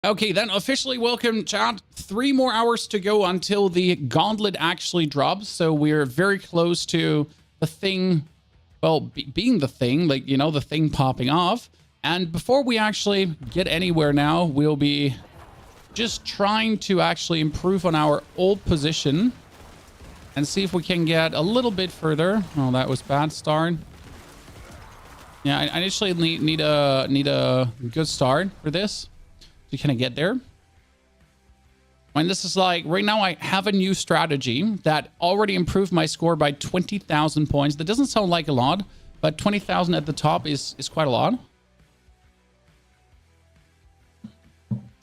Okay, then officially welcome, chat. 3 more hours to go until the Gauntlet actually drops. So we're very close to the thing, well, being the thing, like, you know, the thing popping off. And before we actually get anywhere now, we'll be just trying to actually improve on our old position and see if we can get a little bit further. Oh, that was bad start. Yeah, I initially need a good start for this. To kind of get there. And this is like, right now I have a new strategy that already improved my score by 20,000 points. That doesn't sound like a lot, but 20,000 at the top is quite a lot.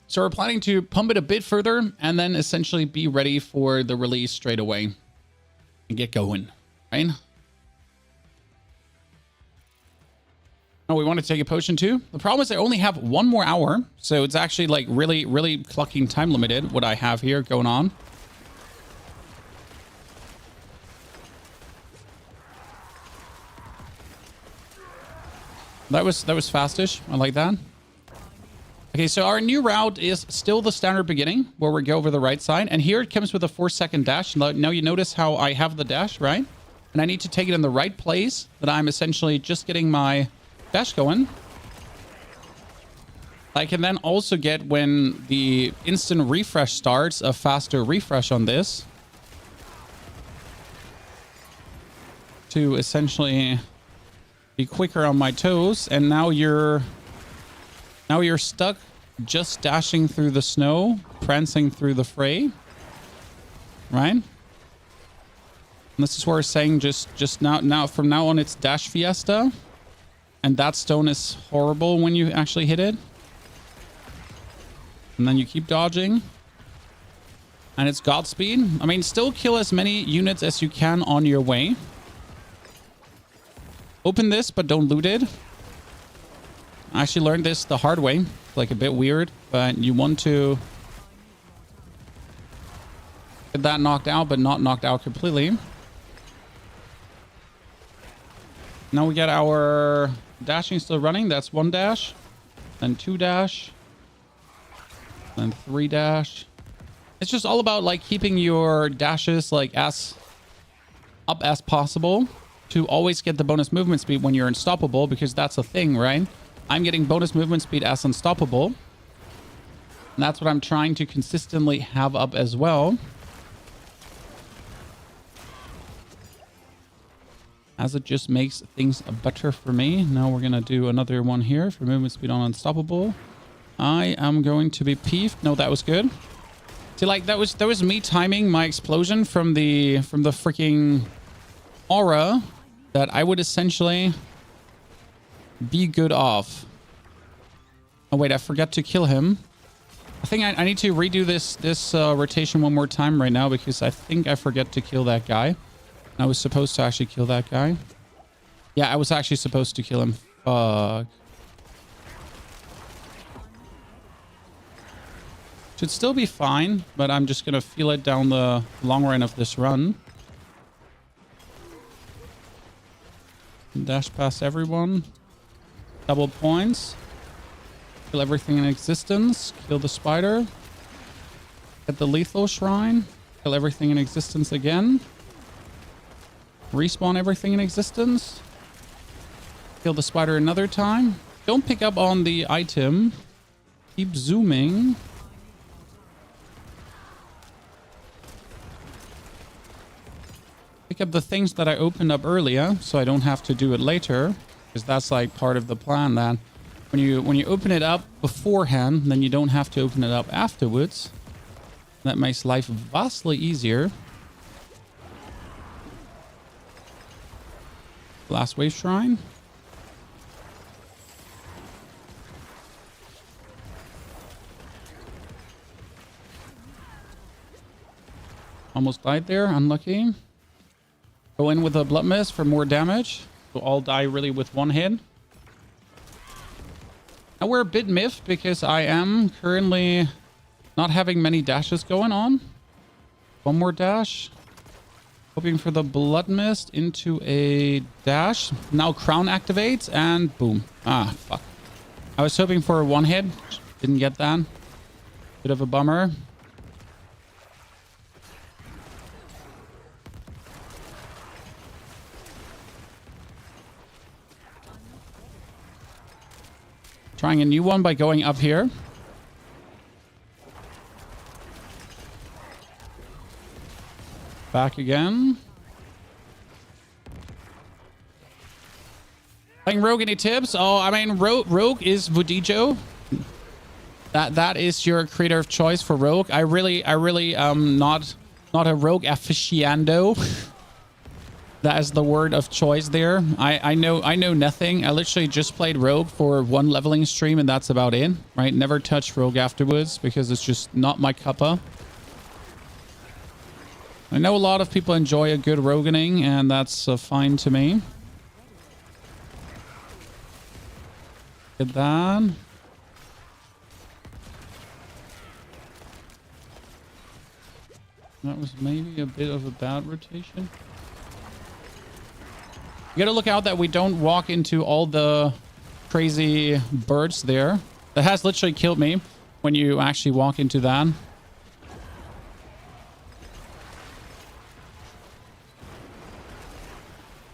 So we're planning to pump it a bit further and then essentially be ready for the release straight away and get going, right? Oh, we want to take a potion too. The problem is I only have 1 more hour. So it's actually like really clucking time limited what I have here going on. That was fastish. I like that. Okay, so our new route is still the standard beginning where we go over the right side. And here it comes with a 4-second dash. Now you notice how I have the dash, right? And I need to take it in the right place, that I'm essentially just getting my dash going. I can then also get, when the instant refresh starts, a faster refresh on this to essentially be quicker on my toes. And now you're stuck just dashing through the snow, prancing through the fray, right? And this is where we're saying just now from now on it's dash fiesta. And that stone is horrible when you actually hit it. And then you keep dodging. And it's Godspeed. I mean, still kill as many units as you can on your way. Open this, but don't loot it. I actually learned this the hard way. Like a bit weird, but you want to get that knocked out, but not knocked out completely. Now we get our dashing still running. That's 1 dash, then 2 dash, then 3 dash. It's just all about like keeping your dashes like as up as possible to always get the bonus movement speed when you're unstoppable, because that's a thing, right? I'm getting bonus movement speed as unstoppable. And that's what I'm trying to consistently have up as well. As it just makes things better for me. Now we're going to do another one here for movement speed on unstoppable. I am going to be peeved. No, that was good. See, like that was me timing my explosion from the freaking aura that I would essentially be good off. Oh wait, I forgot to kill him. I think I need to redo this rotation one more time right now, because I think I forget to kill that guy. I was supposed to actually kill that guy. Yeah, I was actually supposed to kill him. Fuck. Should still be fine, but I'm just gonna feel it down the long run of this run. Dash past everyone. Double points. Kill everything in existence. Kill the spider. Get the lethal shrine. Kill everything in existence again. Respawn everything in existence. Kill the spider another time. Don't pick up on the item. Keep zooming. Pick up the things that I opened up earlier, so I don't have to do it later, because that's like part of the plan, that when you open it up beforehand, then you don't have to open it up afterwards. That makes life vastly easier. Last wave shrine. Almost died there. Unlucky. Go in with a blood mist for more damage. We'll all die really with 1 hit. Now we're a bit miffed because I am currently not having many dashes going on. 1 more dash. Hoping for the blood mist into a dash. Now crown activates and boom. Ah, fuck. I was hoping for a 1 hit. Didn't get that. Bit of a bummer. Trying a new one by going up here. Back again. Playing Rogue, any tips? Oh, I mean, Rogue is Vudijo. That is your creator of choice for Rogue. I really not a Rogue aficionado. That is the word of choice there. I know nothing. I literally just played Rogue for one leveling stream and that's about it. Right? Never touched Rogue afterwards because it's just not my cuppa. I know a lot of people enjoy a good roguening and that's fine to me. Get that. That was maybe a bit of a bad rotation. You gotta look out that we don't walk into all the crazy birds there. That has literally killed me when you actually walk into that.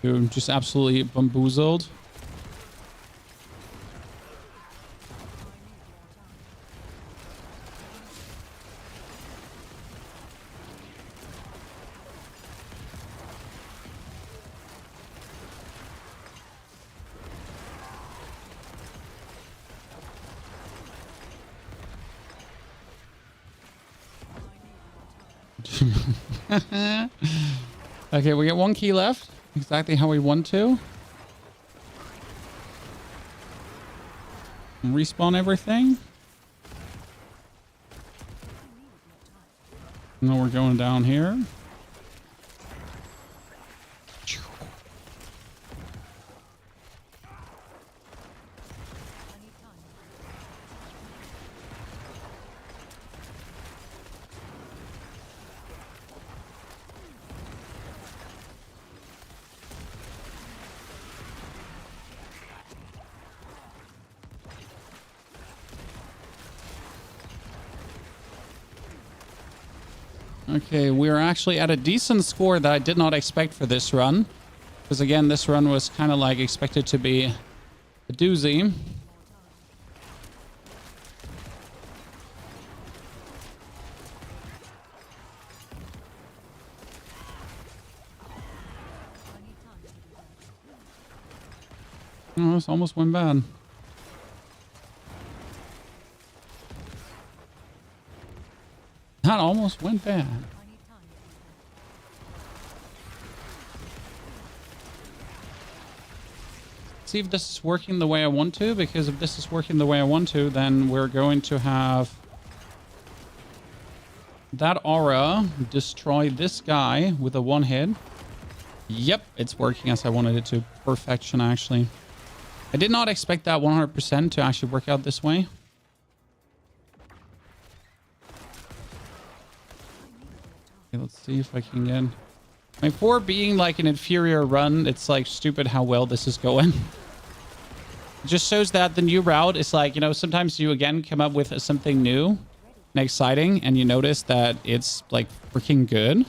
Dude, just absolutely bamboozled. Okay, we get one key left. Exactly how we want to. Respawn everything. Now we're going down here. Okay, we're actually at a decent score that I did not expect for this run. Because again, this run was kind of like expected to be a doozy. Oh, this almost went bad. That almost went bad. See if this is working the way I want to, because if this is working the way I want to, then we're going to have that aura destroy this guy with a one hit. Yep, it's working as I wanted it to. Perfection, actually. I did not expect that 100% to actually work out this way. Let's see if I can get... I mean, for being like an inferior run, it's like stupid how well this is going. It just shows that the new route is like, you know, sometimes you again come up with something new and exciting and you notice that it's like freaking good.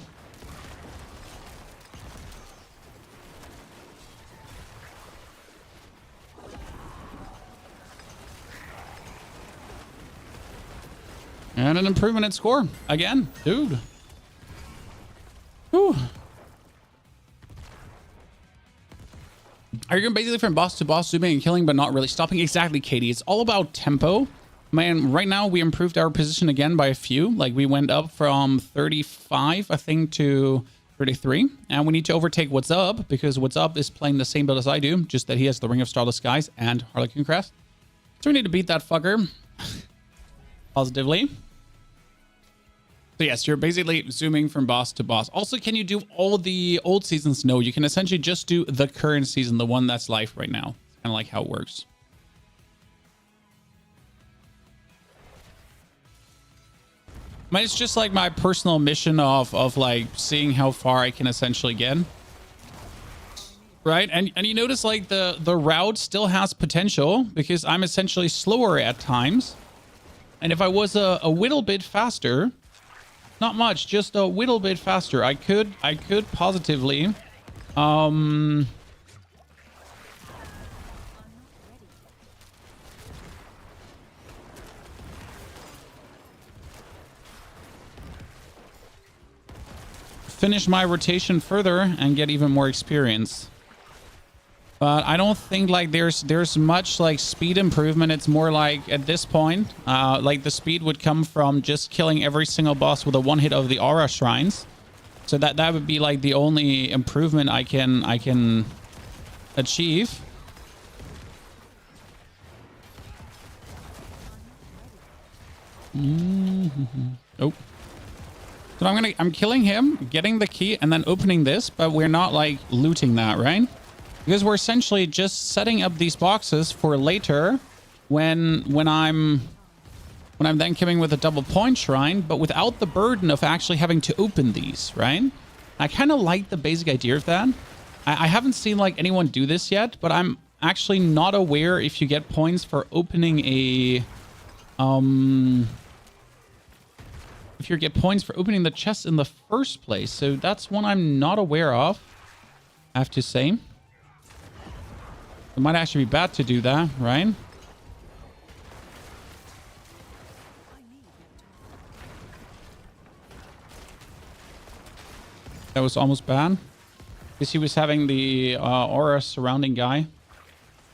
And an improvement in score again, dude. Whew. Are you going basically from boss to boss, zooming and killing, but not really stopping? Exactly, Katie. It's all about tempo. Man, right now we improved our position again by a few. Like we went up from 35, I think, to 33. And we need to overtake What's Up, because What's Up is playing the same build as I do, just that he has the Ring of Starless Skies and Harlequin Crest. So we need to beat that fucker. Positively. So yes, you're basically zooming from boss to boss. Also, can you do all the old seasons? No, you can essentially just do the current season, the one that's live right now. It's kind of like how it works. I mean, it's just like my personal mission of like seeing how far I can essentially get. Right? And you notice like the route still has potential because I'm essentially slower at times. And if I was a little bit faster, not much, just a little bit faster, I could positively finish my rotation further and get even more experience. But I don't think like there's much like speed improvement. It's more like at this point, like the speed would come from just killing every single boss with a one hit of the aura shrines. So that would be like the only improvement I can achieve. Oh. So I'm killing him, getting the key, and then opening this, but we're not like looting that, right? Because we're essentially just setting up these boxes for later when I'm then coming with a double point shrine, but without the burden of actually having to open these, right? I kind of like the basic idea of that. I haven't seen like anyone do this yet, but I'm actually not aware if you get points for opening a if you get points for opening the chest in the first place. So that's one I'm not aware of, I have to say. It might actually be bad to do that, right? That was almost bad. Because he was having the aura surrounding guy.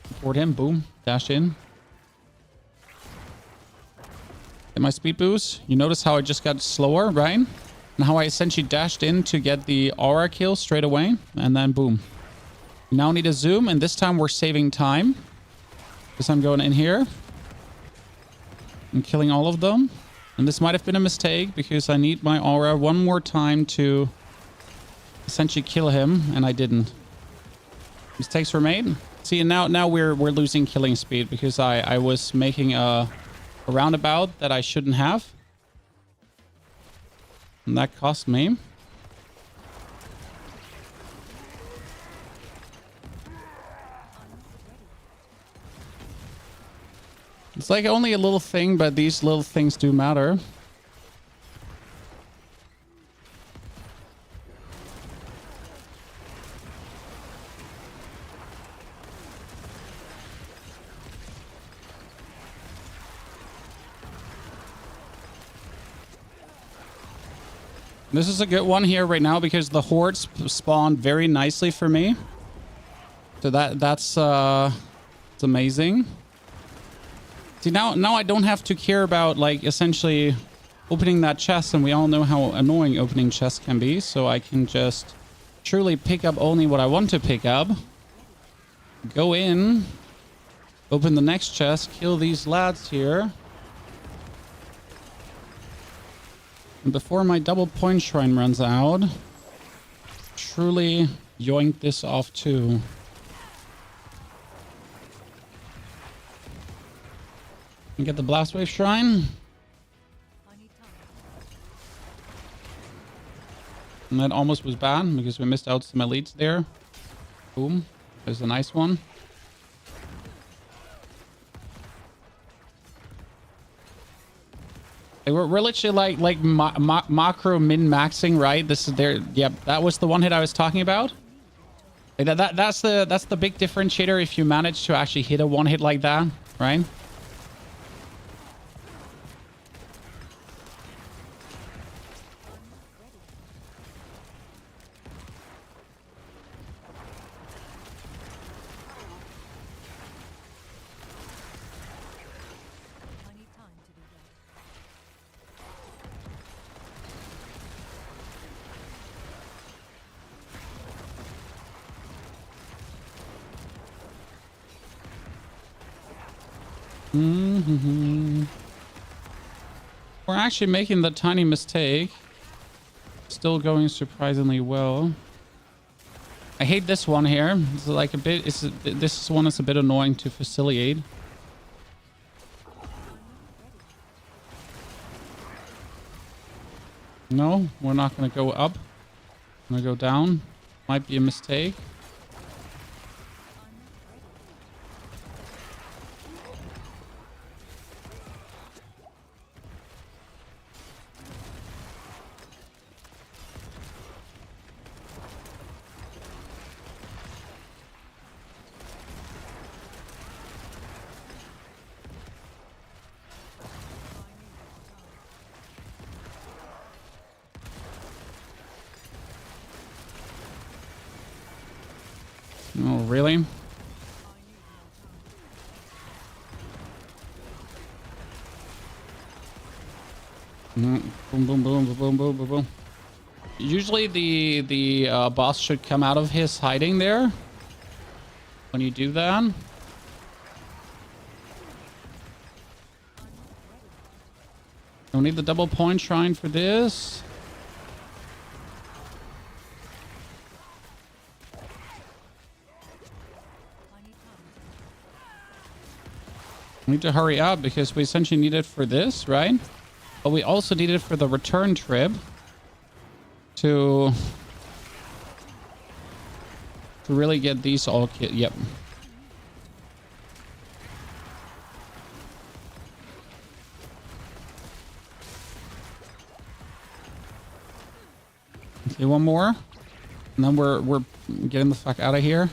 Support him, boom, dash in. Get my speed boost. You notice how I just got slower, right? And how I essentially dashed in to get the aura kill straight away. And then boom. Now need a zoom, and this time we're saving time. Because I'm going in here. I'm killing all of them. And this might have been a mistake, because I need my aura one more time to essentially kill him, and I didn't. Mistakes were made. See, and now we're losing killing speed, because I was making a roundabout that I shouldn't have. And that cost me. It's like only a little thing, but these little things do matter. This is a good one here right now because the hordes spawned very nicely for me. So that's it's amazing. See, now I don't have to care about like essentially opening that chest, and we all know how annoying opening chests can be. So I can just truly pick up only what I want to pick up. Go in, open the next chest, kill these lads here. And before my double point shrine runs out, truly yoink this off too. And get the blast wave shrine. And that almost was bad because we missed out some elites there. Boom. There's a nice one. We're literally like macro min-maxing, right? This is there. Yep, that was the one hit I was talking about. That's the big differentiator if you manage to actually hit a one hit like that, right? We're actually making the tiny mistake. Still going surprisingly well. I hate this one here. It's like a bit. This one is a bit annoying to facilitate. No, we're not going to go up. I'm going to go down. Might be a mistake. Oh, really? Boom, boom, boom, boom, boom, boom, boom, boom. Usually the boss should come out of his hiding there when you do that. Don't need the double point shrine for this. We need to hurry up because we essentially need it for this, right? But we also need it for the return trip to really get these all killed. Yep. Okay, one more. And then we're getting the fuck out of here.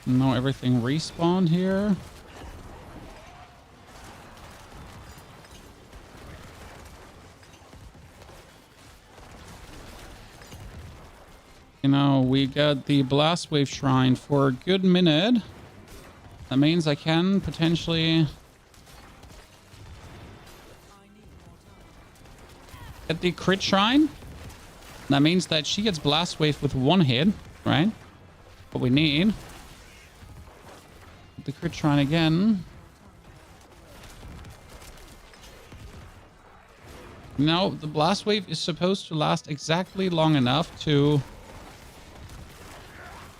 No, everything respawned here. You know, we got the Blast Wave Shrine for a good minute. That means I can potentially get the crit shrine. That means that she gets Blast Wave with one hit, right? What we need. The crit shrine again. No, the blast wave is supposed to last exactly long enough to...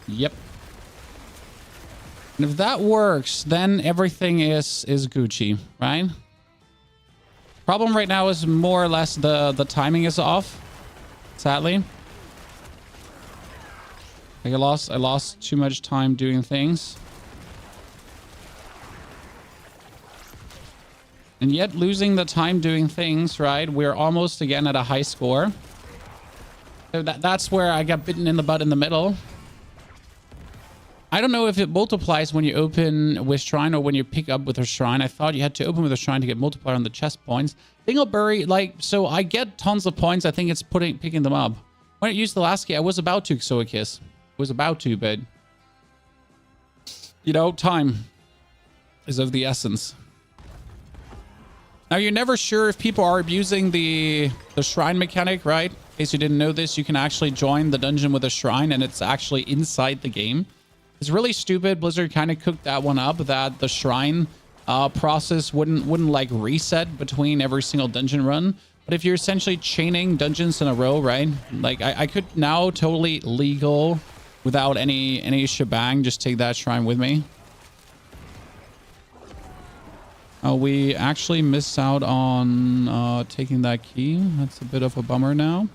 Yep. And if that works, then everything is Gucci, right? Problem right now is more or less the timing is off, sadly. Like I lost too much time doing things. And yet losing the time doing things, right? We're almost again at a high score. So that's where I got bitten in the butt in the middle. I don't know if it multiplies when you open with Shrine or when you pick up with a Shrine. I thought you had to open with a Shrine to get multiplier on the chest points. Dingleberry, like, so I get tons of points. I think it's picking them up. When I used the last key, I was about to Xoakiss. Was about to, but... You know, time is of the essence. Now, you're never sure if people are abusing the shrine mechanic, right? In case you didn't know this, you can actually join the dungeon with a shrine, and it's actually inside the game. It's really stupid. Blizzard kind of cooked that one up, that the shrine process wouldn't like reset between every single dungeon run. But if you're essentially chaining dungeons in a row, right? Like, I could now totally legal, without any shebang, just take that shrine with me. Oh, we actually missed out on taking that key. That's a bit of a bummer now.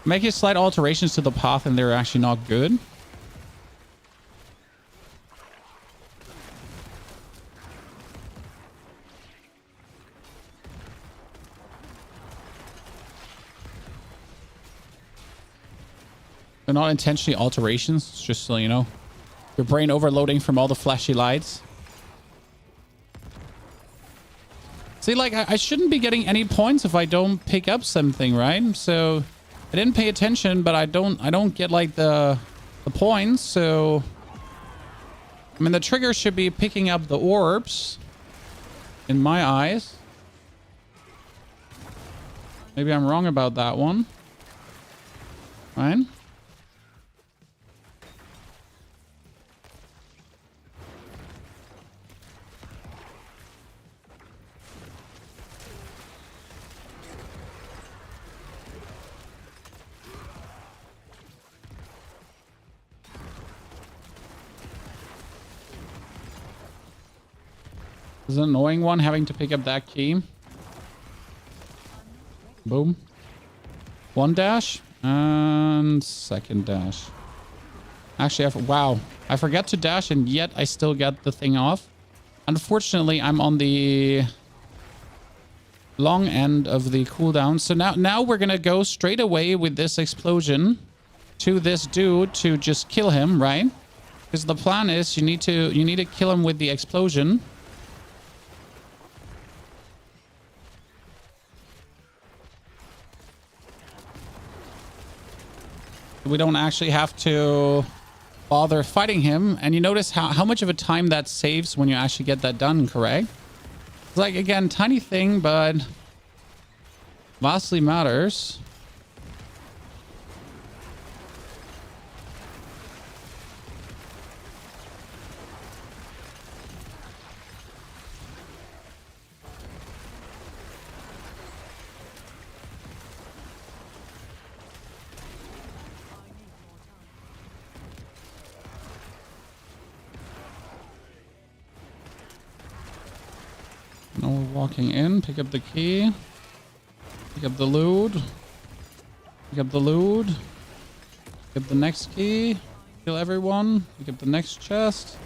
Making slight alterations to the path and they're actually not good. They're not intentionally alterations, it's just so you know. Your brain overloading from all the flashy lights. See, like, I shouldn't be getting any points if I don't pick up something, right? So I didn't pay attention, but I don't get like the points. So I mean, the trigger should be picking up the orbs in my eyes. Maybe I'm wrong about that one. Right? This is an annoying one, having to pick up that key. Boom. One dash and second dash. Actually, wow. I forgot to dash and yet I still got the thing off. Unfortunately, I'm on the long end of the cooldown. So now we're going to go straight away with this explosion to this dude to just kill him, right? Because the plan is you need to kill him with the explosion. We don't actually have to bother fighting him. And you notice how much of a time that saves when you actually get that done, correct? It's like, again, tiny thing, but vastly matters. Now we're walking in, pick up the key, pick up the loot, pick up the loot, pick up the next key, kill everyone, pick up the next chest.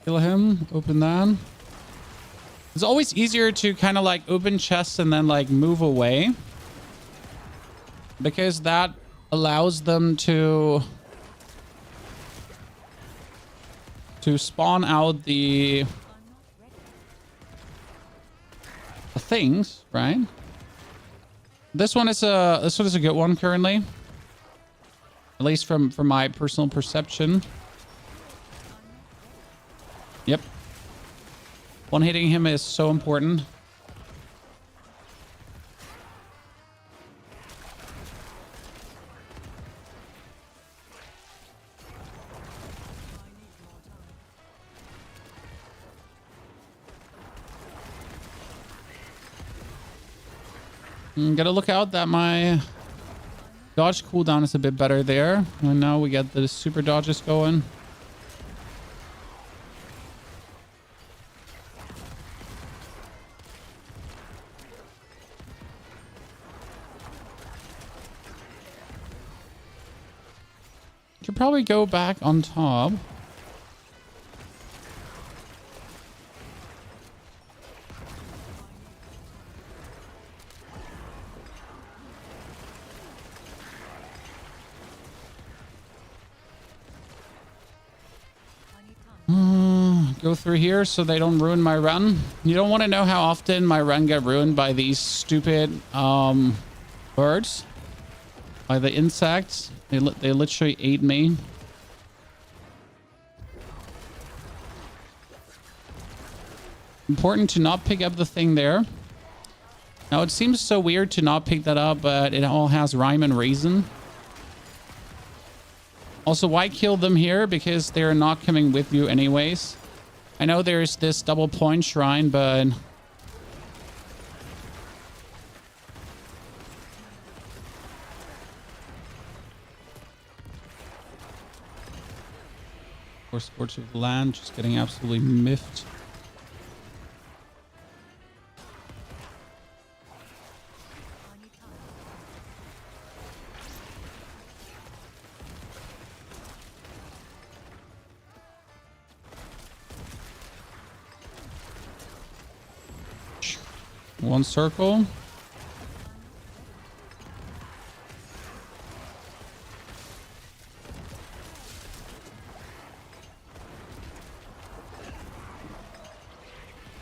Kill him, open that. It's always easier to kind of like open chests and then like move away, because that allows them to spawn out the things, right? This one is a good one currently, at least from my personal perception. Yep. One hitting him is so important. Gotta look out that my dodge cooldown is a bit better there. And now we get the super dodges going. Could probably go back on top. Go through here so they don't ruin my run. You don't want to know how often my run got ruined by these stupid birds, by the insects. They literally ate me. Important to not pick up the thing there. Now it seems so weird to not pick that up, but it all has rhyme and reason. Also, why kill them here? Because they're not coming with you anyways. I know there's this double point shrine, but or Sports of the Land just getting absolutely miffed. One circle.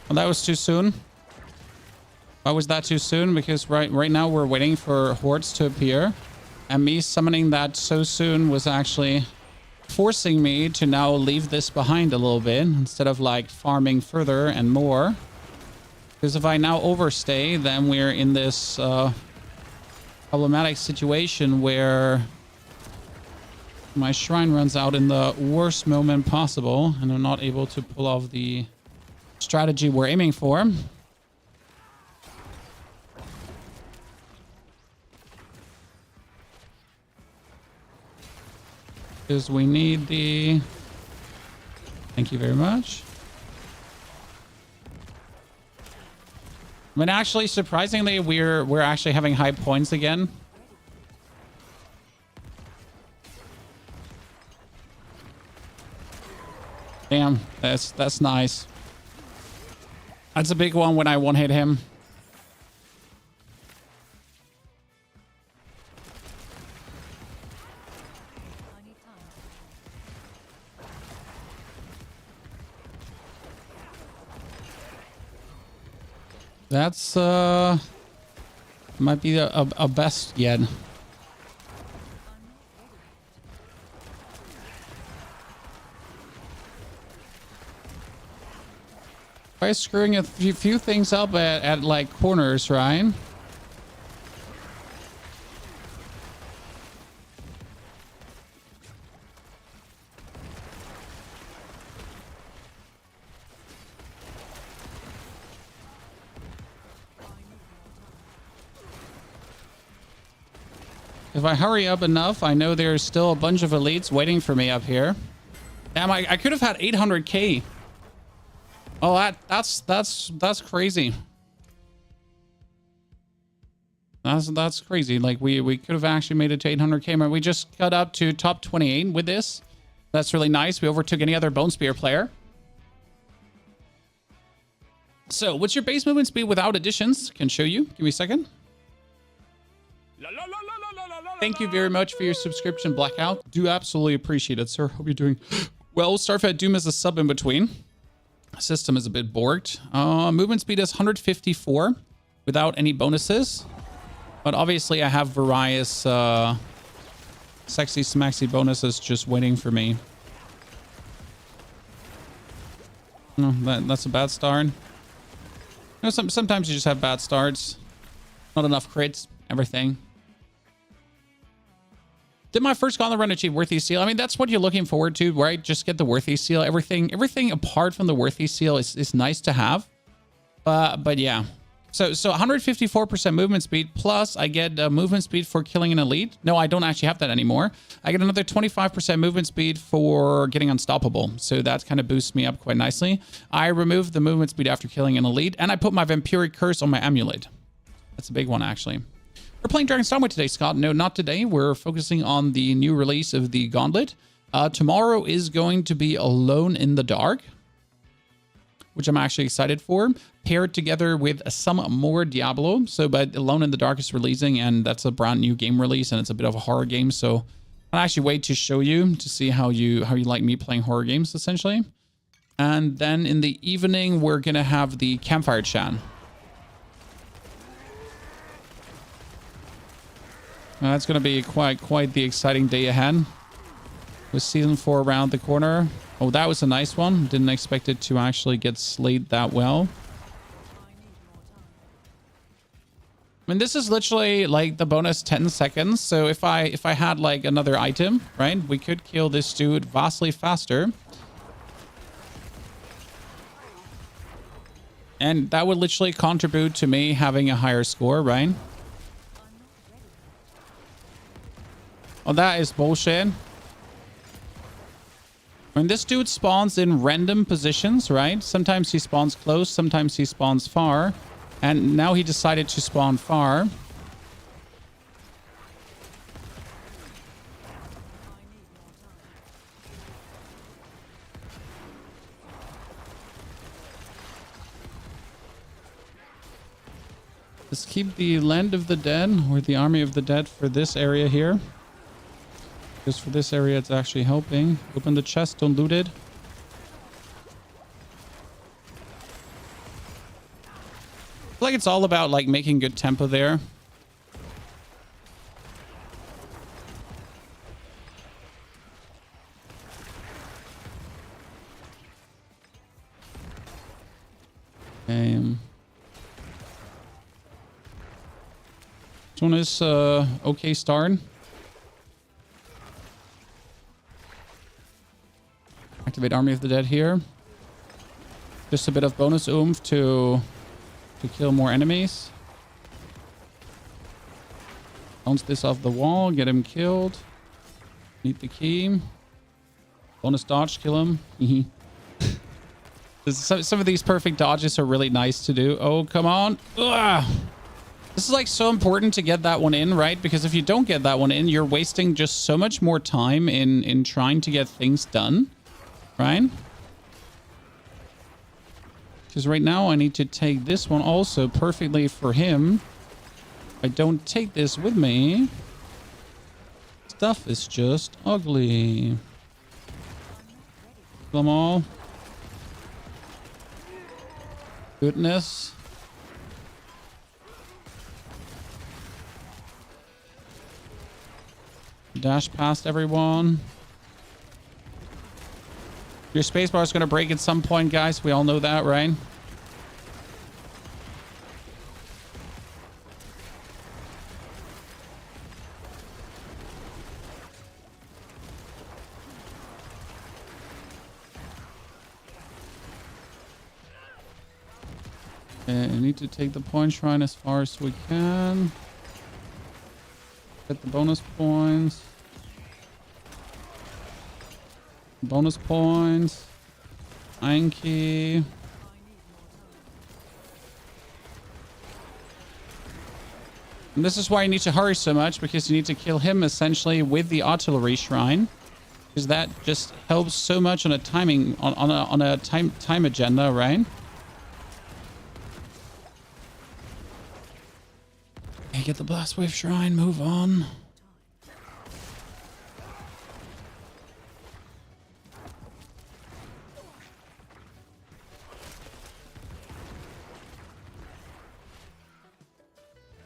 Well, that was too soon. Why was that too soon? Because right now we're waiting for hordes to appear. And me summoning that so soon was actually forcing me to now leave this behind a little bit instead of like farming further and more. Because if I now overstay, then we're in this problematic situation where my shrine runs out in the worst moment possible and I'm not able to pull off the strategy we're aiming for. Because we need the... Thank you very much. I mean, actually, surprisingly, we're actually having high points again. Damn, that's nice. That's a big one when I one-hit him. That's might be a best yet. By screwing a few things up at like corners, right? If I hurry up enough, I know there's still a bunch of elites waiting for me up here. Damn, I could have had 800k. Oh, that's crazy. That's crazy. Like we could have actually made it to 800k. But we just got up to top 28 with this. That's really nice. We overtook any other Bone Spear player. So, what's your base movement speed without additions? Can show you. Give me a second. Thank you very much for your subscription, Blackout. Do absolutely appreciate it, sir. Hope you're doing well. Starfed Doom is a sub in between. System is a bit borked. Movement speed is 154 without any bonuses. But obviously I have various sexy smaxy bonuses just waiting for me. No, that's a bad start. You know, sometimes you just have bad starts. Not enough crits, everything. Did my first Gauntlet run achieve Worthy Seal? I mean, that's what you're looking forward to, right? Just get the Worthy Seal. Everything apart from the Worthy Seal is nice to have. But yeah. So 154% movement speed, plus I get movement speed for killing an elite. No, I don't actually have that anymore. I get another 25% movement speed for getting unstoppable. So that kind of boosts me up quite nicely. I removed the movement speed after killing an elite, and I put my Vampiric Curse on my amulet. That's a big one, actually. We're playing Dragon's Dogma today, Scott. No, not today. We're focusing on the new release of the Gauntlet. Tomorrow is going to be Alone in the Dark, which I'm actually excited for, paired together with some more Diablo. So, but Alone in the Dark is releasing, and that's a brand new game release, and it's a bit of a horror game. So I'll actually wait to show you to see how you like me playing horror games, essentially. And then in the evening, we're gonna have the Campfire Chat. That's going to be quite the exciting day ahead. With Season 4 around the corner. Oh, that was a nice one. Didn't expect it to actually get slayed that well. I mean, this is literally like the bonus 10 seconds. So if I had like another item, right, we could kill this dude vastly faster. And that would literally contribute to me having a higher score, right? Oh, that is bullshit. When this dude spawns in random positions, right? Sometimes he spawns close, sometimes he spawns far. And now he decided to spawn far. Let's keep the Land of the Dead or the Army of the Dead for this area here. Because for this area, it's actually helping. Open the chest, don't loot it. I feel like it's all about like making good tempo there. This one is okay start. Activate Army of the Dead here. Just a bit of bonus oomph to kill more enemies. Bounce this off the wall, get him killed. Need the key. Bonus dodge, kill him. Some of these perfect dodges are really nice to do. Oh, come on. Ugh. This is like so important to get that one in, right? Because if you don't get that one in, you're wasting just so much more time in trying to get things done, right? Because right now I need to take this one also perfectly for him. If I don't take this with me, stuff is just ugly. Kill them all. Goodness. dash past everyone. Your spacebar is going to break at some point, guys. We all know that, right? Okay, I need to take the point shrine as far as we can. Get the bonus points. Bonus points. Iron key. And this is why you need to hurry so much, because you need to kill him essentially with the artillery shrine. Because that just helps so much on a timing on a time agenda, right? Okay, get the blast wave shrine, move on.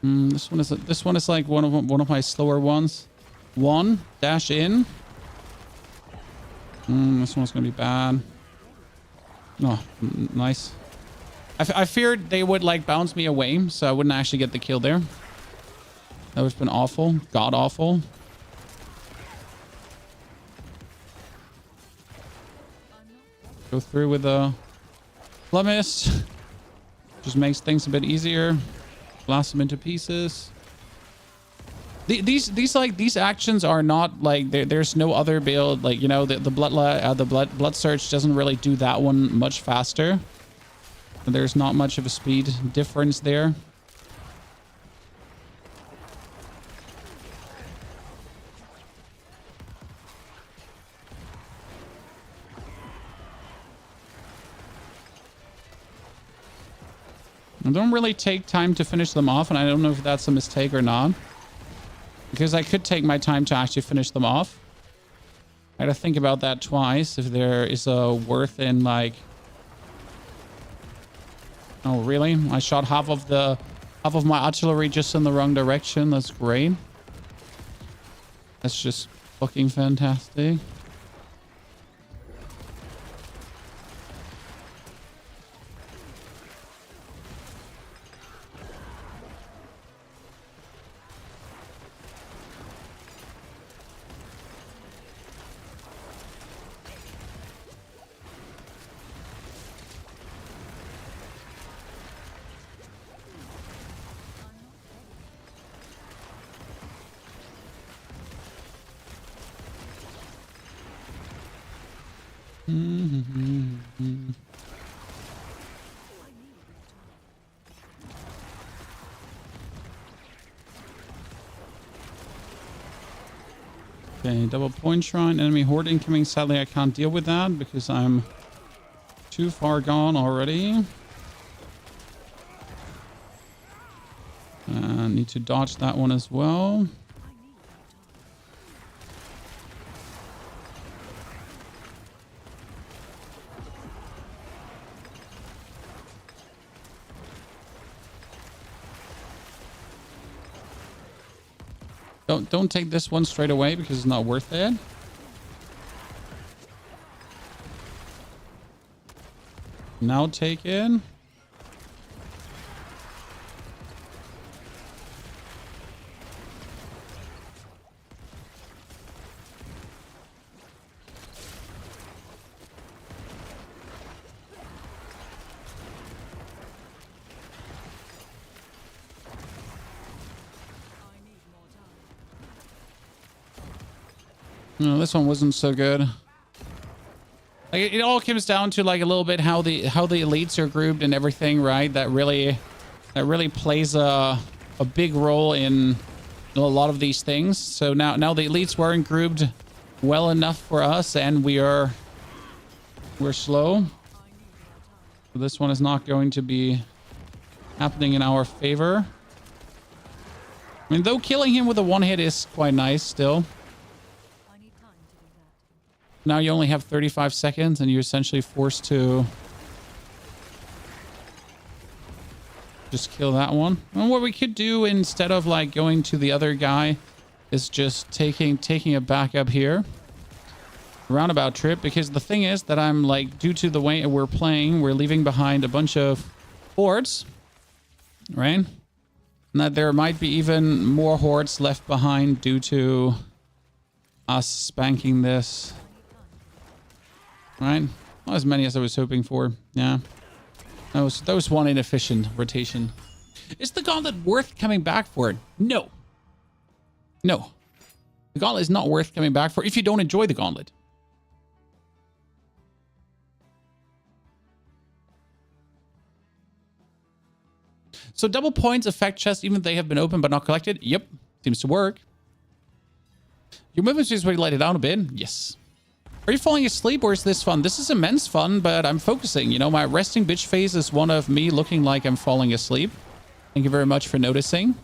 This one is like one of my slower ones. One dash in. This one's gonna be bad. Oh, nice. I feared they would like bounce me away, so I wouldn't actually get the kill there. That would have been awful, god awful. Go through with the Plumist. Just makes things a bit easier. Blast them into pieces. These actions are not like there's no other build, like, you know, the blood surge doesn't really do that one much faster. There's not much of a speed difference there. I don't really take time to finish them off, and I don't know if that's a mistake or not. Because I could take my time to actually finish them off. I gotta think about that twice, if there is a worth in, like... Oh, really? I shot half of my artillery just in the wrong direction. That's great. That's just fucking fantastic. Okay, double point shrine, enemy horde incoming. Sadly, I can't deal with that because I'm too far gone already. Need to dodge that one as well. Don't take this one straight away because it's not worth it. Now take it. No, this one wasn't so good. Like, it all comes down to like a little bit how the elites are grouped and everything, right? That really plays a big role in a lot of these things. So now the elites weren't grouped well enough for us, and we're slow. So this one is not going to be happening in our favor. I mean, though killing him with a one hit is quite nice still. Now you only have 35 seconds and you're essentially forced to just kill that one. And what we could do instead of like going to the other guy is just taking a back up here. Roundabout trip, because the thing is that I'm like, due to the way we're playing, we're leaving behind a bunch of hordes, right? And that there might be even more hordes left behind due to us spanking this. Right? Not as many as I was hoping for. Yeah. That was one inefficient rotation. Is the Gauntlet worth coming back for? No. No. The Gauntlet is not worth coming back for if you don't enjoy the Gauntlet. So double points affect chests even if they have been opened but not collected? Yep. Seems to work. Your movement speed is where you light it down a bit? Yes. Are you falling asleep or is this fun? This is immense fun, but I'm focusing. You know, my resting bitch face is one of me looking like I'm falling asleep. Thank you very much for noticing.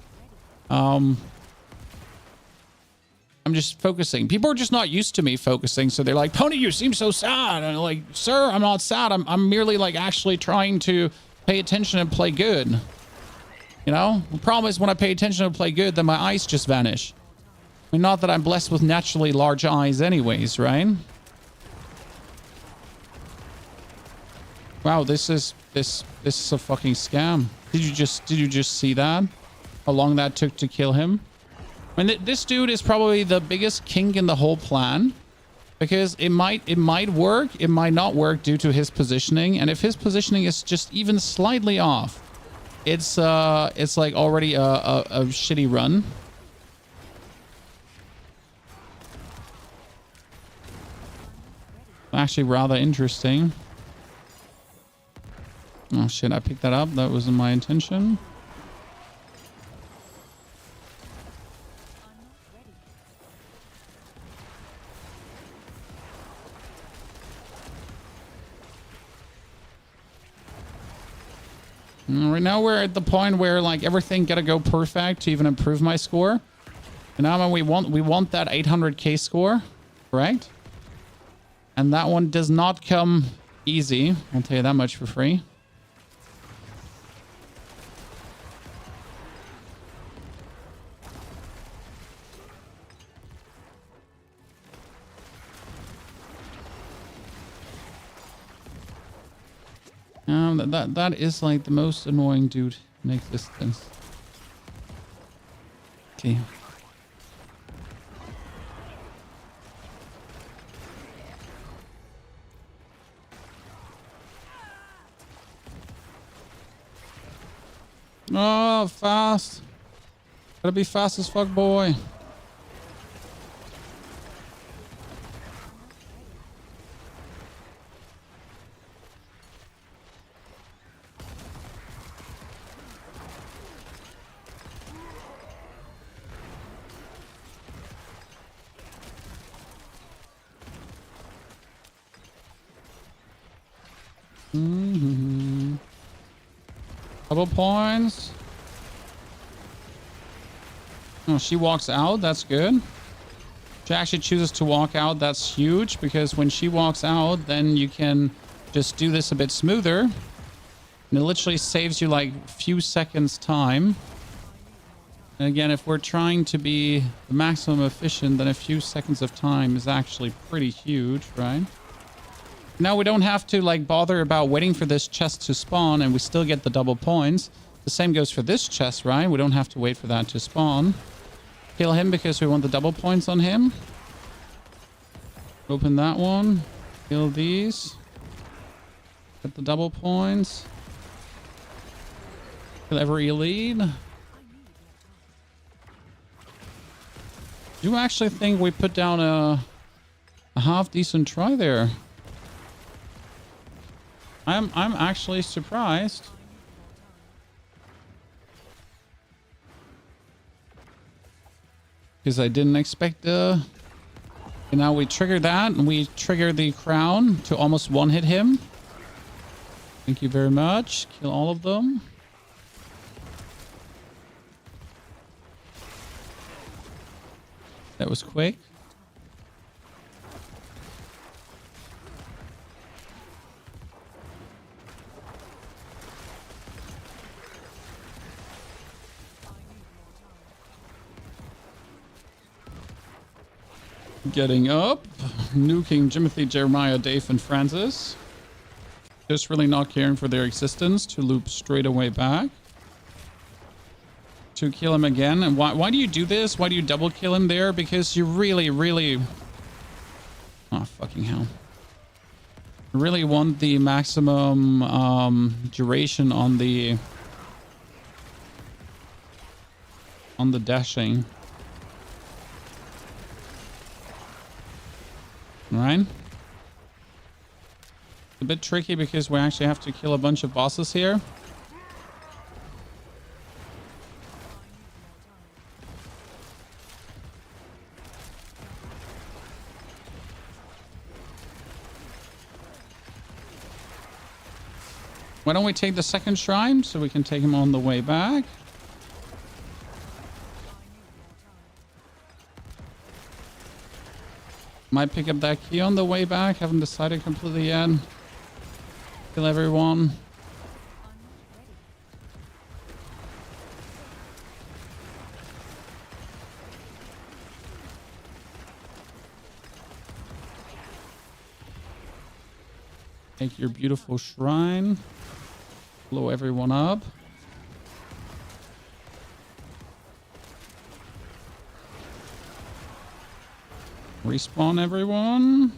I'm just focusing. People are just not used to me focusing, so they're like, Pony, you seem so sad. And I'm like, sir, I'm not sad. I'm merely like actually trying to pay attention and play good. You know, the problem is when I pay attention and play good, then my eyes just vanish. I mean, not that I'm blessed with naturally large eyes anyways, right? Wow, this is a fucking scam. Did you just see that? How long that took to kill him? I mean, this dude is probably the biggest kink in the whole plan, because it might work, it might not work due to his positioning, and if his positioning is just even slightly off, it's like already a shitty run. Actually, rather interesting. Oh shit! I picked that up. That wasn't my intention. Right now we're at the point where like everything gotta go perfect to even improve my score. And now we want that 800k score, right? And that one does not come easy. I'll tell you that much for free. That is like the most annoying dude in existence. Okay. Oh, fast. Gotta be fast as fuck, boy. Couple points. Oh, she walks out. That's good. She actually chooses to walk out. That's huge, because when she walks out, then you can just do this a bit smoother. And it literally saves you like a few seconds time. And again, if we're trying to be the maximum efficient, then a few seconds of time is actually pretty huge, right? Now we don't have to like bother about waiting for this chest to spawn, and we still get the double points. The same goes for this chest, right? We don't have to wait for that to spawn. Kill him because we want the double points on him. Open that one. Kill these. Get the double points. Kill every elite. Do you actually think we put down a half decent try there? I'm actually surprised. Because I didn't expect the... And now we trigger that, and we trigger the crown to almost one-hit him. Thank you very much. Kill all of them. That was quick. Getting up. Nuking Jimothy, Jeremiah, Dave, and Francis. Just really not caring for their existence to loop straight away back. To kill him again. And why do you do this? Why do you double kill him there? Because you really... Oh, fucking hell. You really want the maximum duration on the dashing. Right? It's a bit tricky because we actually have to kill a bunch of bosses here. Why don't we take the second shrine so we can take him on the way back? Might pick up that key on the way back. Haven't decided completely yet. Kill everyone. Take your beautiful shrine. Blow everyone up. Respawn everyone.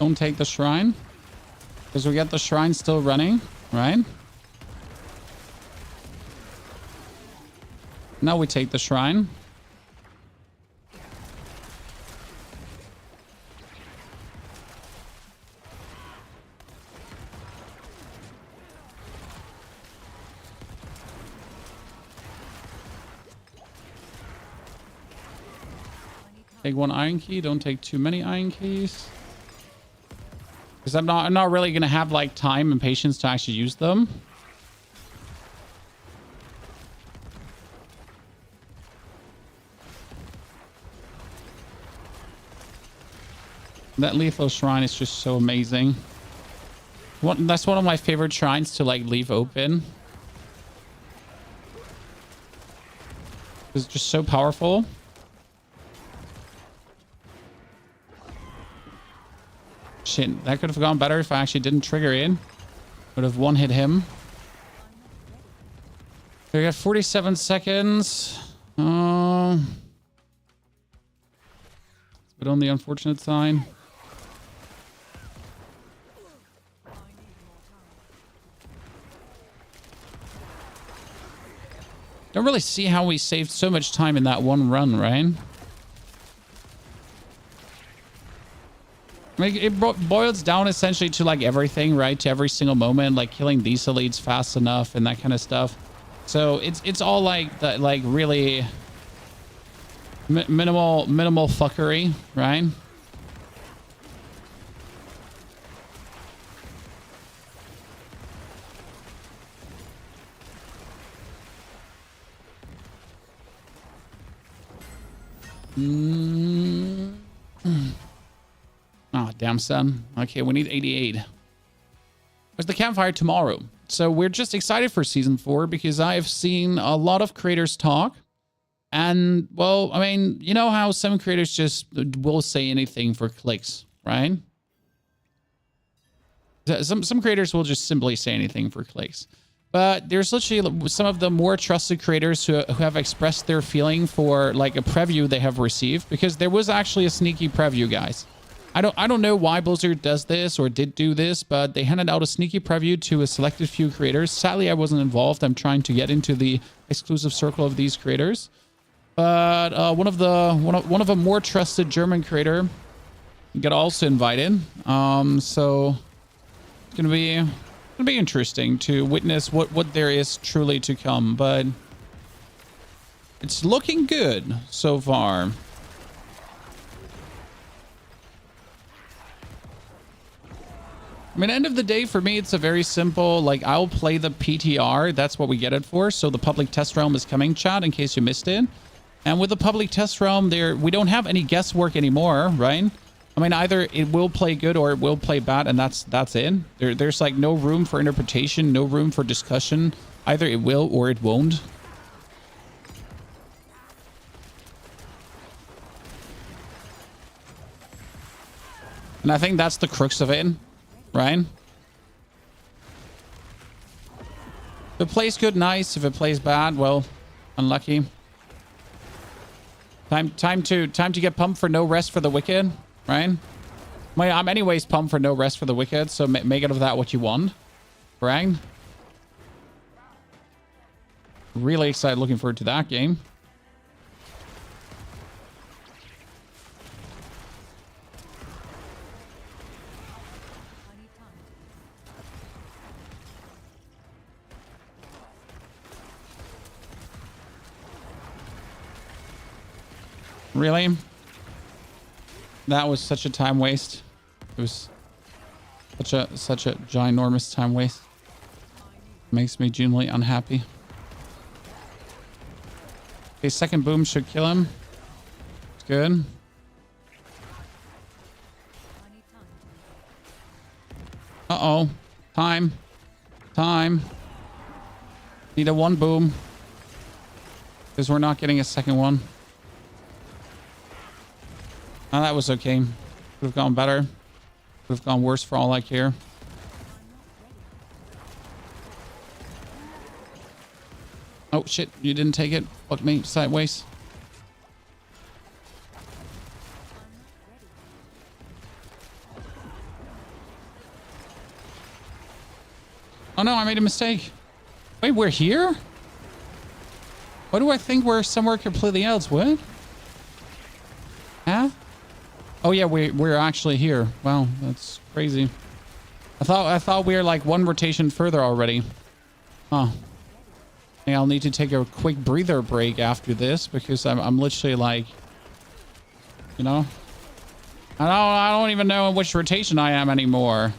Don't take the shrine, because we get the shrine still running, right? Now we take the shrine. Take one iron key. Don't take too many iron keys. Because I'm not really gonna have like time and patience to actually use them. That lethal shrine is just so amazing. That's one of my favorite shrines to like leave open. It's just so powerful. Shit, that could have gone better if I actually didn't trigger it. Would have one-hit him. We got 47 seconds. It's a bit on the unfortunate side. Don't really see how we saved so much time in that one run, right? Like, it boils down essentially to like everything, right? To every single moment, like killing these elites fast enough and that kind of stuff. So it's all like that, like really minimal fuckery, right? Oh, damn, son. Okay, we need 88. There's the campfire tomorrow. So we're just excited for season 4 because I've seen a lot of creators talk. And, well, I mean, you know how some creators just will say anything for clicks, right? Some creators will just simply say anything for clicks. But there's literally some of the more trusted creators who have expressed their feeling for like a preview they have received, because there was actually a sneaky preview, guys. I don't know why Blizzard does this or did do this, but they handed out a sneaky preview to a selected few creators. Sadly, I wasn't involved. I'm trying to get into the exclusive circle of these creators. But one of a more trusted German creator got also invited. So it's gonna be interesting to witness what there is truly to come, but it's looking good so far. I mean, end of the day, for me, it's a very simple, like, I'll play the PTR. That's what we get it for. So the public test realm is coming, chat, in case you missed it. And with the public test realm, we don't have any guesswork anymore, right? I mean, either it will play good or it will play bad, and that's it. There's like no room for interpretation, no room for discussion. Either it will or it won't. And I think that's the crux of it, right? If it plays good, nice. If it plays bad, well, unlucky. Time to get pumped for no rest for the wicked, right? Well, I'm anyways pumped for no rest for the wicked, so make it of that what you want, right? Really excited, looking forward to that game. Really? That was such a time waste. It was such a ginormous time waste. Makes me genuinely unhappy. Okay, second boom should kill him. It's good. Uh-oh. Time. Need a one boom. Because we're not getting a second one. Oh, that was okay. Could have gone better. Could have gone worse for all I care. Oh, shit. You didn't take it. Fuck me. Sideways. Oh, no. I made a mistake. Wait, we're here? Why do I think we're somewhere completely else? What? Huh? Oh yeah, we're actually here. Wow, that's crazy. I thought we were like one rotation further already. Huh. Yeah, I'll need to take a quick breather break after this because I'm literally like, you know, I don't even know in which rotation I am anymore.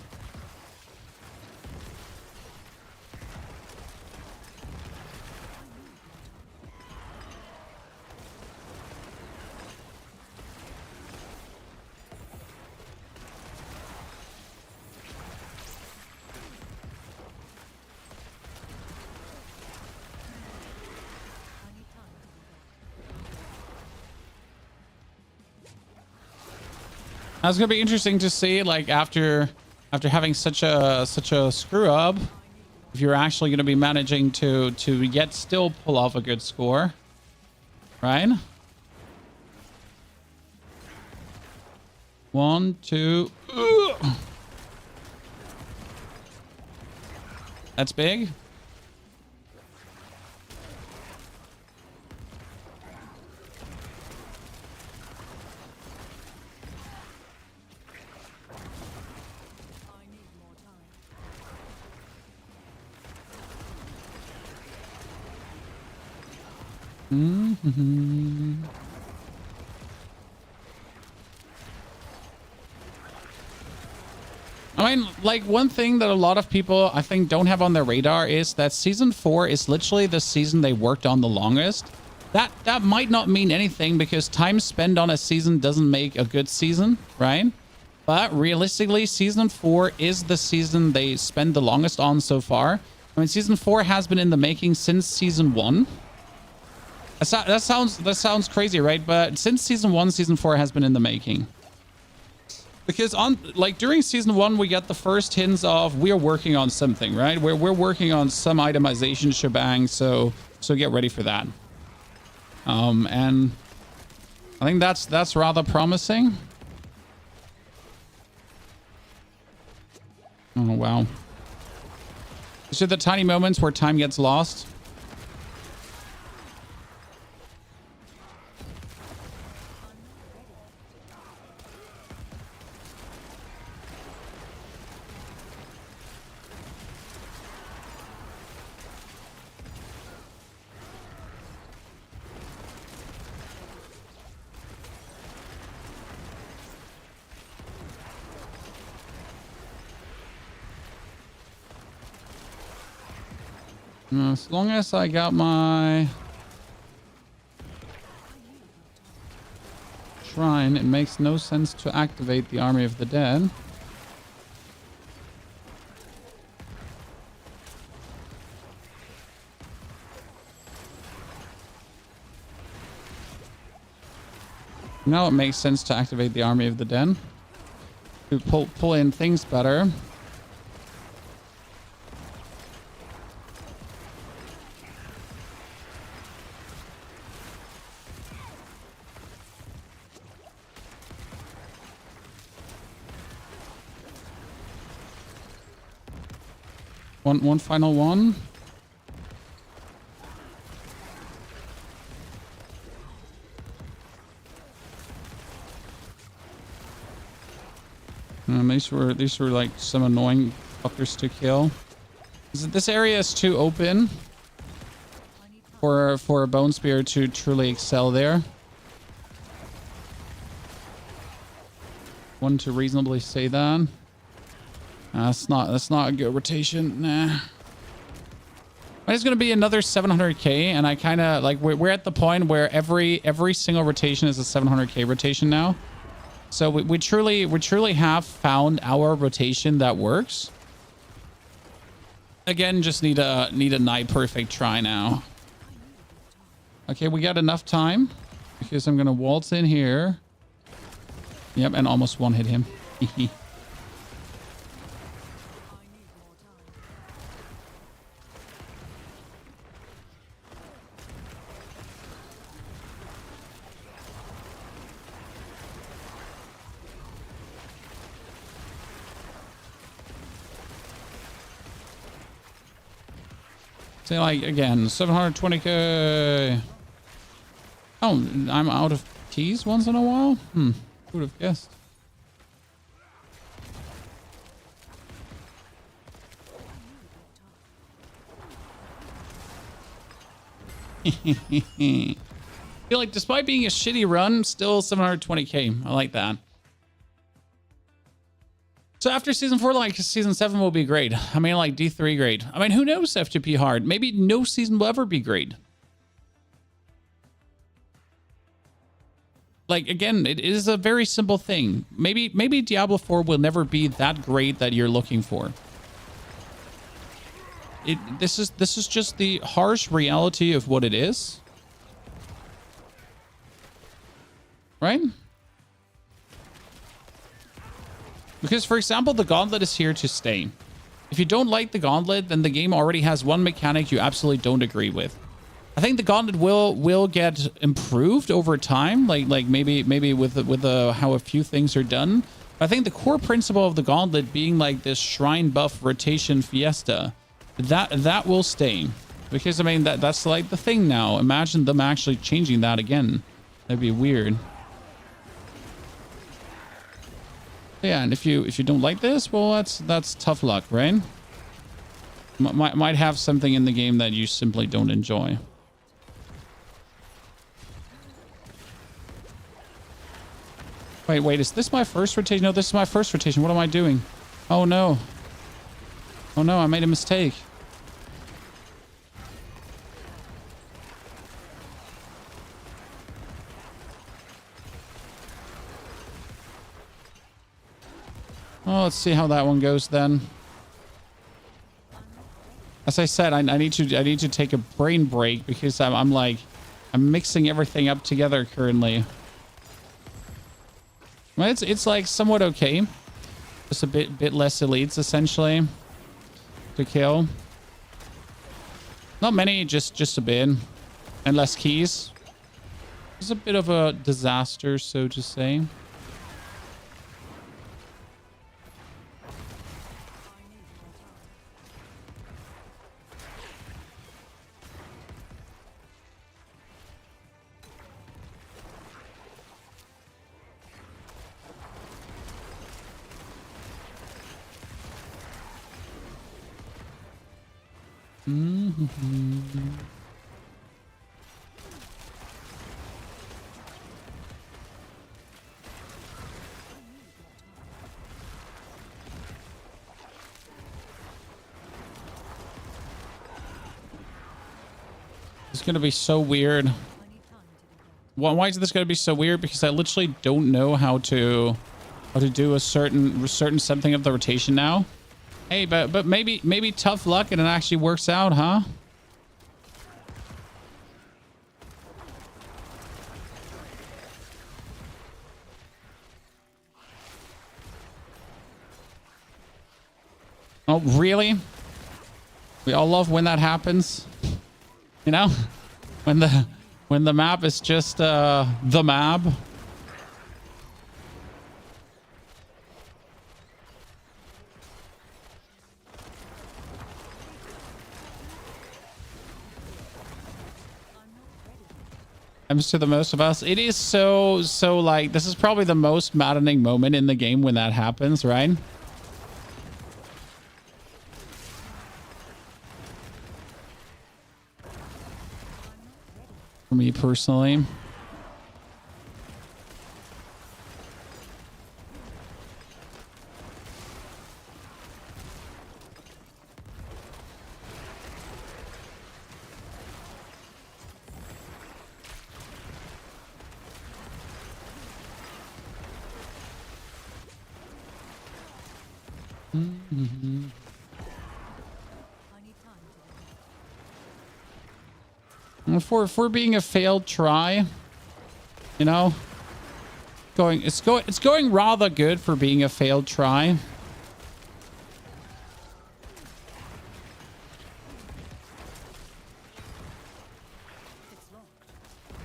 That's gonna be interesting to see, like after having such a screw up, if you're actually gonna be managing to yet still pull off a good score, right? 1, 2. That's big. Mm-hmm. I mean, like, one thing that a lot of people, I think, don't have on their radar is that Season 4 is literally the season they worked on the longest. That might not mean anything because time spent on a season doesn't make a good season, right? But realistically, Season 4 is the season they spend the longest on so far. I mean, Season 4 has been in the making since Season 1. That sounds crazy, right? But since Season 1, Season 4 has been in the making. Because during Season 1, we get the first hints of we're working on something, right? We're working on some itemization shebang, so get ready for that. And I think that's rather promising. Oh wow. These are the tiny moments where time gets lost. As long as I got my shrine, it makes no sense to activate the Army of the Dead. Now it makes sense to activate the Army of the Dead to pull in things better. One final one. These were like some annoying fuckers to kill. This area is too open for a bone spear to truly excel there. One to reasonably say that. That's not a good rotation. Nah. But it's gonna be another 700k, and I kind of like we're at the point where every single rotation is a 700k rotation now. So we truly have found our rotation that works. Again, just need a nigh perfect try now. Okay, we got enough time because I'm gonna waltz in here. Yep, and almost one hit him. Say like again, 720k. Oh, I'm out of keys once in a while. Who would have guessed? Feel like despite being a shitty run, still 720k. I like that. So after season 4, like season 7 will be great. I mean, like D3 great. I mean, who knows FTP hard? Maybe no season will ever be great. Like, again, it is a very simple thing. Maybe Diablo 4 will never be that great that you're looking for. This is just the harsh reality of what it is. Right? Because, for example, the Gauntlet is here to stay. If you don't like the Gauntlet, then the game already has one mechanic you absolutely don't agree with. I think the Gauntlet will get improved over time, like maybe with how a few things are done. But I think the core principle of the Gauntlet being like this shrine buff rotation fiesta, that will stay. Because I mean that's like the thing now. Imagine them actually changing that again. That'd be weird. Yeah, and if you don't like this, well, that's tough luck, right? Might have something in the game that you simply don't enjoy. Wait, is this my first rotation? No, this is my first rotation. What am I doing? Oh no. Oh no, I made a mistake. Well, let's see how that one goes then. As I said, I need to take a brain break because I'm mixing everything up together currently. Well, it's like somewhat okay. Just a bit less elites essentially to kill. Not many, just a bit, and less keys. It's a bit of a disaster, so to say. It's going to be so weird. Why is this going to be so weird? Because I literally don't know how to do a certain something of the rotation now. Hey, but maybe tough luck and it actually works out, huh? Oh, really? We all love when that happens. You know? When the map is just the map. Happens to the most of us. It is so like, this is probably the most maddening moment in the game when that happens, right? For me personally. Mm-hmm. For being a failed try, you know, it's going rather good for being a failed try.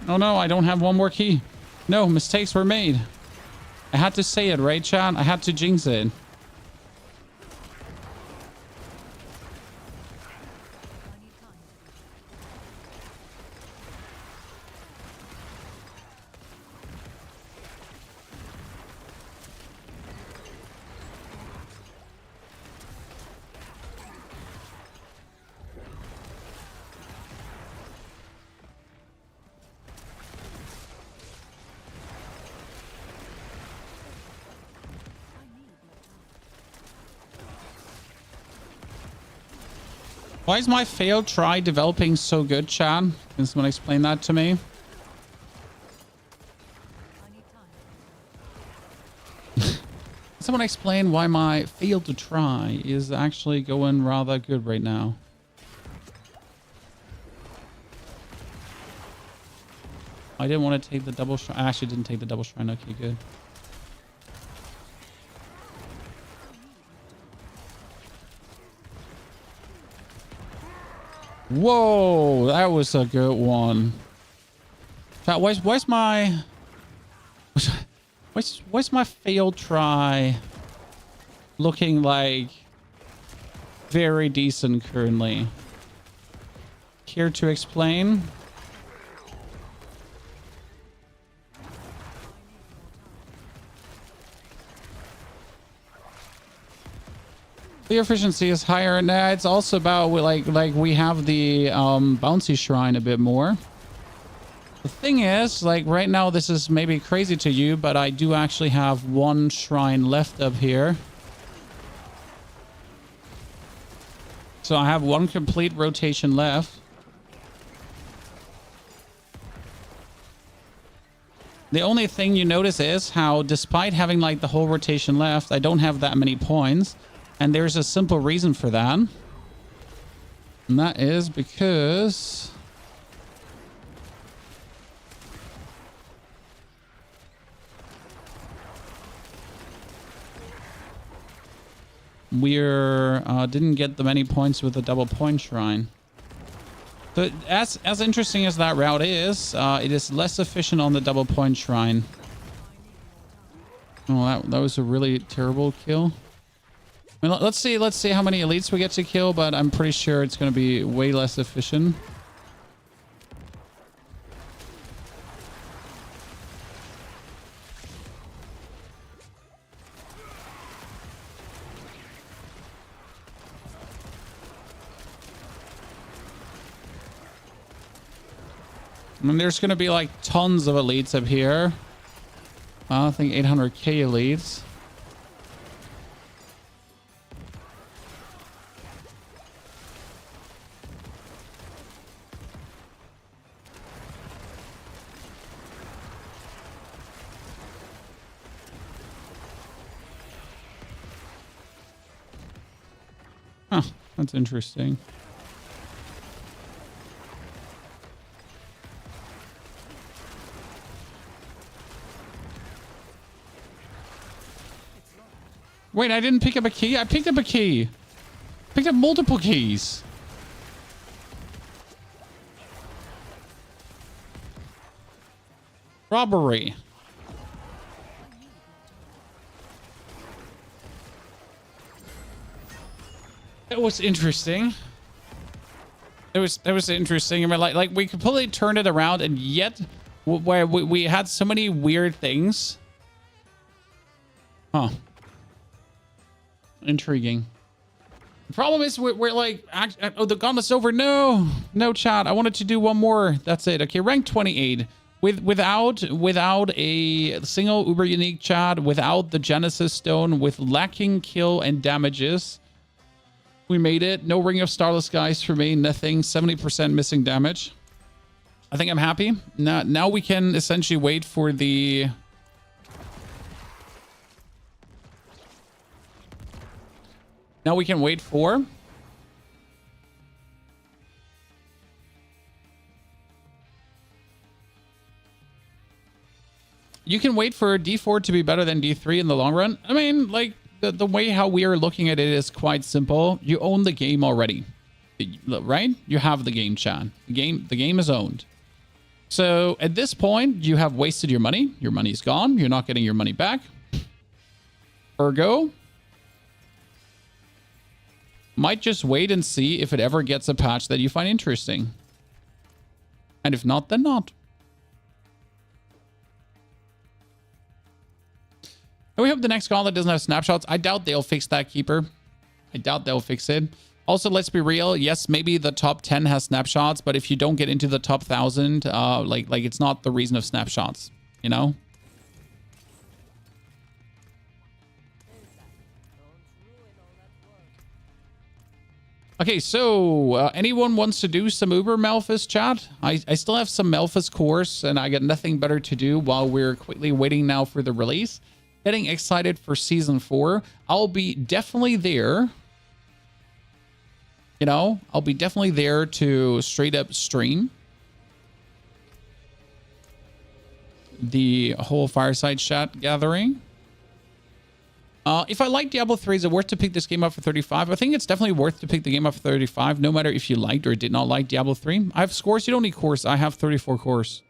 Oh no, I don't have one more key. No, mistakes were made. I had to say it, right, chat? I had to jinx it. Why is my failed try developing so good, Chan? Can someone explain that to me? Someone explain why my failed to try is actually going rather good right now. I didn't want to take the double shrine. I actually didn't take the double shrine. Okay, good. Whoa, that was a good one. Where's my failed try looking like very decent currently? Care to explain? The efficiency is higher. Nah, it's also about like we have the bouncy shrine a bit more. The thing is, like right now, this is maybe crazy to you, but I do actually have one shrine left up here. So I have one complete rotation left. The only thing you notice is how, despite having like the whole rotation left, I don't have that many points. And there's a simple reason for that. And that is because we're didn't get the many points with the double point shrine. But as interesting as that route is, it is less efficient on the double point shrine. Oh, that was a really terrible kill. I mean, let's see how many elites we get to kill, but I'm pretty sure it's going to be way less efficient. I mean, there's going to be like tons of elites up here. I think 800k elites. Huh, that's interesting. Wait, I didn't pick up a key? I picked up a key. Picked up multiple keys. Robbery. That was interesting. That was interesting. I mean, like we completely turned it around, and yet where we had so many weird things. Huh. Intriguing. The problem is we're like, oh, the gauntlet's over. No, chat. I wanted to do one more. That's it. Okay, rank 28 without a single uber unique, chat, without the Genesis stone, with lacking kill and damages. We made it. No Ring of Starless Skies for me. Nothing. 70% missing damage. I think I'm happy. Now we can essentially wait for the... Now we can wait for... You can wait for D4 to be better than D3 in the long run. I mean, like, the way how we are looking at it is quite simple. You own the game already, right? You have the game, chat. The game is owned. So at this point, you have wasted your money. Your money's gone. You're not getting your money back. Ergo, might just wait and see if it ever gets a patch that you find interesting. And if not, then not. And we hope the next Gauntlet doesn't have snapshots. I doubt they'll fix that, Keeper. I doubt they'll fix it. Also, let's be real. Yes, maybe the top 10 has snapshots, but if you don't get into the top 1,000, like it's not the reason of snapshots, you know? Okay, so anyone wants to do some Uber Malphus, chat? I still have some Malphus course, and I got nothing better to do while we're quickly waiting now for the release. Getting excited for Season 4. I'll be definitely there. You know, I'll be definitely there to straight up stream the whole fireside chat gathering. If I like Diablo 3, is it worth to pick this game up for 35? I think it's definitely worth to pick the game up for 35, no matter if you liked or did not like Diablo 3. I have scores. You don't need cores. I have 34 cores.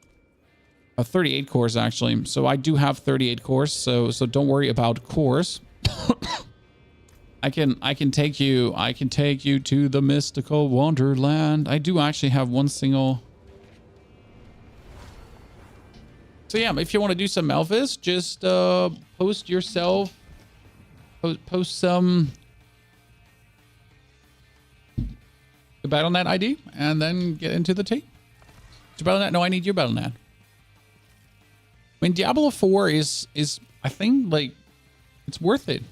38 cores, actually. So I do have 38 cores, so don't worry about cores. I can take you to the mystical wonderland. I do actually have one single. So yeah, if you want to do some Malphus, just post yourself. Post some the Battle.net ID and then get into the team. Your Battle.net? No, I need your Battle.net. I mean, Diablo 4 is I think, like, it's worth it.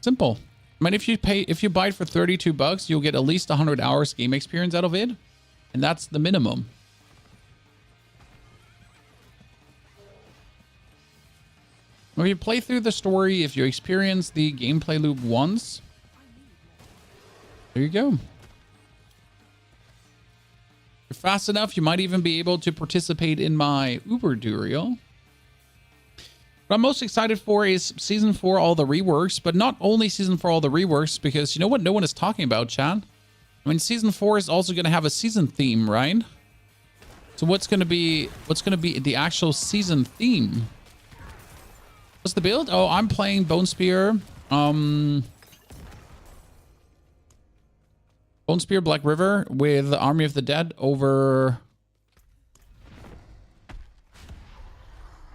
Simple. I mean, if you buy it for $32, you'll get at least 100 hours game experience out of it, and that's the minimum. If you play through the story, if you experience the gameplay loop once, there you go. If you're fast enough, you might even be able to participate in my Uber Duriel. What I'm most excited for is Season 4, all the reworks, but not only Season 4, all the reworks, because you know what no one is talking about, chat? I mean, Season 4 is also going to have a season theme, right? So what's going to be the actual season theme? What's the build? Oh, I'm playing Bone Spear. Bone Spear Black River with Army of the Dead over...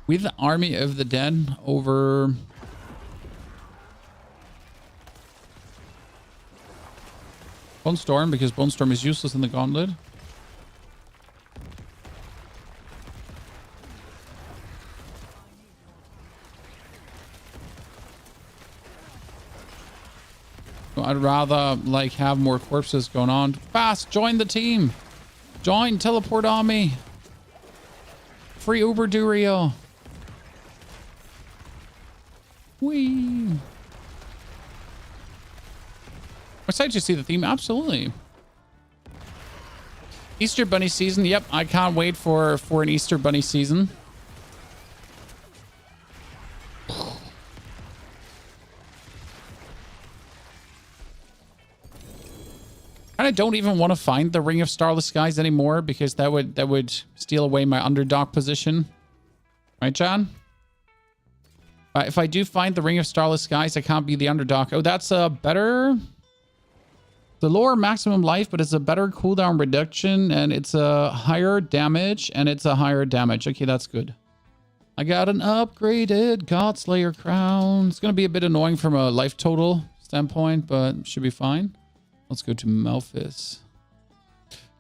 With the Army of the Dead over... Bone Storm, because Bone Storm is useless in the Gauntlet. I'd rather, like, have more corpses going on. Fast, join the team. Join Teleport Army. Free Uber Duriel. Whee. excited to see the theme. Absolutely. Easter Bunny season. Yep, I can't wait for an Easter Bunny season. I don't even want to find the Ring of Starless Skies anymore because that would steal away my underdog position. Right, John? If I do find the Ring of Starless Skies, I can't be the underdog. Oh, that's a better... The lower maximum life, but it's a better cooldown reduction, and it's a higher damage, and it's a higher damage. Okay, that's good. I got an upgraded Godslayer crown. It's going to be a bit annoying from a life total standpoint, but should be fine. Let's go to Melphis.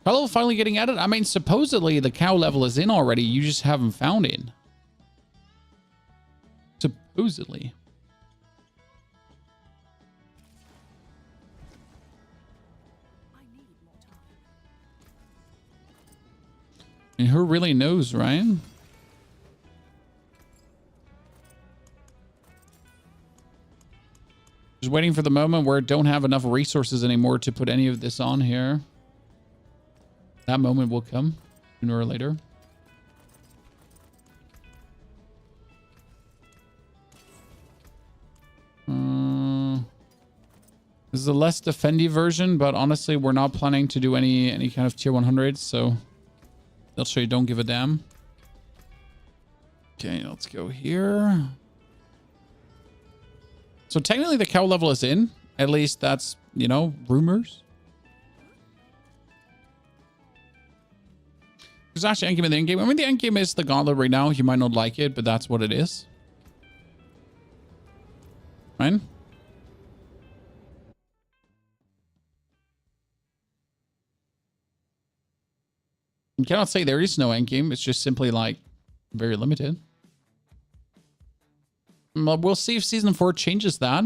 Cow level finally getting added? I mean, supposedly the cow level is in already. You just haven't found it. Supposedly. And who really knows, right? Just waiting for the moment where I don't have enough resources anymore to put any of this on here. That moment will come sooner or later. This is a less defendy version, but honestly, we're not planning to do any kind of tier 100s, so they'll show you don't give a damn. Okay, let's go here. So technically the cow level is in. At least that's, you know, rumors. There's actually endgame in the endgame. I mean, the endgame is the gauntlet right now. You might not like it, but that's what it is. Right? You cannot say there is no endgame. It's just simply like very limited. We'll see if Season 4 changes that.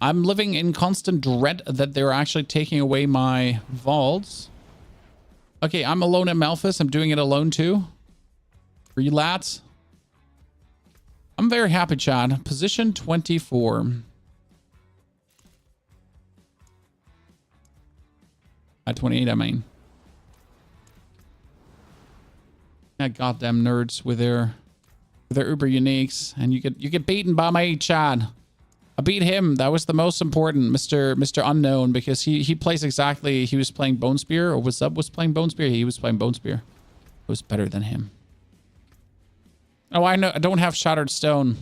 I'm living in constant dread that they're actually taking away my vaults. Okay, I'm alone at Melphis. I'm doing it alone too. Relats. I'm very happy, Chad. Position 24. At 28, I mean. That goddamn nerds with their uber uniques, and you get beaten by my Chad. I beat him. That was the most important, Mr. Unknown, because he plays exactly. He was playing Bone Spear, or was playing Bone Spear. He was playing Bone Spear. It was better than him. Oh, I know. I don't have Shattered Stone.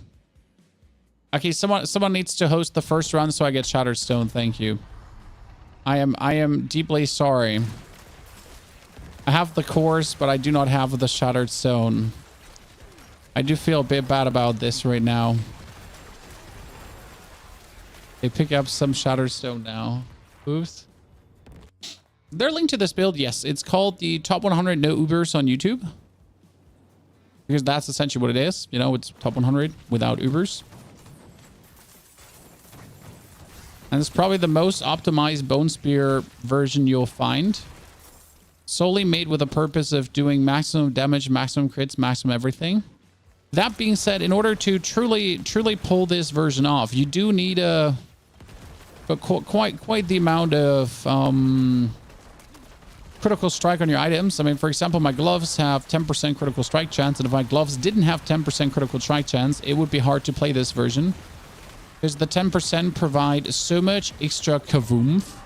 Okay, someone needs to host the first run so I get Shattered Stone. Thank you. I am deeply sorry. I have the cores, but I do not have the Shattered Stone. I do feel a bit bad about this right now. They pick up some Shattered Stone now. Oops. They're linked to this build. Yes, it's called the Top 100 No Ubers on YouTube. Because that's essentially what it is. You know, it's Top 100 without Ubers. And it's probably the most optimized Bone Spear version you'll find. Solely made with the purpose of doing maximum damage, maximum crits, maximum everything. That being said, in order to truly pull this version off, you do need quite the amount of critical strike on your items. I mean, for example, my gloves have 10% critical strike chance, and if my gloves didn't have 10% critical strike chance, it would be hard to play this version. Because the 10% provide so much extra kavoomph.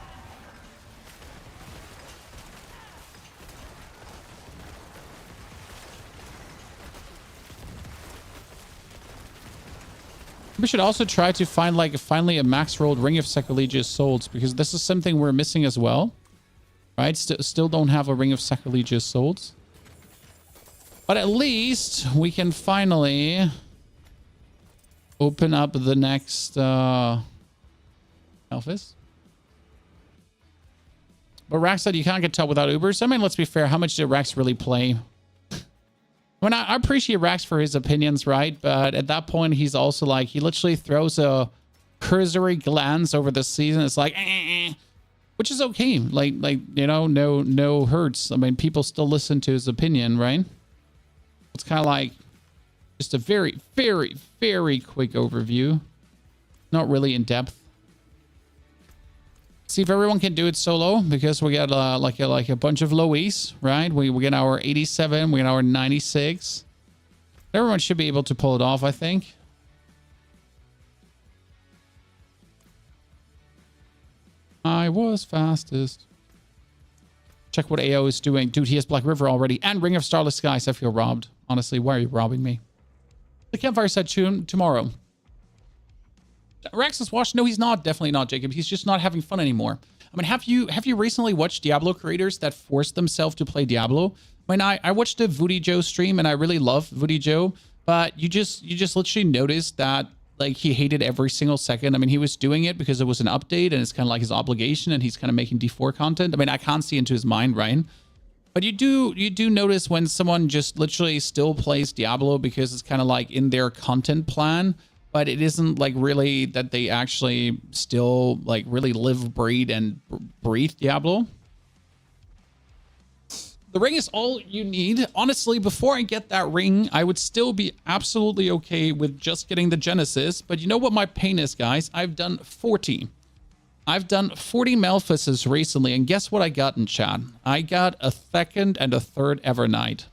We should also try to find finally a max rolled Ring of Sacrilegious Souls, because this is something we're missing as well. Right? Still don't have a Ring of Sacrilegious Souls. But at least we can finally open up the next Elphys. But Rax said you can't get top without Ubers. I mean, let's be fair. How much did Rax really play? I mean, I appreciate Rax for his opinions, right? But at that point, he's also like, he literally throws a cursory glance over the season. It's like, which is okay. Like, you know, no hurts. I mean, people still listen to his opinion, right? It's kind of like just a very, very, very quick overview. Not really in depth. See if everyone can do it solo, because we got like a bunch of lowies, right? We get our 87, we get our 96. Everyone should be able to pull it off, I think. I was fastest. Check what AO is doing. Dude, he has Black River already. And Ring of Starless Skies. I feel robbed. Honestly, why are you robbing me? The campfire said tomorrow. Rex is watched. No, he's not. Definitely not, Jacob. He's just not having fun anymore. I mean, have you recently watched Diablo creators that forced themselves to play Diablo? I mean, I watched a Voodoo Joe stream, and I really love Voodoo Joe, but you just literally noticed that, like, he hated every single second. I mean, he was doing it because it was an update, and it's kind of like his obligation, and he's kind of making D4 content. I mean, I can't see into his mind, right? But you do notice when someone just literally still plays Diablo because it's kind of like in their content plan, but it isn't like really that they actually still like really live, breathe, and breathe Diablo. The ring is all you need. Honestly, before I get that ring, I would still be absolutely okay with just getting the Genesis. But you know what my pain is, guys? I've done 40. I've done 40 Malphuses recently, and guess what I got in chat? I got a second and a third Evernight.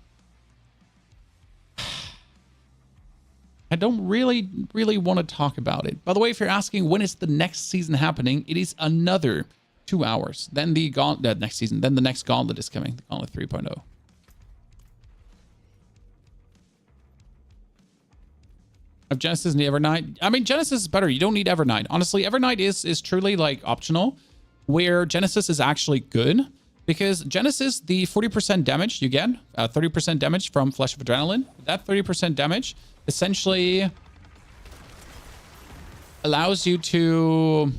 I don't really want to talk about it. By the way, if you're asking when is the next season happening, it is another 2 hours. Then the Gauntlet next season. Then the next Gauntlet is coming. The Gauntlet 3.0. Of Genesis and the Evernight. I mean, Genesis is better. You don't need Evernight. Honestly, Evernight is truly like optional, where Genesis is actually good, because Genesis, the 40% damage you get, 30% damage from Flesh of Adrenaline, that 30% damage essentially allows you to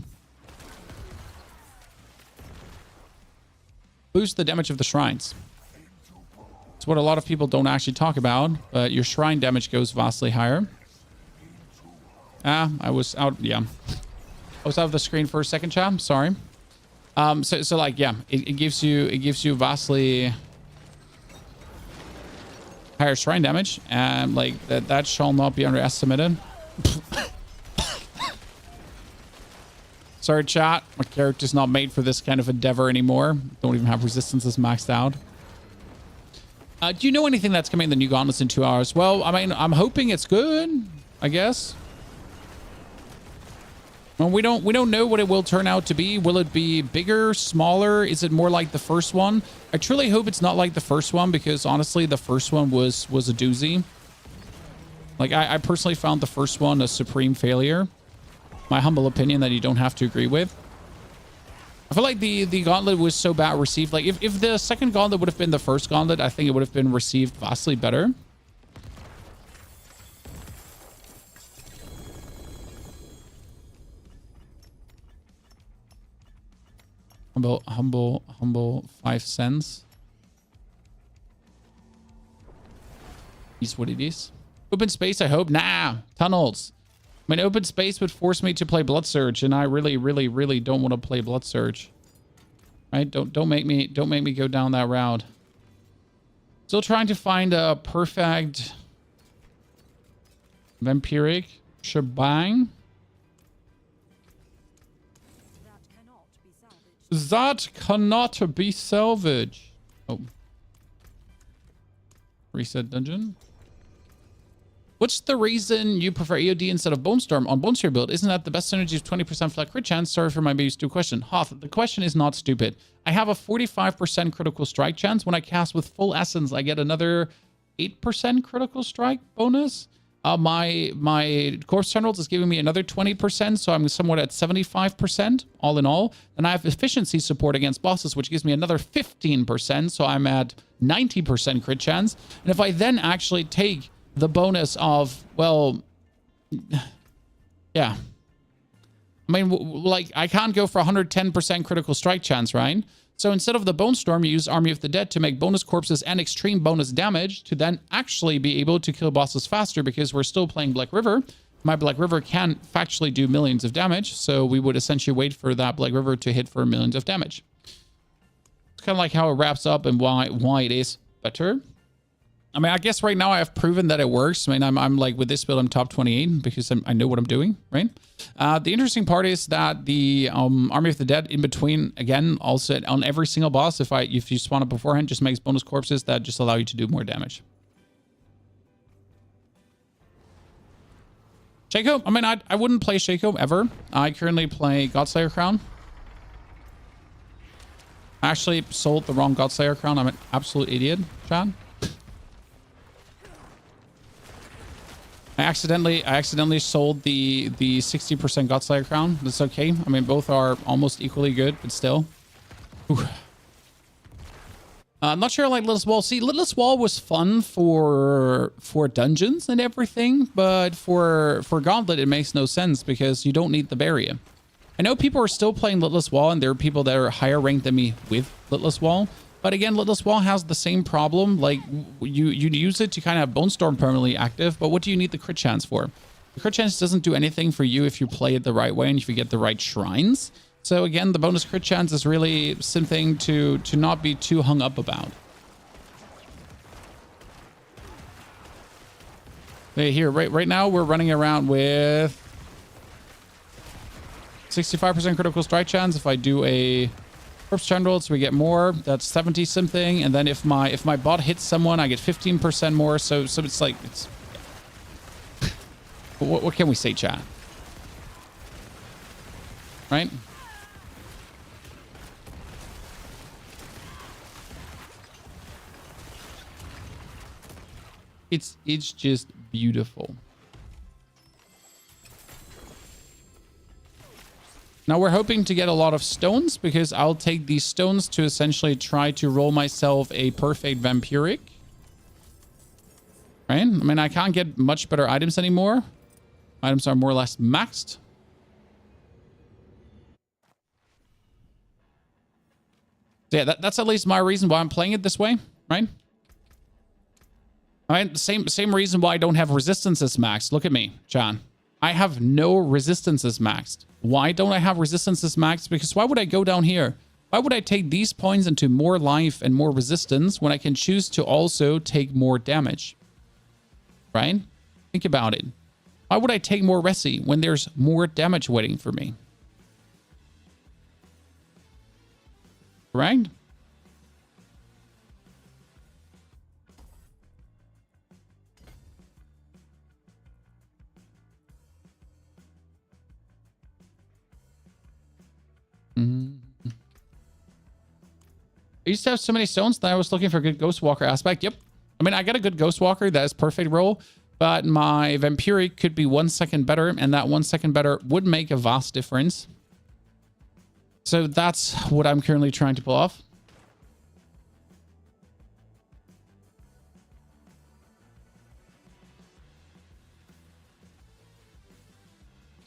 boost the damage of the shrines. It's what a lot of people don't actually talk about, but your shrine damage goes vastly higher. I was out. Yeah, I was out of the screen for a second, chat. Sorry. So like, yeah, it gives you vastly higher shrine damage, and like that shall not be underestimated. Sorry, chat. My character's not made for this kind of endeavor anymore. Don't even have resistances maxed out. Do you know anything that's coming in the new Gauntlets in 2 hours? Well, I mean, I'm hoping it's good, I guess. Well, we don't know what it will turn out to be. Will it be bigger, smaller? Is it more like the first one? I truly hope it's not like the first one, because honestly, the first one was a doozy. Like, I personally found the first one a supreme failure. My humble opinion that you don't have to agree with. I feel like the Gauntlet was so bad received. Like, if the second Gauntlet would have been the first Gauntlet, I think it would have been received vastly better. Humble 5 cents. Is what it is. Open space, I hope. Nah, tunnels. I mean, open space would force me to play Blood Surge, and I really don't want to play Blood Surge. Right? Don't make me go down that route. Still trying to find a perfect vampiric shebang. That cannot be salvaged. Oh. Reset dungeon. What's the reason you prefer EOD instead of Bone Storm on Bone Sphere build? Isn't that the best synergy of 20% flat crit chance? Sorry for my maybe stupid question. Hoth, the question is not stupid. I have a 45% critical strike chance. When I cast with full essence, I get another 8% critical strike bonus. My Corpse Generals is giving me another 20%, so I'm somewhat at 75% all in all. And I have efficiency support against bosses, which gives me another 15%, so I'm at 90% crit chance. And if I then actually take the bonus of, well, yeah. I mean, like, I can't go for 110% critical strike chance, right? So instead of the Bone Storm, you use Army of the Dead to make bonus corpses and extreme bonus damage to then actually be able to kill bosses faster, because we're still playing Black River. My Black River can factually do millions of damage, so we would essentially wait for that Black River to hit for millions of damage. It's kind of like how it wraps up and why it is better. I mean, I guess right now I've proven that it works. I mean, I'm like, with this build, I'm top 28 because I know what I'm doing, right? The interesting part is that the Army of the Dead in between, again, also on every single boss, if you spawn it beforehand, just makes bonus corpses that just allow you to do more damage. Shaco, I mean, I wouldn't play Shaco ever. I currently play Godslayer Crown. I actually sold the wrong Godslayer Crown. I'm an absolute idiot, Chad. I accidentally sold the 60% Godslayer Crown. That's okay. I mean, both are almost equally good, but still. I'm not sure I like Littlest Wall. See, Littlest Wall was fun for dungeons and everything, but for Gauntlet, it makes no sense because you don't need the barrier. I know people are still playing Littlest Wall, and there are people that are higher ranked than me with Littlest Wall. But again, Littlest Wall has the same problem. Like, you use it to kind of have Bone Storm permanently active, but what do you need the crit chance for? The crit chance doesn't do anything for you if you play it the right way and if you get the right shrines. So again, the bonus crit chance is really something to not be too hung up about. Okay, here, right now, we're running around with 65% critical strike chance. If I do a Corpse General, so we get more. That's 70 something, and then if my bot hits someone, I get 15% more. So it's like it's. What can we say, chat? Right? It's just beautiful. Now we're hoping to get a lot of stones because I'll take these stones to essentially try to roll myself a perfect vampiric. Right? I mean, I can't get much better items anymore. Items are more or less maxed. So yeah, that's at least my reason why I'm playing it this way, right? All right, same reason why I don't have resistances maxed. Look at me, John. I have no resistances maxed. Why don't I have resistances maxed? Because why would I go down here? Why would I take these points into more life and more resistance when I can choose to also take more damage? Right? Think about it. Why would I take more resi when there's more damage waiting for me? Right? I used to have so many stones that I was looking for a good Ghostwalker aspect. Yep. I mean, I got a good Ghostwalker that is perfect roll, but my Vampiric could be 1 second better, and that 1 second better would make a vast difference. So that's what I'm currently trying to pull off.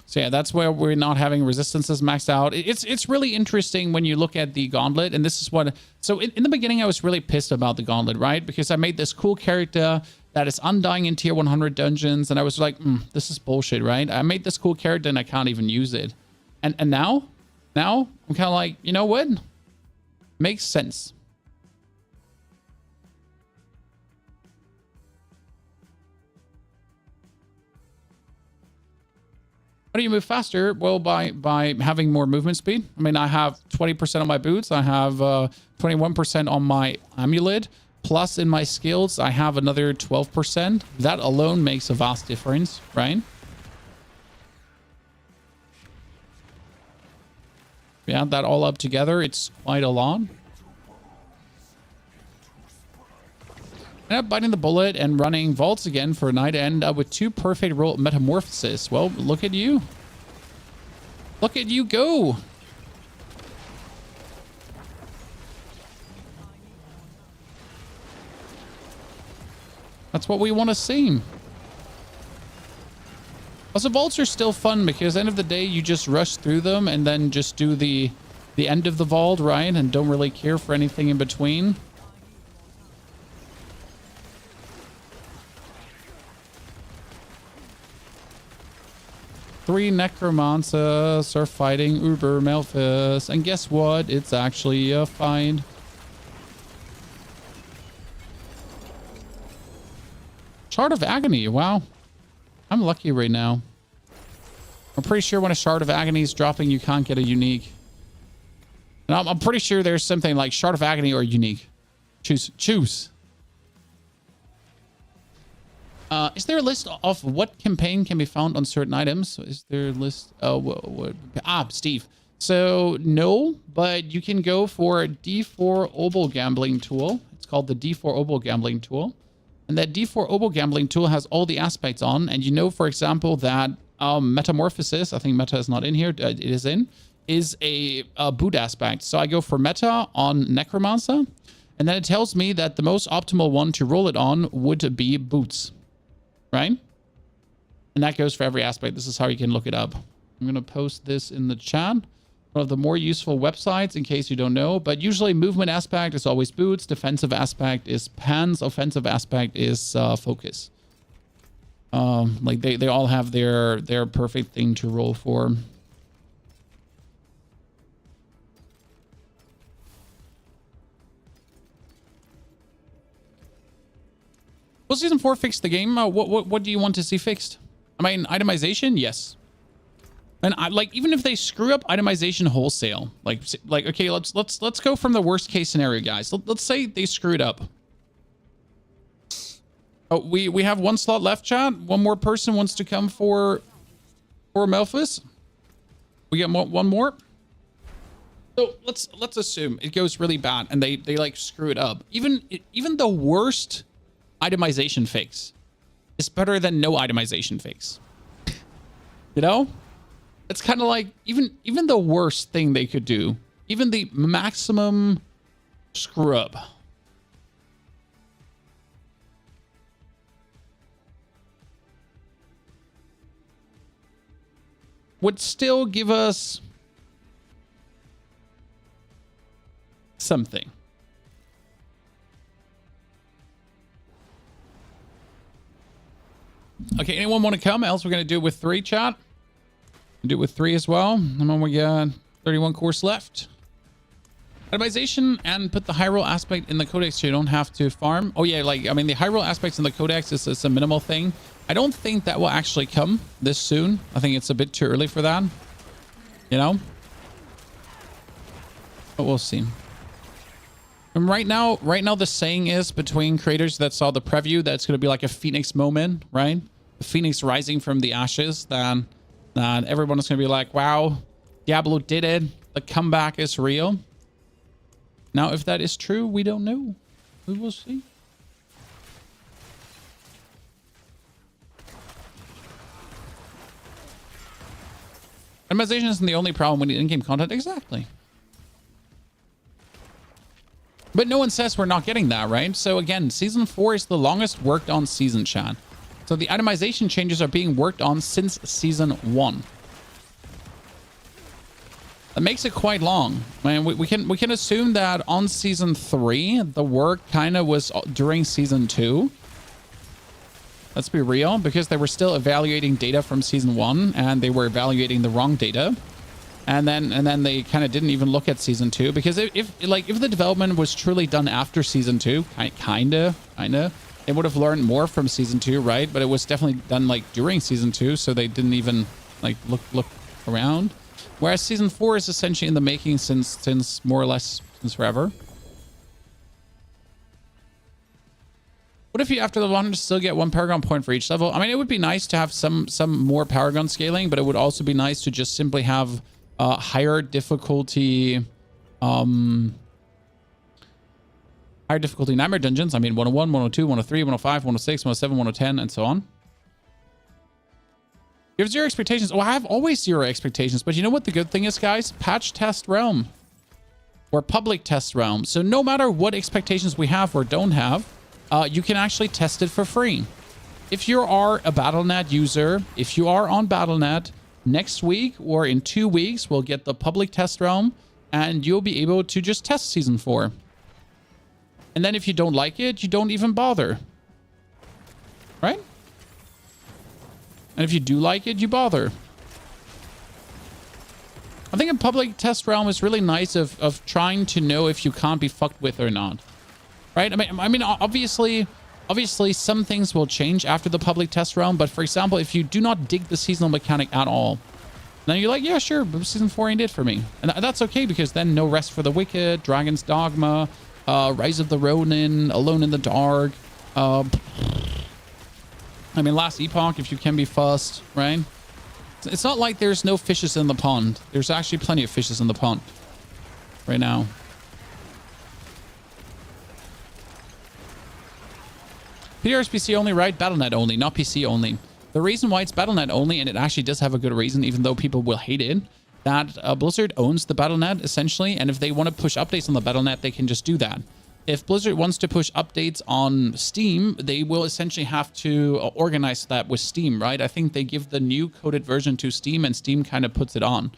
So yeah, that's where we're not having resistances maxed out. It's really interesting when you look at the Gauntlet, and this is what... So in the beginning, I was really pissed about the Gauntlet, right? Because I made this cool character that is undying in tier 100 dungeons, and I was like, this is bullshit, right? I made this cool character and I can't even use it. And now I'm kind of like, you know what? Makes sense. How do you move faster? Well, by having more movement speed. I mean, I have 20% on my boots. I have 21% on my amulet. Plus, in my skills, I have another 12%. That alone makes a vast difference, right? We add that all up together. It's quite a lot. And I'm biting the bullet and running vaults again for a night to end up with 2 perfect roll metamorphosis. Well, look at you. Look at you go. That's what we want to see. Also, vaults are still fun because at the end of the day, you just rush through them and then just do the end of the vault, right? And don't really care for anything in between. Three necromancers are fighting Uber Melphis. And guess what? It's actually a fight. Shard of Agony. Wow. I'm lucky right now. I'm pretty sure when a Shard of Agony is dropping, you can't get a unique. And I'm pretty sure there's something like Shard of Agony or unique. Choose. Choose. Is there a list of what campaign can be found on certain items? Is there a list? Steve. So no, but you can go for a D4 Obol gambling tool. It's called the D4 Obol gambling tool. And that D4 Obol gambling tool has all the aspects on. And you know, for example, that Metamorphosis, I think Meta is not in here, it is in, is a boot aspect. So I go for Meta on Necromancer. And then it tells me that the most optimal one to roll it on would be boots. Right? And that goes for every aspect. This is how you can look it up. I'm going to post this in the chat. One of the more useful websites in case you don't know. But usually movement aspect is always boots. Defensive aspect is pants. Offensive aspect is focus. Like they all have their perfect thing to roll for. Will Season 4 fix the game? What do you want to see fixed? I mean, itemization? Yes. And like, even if they screw up itemization wholesale, like okay, let's go from the worst case scenario, guys. Let's say they screw it up. Oh, we have one slot left, chat. One more person wants to come for Melphis. We get one more. So let's assume it goes really bad and they like screw it up. Even the worst itemization fix is better than no itemization fix. You know? It's kind of like even the worst thing they could do, even the maximum screw up, would still give us something. Okay, anyone want to come? Else we're going to do it with 3, chat. Do it with 3 as well. And then we got 31 course left. Itemization and put the high roll aspect in the codex so you don't have to farm. Oh yeah, like, I mean, the high roll aspects in the codex is a minimal thing. I don't think that will actually come this soon. I think it's a bit too early for that. You know? But we'll see. And right now the saying is between creators that saw the preview that it's going to be like a phoenix moment, right? The phoenix rising from the ashes. Then everyone is going to be like, wow, Diablo did it. The comeback is real. Now, if that is true, we don't know. We will see. Itemization isn't the only problem when you need in-game content. Exactly. But no one says we're not getting that, right? So again, Season 4 is the longest worked on season, chat. So the itemization changes are being worked on since Season 1. That makes it quite long. I mean, we can assume that on Season 3, the work kind of was during Season 2. Let's be real, because they were still evaluating data from Season 1, and they were evaluating the wrong data. And then they kind of didn't even look at Season 2, because if the development was truly done after Season 2, kind of, they would have learned more from Season 2, right? But it was definitely done like during Season 2, so they didn't even like look around. Whereas Season 4 is essentially in the making since more or less since forever. What if you, after the 100, still get 1 Paragon point for each level? I mean, it would be nice to have some more Paragon scaling, but it would also be nice to just simply have higher difficulty nightmare dungeons. I mean, 101, 102, 103, 105, 106, 107, 110, and so on. You have 0 expectations. Oh, I have always 0 expectations, but you know what the good thing is, guys? Patch test realm or public test realm. So no matter what expectations we have or don't have, you can actually test it for free. If you are a Battle.net user, if you are on Battle.net, next week or in 2 weeks, we'll get the public test realm and you'll be able to just test Season 4. And then if you don't like it, you don't even bother. Right? And if you do like it, you bother. I think a public test realm is really nice of trying to know if you can't be fucked with or not. Right? I mean, obviously, Obviously, some things will change after the public test round, but for example, if you do not dig the seasonal mechanic at all, then you're like, yeah, sure, but season 4 ain't it for me. And that's okay, because then no Rest for the Wicked, Dragon's Dogma, Rise of the Ronin, Alone in the Dark. I mean, Last Epoch, if you can be fussed, right? It's not like there's no fishes in the pond. There's actually plenty of fishes in the pond right now. PDR is PC only, right? Battle.net only, not PC only. The reason why it's Battle.net only, and it actually does have a good reason, even though people will hate it, that Blizzard owns the Battle.net, essentially, and if they want to push updates on the Battle.net, they can just do that. If Blizzard wants to push updates on Steam, they will essentially have to organize that with Steam, right? I think they give the new coded version to Steam, and Steam kind of puts it on.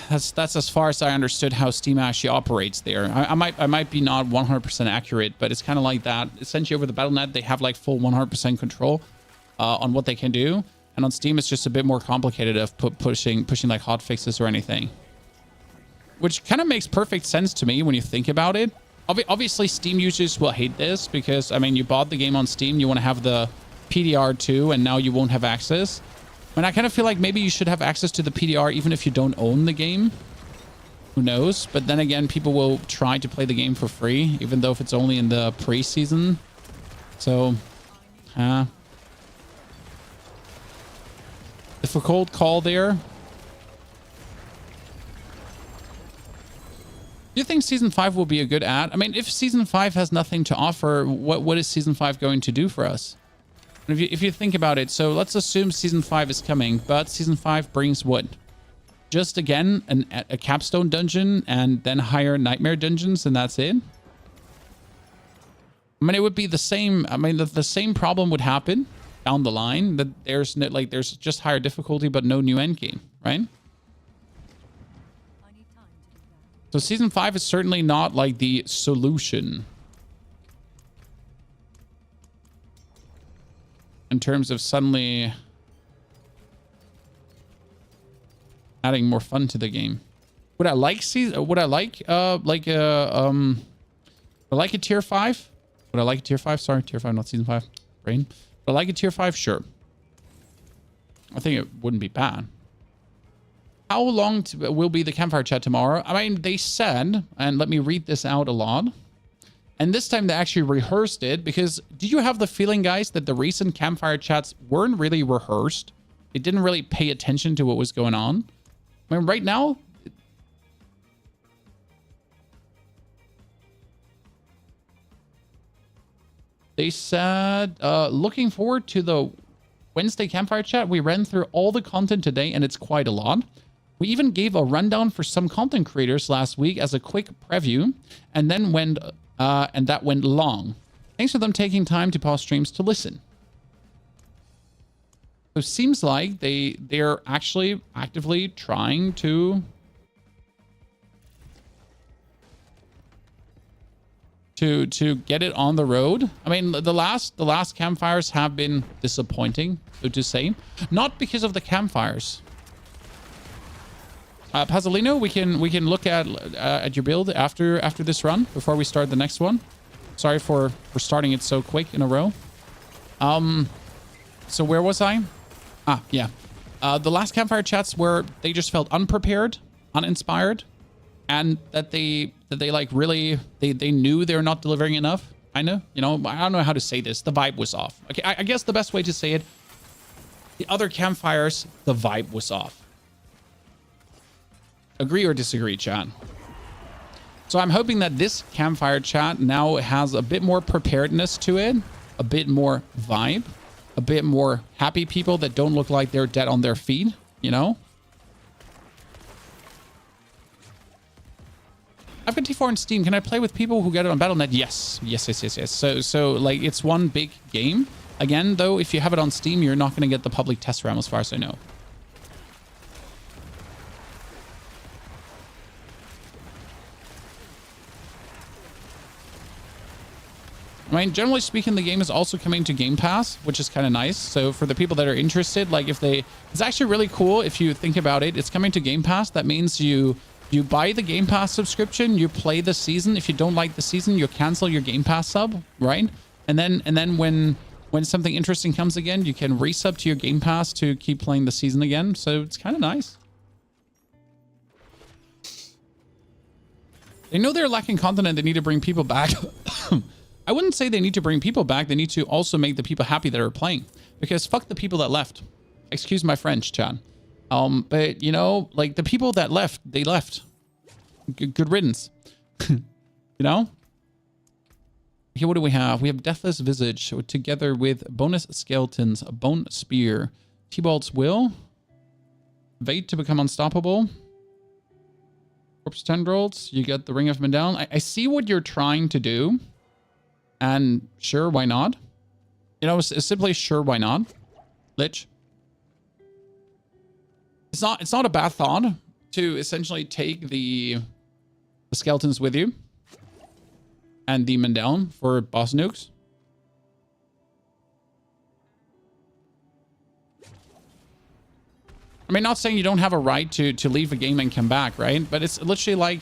That's as far as I understood how Steam actually operates there. I might be not 100% accurate, but it's kind of like that. Essentially, over the Battle.net, they have like full 100% control on what they can do, and on Steam, it's just a bit more complicated of pushing like hotfixes or anything. Which kind of makes perfect sense to me when you think about it. Obviously, Steam users will hate this because, I mean, you bought the game on Steam, you want to have the PDR too, and now you won't have access. And I kind of feel like maybe you should have access to the PDR even if you don't own the game. Who knows? But then again, people will try to play the game for free, even though if it's only in the pre-season. So, difficult call there. Do you think Season 5 will be a good ad? I mean, if Season 5 has nothing to offer, what is Season 5 going to do for us? And if you think about it, so let's assume Season 5 is coming, but Season 5 brings what? Just, again, a capstone dungeon and then higher nightmare dungeons, and that's it? I mean, it would be the same. I mean, the same problem would happen down the line, that there's no, like, there's just higher difficulty, but no new endgame, right? So Season 5 is certainly not like the solution in terms of suddenly adding more fun to the game. Would I like a tier 5? Would I like a tier 5? Sorry, tier 5, not Season 5. Brain. Would I like a tier 5? Sure. I think it wouldn't be bad. How long will be the campfire chat tomorrow? I mean, they said, and let me read this out a lot. And this time they actually rehearsed it, because did you have the feeling, guys, that the recent campfire chats weren't really rehearsed? They didn't really pay attention to what was going on. I mean, right now, they said, looking forward to the Wednesday campfire chat. We ran through all the content today, and it's quite a lot. We even gave a rundown for some content creators last week as a quick preview, and then that went long. Thanks for them taking time to pause streams to listen. So it seems like they're actually actively trying to get it on the road. I mean, the last campfires have been disappointing, so to say, not because of the campfires. Pasolino, we can look at your build after this run before we start the next one. Sorry for starting it so quick in a row. So where was I? Yeah. The last campfire chats where they just felt unprepared, uninspired, and that they like really they knew they're not delivering enough. I know, I don't know how to say this. The vibe was off. Okay, I guess the best way to say it, the other campfires, the vibe was off. Agree or disagree, chat? So I'm hoping that this campfire chat now has a bit more preparedness to it, a bit more vibe, a bit more happy people that don't look like they're dead on their feet, I've got T4 on Steam. Can I play with people who get it on Battle.net? Yes. So like, it's one big game. Again, though, if you have it on Steam, you're not going to get the public test round as far as I know. I mean, generally speaking, the game is also coming to Game Pass, which is kind of nice. So for the people that are interested, like it's actually really cool if you think about it. It's coming to Game Pass. That means you buy the Game Pass subscription, you play the season. If you don't like the season, you cancel your Game Pass sub, right? And then when something interesting comes again, you can resub to your Game Pass to keep playing the season again. So it's kind of nice. They know they're lacking content and they need to bring people back. I wouldn't say they need to bring people back. They need to also make the people happy that are playing. Because fuck the people that left. Excuse my French, Chad. But, you know, like the people that left, they left. Good riddance. You know? Here, what do we have? We have Deathless Visage together with Bonus Skeletons, Bone Spear, T-Bolt's Will, Vate to become unstoppable, Corpse Tendrils, you get the Ring of Mendown. I see what you're trying to do, and sure, why not? You know, it's simply sure, why not? Lich. It's not a bad thought to essentially take the skeletons with you and demon down for boss nukes. I mean, not saying you don't have a right to leave a game and come back, right? But it's literally like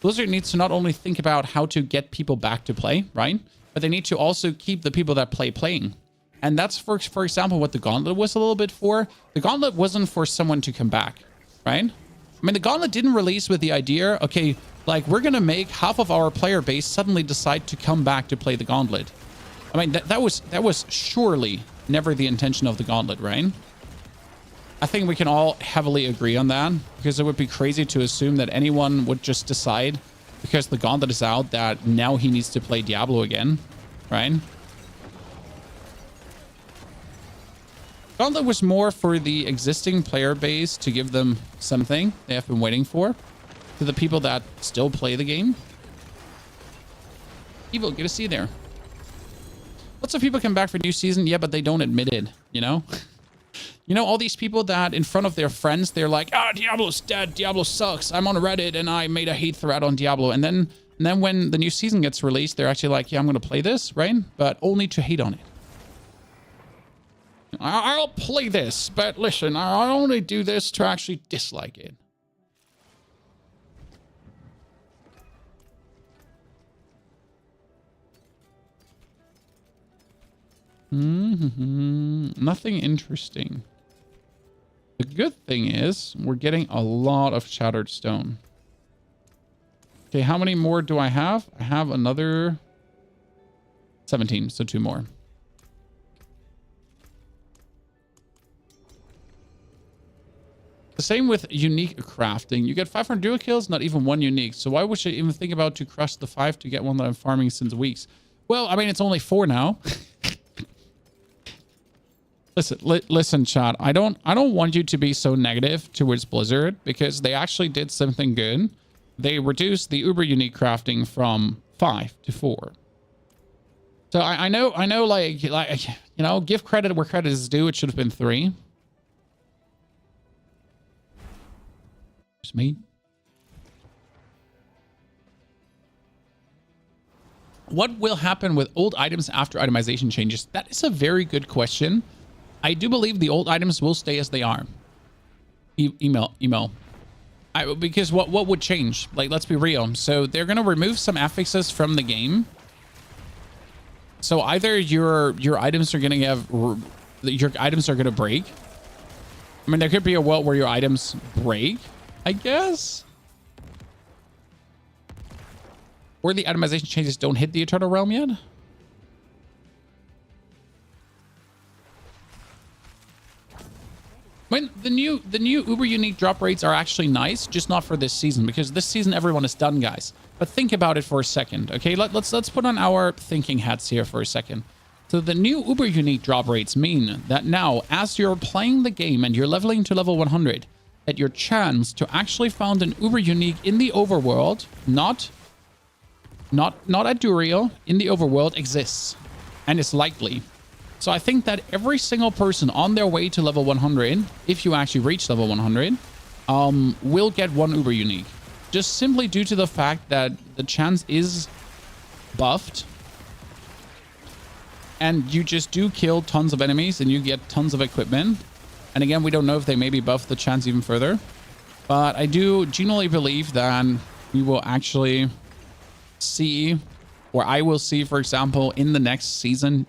Blizzard needs to not only think about how to get people back to play, right? But they need to also keep the people that play playing. And that's, for example, what the Gauntlet was a little bit for. The Gauntlet wasn't for someone to come back, right? I mean, the Gauntlet didn't release with the idea, okay, like, we're going to make half of our player base suddenly decide to come back to play the Gauntlet. I mean, that was surely never the intention of the Gauntlet, right? I think we can all heavily agree on that, because it would be crazy to assume that anyone would just decide, because the Gauntlet is out, that now he needs to play Diablo again, right? Gauntlet was more for the existing player base to give them something they have been waiting for. To the people that still play the game. Evil, good to see you there. Lots of people come back for new season, yeah, but they don't admit it, you know? You know, all these people that in front of their friends, they're like, ah, Diablo's dead, Diablo sucks. I'm on Reddit and I made a hate thread on Diablo. And then when the new season gets released, they're actually like, yeah, I'm going to play this, right? But only to hate on it. I'll play this, but listen, I only do this to actually dislike it. Nothing interesting. The good thing is we're getting a lot of shattered stone. Okay, how many more do I have? I have another 17, so 2 more. The same with unique crafting. You get 500 dual kills, not even 1 unique. So why would you even think about to crush the 5 to get one that I'm farming since weeks? Well, I mean, it's only 4 now. Listen, chat. I don't want you to be so negative towards Blizzard, because they actually did something good. They reduced the uber unique crafting from 5 to 4. So I know, like you know, give credit where credit is due. It should have been 3. Just me. What will happen with old items after itemization changes? That is a very good question. I do believe the old items will stay as they are. Email. Because what would change? Like, let's be real. So they're going to remove some affixes from the game. So either your items are going to have... Your items are going to break. I mean, there could be a world where your items break, I guess. Or the itemization changes don't hit the Eternal Realm yet. When the new uber unique drop rates are actually nice, just not for this season, because this season everyone is done, guys. But think about it for a second, okay? Let's put on our thinking hats here for a second. So the new uber unique drop rates mean that now, as you're playing the game and you're leveling to level 100, that your chance to actually find an uber unique in the overworld, not at Duriel, in the overworld exists, and it's likely. So I think that every single person on their way to level 100, if you actually reach level 100, will get 1 uber unique. Just simply due to the fact that the chance is buffed. And you just do kill tons of enemies and you get tons of equipment. And again, we don't know if they maybe buff the chance even further. But I do genuinely believe that we will actually see where I will see, for example, in the next season,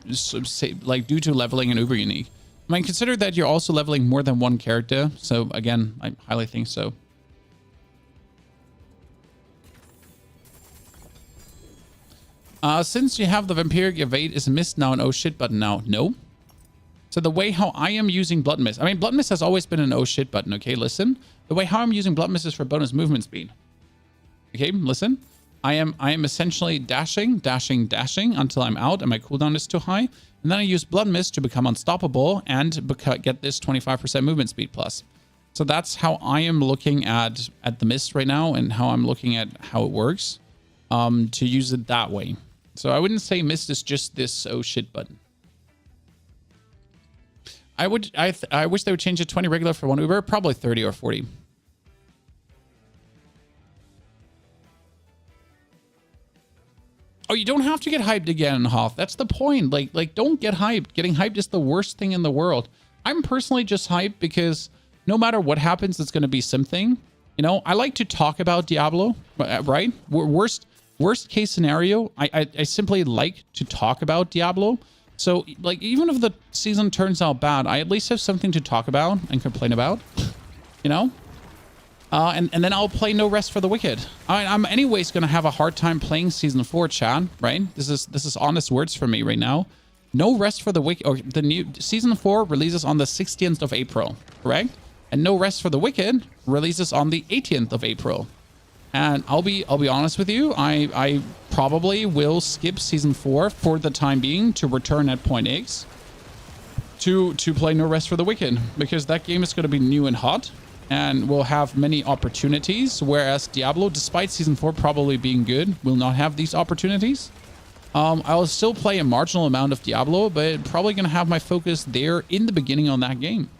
like due to leveling an uber unique. I mean, consider that you're also leveling more than one character. So again, I highly think so. Since you have the vampiric evade is missed now an oh shit button now. No. So the way how I am using blood mist, I mean, blood mist has always been an oh shit button. Okay, listen. The way how I'm using blood mist is for bonus movement speed. Okay, listen. I am essentially dashing until I'm out and my cooldown is too high. And then I use blood mist to become unstoppable and get this 25% movement speed plus. So that's how I am looking at the mist right now and how I'm looking at how it works to use it that way. So I wouldn't say mist is just this oh shit button. I wish they would change it 20 regular for one uber, probably 30 or 40. Oh, you don't have to get hyped again, Hoth. That's the point. Like don't get hyped. Getting hyped is the worst thing in the world. I'm personally just hyped because no matter what happens, it's going to be something. You know, I like to talk about Diablo, right? Worst case scenario, I simply like to talk about Diablo. So, like, even if the season turns out bad, I at least have something to talk about and complain about, you know? And then I'll play No Rest for the Wicked. I'm anyways going to have a hard time playing Season 4, Chad, right? This is honest words for me right now. No Rest for the Wicked, or the new Season 4 releases on the 16th of April, correct? And No Rest for the Wicked releases on the 18th of April. And I'll be honest with you, I probably will skip Season 4 for the time being to return at Point X to play No Rest for the Wicked, because that game is going to be new and hot and will have many opportunities, whereas Diablo, despite Season 4 probably being good, will not have these opportunities. I'll still play a marginal amount of Diablo, but probably going to have my focus there in the beginning on that game.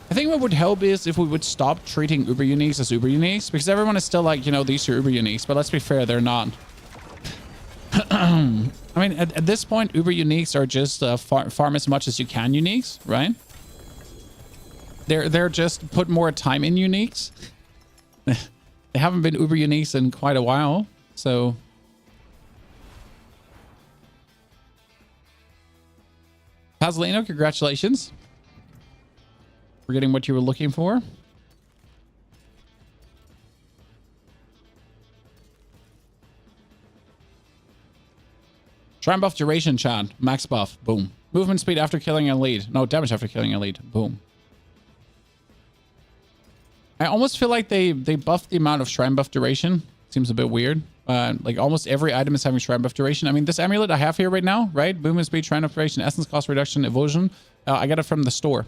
I think what would help is if we would stop treating uber uniques as uber uniques, because everyone is still like, you know, these are uber uniques, but let's be fair, they're not. I mean, at this point, uber uniques are just farm as much as you can uniques, right? They're just put more time in uniques. They haven't been uber uniques in quite a while, so. Pasolino, congratulations. We're getting what you were looking for. Shrine buff duration, Chad. Max buff. Boom. Movement speed after killing a lead. No, damage after killing a lead. Boom. I almost feel like they buffed the amount of shrine buff duration. Seems a bit weird. Like almost every item is having shrine buff duration. I mean, this amulet I have here right now, right? Movement speed, shrine buff duration, essence cost reduction, evasion. I got it from the store.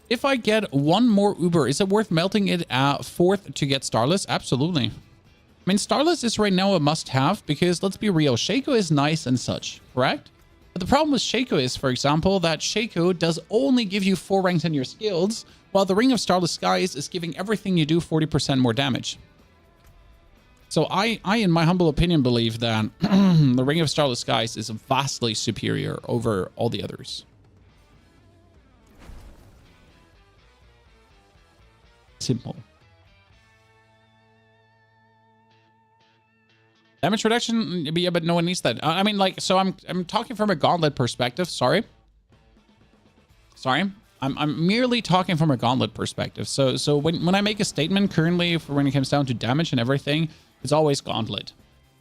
If I get one more Uber, is it worth melting it at 4th to get Starless? Absolutely. I mean, Starless is right now a must-have because, let's be real, Shaco is nice and such, correct? But the problem with Shaco is, for example, that Shaco does only give you 4 ranks in your skills, while the Ring of Starless Skies is giving everything you do 40% more damage. So I, in my humble opinion, believe that the Ring of Starless Skies is vastly superior over all the others. Simple. Damage reduction, yeah, but no one needs that. I mean, like, so I'm talking from a Gauntlet perspective. Sorry. I'm merely talking from a Gauntlet perspective. So when I make a statement currently, when it comes down to damage and everything, it's always Gauntlet,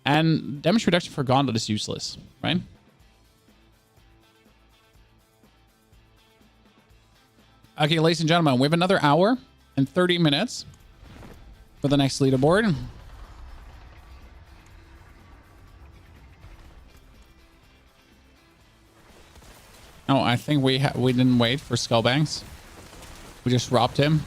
and damage reduction for Gauntlet is useless, right? Okay, ladies and gentlemen, we have another hour and 30 minutes for the next leaderboard. Oh, I think we didn't wait for Skullbanks. We just robbed him.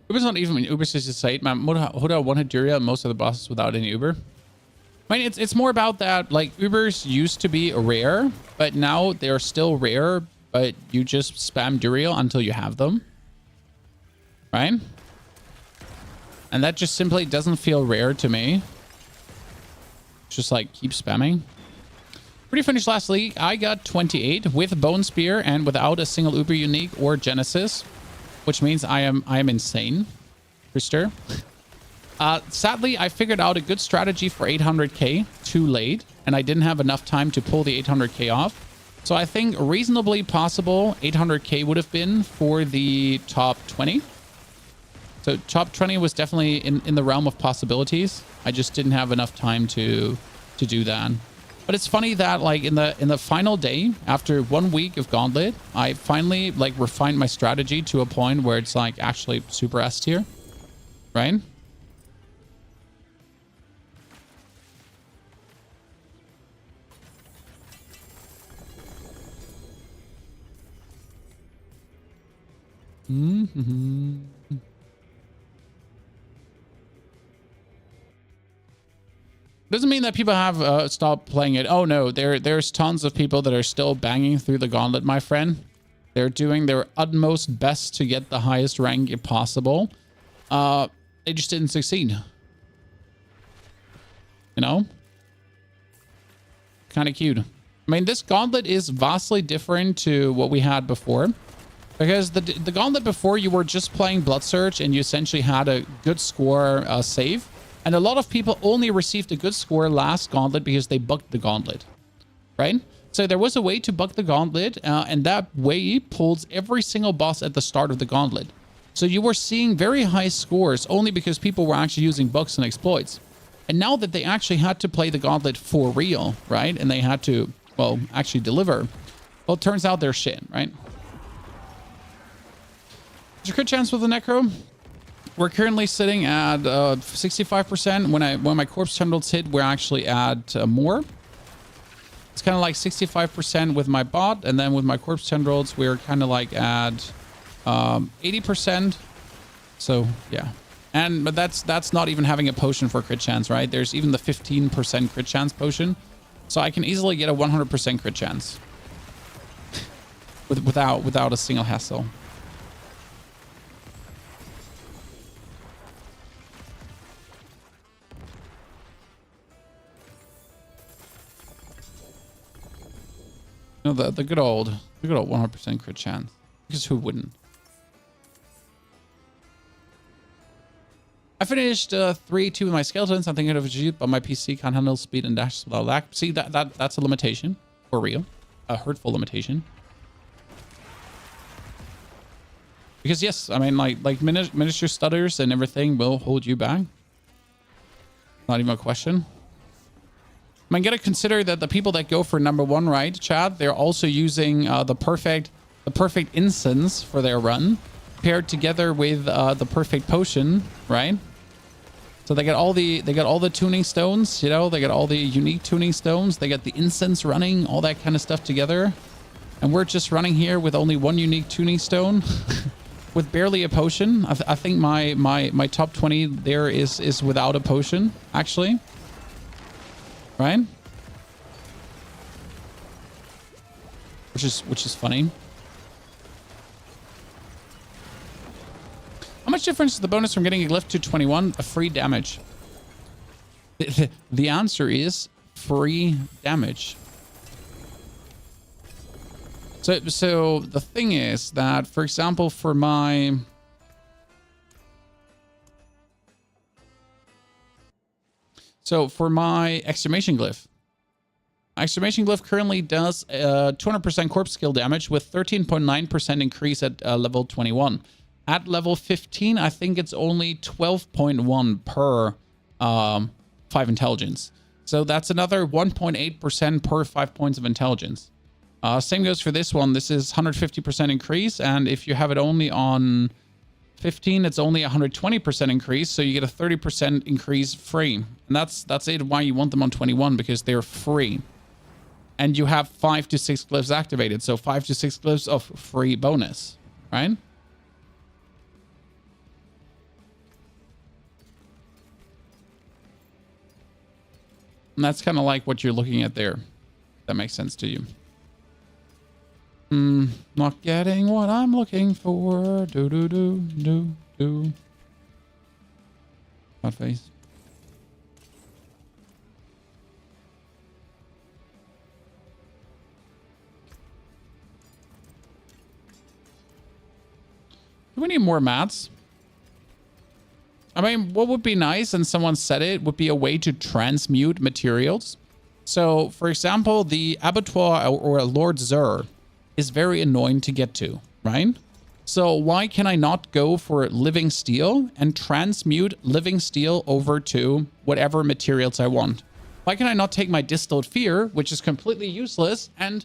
Uber's not even Uber 68, man. Huda wanted Duria most of the bosses without any Uber. I mean, it's more about that, like, Ubers used to be rare, but now they're still rare, but you just spam Duriel until you have them. Right? And that just simply doesn't feel rare to me. Just like keep spamming. Pretty finished last league. I got 28 with Bone Spear and without a single Uber Unique or Genesis, which means I am insane. Krister. Sadly, I figured out a good strategy for 800k too late, and I didn't have enough time to pull the 800k off. So I think reasonably possible 800k would have been for the top 20. So top 20 was definitely in the realm of possibilities. I just didn't have enough time to do that. But it's funny that like in the final day, after 1 week of Gauntlet, I finally like refined my strategy to a point where it's like actually super S tier, right? Doesn't mean that people have stopped playing it. Oh no, there's tons of people that are still banging through the Gauntlet, my friend. They're doing their utmost best to get the highest rank possible. They just didn't succeed. You know? Kind of cute. I mean, this Gauntlet is vastly different to what we had before. Because the Gauntlet before, you were just playing Blood Surge and you essentially had a good score save. And a lot of people only received a good score last Gauntlet because they bugged the Gauntlet, right? So there was a way to bug the Gauntlet, and that way pulls every single boss at the start of the Gauntlet. So you were seeing very high scores only because people were actually using bugs and exploits. And now that they actually had to play the Gauntlet for real, right? And they had to, well, actually deliver. Well, it turns out they're shit, right? Is your crit chance with the Necro? We're currently sitting at 65%. When my corpse tendrils hit, we're actually at more. It's kind of like 65% with my bot, and then with my corpse tendrils, we're kind of like at 80%. So yeah, but that's not even having a potion for crit chance, right? There's even the 15% crit chance potion, so I can easily get a 100% crit chance without a single hassle. You know, the good old 100% crit chance. Because who wouldn't? I finished 3-2 with my skeletons. I'm thinking of a shoot, but my PC can't handle speed and dash without lag. See, that's a limitation. For real. A hurtful limitation. Because yes, I mean, like miniature stutters and everything will hold you back. Not even a question. I mean, gotta consider that the people that go for #1, right, Chad, they're also using the perfect incense for their run, paired together with the perfect potion, right? So they got all the tuning stones, you know, they got all the unique tuning stones, they got the incense running, all that kind of stuff together, and we're just running here with only one unique tuning stone, with barely a potion. I think my top 20 there is without a potion, actually. Right? Which is funny. How much difference is the bonus from getting a glyph to 21? A free damage. The answer is free damage. So the thing is that, for example, for my exclamation glyph currently does 200% corpse skill damage with 13.9% increase at level 21. At level 15, I think it's only 12.1 per 5 intelligence. So that's another 1.8% per 5 points of intelligence. Same goes for this one. This is 150% increase, and if you have it only on 15, it's only 120% increase, so you get a 30% increase free. And that's it why you want them on 21, because they're free. And you have 5 to 6 glyphs activated, so 5 to 6 glyphs of free bonus, right? And that's kind of like what you're looking at there. That makes sense to you. Not getting what I'm looking for. Do. Hot face. Do we need more mats? I mean, what would be nice, and someone said it, would be a way to transmute materials. So, for example, the abattoir or Lord Zur is very annoying to get to, right? So why can I not go for living steel and transmute living steel over to whatever materials I want? Why can I not take my distilled fear, which is completely useless, and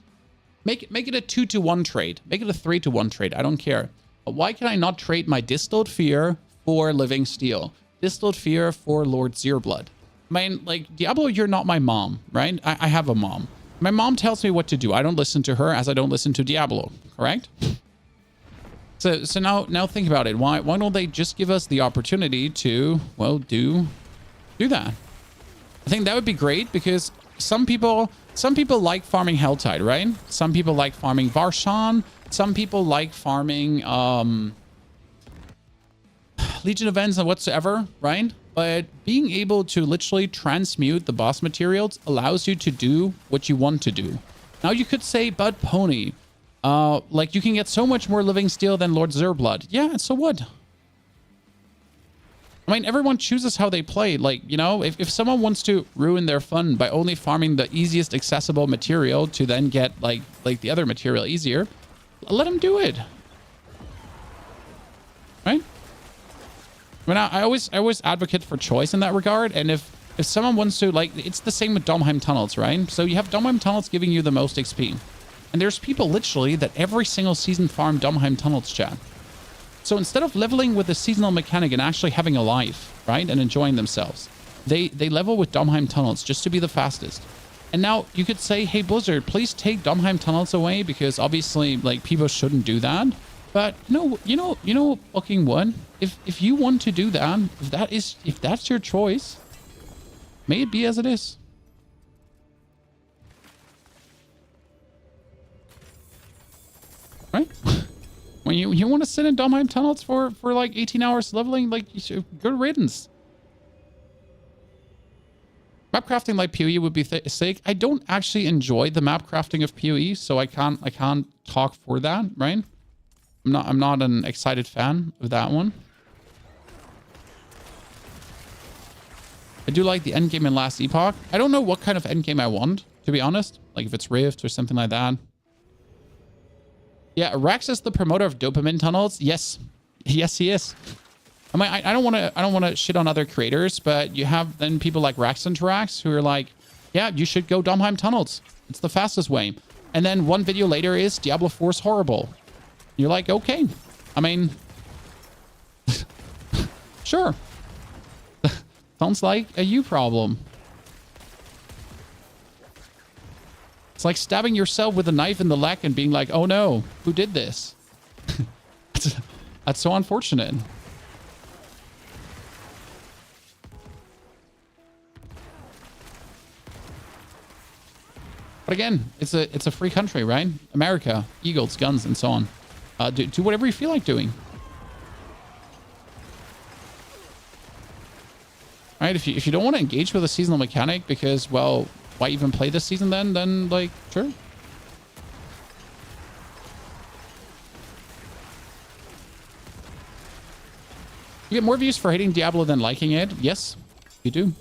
make it a 2-to-1 trade? Make it a 3-to-1 trade. I don't care. But why can I not trade my distilled fear for living steel? Distilled fear for Lord Zearblood. I mean, like, Diablo, you're not my mom, right? I have a mom. My mom tells me what to do. I don't listen to her as I don't listen to Diablo, correct? So now think about it. Why don't they just give us the opportunity to, well, do that? I think that would be great, because some people like farming Helltide, right? Some people like farming Varshan. Some people like farming Legion events and whatsoever, right? But being able to literally transmute the boss materials allows you to do what you want to do. Now you could say, but Pony, like, you can get so much more living steel than Lord Zerblood. Yeah, and so what? I mean, everyone chooses how they play. Like, you know, if someone wants to ruin their fun by only farming the easiest accessible material to then get like the other material easier, let them do it. Right? I mean, I always advocate for choice in that regard. And if someone wants to, like, it's the same with Domheim Tunnels, right? So you have Domheim Tunnels giving you the most XP. And there's people literally that every single season farm Domheim Tunnels, chat. So instead of leveling with the seasonal mechanic and actually having a life, right, and enjoying themselves, they level with Domheim Tunnels just to be the fastest. And now you could say, hey, Blizzard, please take Domheim Tunnels away, because obviously, like, people shouldn't do that. But you know, fucking what? If you want to do that, if that's your choice, may it be as it is. Right? When you want to sit in Domheim Tunnels for like 18 hours leveling, like, good riddance. Map crafting like PoE would be sick. I don't actually enjoy the map crafting of PoE, so I can't talk for that, right? I'm not an excited fan of that one. I do like the endgame in Last Epoch. I don't know what kind of endgame I want, to be honest. Like, if it's Rift or something like that. Yeah, Rax is the promoter of dopamine tunnels. Yes. Yes, he is. I mean, I don't want to shit on other creators, but you have then people like Rax and Tarax who are like, yeah, you should go Domheim Tunnels. It's the fastest way. And then one video later is Diablo 4 is horrible. You're like, okay. I mean, sure. Sounds like a you problem. It's like stabbing yourself with a knife in the leg and being like, oh no, who did this? That's so unfortunate. But again, it's a free country, right? America, eagles, guns, and so on. Do whatever you feel like doing. All right, if you don't want to engage with a seasonal mechanic because, well, why even play this season then? Then, like, sure. You get more views for hating Diablo than liking it? Yes, you do.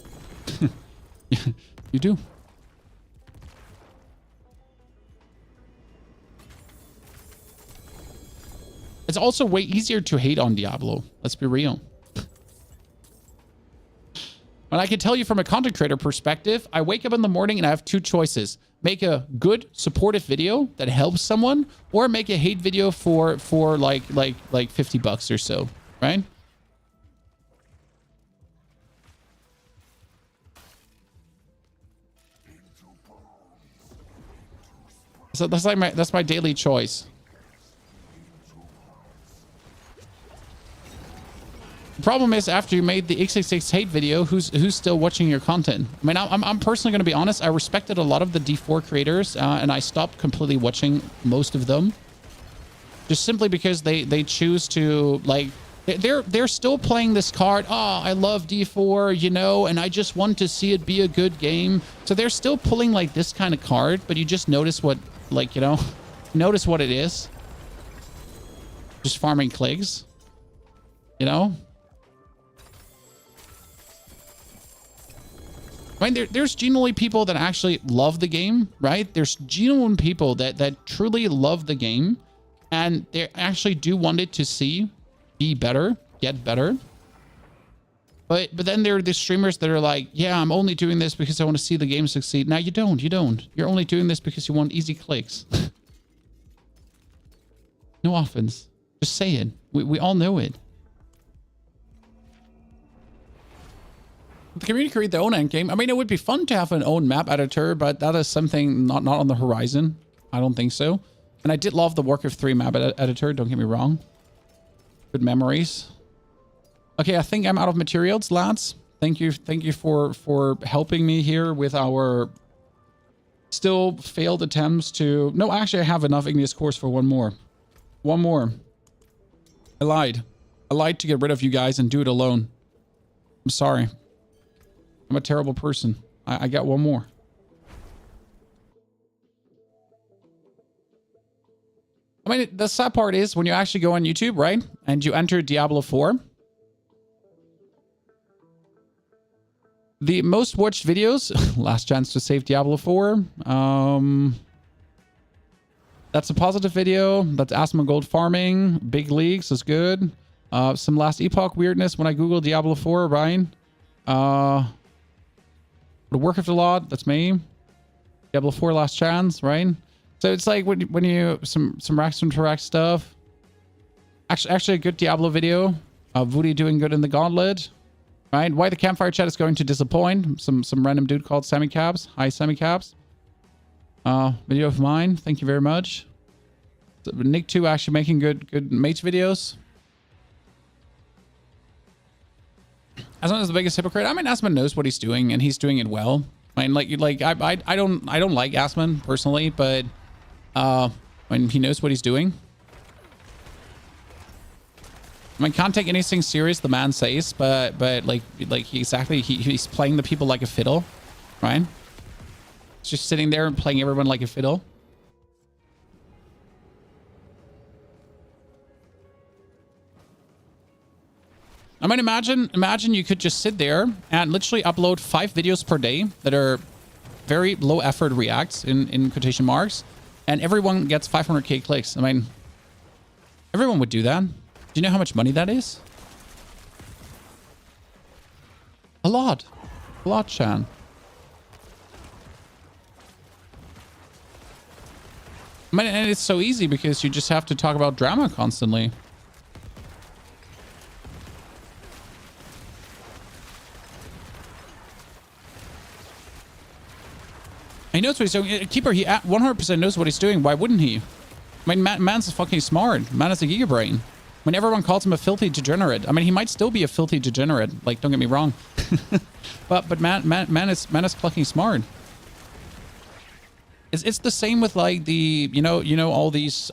You do. It's also way easier to hate on Diablo. Let's be real. And I can tell you from a content creator perspective, I wake up in the morning and I have two choices. Make a good supportive video that helps someone, or make a hate video for like $50 or so, right? So that's my daily choice. The problem is, after you made the x66 hate video, who's still watching your content? I mean, I'm personally going to be honest. I respected a lot of the D4 creators, and I stopped completely watching most of them, just simply because they choose to, like, they're still playing this card. Oh, I love D4, you know, and I just want to see it be a good game. So they're still pulling like this kind of card, but you just notice what, like, you know, notice what it is. Just farming clicks. You know? I mean, there's genuinely people that actually love the game, right? There's genuine people that truly love the game, and they actually do want it to be better, get better. But then there are the streamers that are like, yeah, I'm only doing this because I want to see the game succeed. Now you don't. You're only doing this because you want easy clicks. No offense. Just say it. We all know it. The community create their own endgame. I mean, it would be fun to have an own map editor, but that is something not on the horizon. I don't think so. And I did love the Warcraft 3 map editor. Don't get me wrong. Good memories. Okay, I think I'm out of materials, lads. Thank you for helping me here with our still failed attempts to... No, actually, I have enough Igneous Cores for one more. One more. I lied. I lied to get rid of you guys and do it alone. I'm sorry. I'm a terrible person. I got one more. I mean, the sad part is when you actually go on YouTube, right? And you enter Diablo 4. The most watched videos, last chance to save Diablo 4. That's a positive video. That's Asmon Gold farming. Big leagues is good. Some last epoch weirdness when I Google Diablo 4, Ryan. The Warcraft a lot, that's me. Diablo 4 last chance, right? So it's like when you some Rax to Rax stuff. Actually a good Diablo video. Voodie doing good in the Gauntlet. Right? Why the campfire chat is going to disappoint. Some random dude called Semicaps. Hi Semicaps. Video of mine. Thank you very much. So, Nick 2 actually making good mage videos. Asmon is the biggest hypocrite. I mean, Asmon knows what he's doing, and he's doing it well. I mean, I don't like Asmon personally, but when he knows what he's doing. I mean, can't take anything serious the man says, but like he's playing the people like a fiddle, right? He's just sitting there and playing everyone like a fiddle. I mean, imagine you could just sit there and literally upload 5 videos per day that are very low effort reacts in quotation marks, and everyone gets 500k clicks. I mean, everyone would do that. Do you know how much money that is? A lot. A lot, Chan. I mean, and it's so easy because you just have to talk about drama constantly. He knows what he's doing. Keeper, he 100% knows what he's doing. Why wouldn't he? I mean, man's fucking smart. Man is a giga brain. When everyone calls him a filthy degenerate. I mean, he might still be a filthy degenerate. Like, don't get me wrong. but man is fucking smart. It's the same with like the you know all these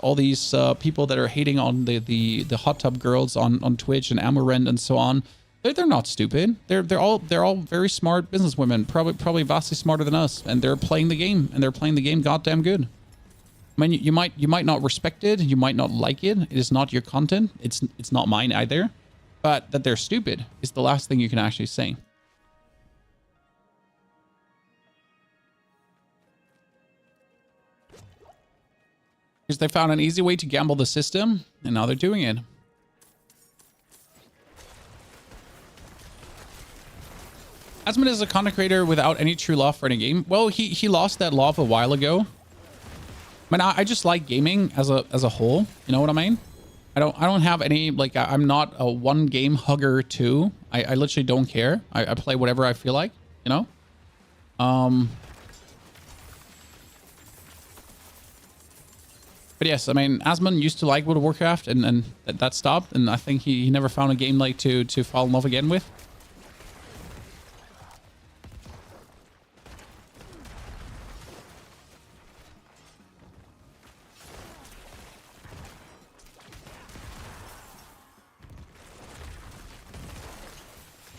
people that are hating on the hot tub girls on Twitch and Amorend and so on. They're not stupid. They're all very smart businesswomen, probably vastly smarter than us, and they're playing the game, and they're playing the game goddamn good. I mean, you might not respect it, you might not like it. It is not your content. It's not mine either. But that they're stupid is the last thing you can actually say. Because they found an easy way to gamble the system, and now they're doing it. Asmon is a content creator without any true love for any game. Well, he lost that love a while ago. I mean, I just like gaming as a whole. You know what I mean? I don't have any, like, I'm not a one game hugger too. I literally don't care. I play whatever I feel like, you know? But yes, I mean, Asmon used to like World of Warcraft and that stopped. And I think he never found a game like to fall in love again with.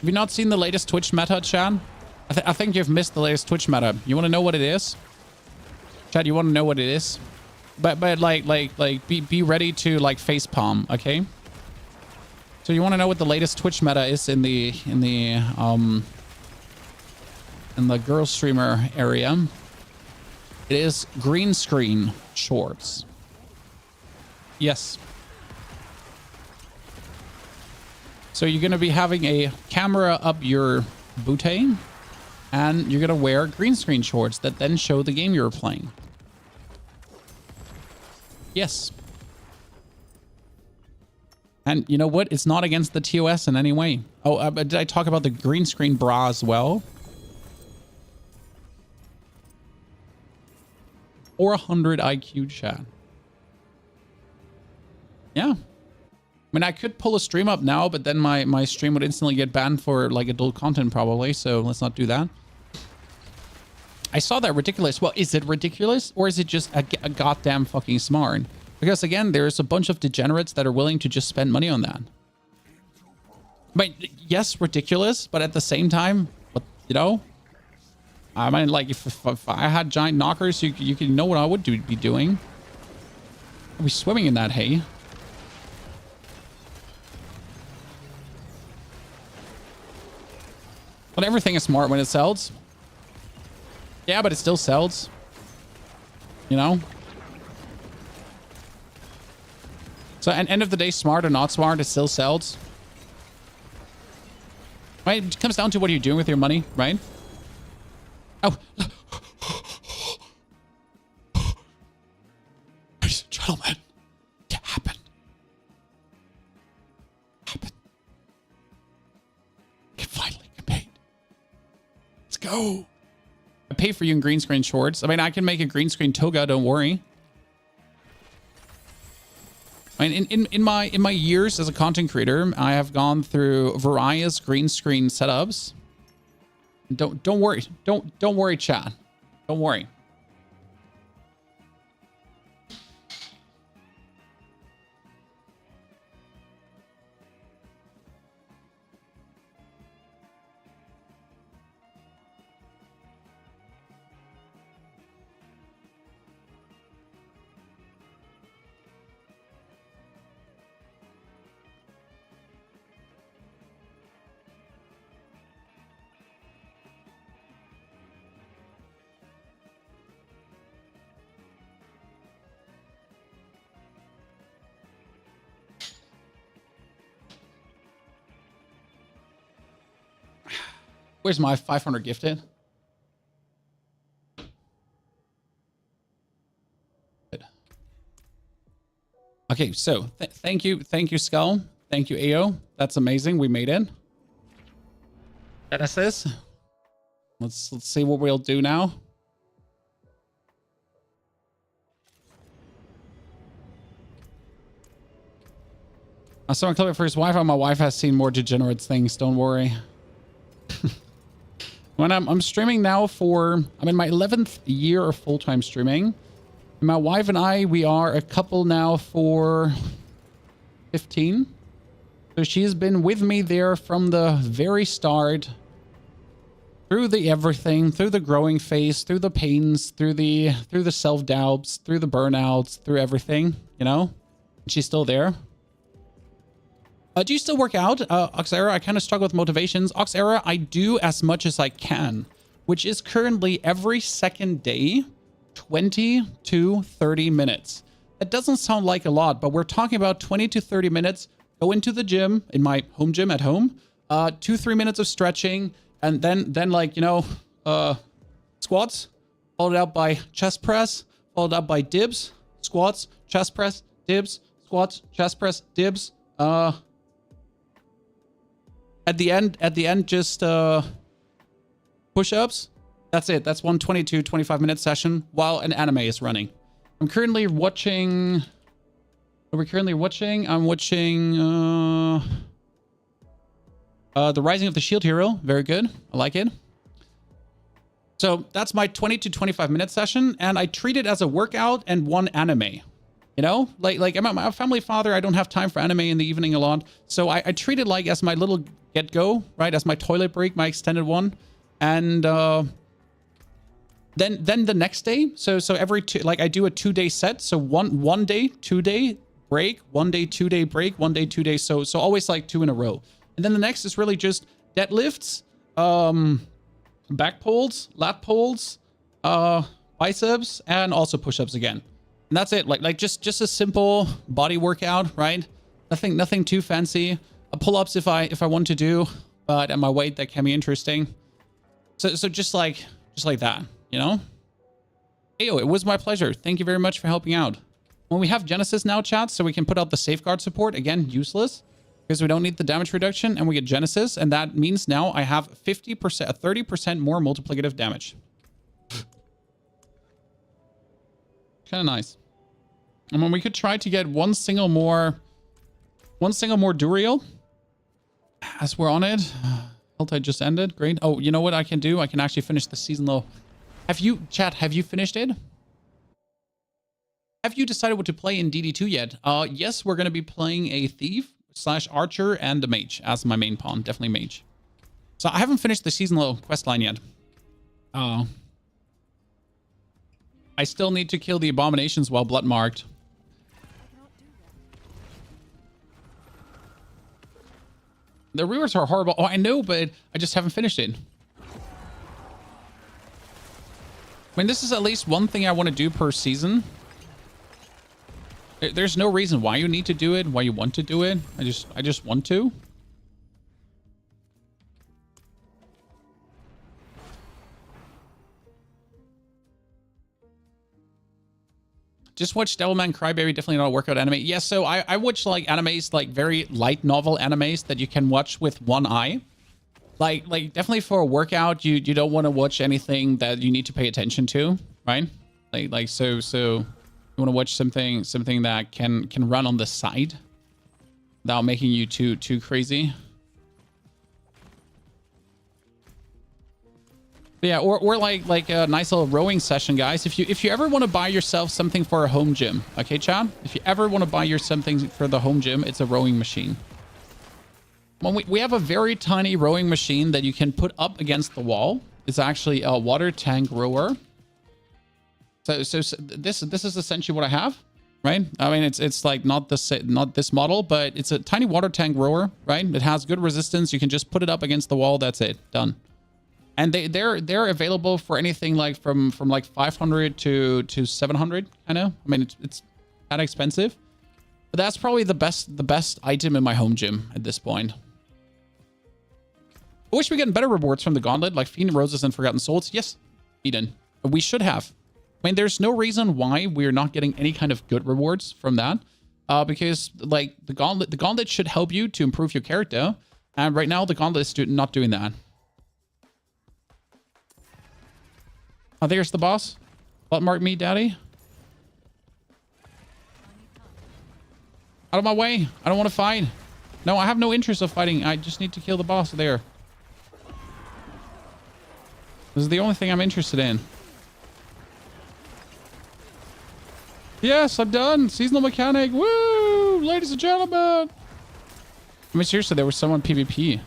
Have you not seen the latest Twitch meta, Chan? I think you've missed the latest Twitch meta. You want to know what it is? Chad, you want to know what it is? But like be ready to like face palm, okay? So you want to know what the latest Twitch meta is in the girl streamer area? It is green screen shorts. Yes. So you're going to be having a camera up your booty, and you're going to wear green screen shorts that then show the game you're playing. Yes. And you know what? It's not against the TOS in any way. Oh, did I talk about the green screen bra as well? Or 100 IQ chat. Yeah. I mean, I could pull a stream up now, but then my stream would instantly get banned for like adult content probably. So let's not do that. I saw that ridiculous. Well, is it ridiculous or is it just a goddamn fucking smart? Because again, there's a bunch of degenerates that are willing to just spend money on that. But yes, ridiculous, but at the same time, what, you know? I mean, like if I had giant knockers, you can know what I would be doing. I'd be swimming in that hay. But everything is smart when it sells. Yeah, but it still sells. You know? So at the end of the day, smart or not smart, it still sells. Right? It comes down to what you're doing with your money, right? Oh. Ladies and gentlemen, it happened. Happened. Can finally get paid. Let's go. I pay for you in green screen shorts. I mean, I can make a green screen toga, don't worry. I mean, in my years as a content creator, I have gone through various green screen setups. Don't worry. Don't worry, chat. Don't worry. Where's my 500 gifted? Good. Okay, so thank you, Skull. Thank you, AO. That's amazing. We made it. Genesis. Let's see what we'll do now. I saw a clip for his wife. My wife has seen more degenerate things. Don't worry. When I'm streaming now for, I'm in my 11th year of full-time streaming. My wife and I, we are a couple now for 15. So she's been with me there from the very start, through the everything, through the growing phase, through the pains, through the self-doubts, through the burnouts, through everything, you know? She's still there. Do you still work out? Oxera, I kind of struggle with motivations. Oxera, I do as much as I can, which is currently every second day, 20 to 30 minutes. That doesn't sound like a lot, but we're talking about 20 to 30 minutes. Go into the gym, in my home gym at home, 2-3 minutes of stretching, and then like, you know, squats, followed up by chest press, followed up by dips, squats, chest press, dips, squats, chest press, dips, At the end, just push-ups. That's it. That's one 25-minute session while an anime is running. I'm currently watching... What are we currently watching? I'm watching... The Rising of the Shield Hero. Very good. I like it. So that's my 20 to 25-minute session, and I treat it as a workout and one anime. You know, like I'm a family father. I don't have time for anime in the evening a lot. So I treat it like as my little get-go, right? As my toilet break, my extended one. And then the next day, so every two, like I do a 2-day set. So one day, 2 day, break, 1 day, 2 day break, 1 day, 2 days. So always like 2 in a row. And then the next is really just deadlifts, back pulls, lat pulls, biceps, and also push-ups again. And that's it. Like just a simple body workout, right? Nothing too fancy. Pull-ups if I want to do, but at my weight that can be interesting. So just like that, you know? Ayo, it was my pleasure. Thank you very much for helping out. When we have Genesis now, chat, so we can put out the safeguard support, again, useless, because we don't need the damage reduction, and we get Genesis, and that means now I have 50%, 30% more multiplicative damage. Kind of nice. And when we could try to get one single more Duriel, as we're on it. Health just ended. Great. Oh, you know what I can do? I can actually finish the seasonal. Have you finished it? Have you decided what to play in DD2 yet? Yes, we're going to be playing a thief / archer and a mage as my main pawn. Definitely mage. So I haven't finished the seasonal quest line yet. I still need to kill the abominations while blood marked. The rewards are horrible. Oh, I know, but I just haven't finished it. I mean, this is at least one thing I want to do per season. There's no reason why you need to do it, why you want to do it. I just want to. Just watch Devilman Crybaby, definitely not a workout anime. Yes, yeah, so I watch like animes, like very light novel animes that you can watch with one eye. Like definitely for a workout, you don't want to watch anything that you need to pay attention to, right? So you want to watch something that can run on the side without making you too crazy. But yeah, or like a nice little rowing session, guys. If you ever want to buy yourself something for a home gym, okay, Chad? If you ever want to buy your something for the home gym, it's a rowing machine. Well, we have a very tiny rowing machine that you can put up against the wall. It's actually a water tank rower. So this is essentially what I have, right? I mean, it's like not this model, but it's a tiny water tank rower, right? It has good resistance. You can just put it up against the wall. That's it. Done. And they're available for anything like from like 500 to 700. I know. I mean, it's kind of expensive, but that's probably the best item in my home gym at this point. I wish we get better rewards from the Gauntlet, like Fiend Roses and Forgotten Souls. Yes, Eden. We should have. I mean, there's no reason why we're not getting any kind of good rewards from that, because like the Gauntlet should help you to improve your character, and right now the Gauntlet is not doing that. Oh, there's the boss. Blood mark me, daddy. Out of my way. I don't want to fight. No, I have no interest of fighting. I just need to kill the boss there. This is the only thing I'm interested in. Yes, I'm done. Seasonal mechanic. Woo! Ladies and gentlemen. I mean, seriously, there was someone PvP.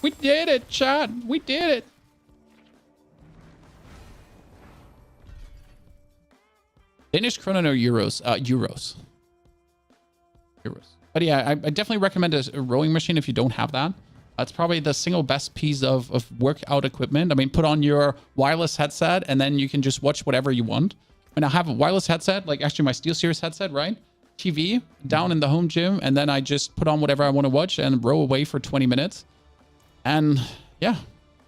We did it, chat. We did it. Danish krona or euros? Euros. But yeah, I definitely recommend a rowing machine if you don't have that. It's probably the single best piece of workout equipment. I mean, put on your wireless headset and then you can just watch whatever you want. I mean, I have a wireless headset, like actually my SteelSeries headset, right? TV down in the home gym, and then I just put on whatever I want to watch and row away for 20 minutes. And yeah,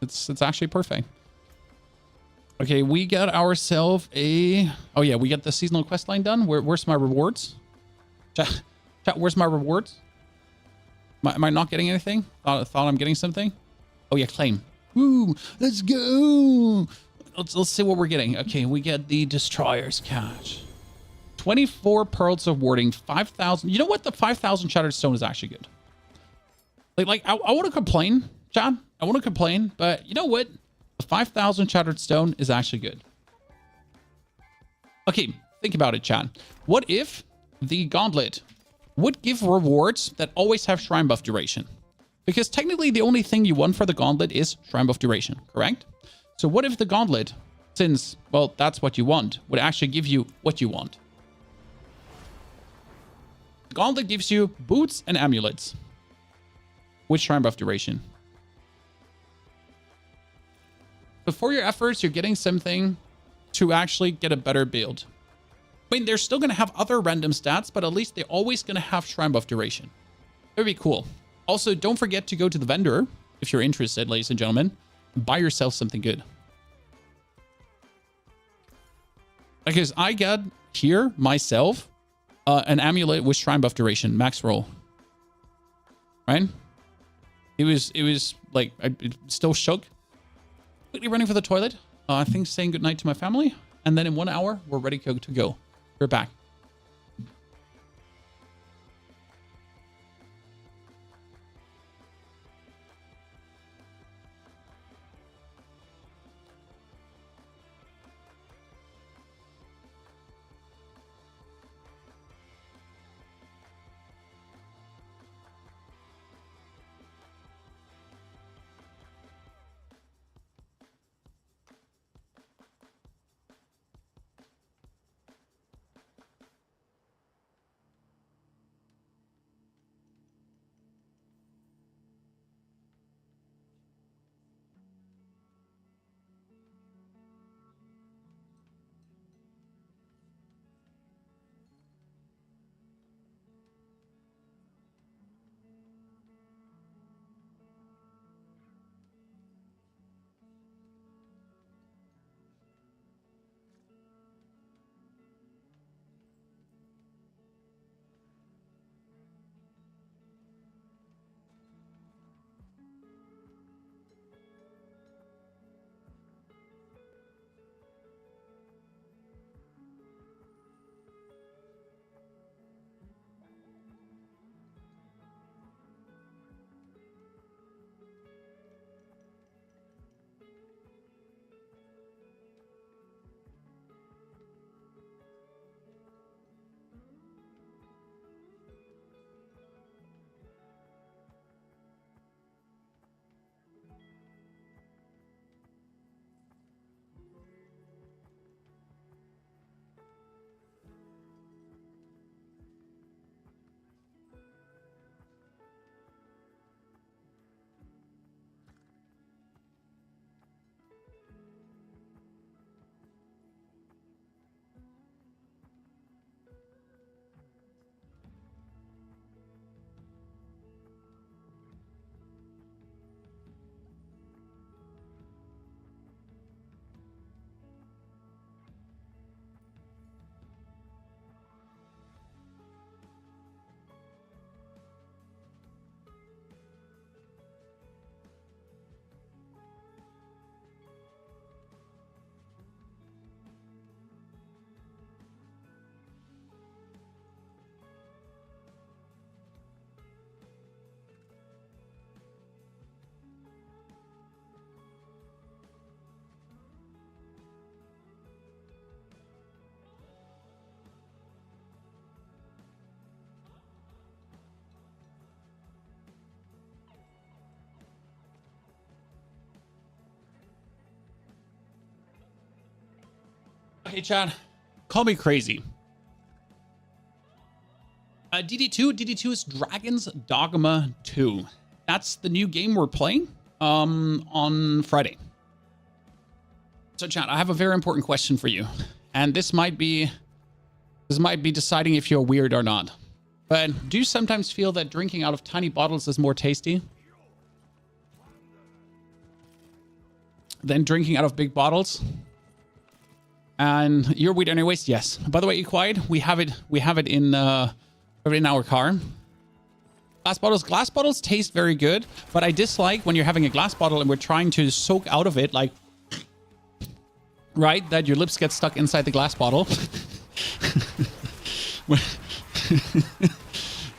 it's actually perfect. Okay, we got ourselves a... Oh yeah, we got the seasonal quest line done. Where's my rewards? Chat, where's my rewards? Am I not getting anything? Thought I'm getting something. Oh yeah, claim. Woo, let's go. Let's see what we're getting. Okay, we get the Destroyer's Cache. 24 Pearls of Warding, 5,000. You know what? The 5,000 Shattered Stone is actually good. Like I want to complain, John. I want to complain, but you know what? The 5,000 Shattered Stone is actually good. Okay, think about it, Chad. What if the Gauntlet would give rewards that always have Shrine Buff duration? Because technically the only thing you want for the Gauntlet is Shrine Buff duration, correct? So what if the Gauntlet, since, well, that's what you want, would actually give you what you want? Gauntlet gives you boots and amulets with shrine buff duration. But for your efforts, you're getting something to actually get a better build. I mean, they're still going to have other random stats, but at least they're always going to have shrine buff duration. That would be cool. Also, don't forget to go to the vendor if you're interested, ladies and gentlemen. Buy yourself something good. Because I got here myself an amulet with shrine buff duration, max roll. Right? It was like, I still shook. Quickly running for the toilet. I think saying goodnight to my family. And then in 1 hour, we're ready to go. We're back. Okay, Chad, call me crazy. DD2 is Dragon's Dogma 2. That's the new game we're playing on Friday. So, Chad, I have a very important question for you, and this might be deciding if you're weird or not. But do you sometimes feel that drinking out of tiny bottles is more tasty than drinking out of big bottles? And you're weird anyways. Yes. By the way, Equide, we have it in our car. Glass bottles taste very good, but I dislike when you're having a glass bottle and we're trying to soak out of it, like, right, that your lips get stuck inside the glass bottle. You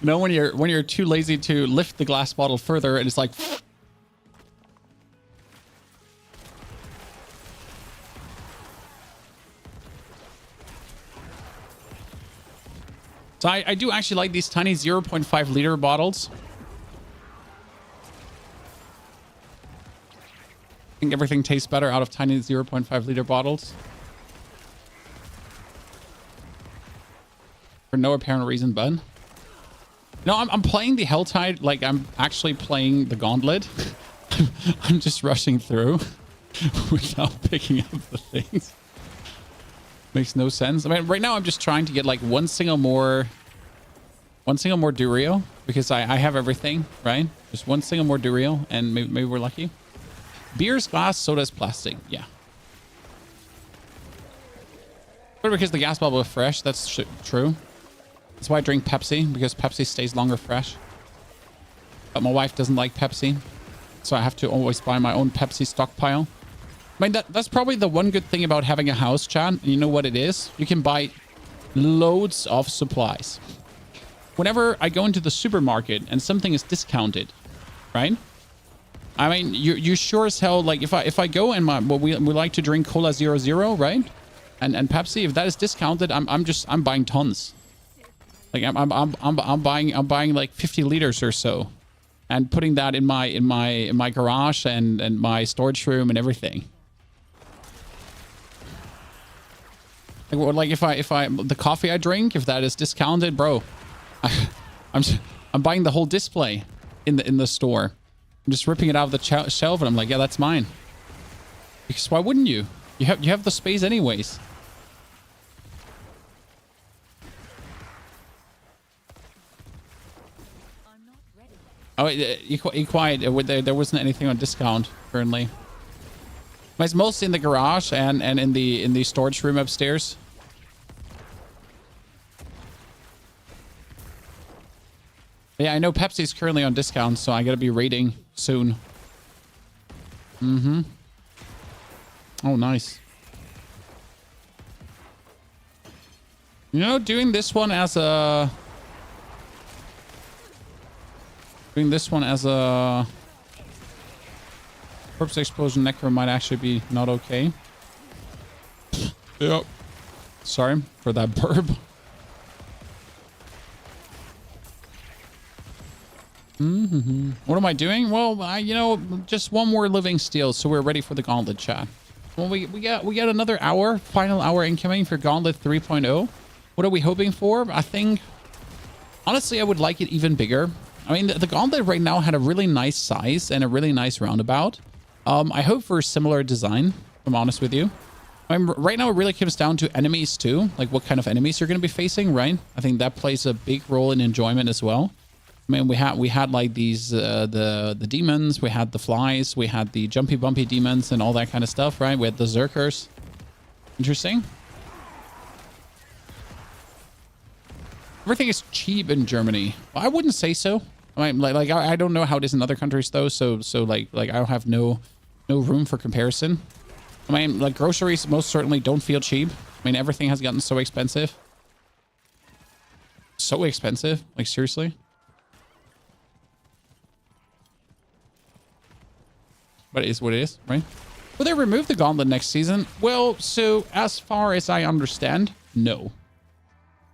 know, when you're too lazy to lift the glass bottle further, and it's like. So I do actually like these tiny 0.5 liter bottles. I think everything tastes better out of tiny 0.5 liter bottles. For no apparent reason, but. No, I'm playing the Helltide like I'm actually playing the Gauntlet. I'm just rushing through without picking up the things. Makes no sense. I mean, right now I'm just trying to get like one single more Durio because I have everything, right? Just one single more Durio and maybe we're lucky. Beer's glass, soda's plastic. Yeah. But because the gas bubble is fresh, that's true. That's why I drink Pepsi, because Pepsi stays longer fresh. But my wife doesn't like Pepsi, so I have to always buy my own Pepsi stockpile. I mean, that's probably the one good thing about having a house, Chad. And you know what it is? You can buy loads of supplies. Whenever I go into the supermarket and something is discounted, right? I mean, you sure as hell, like if I go and we like to drink Cola 00, right? And Pepsi, if that is discounted, I'm buying tons. Like I'm buying like 50 liters or so, and putting that in my garage and my storage room and everything. Like if I the coffee I drink, if that is discounted, bro, I'm buying the whole display in the store. I'm just ripping it out of the shelf, and I'm like, yeah, that's mine. Because why wouldn't you? You have the space anyways. Oh, be quiet. There wasn't anything on discount currently. It's mostly in the garage and in the storage room upstairs. Yeah, I know Pepsi's currently on discount, so I gotta be raiding soon. Mm-hmm. Oh, nice. You know, doing this one as a corpse explosion necro might actually be not okay. Yep. Sorry for that burp. What am I doing? Well, you know, just one more living steel, so we're ready for the Gauntlet, chat. Well, we got another hour, final hour incoming for Gauntlet 3.0. What are we hoping for? I think, honestly, I would like it even bigger. I mean, the Gauntlet right now had a really nice size and a really nice roundabout. I hope for a similar design, if I'm honest with you. I mean, right now it really comes down to enemies too, like what kind of enemies you're going to be facing, right? I think that plays a big role in enjoyment as well. I mean, we had like these the demons, we had the flies, we had the jumpy bumpy demons and all that kind of stuff, right? We had the Zerkers. Interesting. Everything is cheap in Germany. Well, I wouldn't say so. I mean, like I don't know how it is in other countries though. So like I don't have no room for comparison. I mean, like groceries most certainly don't feel cheap. I mean, everything has gotten so expensive. So expensive. Like seriously. But it is what it is, right? Will they remove the Gauntlet next season? Well, so as far as I understand, no.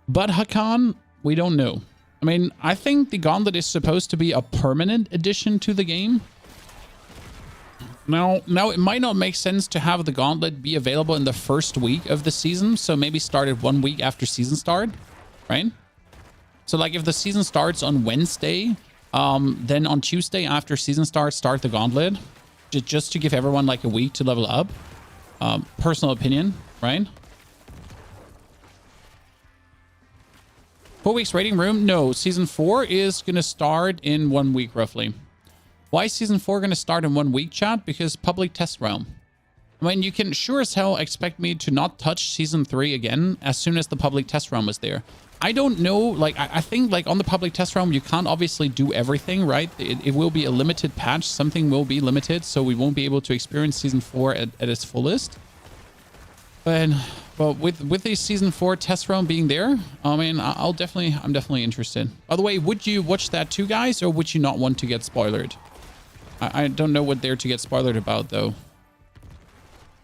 But Hakan, we don't know. I mean, I think the Gauntlet is supposed to be a permanent addition to the game. Now it might not make sense to have the Gauntlet be available in the first week of the season. So maybe start it 1 week after season start, right? So like if the season starts on Wednesday, then on Tuesday after season start the Gauntlet. Just to give everyone like a week to level up. Personal opinion, right? 4 weeks rating room? No, season 4 is going to start in 1 week roughly. Why is season 4 going to start in 1 week, chat? Because public test realm. I mean, you can sure as hell expect me to not touch season 3 again as soon as the public test realm is there. I don't know, like, I think, like, on the public test realm, you can't obviously do everything, right? It will be a limited patch. Something will be limited, so we won't be able to experience season 4 at its fullest. But with the season 4 test realm being there, I mean, I'm definitely interested. By the way, would you watch that too, guys, or would you not want to get spoilered? I don't know what there to get spoilered about, though.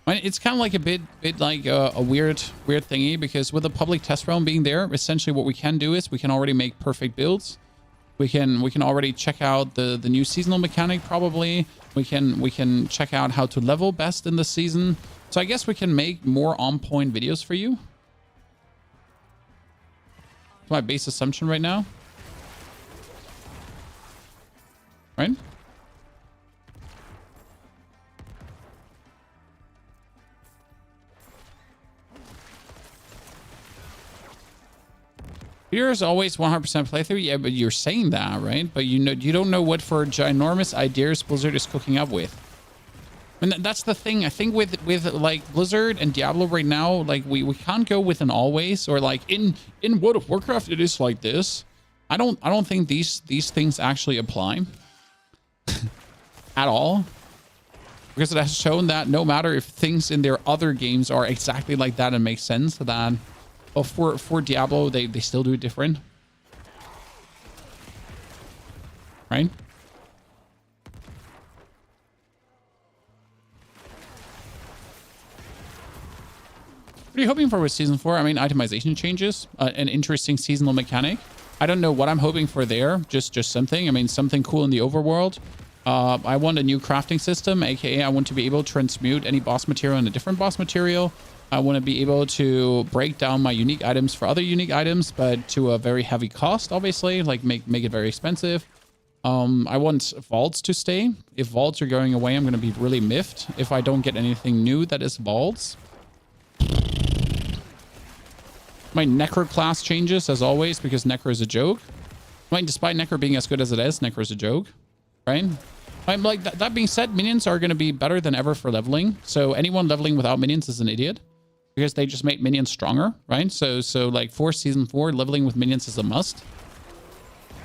I mean, it's kind of like a bit like a weird thingy, because with the public test realm being there, essentially what we can do is we can already make perfect builds. We can already check out the new seasonal mechanic probably. We can check out how to level best in the season. So I guess we can make more on-point videos for you. That's my base assumption right now. right? Here is always 100% playthrough. Yeah, but you're saying that, right? But you know, you don't know what for ginormous ideas Blizzard is cooking up with. And that's the thing. I think with like Blizzard and Diablo right now, like we can't go with an always, or like in World of Warcraft it is like this. I don't think these things actually apply at all, because it has shown that no matter if things in their other games are exactly like that and make sense, that for Diablo they still do it different, right? What are you hoping for with Season 4? I mean, itemization changes, an interesting seasonal mechanic. I don't know what I'm hoping for there. Just something. I mean, something cool in the overworld. I want a new crafting system, aka I want to be able to transmute any boss material in a different boss material. I want to be able to break down my unique items for other unique items, but to a very heavy cost, obviously, like make it very expensive. I want vaults to stay. If vaults are going away, I'm going to be really miffed if I don't get anything new that is vaults. My Necro class changes, as always, because Necro is a joke. I mean, despite Necro being as good as it is, Necro is a joke, right? I'm like, that being said, minions are going to be better than ever for leveling. So anyone leveling without minions is an idiot, because they just make minions stronger, right? So like for Season 4, leveling with minions is a must.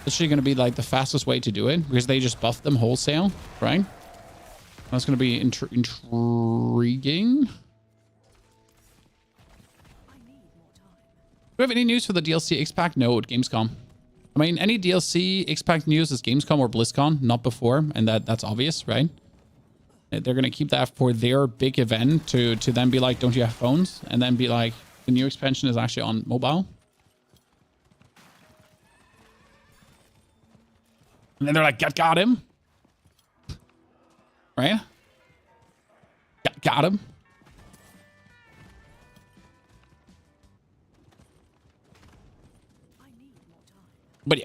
It's actually going to be like the fastest way to do it, because they just buff them wholesale, right? That's going to be intriguing. Do we have any news for the DLC X-Pack? No, at Gamescom. I mean, any DLC X-Pack news is Gamescom or BlizzCon, not before, and that's obvious, right? They're going to keep that for their big event to then be like, don't you have phones? And then be like, the new expansion is actually on mobile. And then they're like, got him. Right? Got him. But yeah,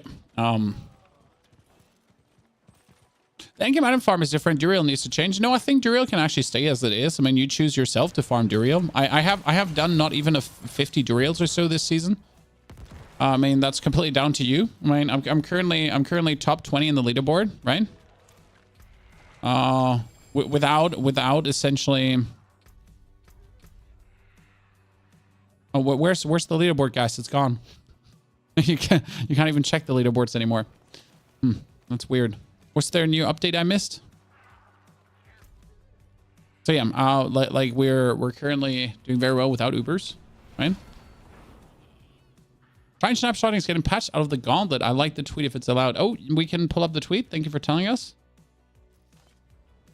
the endgame item farm is different. Duriel needs to change. No, I think Duriel can actually stay as it is. I mean, you choose yourself to farm Duriel. I have done not even 50 Duriels or so this season. I mean, that's completely down to you. I mean, I'm currently top 20 in the leaderboard, right? Without essentially. Oh, where's the leaderboard, guys? It's gone. You can't even check the leaderboards anymore. That's weird. What's their new update I missed? So yeah, like we're currently doing very well without Ubers, right? Shrine Snapshotting is getting patched out of the Gauntlet. I like the tweet if it's allowed. Oh, we can pull up the tweet. Thank you for telling us.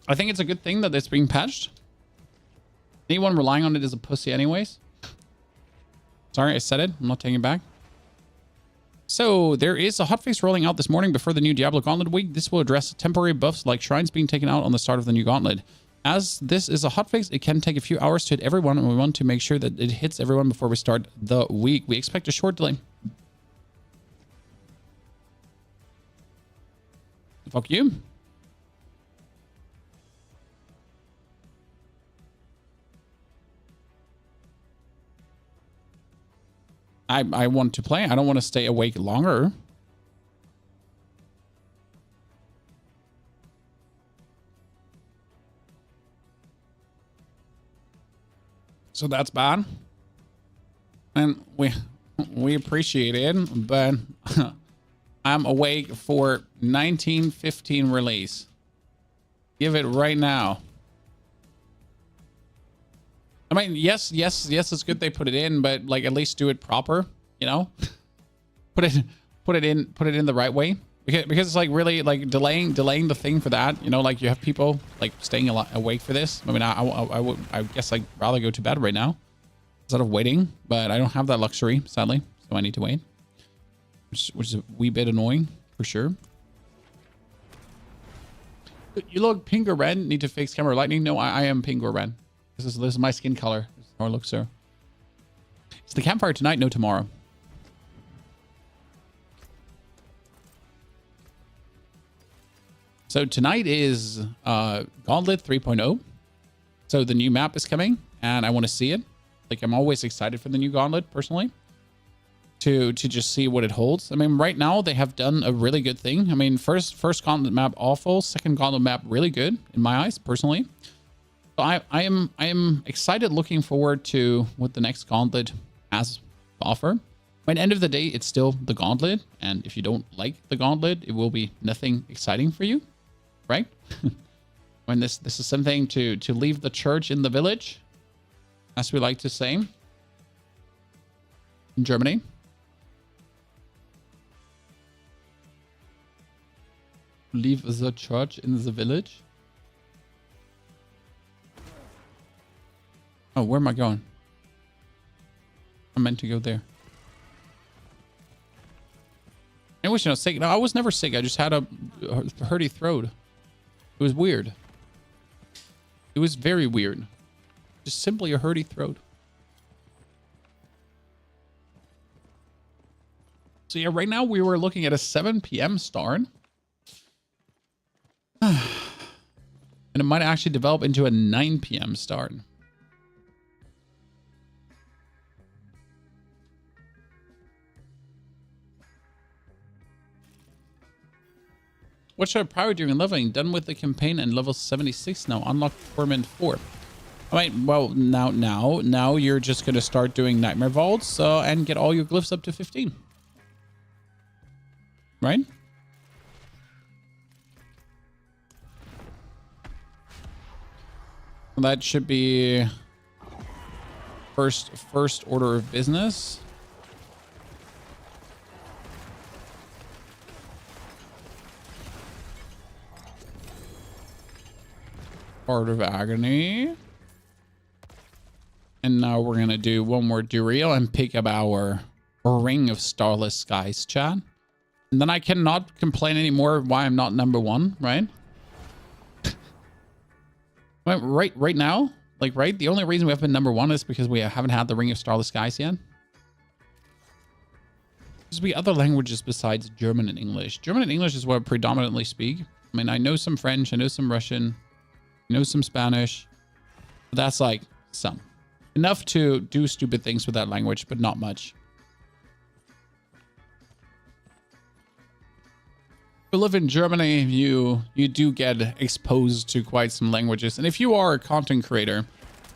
I think it's a good thing that it's being patched. Anyone relying on it is a pussy anyways. Sorry, I said it. I'm not taking it back. So there is a hotfix rolling out this morning before the new Diablo Gauntlet week. This will address temporary buffs like shrines being taken out on the start of the new Gauntlet. As this is a hotfix, it can take a few hours to hit everyone, and we want to make sure that it hits everyone before we start the week. We expect a short delay. Fuck you. I want to play. I don't want to stay awake longer. So that's bad. And we appreciate it, but I'm awake for 1915 release. Give it right now. I mean, yes, it's good they put it in, but like at least do it proper, you know? put it in the right way. Because it's like really like delaying the thing for that, you know, like you have people like staying awake for this. I mean, I guess I'd rather go to bed right now instead of waiting, but I don't have that luxury, sadly, so I need to wait, which is a wee bit annoying for sure. You look pink or red. Need to fix camera lighting. No, I am pink or red. This is my skin color. This is how I look, sir. Is the campfire tonight? No, tomorrow. So tonight is Gauntlet 3.0. So the new map is coming, and I want to see it. Like, I'm always excited for the new Gauntlet, personally, to just see what it holds. I mean, right now, they have done a really good thing. I mean, first Gauntlet map, awful. Second Gauntlet map, really good, in my eyes, personally. So I am excited, looking forward to what the next Gauntlet has to offer. By the end of the day, it's still the Gauntlet, and if you don't like the Gauntlet, it will be nothing exciting for you, right? When this is something to leave the church in the village, as we like to say in Germany. Leave the church in the village. Oh, where am I going? I meant to go there. I wish I was sick. No, I was never sick. I just had a hurty throat. It was weird. It was very weird. Just simply a hurty throat. So yeah, right now we were looking at a 7 p.m. start. And it might actually develop into a 9 p.m. start. What should I prioritize during leveling? Done with the campaign and level 76 now. Unlocked Torment 4. I mean, well, now you're just going to start doing Nightmare Vaults and get all your glyphs up to 15. Right? That should be first order of business. Heart of Agony. And now we're going to do one more Duriel and pick up our Ring of Starless Skies, chat. And then I cannot complain anymore why I'm not number 1, right? right now, like, right? The only reason we have been number 1 is because we haven't had the Ring of Starless Skies yet. There's be other languages besides German and English. German and English is what I predominantly speak. I mean, I know some French, I know some Russian, I know some Spanish. But that's like some. Enough to do stupid things with that language, but not much. If you live in Germany, you do get exposed to quite some languages. And if you are a content creator,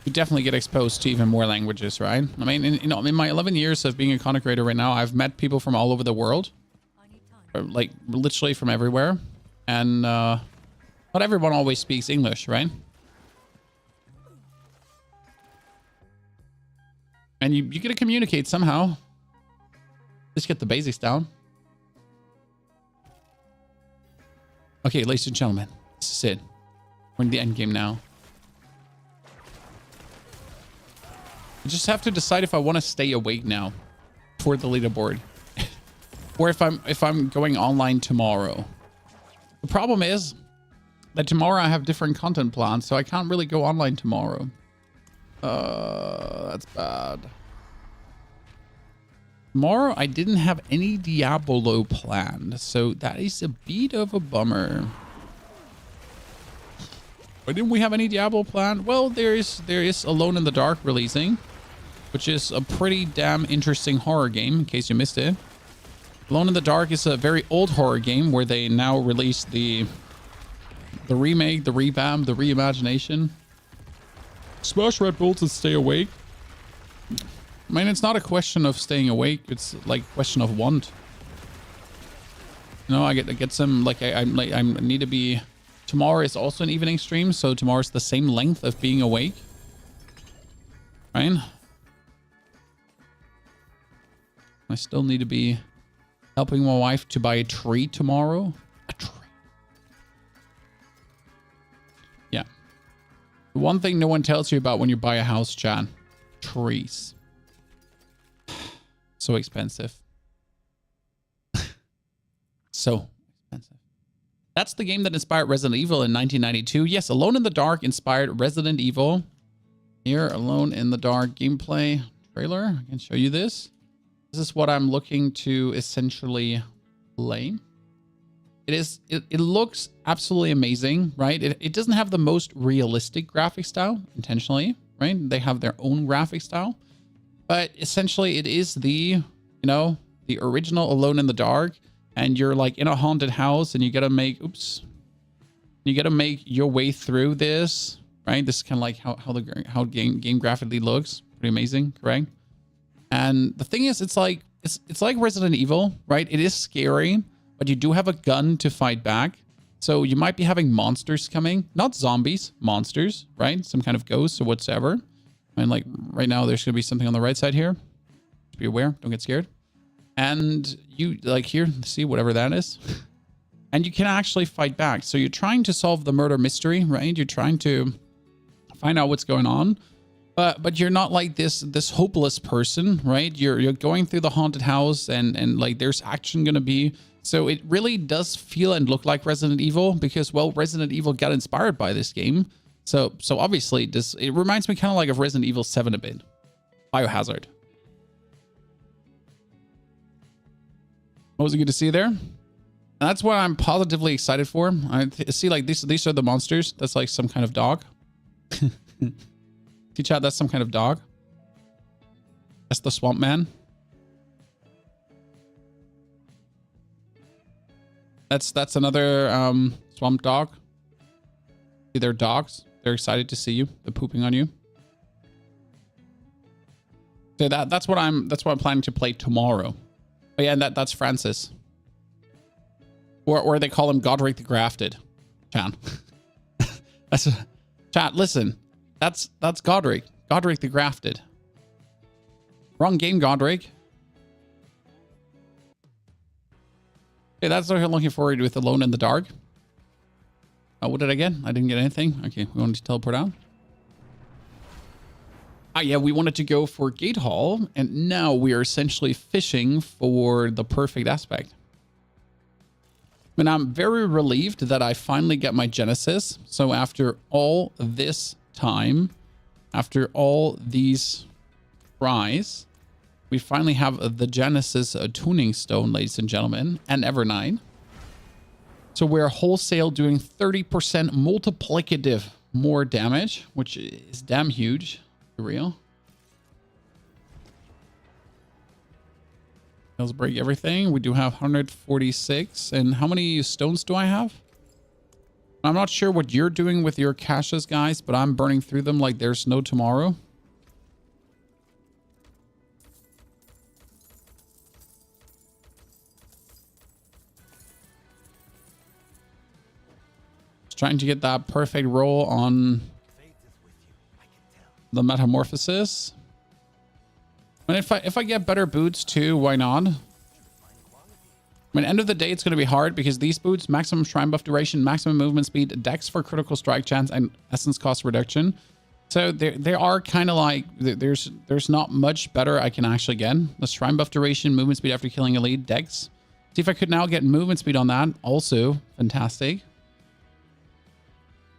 you definitely get exposed to even more languages, right? I mean, in my 11 years of being a content creator right now, I've met people from all over the world. Like, literally from everywhere. And not everyone always speaks English, right? And you got to communicate somehow. Let's get the basics down. Okay, ladies and gentlemen, this is it. We're in the end game now. I just have to decide if I want to stay awake now toward the leaderboard, or if I'm going online tomorrow. The problem is that tomorrow I have different content plans, so I can't really go online tomorrow. That's bad. Tomorrow I didn't have any Diablo planned, so that is a bit of a bummer. Why didn't we have any Diablo planned? Well, there is Alone in the Dark releasing, which is a pretty damn interesting horror game, in case you missed it. Alone in the Dark is a very old horror game where they now release the remake, the revamp, the reimagination. Smash Red Bulls and stay awake. I mean, it's not a question of staying awake. It's like a question of want. No, I get some, like, I need to be... Tomorrow is also an evening stream, so tomorrow's the same length of being awake. Right? I still need to be helping my wife to buy a tree tomorrow. A tree. Yeah. The one thing no one tells you about when you buy a house, Chan. Trees. So expensive. So expensive. That's the game that inspired Resident Evil in 1992. Yes, Alone in the Dark inspired Resident Evil. Here, Alone in the Dark gameplay trailer. I can show you this. This is what I'm looking to essentially play. it looks absolutely amazing, right? It doesn't have the most realistic graphic style intentionally, right? They have their own graphic style, but essentially it is the, the original Alone in the Dark, and you're like in a haunted house and you got to make, you got to make your way through this, right? This is kind of like how game graphically looks. Pretty amazing, correct? And the thing is, it's like Resident Evil, right? It is scary, but you do have a gun to fight back. So you might be having monsters coming, not zombies, monsters, right? Some kind of ghosts or whatsoever. And like right now, there's going to be something on the right side here. Just be aware, don't get scared. And you like here, see whatever that is. And you can actually fight back. So you're trying to solve the murder mystery, right? You're trying to find out what's going on. But you're not like this hopeless person, right? You're going through the haunted house and like there's action gonna be. So it really does feel and look like Resident Evil because, well, Resident Evil got inspired by this game. So obviously it reminds me kind of like of Resident Evil 7 a bit. Biohazard. What was it good to see there? And that's what I'm positively excited for. I see like these are the monsters. That's like some kind of dog. See, chat, that's some kind of dog. That's the swamp man. That's another swamp dog. See, they're dogs. They're excited to see you. They're pooping on you. So that's what I'm planning to play tomorrow. Oh yeah, and that's Francis. Or they call him Godric the Grafted. Chat. Chat, listen. That's Godric. Godric the Grafted. Wrong game, Godric. Okay, that's what I'm looking forward to with Alone in the Dark. What did I get? I didn't get anything. Okay, we wanted to teleport out. Ah, yeah, we wanted to go for Gate Hall, and now we are essentially fishing for the perfect aspect. And I'm very relieved that I finally get my Genesis. So after all this time, after all these tries, we finally have the Genesis tuning stone, ladies and gentlemen, and Evernight. So we're wholesale doing 30% multiplicative more damage, which is damn huge. For real. Let's break everything. We do have 146. And how many stones do I have? I'm not sure what you're doing with your caches, guys, but I'm burning through them like there's no tomorrow. Just trying to get that perfect roll on the metamorphosis. And if I get better boots too, why not? I mean, end of the day, it's going to be hard because these boots, maximum shrine buff duration, maximum movement speed, dex for critical strike chance, and essence cost reduction. So they are kind of like, there's not much better I can actually get. The shrine buff duration, movement speed after killing elite, dex. See if I could now get movement speed on that. Also, fantastic.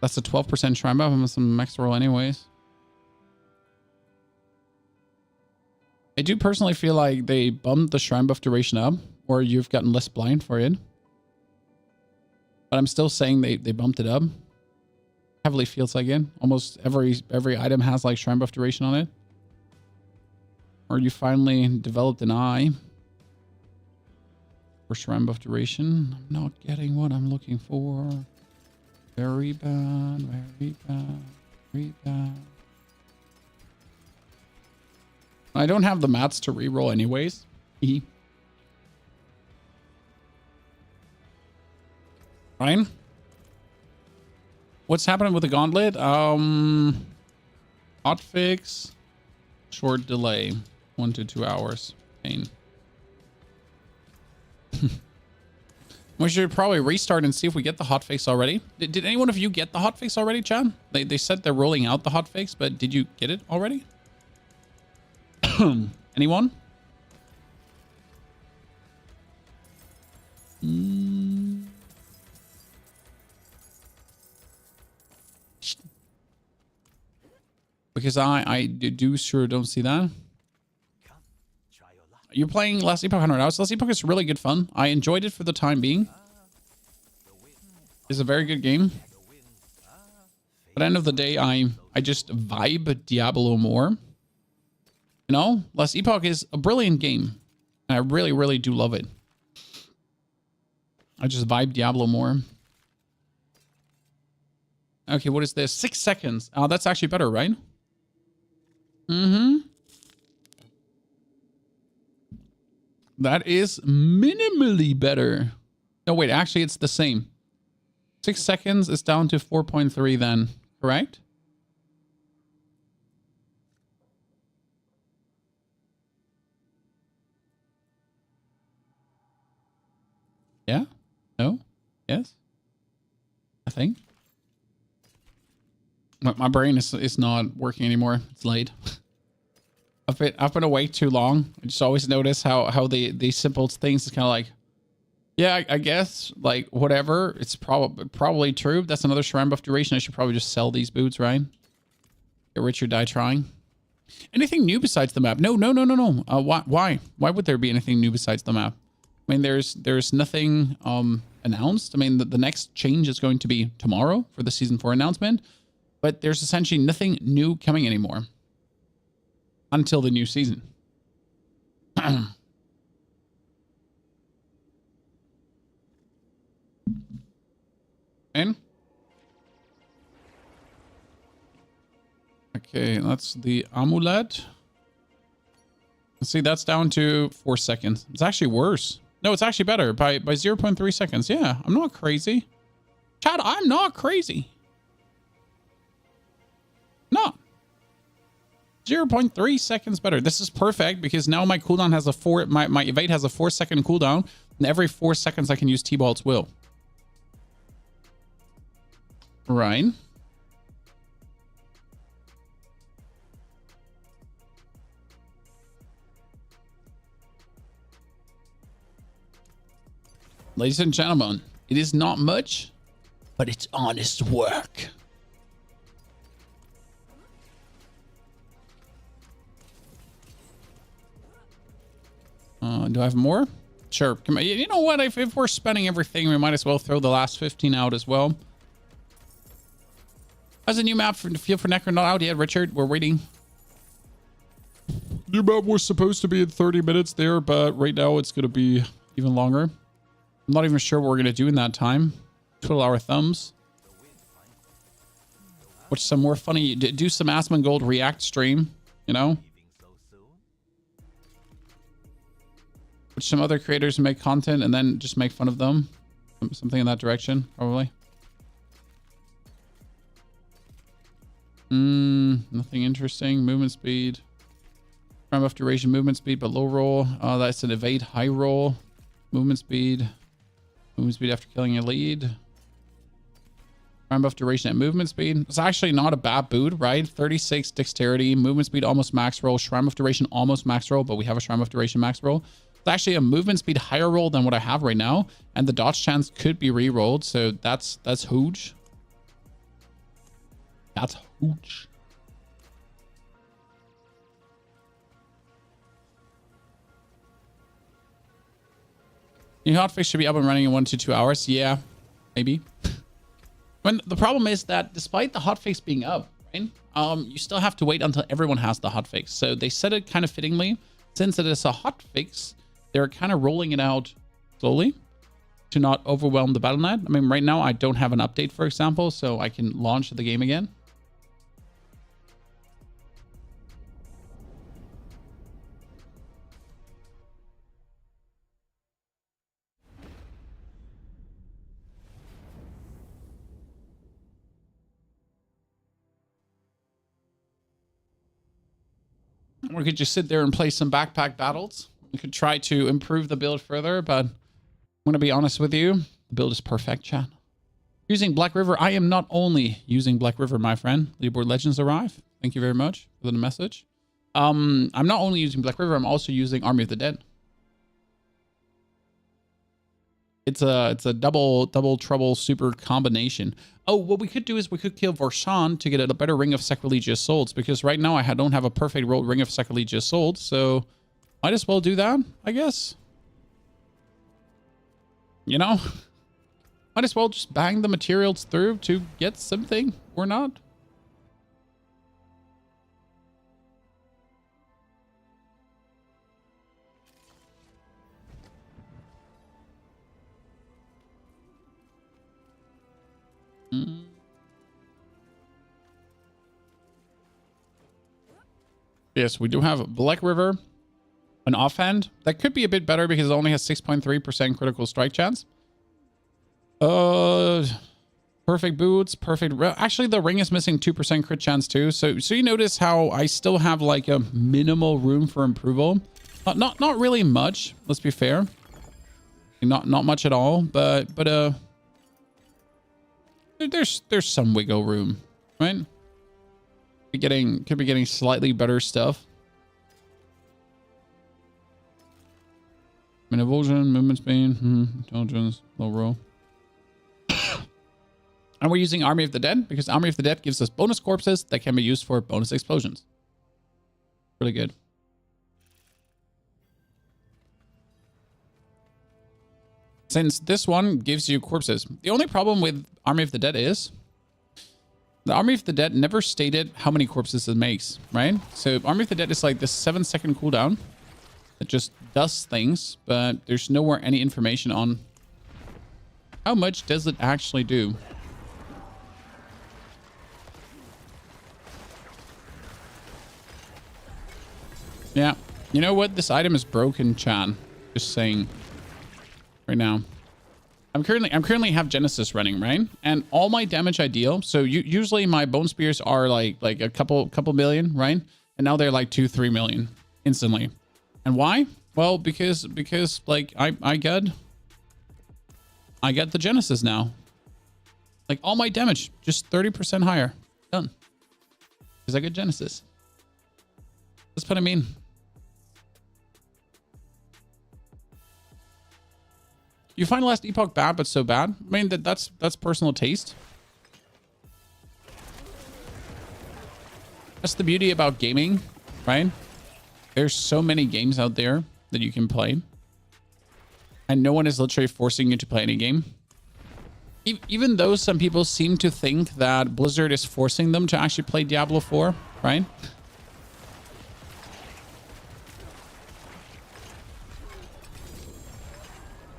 That's a 12% shrine buff. I'm some max roll anyways. I do personally feel like they bumped the shrine buff duration up, or you've gotten less blind for it. But I'm still saying they bumped it up. Heavily feels like it. Almost every item has like shrine buff duration on it. Or you finally developed an eye for shrine buff duration. I'm not getting what I'm looking for. Very bad, very bad, very bad. I don't have the mats to reroll anyways. Ryan? What's happening with the Gauntlet? Hotfix. Short delay. 1 to 2 hours. Pain. We should probably restart and see if we get the hotfix already. Did any one of you get the hotfix already, Chad? They said they're rolling out the hotfix, but did you get it already? Anyone? Because I do sure don't see that. You're playing Last Epoch 100 hours. Last Epoch is really good fun. I enjoyed it for the time being. It's a very good game. But at the end of the day, I just vibe Diablo more. You know, Last Epoch is a brilliant game. And I really, really do love it. I just vibe Diablo more. Okay, what is this? 6 seconds. Oh, that's actually better, right? Mm-hmm. That is minimally better. No, wait, actually, it's the same. 6 seconds is down to 4.3 then, correct? Yeah? No? Yes? I think. My brain is not working anymore. It's late. I've been awake too long. I just always notice how these simple things is kind of like, yeah, I guess, like, whatever. It's probably true. That's another shrine buff duration. I should probably just sell these boots, right? Get rich or die trying. Anything new besides the map? No. Why? Why would there be anything new besides the map? I mean, there's nothing announced. I mean, the next change is going to be tomorrow for the Season 4 announcement. But there's essentially nothing new coming anymore. Until the new season. And okay, that's the amulet. Let's see, that's down to 4 seconds. It's actually worse. No, it's actually better by 0.3 seconds. Yeah, I'm not crazy. Chad, I'm not crazy. No. 0.3 seconds better. This is perfect because now my cooldown has a my evade has a 4-second cooldown, and every 4 seconds I can use T-Balt's Will. Right. Ladies and gentlemen, it is not much, but it's honest work. Do I have more? Sure. Come on. You know what? If we're spending everything, we might as well throw the last 15 out as well. How's the new map for the Field for Necro not out yet, Richard? We're waiting. New map was supposed to be in 30 minutes there, but right now it's going to be even longer. I'm not even sure what we're going to do in that time. Twiddle our thumbs. Watch some more funny... Do some Asmongold React stream, you know? Watch some other creators make content and then just make fun of them. Something in that direction, probably. Nothing interesting. Movement speed. Prime buff duration, movement speed, but low roll. That's an evade high roll. Movement speed. Movement speed after killing a lead. Prime buff duration at movement speed. It's actually not a bad boot, right? 36 dexterity. Movement speed almost max roll. Shrine buff duration almost max roll, but we have a shrine buff duration max roll. It's actually a movement speed higher roll than what I have right now. And the dodge chance could be re-rolled. So that's huge. That's huge. New hotfix should be up and running in 1 to 2 hours. Yeah, maybe. When the problem is that despite the hotfix being up, right, you still have to wait until everyone has the hotfix. So they said it kind of fittingly. Since it is a hotfix, they're kind of rolling it out slowly to not overwhelm the BattleNet. I mean, right now I don't have an update, for example, so I can launch the game again. We could just sit there and play some backpack battles. We could try to improve the build further, but I'm going to be honest with you. The build is perfect, chat. Using Black River. I am not only using Black River, my friend. Leaderboard Legends arrive. Thank you very much for the message. I'm not only using Black River, I'm also using Army of the Dead. It's a double trouble super combination. Oh, what we could do is we could kill Vorshan to get a better Ring of Sacrilegious Souls, because right now I don't have a perfect rolled Ring of Sacrilegious Souls, so might as well do that, I guess. You know? Might as well just bang the materials through to get something or not. Yes, we do have Black River, an offhand. That could be a bit better because it only has 6.3% critical strike chance. Perfect boots, perfect. Actually, the ring is missing 2% crit chance too. So you notice how I still have like a minimal room for improval. Not really much. Let's be fair. Not much at all. But there's some wiggle room, right? Could be getting slightly better stuff. Evulsion, movement speed, intelligence, low roll. And we're using Army of the Dead because Army of the Dead gives us bonus corpses that can be used for bonus explosions. Really good. Since this one gives you corpses, the only problem with Army of the Dead is the Army of the Dead never stated how many corpses it makes, right? So Army of the Dead is like this 7-second cooldown that just does things, but there's nowhere any information on how much does it actually do. Yeah, you know what? This item is broken, Chan. Just saying. Right now, I'm currently have Genesis running, right? And all my damage I deal. So usually my bone spears are like a couple million, right? And now they're like 2-3 million instantly. And why? Well, because like I get the Genesis now. Like all my damage just 30% higher. Done. Because I get Genesis. That's what I mean. You find Last Epoch bad, but so bad? I mean, that's personal taste. That's the beauty about gaming, right? There's so many games out there that you can play. And no one is literally forcing you to play any game. Even though some people seem to think that Blizzard is forcing them to actually play Diablo 4, right?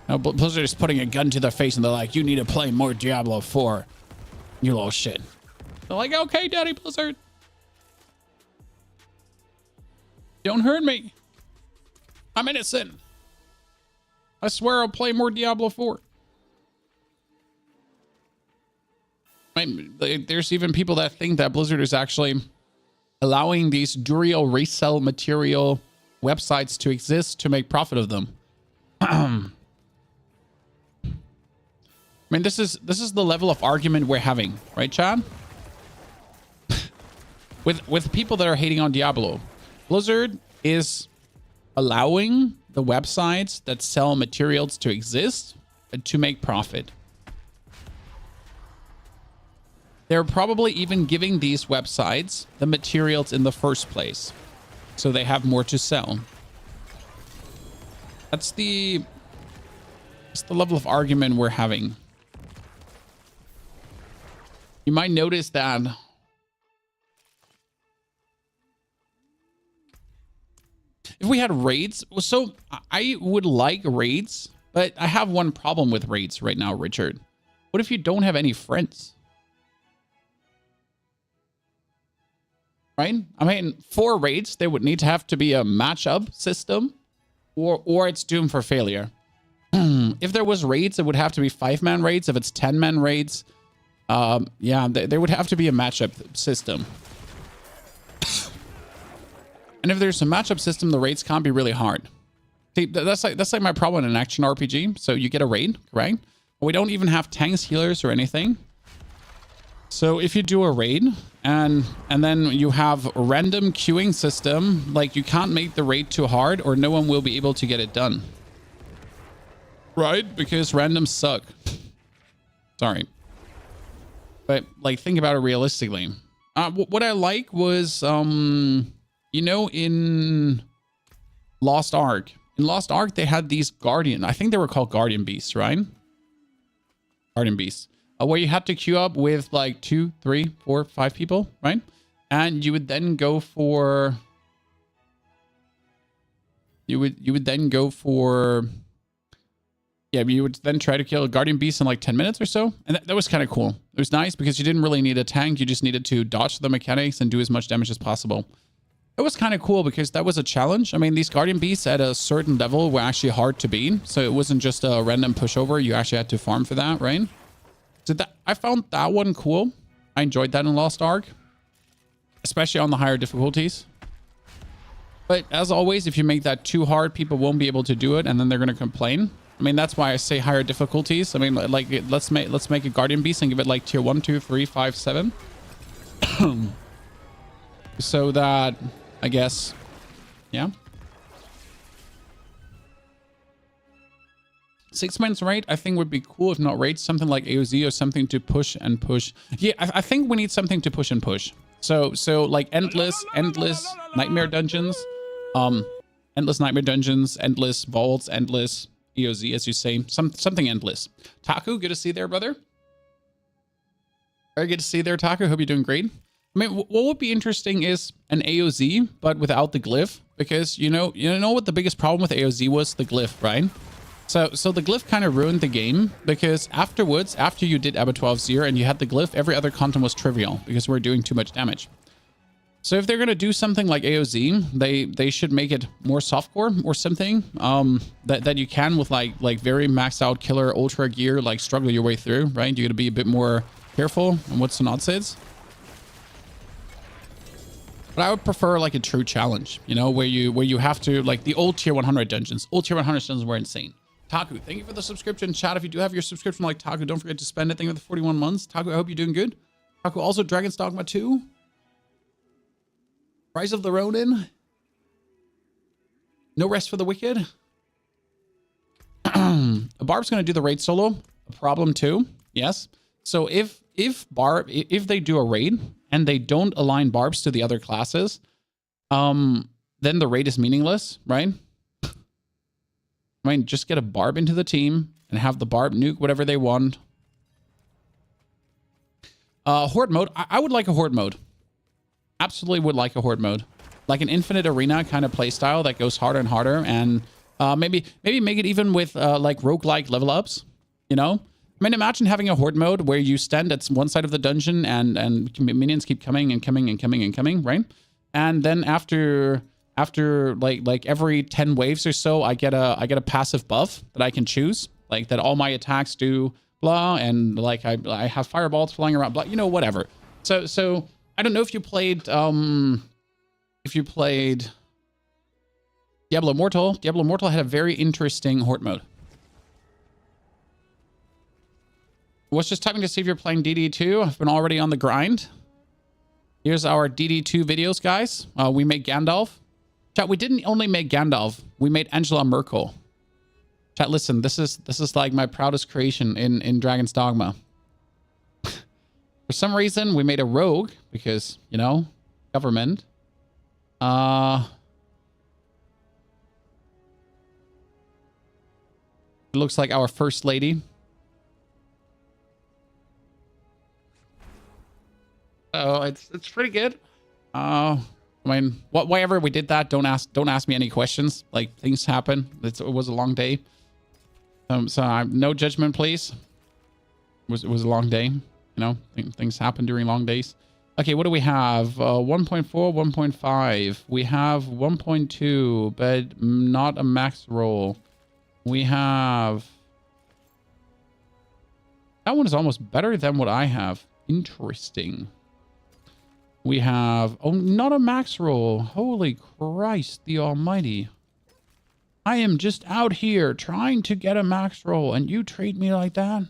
Now, Blizzard is putting a gun to their face and they're like, you need to play more Diablo 4. You little shit. They're like, okay, Daddy Blizzard. Don't hurt me. I'm innocent. I swear I'll play more Diablo 4. There's even people that think that Blizzard is actually allowing these Duriel resell material websites to exist to make profit of them. I mean, this is the level of argument we're having, right, Chad? with people that are hating on Diablo. Blizzard is allowing the websites that sell materials to exist to make profit. They're probably even giving these websites the materials in the first place, so they have more to sell. That's the level of argument we're having. You might notice that if we had raids, so I would like raids, but I have one problem with raids right now, Richard. What if you don't have any friends? Right? I mean, for raids, there would need to have to be a matchup system or it's doomed for failure. If there was raids, it would have to be 5-man raids. If it's 10-man raids, yeah, there would have to be a matchup system. And if there's a matchup system, the raids can't be really hard. See, that's like my problem in an action RPG. So you get a raid, right? We don't even have tanks, healers, or anything. So if you do a raid and then you have a random queuing system, like you can't make the raid too hard or no one will be able to get it done. Right? Because randoms suck. Sorry. But like, think about it realistically. What I like was, you know, in Lost Ark. In Lost Ark, they had these guardian. I think they were called guardian beasts, right? Guardian Beasts, where you had to queue up with like 2, 3, 4, 5 people, right? And you would then go for... You would then go for... Yeah, you would then try to kill a Guardian Beast in like 10 minutes or so. And that was kind of cool. It was nice because you didn't really need a tank. You just needed to dodge the mechanics and do as much damage as possible. It was kind of cool because that was a challenge. I mean, these Guardian Beasts at a certain level were actually hard to beat. So it wasn't just a random pushover. You actually had to farm for that, right? So I found that one cool. I enjoyed that in Lost Ark, especially on the higher difficulties. But as always, if you make that too hard, people won't be able to do it, and then they're going to complain. I mean, that's why I say higher difficulties. I mean, like, let's make a Guardian Beast and give it like tier 1, 2, 3, 5, 7. So that, I guess, yeah. 6 months raid, I think would be cool. If not raid, something like AOZ or something to push and push. Yeah, I think we need something to push and push. So like endless nightmare dungeons, endless nightmare dungeons, endless vaults, endless EOZ, as you say, something endless. Taku, good to see you there, brother. Very good to see you there, Taku. Hope you're doing great. I mean, what would be interesting is an AOZ, but without the glyph, because you know what the biggest problem with AOZ was? The glyph, right? So the glyph kind of ruined the game, because afterwards, after you did Abba 12-0 and you had the glyph, every other content was trivial because we're doing too much damage. So if they're going to do something like AOZ, they should make it more softcore or something, that you can with like very maxed out killer ultra gear, like struggle your way through, right? You got to be a bit more careful on what Sonat says. But I would prefer like a true challenge, you know, where you have to, like the old tier 100 dungeons. Old tier 100 dungeons were insane. Taku, thank you for the subscription. Chat, if you do have your subscription like Taku, don't forget to spend it. Thank you for the 41 months. Taku, I hope you're doing good. Taku, also Dragon's Dogma 2. Rise of the Ronin. No Rest for the Wicked. A Barb's going to do the raid solo. A problem too. Yes. So if they do a raid and they don't align Barbs to the other classes, then the raid is meaningless, right? I mean, just get a Barb into the team and have the Barb nuke whatever they want. Horde mode. I would like a Horde mode. Absolutely would like a Horde mode. Like an infinite arena kind of playstyle that goes harder and harder. And maybe make it even with like roguelike level ups, you know? I mean, imagine having a Horde mode where you stand at one side of the dungeon and minions keep coming and coming and coming and coming, right? And then after like every 10 waves or so, I get a passive buff that I can choose, like that all my attacks do blah, and like I have fireballs flying around, blah, you know, whatever. So I don't know if you played Diablo Immortal. Diablo Immortal had a very interesting Horde mode. Was just typing to see if you're playing DD2. I've been already on the grind. Here's our DD2 videos, guys. We made Gandalf. Chat, we didn't only make Gandalf. We made Angela Merkel. Chat, listen, this is like my proudest creation in Dragon's Dogma. For some reason, we made a rogue because, you know, government. It looks like our first lady. Oh, it's pretty good. I mean, whatever we did that, don't ask me any questions. Like, things happen. It was a long day. So no judgment, please. It was a long day. You know, things happen during long days. Okay, what do we have? 1.4, 1.5. We have 1.2, but not a max roll. We have... That one is almost better than what I have. Interesting. We have... Oh, not a max roll. Holy Christ, the almighty. I am just out here trying to get a max roll, and you treat me like that?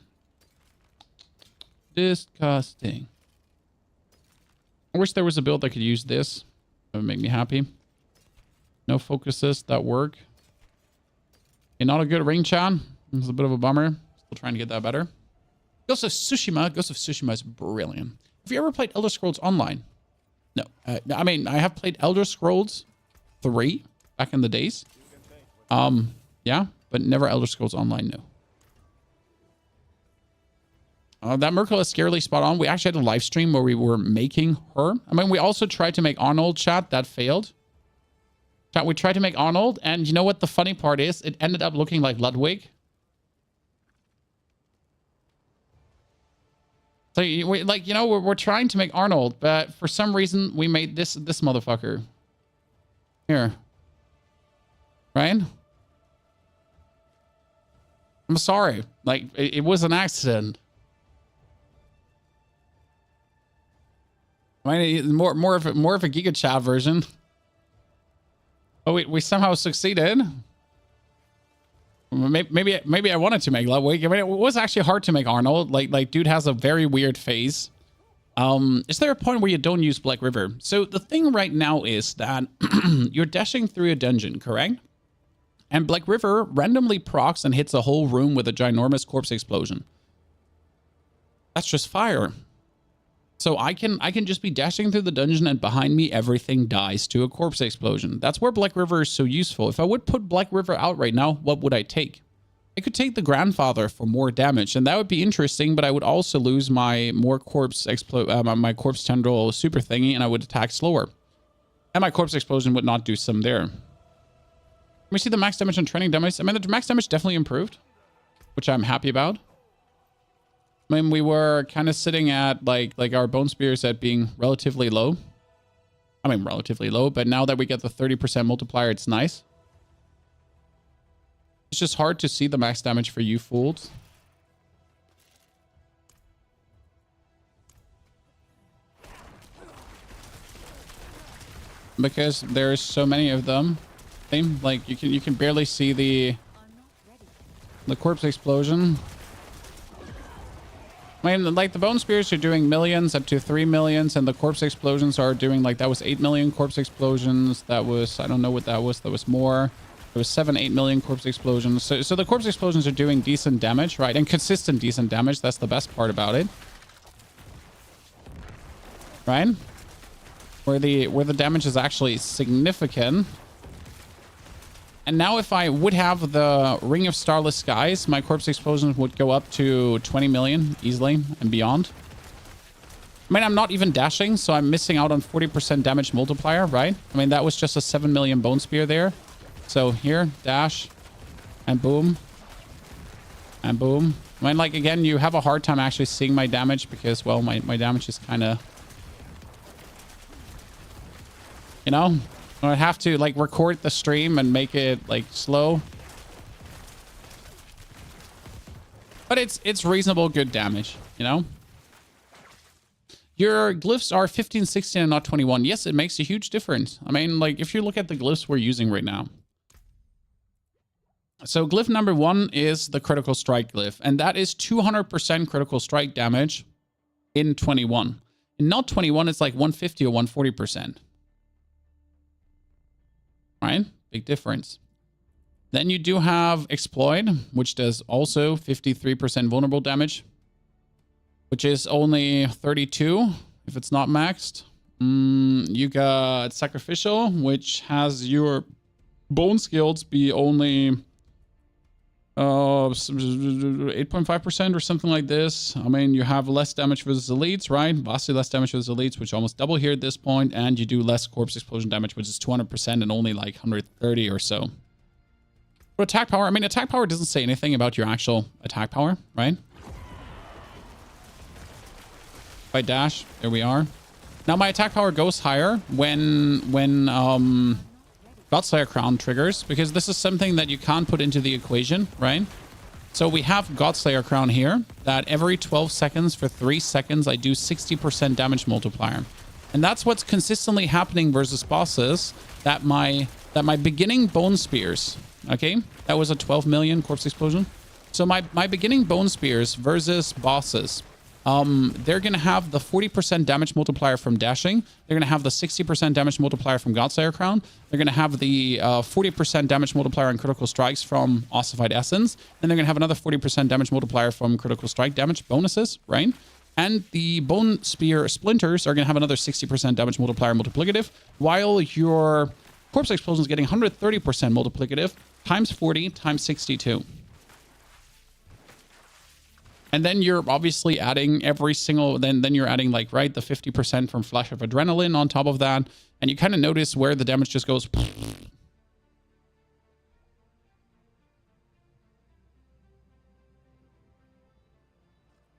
Disgusting. I wish there was a build that could use this. That would make me happy. No focuses that work. Okay, not a good ring, Chan. It's a bit of a bummer. Still trying to get that better. Ghost of Tsushima is brilliant. Have you ever played Elder Scrolls Online? No. I mean, I have played Elder Scrolls 3 back in the days. Yeah, but never Elder Scrolls Online, no. That Merkel is scarily spot on. We actually had a live stream where we were making her. I mean, we also tried to make Arnold, chat. That failed. Chat, we tried to make Arnold. And you know what the funny part is? It ended up looking like Ludwig. So, we're trying to make Arnold. But for some reason, we made this motherfucker. Here. Right? I'm sorry. Like, it was an accident. I mean, more of a Giga Chat version. Oh, we somehow succeeded. Maybe I wanted to make Ludwig. I mean, it was actually hard to make Arnold. Like dude has a very weird phase. Is there a point where you don't use Black River? So the thing right now is that you're dashing through a dungeon, correct? And Black River randomly procs and hits a whole room with a ginormous corpse explosion. That's just fire. So I can just be dashing through the dungeon and behind me everything dies to a corpse explosion. That's where Black River is so useful. If I would put Black River out right now, what would I take? I could take the Grandfather for more damage, and that would be interesting, but I would also lose my my corpse tendril super thingy, and I would attack slower. And my corpse explosion would not do some there. Let me see the max damage and training damage. I mean, the max damage definitely improved, which I'm happy about. I mean, we were kind of sitting at like our bone spears at being relatively low. I mean, relatively low, but now that we get the 30% multiplier, it's nice. It's just hard to see the max damage for you fools. Because there's so many of them. Like you can barely see the corpse explosion. I mean, like the bone spears are doing millions up to 3 millions, and the corpse explosions are doing like that was 8 million corpse explosions. That was, I don't know what that was. That was more. It was 7-8 million corpse explosions. So the corpse explosions are doing decent damage, right? And consistent decent damage. That's the best part about it, right? Where the damage is actually significant. And now if I would have the Ring of Starless Skies, my corpse explosions would go up to 20 million easily and beyond. I mean, I'm not even dashing, so I'm missing out on 40% damage multiplier, right? I mean, that was just a 7 million bone spear there. So here, dash, and boom. And boom. I mean, like, again, you have a hard time actually seeing my damage because, well, my damage is kind of... You know? I have to like record the stream and make it like slow. But it's reasonable good damage, you know? Your glyphs are 15, 16 and not 21. Yes, it makes a huge difference. I mean, like if you look at the glyphs we're using right now. So glyph number 1 is the critical strike glyph, and that is 200% critical strike damage in 21. In not 21, it's like 150 or 140%. Right? Big difference. Then you do have Exploit, which does also 53% vulnerable damage, which is only 32 if it's not maxed. You got Sacrificial, which has your bone skills be only 8.5% or something like this. I mean, you have less damage versus elites, right? Vastly less damage versus elites, which almost double here at this point, and you do less corpse explosion damage, which is 200% and only like 130 or so. For attack power, I mean, attack power doesn't say anything about your actual attack power, right? If I dash, there we are. Now my attack power goes higher when Godslayer Crown triggers, because this is something that you can't put into the equation, right? So we have Godslayer Crown here, that every 12 seconds for 3 seconds, I do 60% damage multiplier. And that's what's consistently happening versus bosses, that my beginning bone spears, okay? That was a 12 million corpse explosion. So my beginning bone spears versus bosses, they're going to have the 40% damage multiplier from dashing. They're going to have the 60% damage multiplier from Godslayer Crown. They're going to have the 40% damage multiplier on critical strikes from Ossified Essence. And they're going to have another 40% damage multiplier from critical strike damage bonuses, right? And the Bone Spear Splinters are going to have another 60% damage multiplier multiplicative, while your Corpse Explosion is getting 130% multiplicative times 40 times 62. And then you're obviously adding every single, then you're adding like, right, the 50% from Flash of Adrenaline on top of that. And you kind of notice where the damage just goes.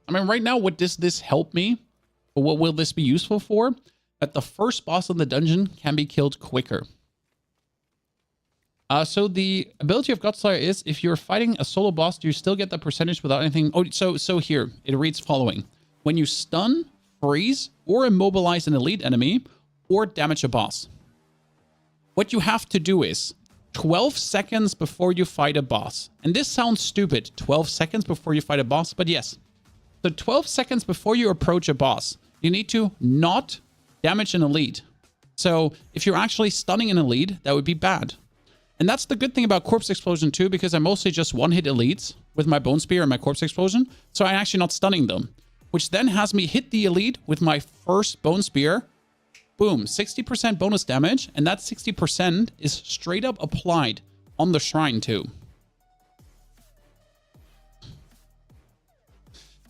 I mean, right now, what does this help me? Or what will this be useful for? That the first boss in the dungeon can be killed quicker. So the ability of Godslayer is if you're fighting a solo boss, do you still get the percentage without anything? Oh, so here it reads following: when you stun, freeze, or immobilize an elite enemy, or damage a boss, what you have to do is 12 seconds before you fight a boss. And this sounds stupid, 12 seconds before you fight a boss, but yes. So 12 seconds before you approach a boss, you need to not damage an elite. So if you're actually stunning an elite, that would be bad. And that's the good thing about Corpse Explosion too, because I mostly just one-hit elites with my Bone Spear and my Corpse Explosion. So I'm actually not stunning them, which then has me hit the elite with my first Bone Spear. Boom, 60% bonus damage. And that 60% is straight up applied on the shrine too.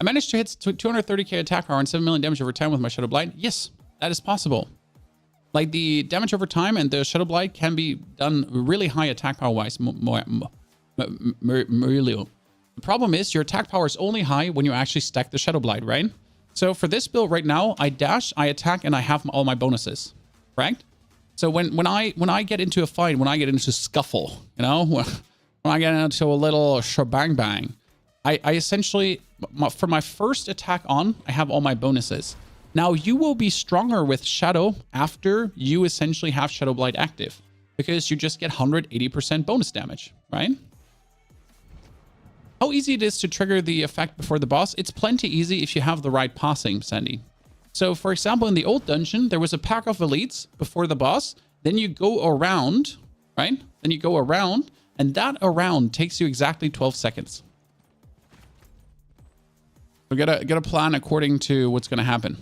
I managed to hit 230k attack power and 7 million damage over time with my Shadow Blight. Yes, that is possible. Like the damage over time and the Shadow Blight can be done really high attack power wise. The problem is your attack power is only high when you actually stack the Shadow Blight, right? So for this build right now, I dash, I attack, and I have all my bonuses, right? So when I get into a fight, when I get into scuffle, you know, when I get into a little shebang bang, I essentially, for my first attack on, I have all my bonuses. Now, you will be stronger with Shadow after you essentially have Shadow Blight active, because you just get 180% bonus damage, right? How easy it is to trigger the effect before the boss? It's plenty easy if you have the right passing, Sandy. So, for example, in the old dungeon, there was a pack of elites before the boss. Then you go around, right? Then you go around, and that around takes you exactly 12 seconds. We gotta plan according to what's gonna happen.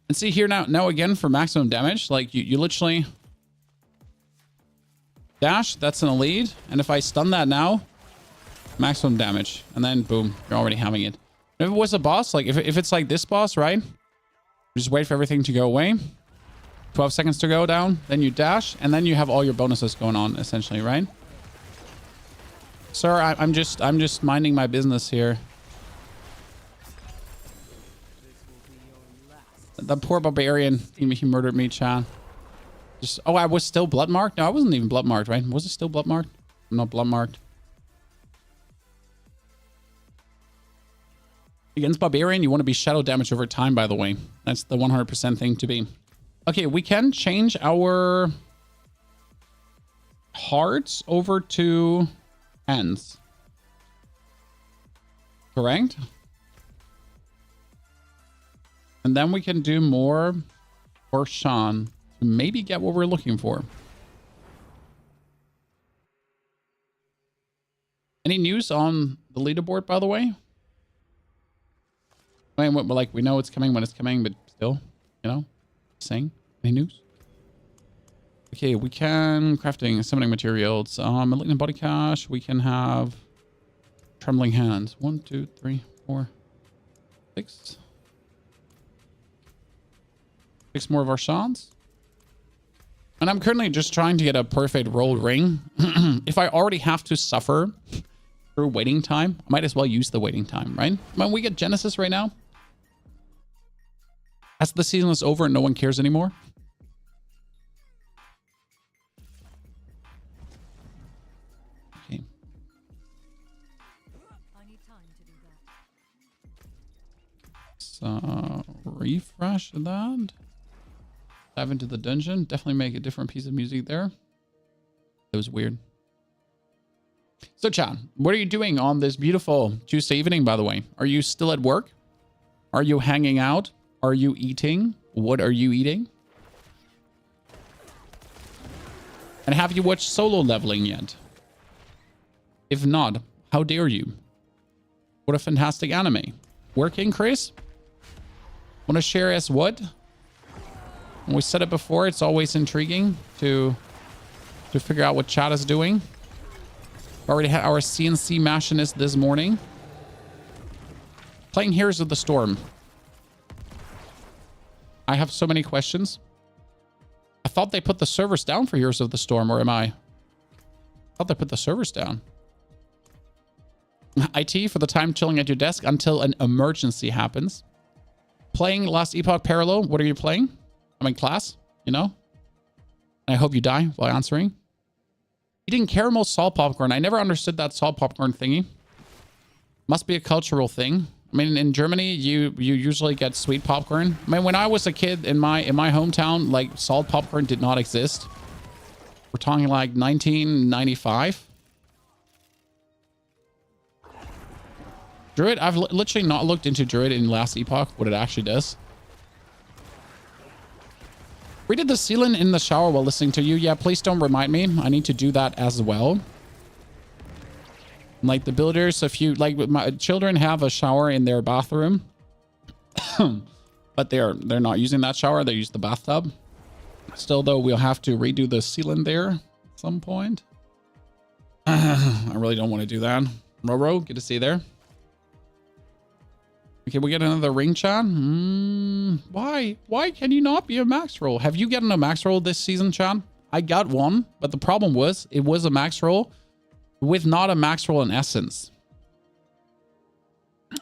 And see here now again for maximum damage, like you literally dash, that's an elite. And if I stun that now, maximum damage. And then boom, you're already having it. If it was a boss, like if it's like this boss, right? Just wait for everything to go away. 12 seconds to go down, then you dash, and then you have all your bonuses going on essentially, right? Sir, I'm just minding my business here. The poor barbarian, he murdered me, Chan. Just, oh, I was still blood marked? No, I wasn't even blood marked, right? Was it still blood marked? I'm not blood marked. Against barbarian, you want to be shadow damage over time, by the way. That's the 100% thing to be. Okay, we can change our hearts over to hands. Correct? And then we can do more for Sean to maybe get what we're looking for. Any news on the leaderboard, by the way? I mean, like, we know it's coming when it's coming, but still, you know, saying any news? Okay, we can crafting summoning materials. Malignant body cache. We can have trembling hands. 1, 2, 3, 4, 6. 6 more of our shots. And I'm currently just trying to get a perfect rolled ring. If I already have to suffer through waiting time, I might as well use the waiting time, right? When we get Genesis right now, as the season is over and no one cares anymore. Okay. So refresh that. Dive into the dungeon. Definitely make a different piece of music there. It was weird. So, Chan, what are you doing on this beautiful Tuesday evening, by the way? Are you still at work? Are you hanging out? Are you eating? What are you eating? And have you watched Solo Leveling yet? If not, how dare you? What a fantastic anime. Working, Chris? Want to share as what? When we said it before, it's always intriguing to figure out what chat is doing. Already had our CNC machinist this morning. Playing Heroes of the Storm. I have so many questions. I thought they put the servers down for Heroes of the Storm, or am I? I thought they put the servers down. IT for the time chilling at your desk until an emergency happens. Playing Last Epoch Parallel. What are you playing? I'm in class, you know? I hope you die while answering. Eating caramel salt popcorn. I never understood that salt popcorn thingy. Must be a cultural thing. I mean, in Germany, you usually get sweet popcorn. I mean, when I was a kid in my hometown, like, salt popcorn did not exist. We're talking like 1995. Druid, I've literally not looked into Druid in Last Epoch, what it actually does. We did the ceiling in the shower while listening to you. Yeah, please don't remind me. I need to do that as well. Like the builders, if you like, my children have a shower in their bathroom, but they're not using that shower. They use the bathtub. Still, though, we'll have to redo the ceiling there at some point. I really don't want to do that. Roro, good to see you there. Okay, we get another ring chat. Why? Why can you not be a max roll? Have you gotten a max roll this season, chat? I got one, but the problem was it was a max roll with not a max roll in essence.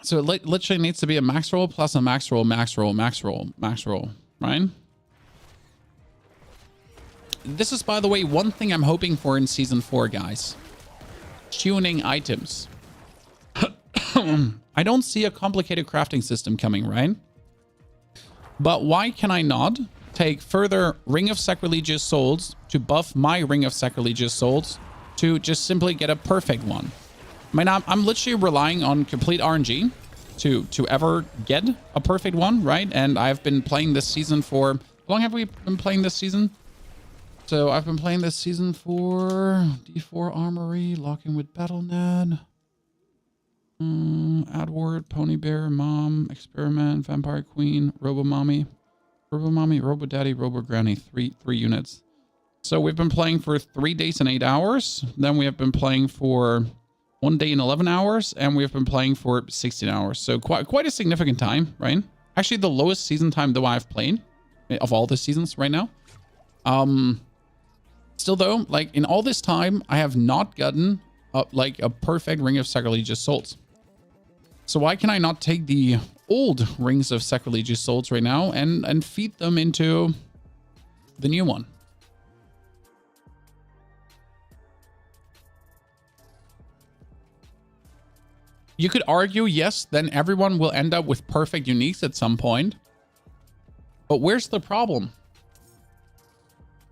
So it literally needs to be a max roll plus a max roll, max roll, max roll, max roll, right? This is, by the way, one thing I'm hoping for in season 4, guys. Tuning items. I don't see a complicated crafting system coming, right? But why can I not take further Ring of Sacrilegious Souls to buff my Ring of Sacrilegious Souls to just simply get a perfect one? I mean, I'm literally relying on complete RNG to ever get a perfect one, right? And I've been playing this season for... How long have we been playing this season? So I've been playing this season for D4 Armory, Locking with Battle.net, Adward, Pony Bear, Mom, Experiment, Vampire Queen, Robo Mommy, Robo Daddy, Robo Granny, three units. So we've been playing for 3 days and 8 hours. Then we have been playing for 1 day and 11 hours, and we've been playing for 16 hours. So quite a significant time, right? Actually, the lowest season time though I've played of all the seasons right now. Still though, like in all this time, I have not gotten like a perfect Ring of Sacrilegious Souls. So why can I not take the old Rings of Sacrilegious Souls right now and feed them into the new one? You could argue, yes, then everyone will end up with perfect uniques at some point. But where's the problem?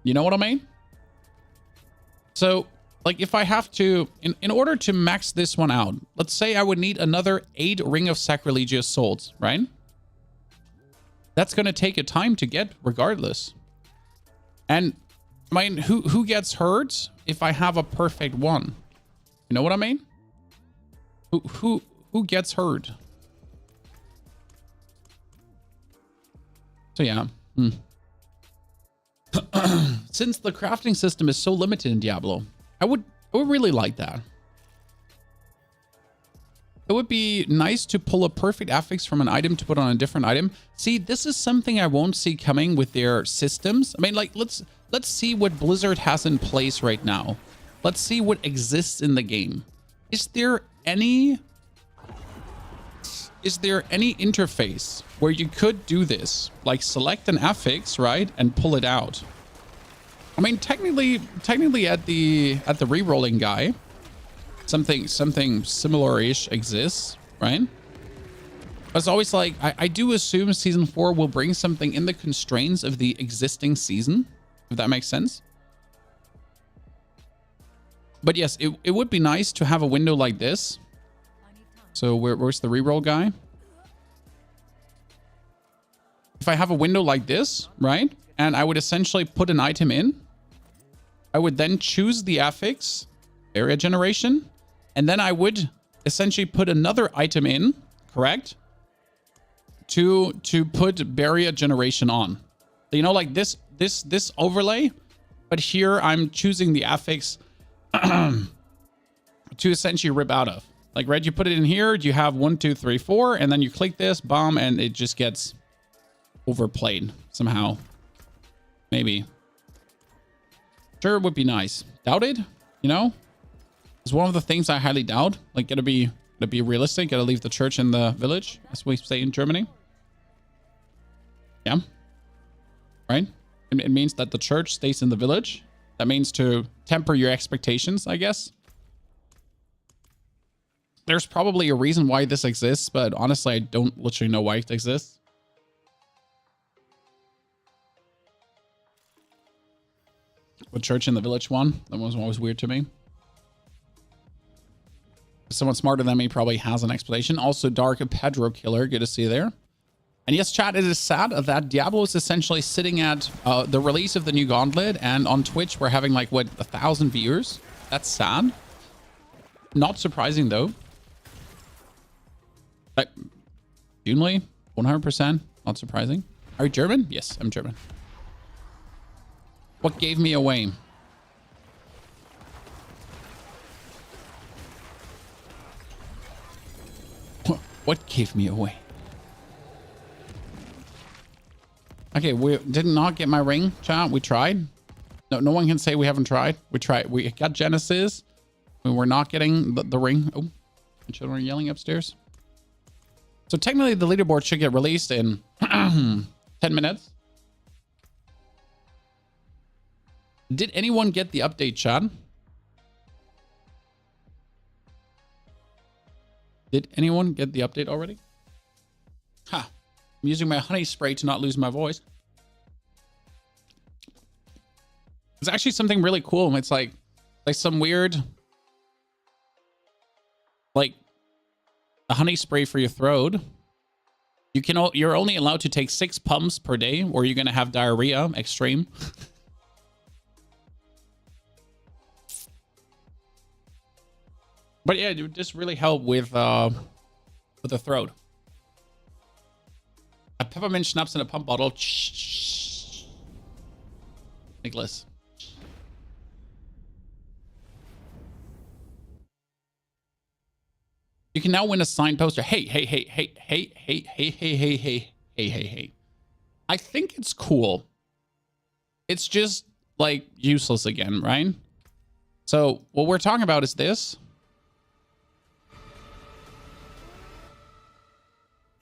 You know what I mean? So, like, if I have to, in order to max this one out, let's say I would need another 8 Ring of Sacrilegious Souls, right? That's going to take a time to get regardless. And, I mean, who gets hurt if I have a perfect one? You know what I mean? Who gets hurt? So, yeah. Since the crafting system is so limited in Diablo, I would really like that. It would be nice to pull a perfect affix from an item to put on a different item. See, this is something I won't see coming with their systems. I mean, like, let's see what Blizzard has in place right now. Let's see what exists in the game. Is there any interface where you could do this, like select an affix, right, and pull it out? I mean, technically at the re-rolling guy, something similar-ish exists, right? But it's always like, I do assume season 4 will bring something in the constraints of the existing season, if that makes sense. But yes, it would be nice to have a window like this. So where's the re-roll guy? If I have a window like this, right? And I would essentially put an item in. I would then choose the affix, area generation. And then I would essentially put another item in, correct? To put barrier generation on. You know, like this overlay. But here I'm choosing the affix to essentially rip out of. Like, right, you put it in here, you have 1, 2, 3, 4, and then you click this, bomb, and it just gets overplayed somehow. Maybe. Sure, it would be nice. Doubted, you know? It's one of the things I highly doubt. Like, gotta be realistic, gotta leave the church in the village, as we say in Germany. Yeah. Right? It means that the church stays in the village. That means to temper your expectations, I guess. There's probably a reason why this exists, but honestly, I don't literally know why it exists. The church in the village one, that was always weird to me. Someone smarter than me probably has an explanation. Also, Dark Pedro Killer, good to see you there. And yes, chat, it is sad that Diablo is essentially sitting at the release of the new Gauntlet, and on Twitch we're having like, what, 1,000 viewers? That's sad. Not surprising though. Genuinely, 100%, not surprising. Are you German? Yes, I'm German. What gave me away? What gave me away? Okay, we did not get my ring, chat. We tried. No one can say we haven't tried. We tried. We got Genesis. We were not getting the ring. Oh, children are yelling upstairs. So technically the leaderboard should get released in 10 minutes. Did anyone get the update, chat? Did anyone get the update already? Ha. I'm using my honey spray to not lose my voice. It's actually something really cool. It's like some weird, like a honey spray for your throat. You're only allowed to take 6 pumps per day, or you're gonna have diarrhea, extreme. But yeah, it would just really help with the throat. A peppermint schnapps in a pump bottle. Nicholas. You can now win a signed poster. Hey. I think it's cool. It's just like useless again, right? So what we're talking about is this.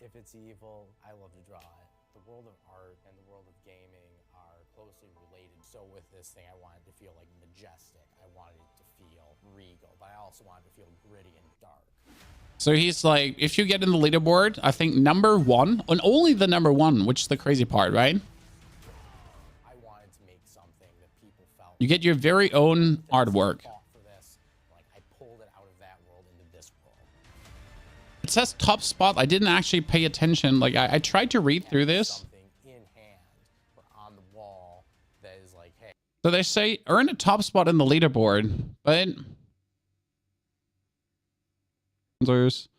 If it's evil, I love to draw it. The world of art and the world of gaming are closely related. So with this thing, I wanted to feel like majestic. I wanted it to feel regal, but I also wanted to feel gritty and dark. So he's like, if you get in the leaderboard, I think #1, and only the #1, which is the crazy part, right? I wanted to make something that people felt. You get your very own artwork. For this, like I pulled it out of that world into this world. It says top spot. I didn't actually pay attention. Like I tried to read through this. Something in hand or on the wall that is like, hey. So they say earn a top spot in the leaderboard, but there's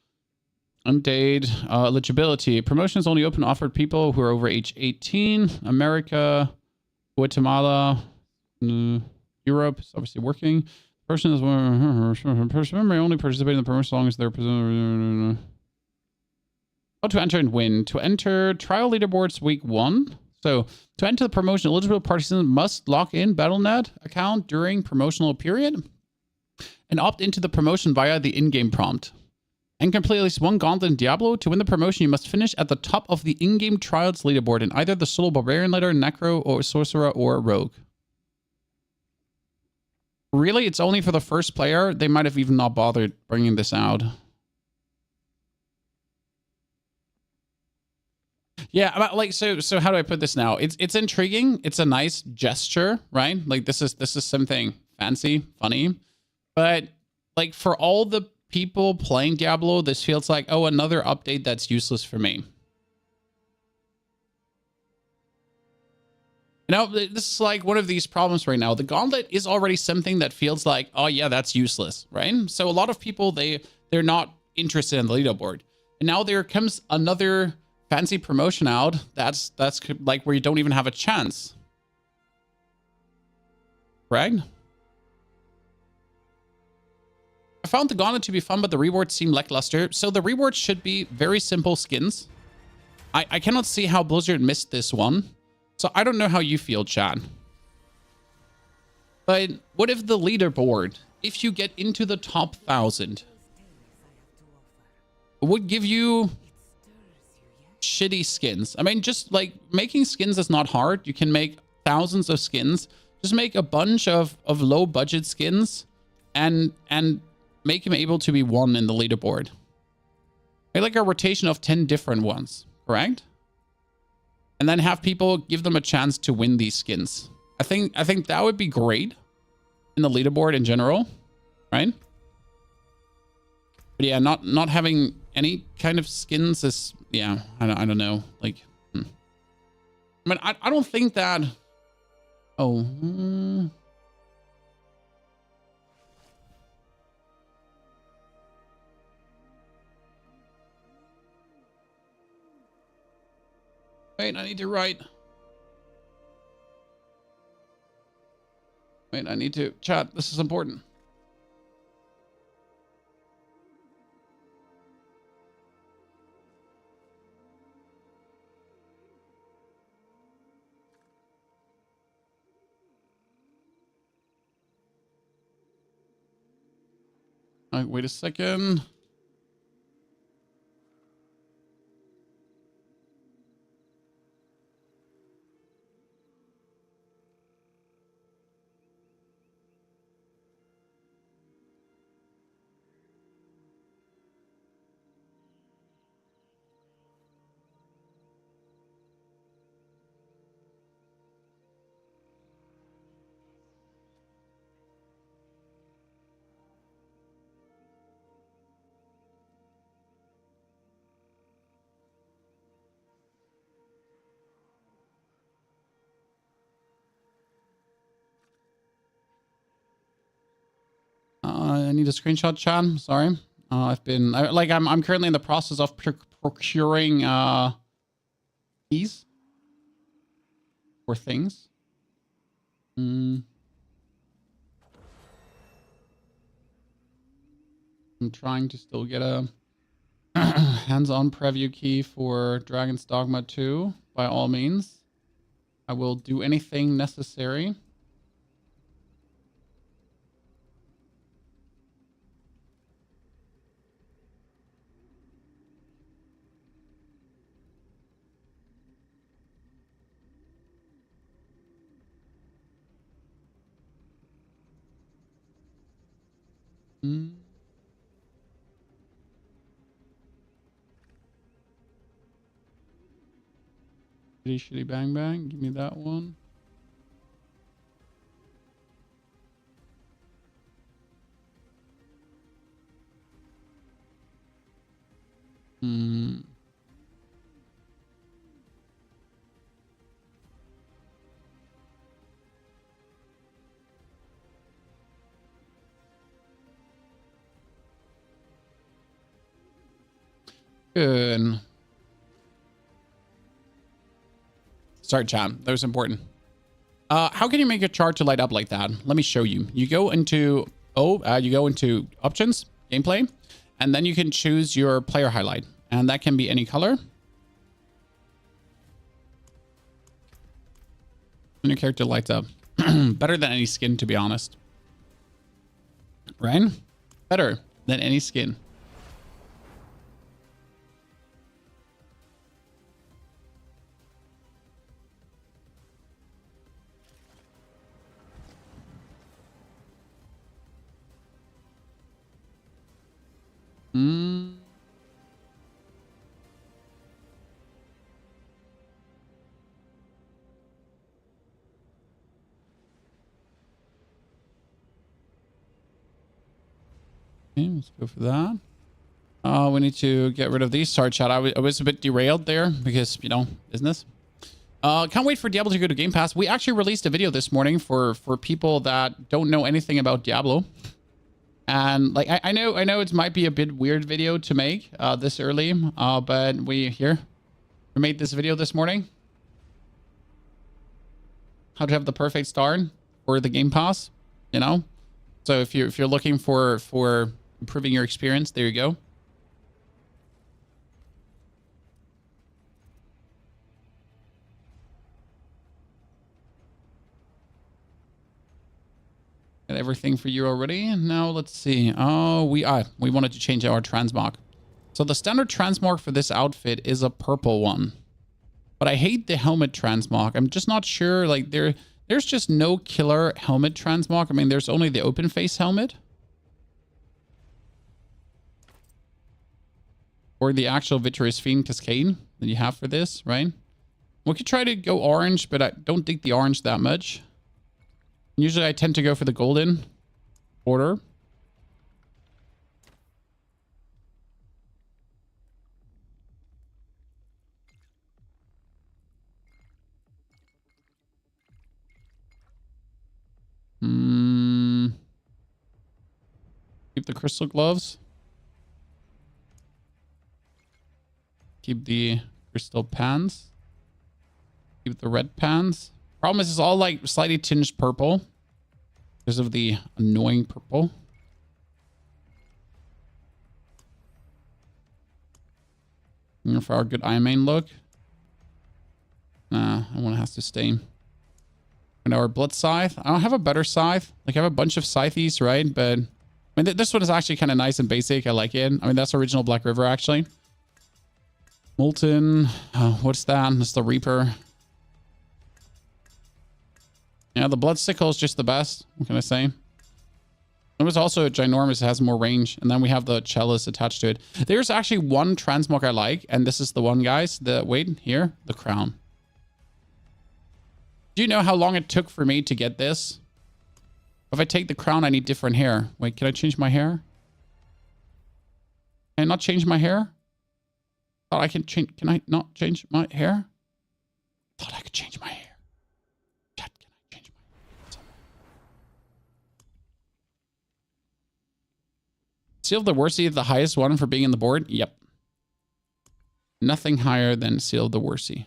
undated eligibility. Promotion is only open to offered people who are over age 18. America, Guatemala, Europe is obviously working. Person may only participate in the promotion as long as they're how to enter and win. To enter trial leaderboards week 1. So to enter the promotion, eligible participants must log in Battle.net account during promotional period and opt into the promotion via the in-game prompt. And complete at least 1 Gauntlet in Diablo. To win the promotion, you must finish at the top of the in-game trials leaderboard in either the solo barbarian leader, necro, or sorcerer, or rogue. Really, it's only for the first player. They might have even not bothered bringing this out. Yeah, but like so how do I put this now? It's intriguing. It's a nice gesture, right? Like this is something fancy, funny. But like for all the people playing Diablo, this feels like, oh, another update that's useless for me. You know, this is like one of these problems right now. The Gauntlet is already something that feels like, oh yeah, that's useless, right? So a lot of people, they're not interested in the leaderboard. And now there comes another fancy promotion out that's like where you don't even have a chance. Right? I found the Gauntlet to be fun, but the rewards seem lackluster. So the rewards should be very simple skins. I cannot see how Blizzard missed this one. So I don't know how you feel, Chad. But what if the leaderboard, if you get into the top 1,000, would give you shitty skins? I mean, just like making skins is not hard. You can make thousands of skins. Just make a bunch of low budget skins and make him able to be won in the leaderboard. Make like a rotation of 10 different ones, correct? And then have people give them a chance to win these skins. I think that would be great in the leaderboard in general, right? But yeah, not having any kind of skins is, yeah, I don't know. Like, I mean, I don't think that. Oh. Wait, I need to write. Wait, I need to chat. This is important. All right, wait a second. I need a screenshot, Chan. Sorry. I'm currently in the process of procuring keys for things. I'm trying to still get a hands-on preview key for Dragon's Dogma 2. By all means, I will do anything necessary. Shitty bang bang. Give me that one. Good. Start chat. That was important. How can you make a chart to light up like that? Let me show you. You go into options, gameplay, and then you can choose your player highlight, and that can be any color. And your character lights up. Better than any skin, to be honest. Right? Better than any skin. Okay, let's go for that. We need to get rid of these. Sorry, chat. I was a bit derailed there because, you know, business. Can't wait for Diablo to go to Game Pass. We actually released a video this morning for people that don't know anything about Diablo. And like I know it might be a bit weird video to make this early, but we made this video this morning. How to have the perfect start for the Game Pass, you know. So if you're looking for Improving your experience. There you go. Got everything for you already. Now let's see. Oh, we wanted to change our transmog. So the standard transmog for this outfit is a purple one. But I hate the helmet transmog. I'm just not sure. Like there's just no killer helmet transmog. I mean, there's only the open face helmet. Or the actual Vitreous Fiend Cascade that you have for this, right? We could try to go orange, but I don't think the orange that much. Usually I tend to go for the golden order. Keep the crystal gloves. Keep the crystal pants. Keep the red pants. Problem is, it's all like slightly tinged purple because of the annoying purple. For our good Iron Man look. Nah, that one has to stay. And our blood scythe. I don't have a better scythe. Like I have a bunch of scythes, right? But I mean, this one is actually kind of nice and basic. I like it. I mean, that's original Black River actually. Molten. What's that? That's the Reaper. Yeah, the Blood Sickle is just the best. What can I say? It was also ginormous. It has more range. And then we have the Chalice attached to it. There's actually one transmog I like. And this is the one, guys. Wait, here. The Crown. Do you know how long it took for me to get this? If I take the Crown, I need different hair. Wait, can I change my hair? Can I not change my hair? Thought I can change. Can I not change my hair? Thought I could change my hair. Chat, can I change my hair? Seal of the Worsey, the highest one for being in the board? Yep. Nothing higher than Seal of the Worsey.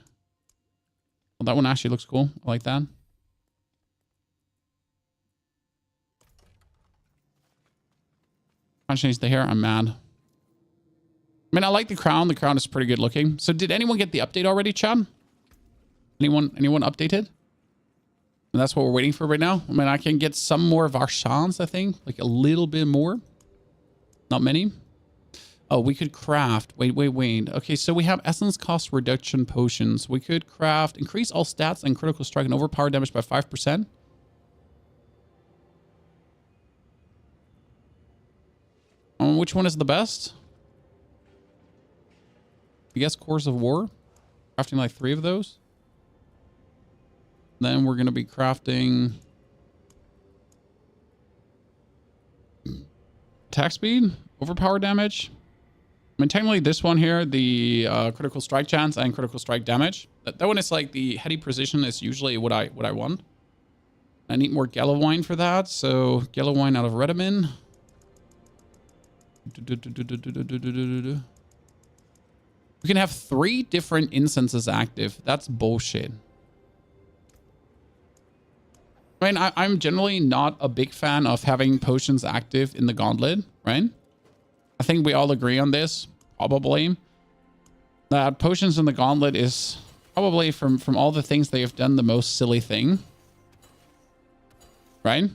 Well, that one actually looks cool. I like that. Can't change the hair. I'm mad. I mean, I like the crown. The crown is pretty good looking. So did anyone get the update already, Chad? Anyone updated? And that's what we're waiting for right now. I mean, I can get some more Varshans, I think. Like a little bit more. Not many. Oh, we could craft. Wait. Okay, so we have essence cost reduction potions. We could craft increase all stats and critical strike and overpower damage by 5%. Which one is the best? I guess Cores of War. Crafting like 3 of those. Then we're going to be crafting attack speed, overpower damage. I mean, technically this one here, the critical strike chance and critical strike damage. That one is like the heady precision is usually what I want. I need more Gallowine for that. So Gallowine out of Redamin. We can have 3 different instances active. That's bullshit. I mean, I'm generally not a big fan of having potions active in the Gauntlet, right? I think we all agree on this, probably. That potions in the Gauntlet is probably from all the things they have done the most silly thing. Right?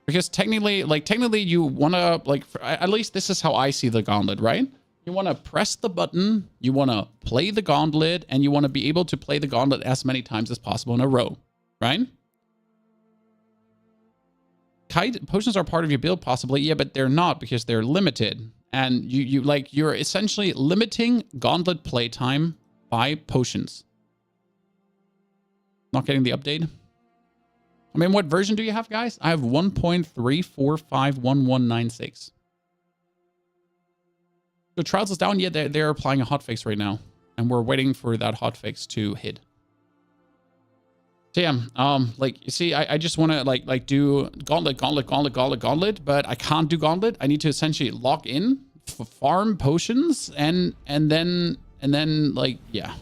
Because technically you want to, like, at least this is how I see the Gauntlet, right? You want to press the button, you want to play the Gauntlet, and you want to be able to play the Gauntlet as many times as possible in a row, right? Potions are part of your build, possibly. Yeah, but they're not because they're limited. And you're essentially limiting Gauntlet playtime by potions. Not getting the update. I mean, what version do you have, guys? I have 1.3451196. So Trials is down. Yeah, they're applying a hotfix right now. And we're waiting for that hotfix to hit. So yeah, like, you see, I just want to like do Gauntlet, but I can't do Gauntlet. I need to essentially lock in, farm potions, and then like, yeah.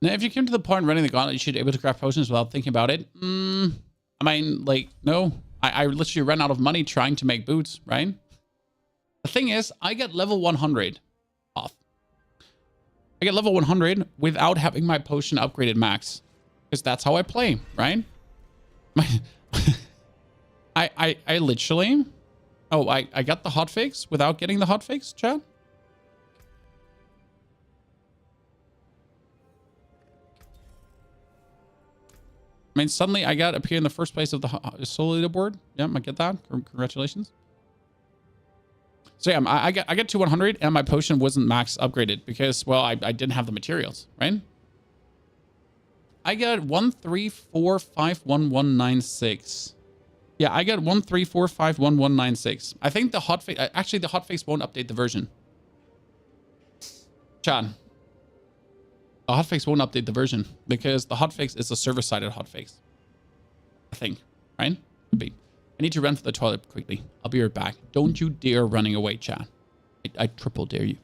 Now, if you came to the point running the gauntlet, you should be able to craft potions without thinking about it. I mean, like, no. I literally ran out of money trying to make boots, right? The thing is, I get level 100 off. I get level 100 without having my potion upgraded max. Because that's how I play, right? I literally... Oh, I got the hotfix without getting the hotfix, chat? I mean, suddenly I got appear in the first place of the solo leaderboard. Yeah, I get that. Congratulations. So yeah, I got to 100 and my potion wasn't max upgraded because, well, I didn't have the materials, right? I got 134511196. Yeah, I got 134511196. I think the hotfix, actually the hotfix won't update the version. Chan. The hotfix won't update the version because the hotfix is a server-sided hotfix. I think, right? Could be. I need to run for the toilet quickly. I'll be right back. Don't you dare running away, chat. I triple dare you.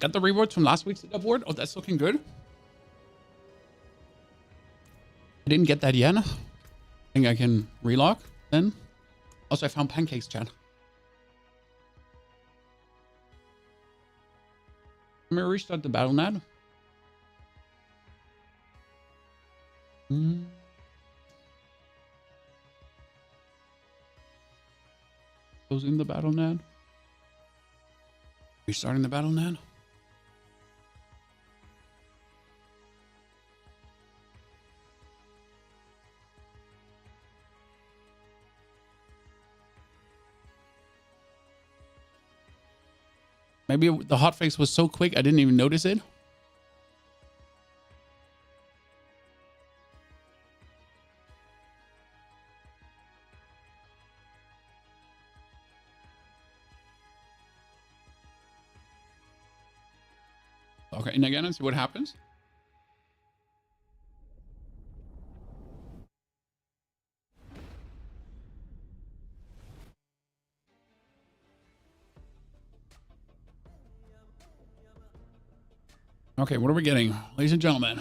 Got the rewards from last week's award. Oh, that's looking good. I didn't get that yet. I think I can relog then. Also, I found pancakes, chat. I'm gonna restart the battle net. Closing the battle net. Restarting the battle net. Maybe the hotfix was so quick I didn't even notice it. Okay, and again, and see what happens. Okay, what are we getting? Ladies and gentlemen,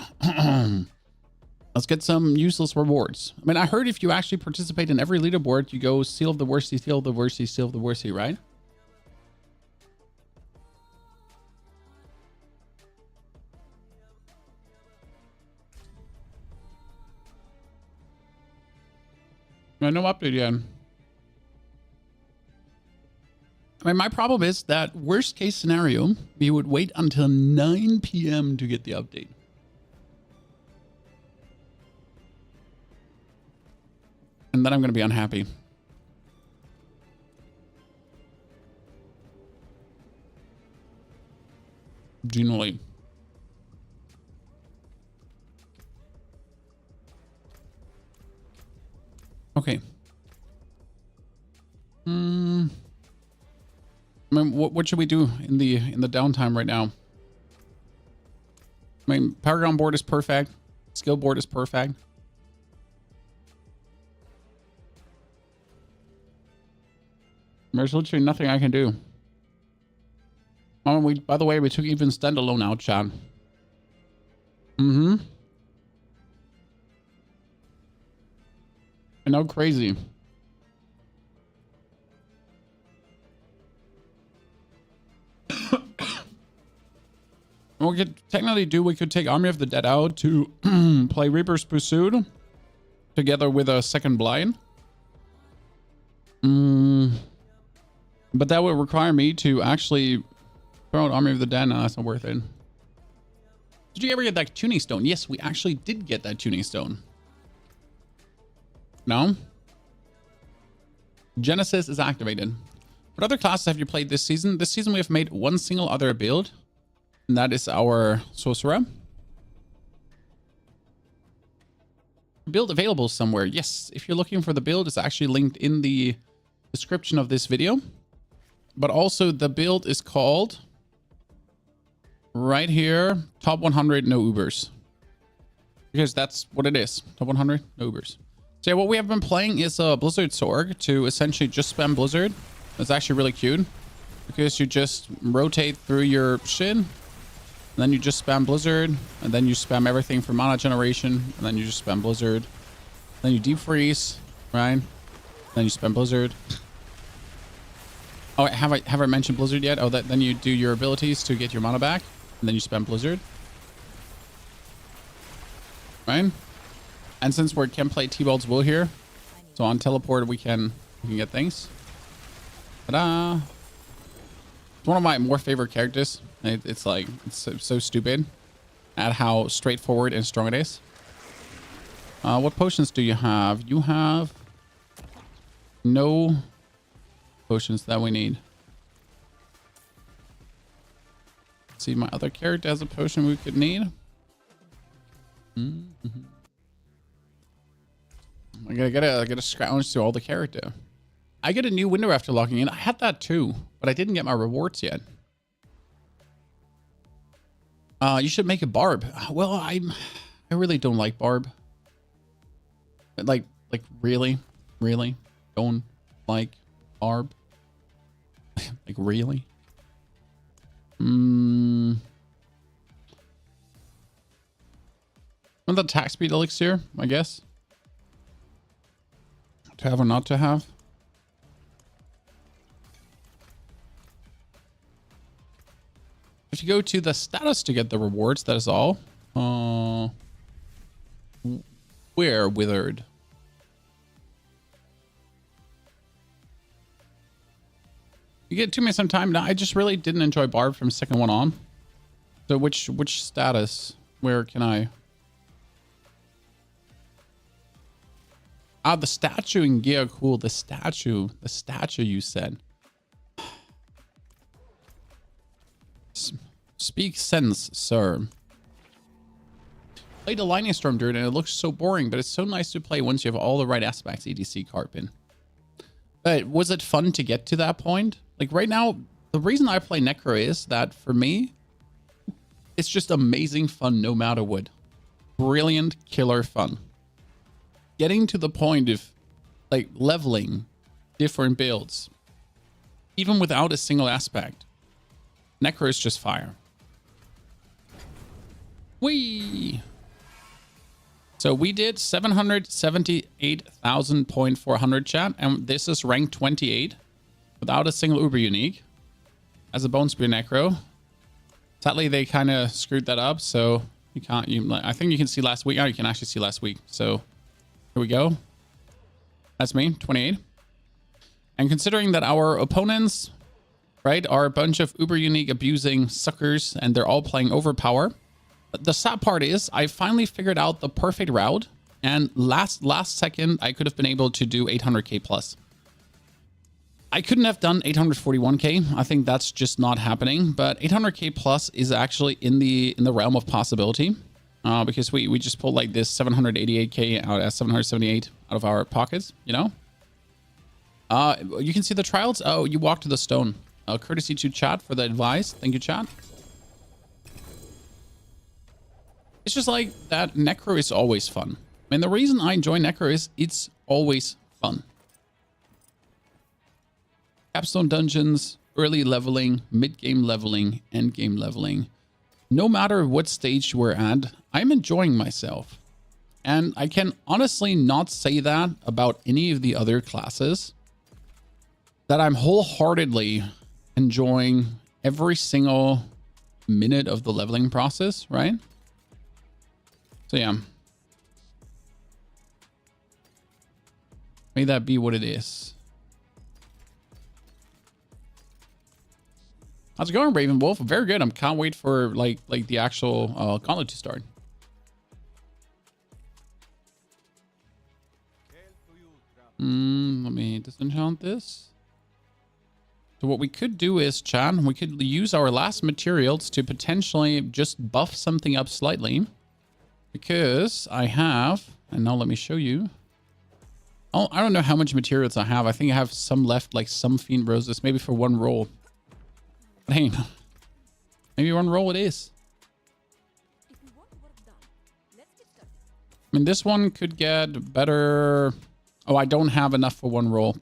let's get some useless rewards. I mean, I heard if you actually participate in every leaderboard, you go seal of the worsty, seal of the worsty, seal of the worsty, right? No update yet. I mean, my problem is that worst case scenario, we would wait until 9 p.m. to get the update. And then I'm going to be unhappy. Generally. Okay. I mean, what should we do in the downtime right now? I mean, Paragon board is perfect. Skill board is perfect. There's literally nothing I can do. Oh, by the way, we took even standalone out, chat. Mm-hmm. I know, crazy. What we could technically do, we could take Army of the Dead out to play Reaper's Pursuit together with a second blind. But that would require me to actually throw out Army of the Dead. No, that's not worth it. Did you ever get that tuning stone? Yes, we actually did get that tuning stone. No? Genesis is activated. What other classes have you played this season? This season we have made one single other build. And that is our Sorcerer. Build available somewhere. Yes, if you're looking for the build, it's actually linked in the description of this video. But also the build is called right here, top 100 no Ubers. Because that's what it is. Top 100 no Ubers. So yeah, what we have been playing is a Blizzard Sorg to essentially just spam Blizzard. It's actually really cute. Because you just rotate through your shit. And then you just spam Blizzard, and then you spam everything for mana generation, and then you just spam Blizzard. Then you deep freeze, right? Then you spam Blizzard. Oh, have I mentioned Blizzard yet? Oh, then you do your abilities to get your mana back, and then you spam Blizzard. Right? And since we can play T-Bald's Will here, so on teleport we can get things. Ta-da! It's one of my more favorite characters. It's like, it's so stupid at how straightforward and strong it is. What potions do you have? You have no potions that we need. Let's see, my other character has a potion we could need. I gotta scrounge through all the character. I get a new window after logging in. I had that too, but I didn't get my rewards yet. You should make a Barb. Well, I really don't like Barb. Like really don't like Barb. Like really. Want the attack speed elixir, I guess. To have or not to have. If you go to the status to get the rewards, that is all. Where withered? You get to me sometime. Now, I just really didn't enjoy Barb from second one on. So which status? Where can I? Ah, the statue in gear. Cool. The statue you said. Speak sense, sir. Played a Lightning Storm Druid and it looks so boring, but it's so nice to play once you have all the right aspects, EDC Carpin. But was it fun to get to that point? Like right now, the reason I play Necro is that for me, it's just amazing fun no matter what. Brilliant, killer fun. Getting to the point of like leveling different builds, even without a single aspect. Necro is just fire. Whee! So we did 778,000.400 chat, and this is rank 28 without a single uber unique as a bone spear necro. Sadly, they kind of screwed that up, so you can't. I think you can see last week. Oh, you can actually see last week. So here we go. That's me, 28. And considering that our opponents, right, are a bunch of uber unique abusing suckers, and they're all playing overpower. The sad part is I finally figured out the perfect route, and last second I could have been able to do 800k plus. I couldn't have done 841k. I think that's just not happening, but 800k plus is actually in the realm of possibility, because we just pulled like this 788k out as 778 out of our pockets, you know. You can see the trials. Oh, you walked to the stone. Courtesy to chat for the advice. Thank you, chat. It's just like that necro is always fun. I mean, the reason I enjoy necro is it's always fun. Capstone dungeons, early leveling, mid-game leveling, end-game leveling. No matter what stage we're at, I'm enjoying myself. And I can honestly not say that about any of the other classes. That I'm wholeheartedly enjoying every single minute of the leveling process, right? So yeah. May that be what it is. How's it going, Raven Wolf? Very good. I can't wait for like the actual Gauntlet to start. Let me disenchant this. So what we could do is, chat, we could use our last materials to potentially just buff something up slightly. Because I have, and now let me show you. Oh, I don't know how much materials I have. I think I have some left, like some Fiend Roses, maybe for one roll. But hey, maybe one roll it is. I mean, this one could get better. Oh, I don't have enough for one roll.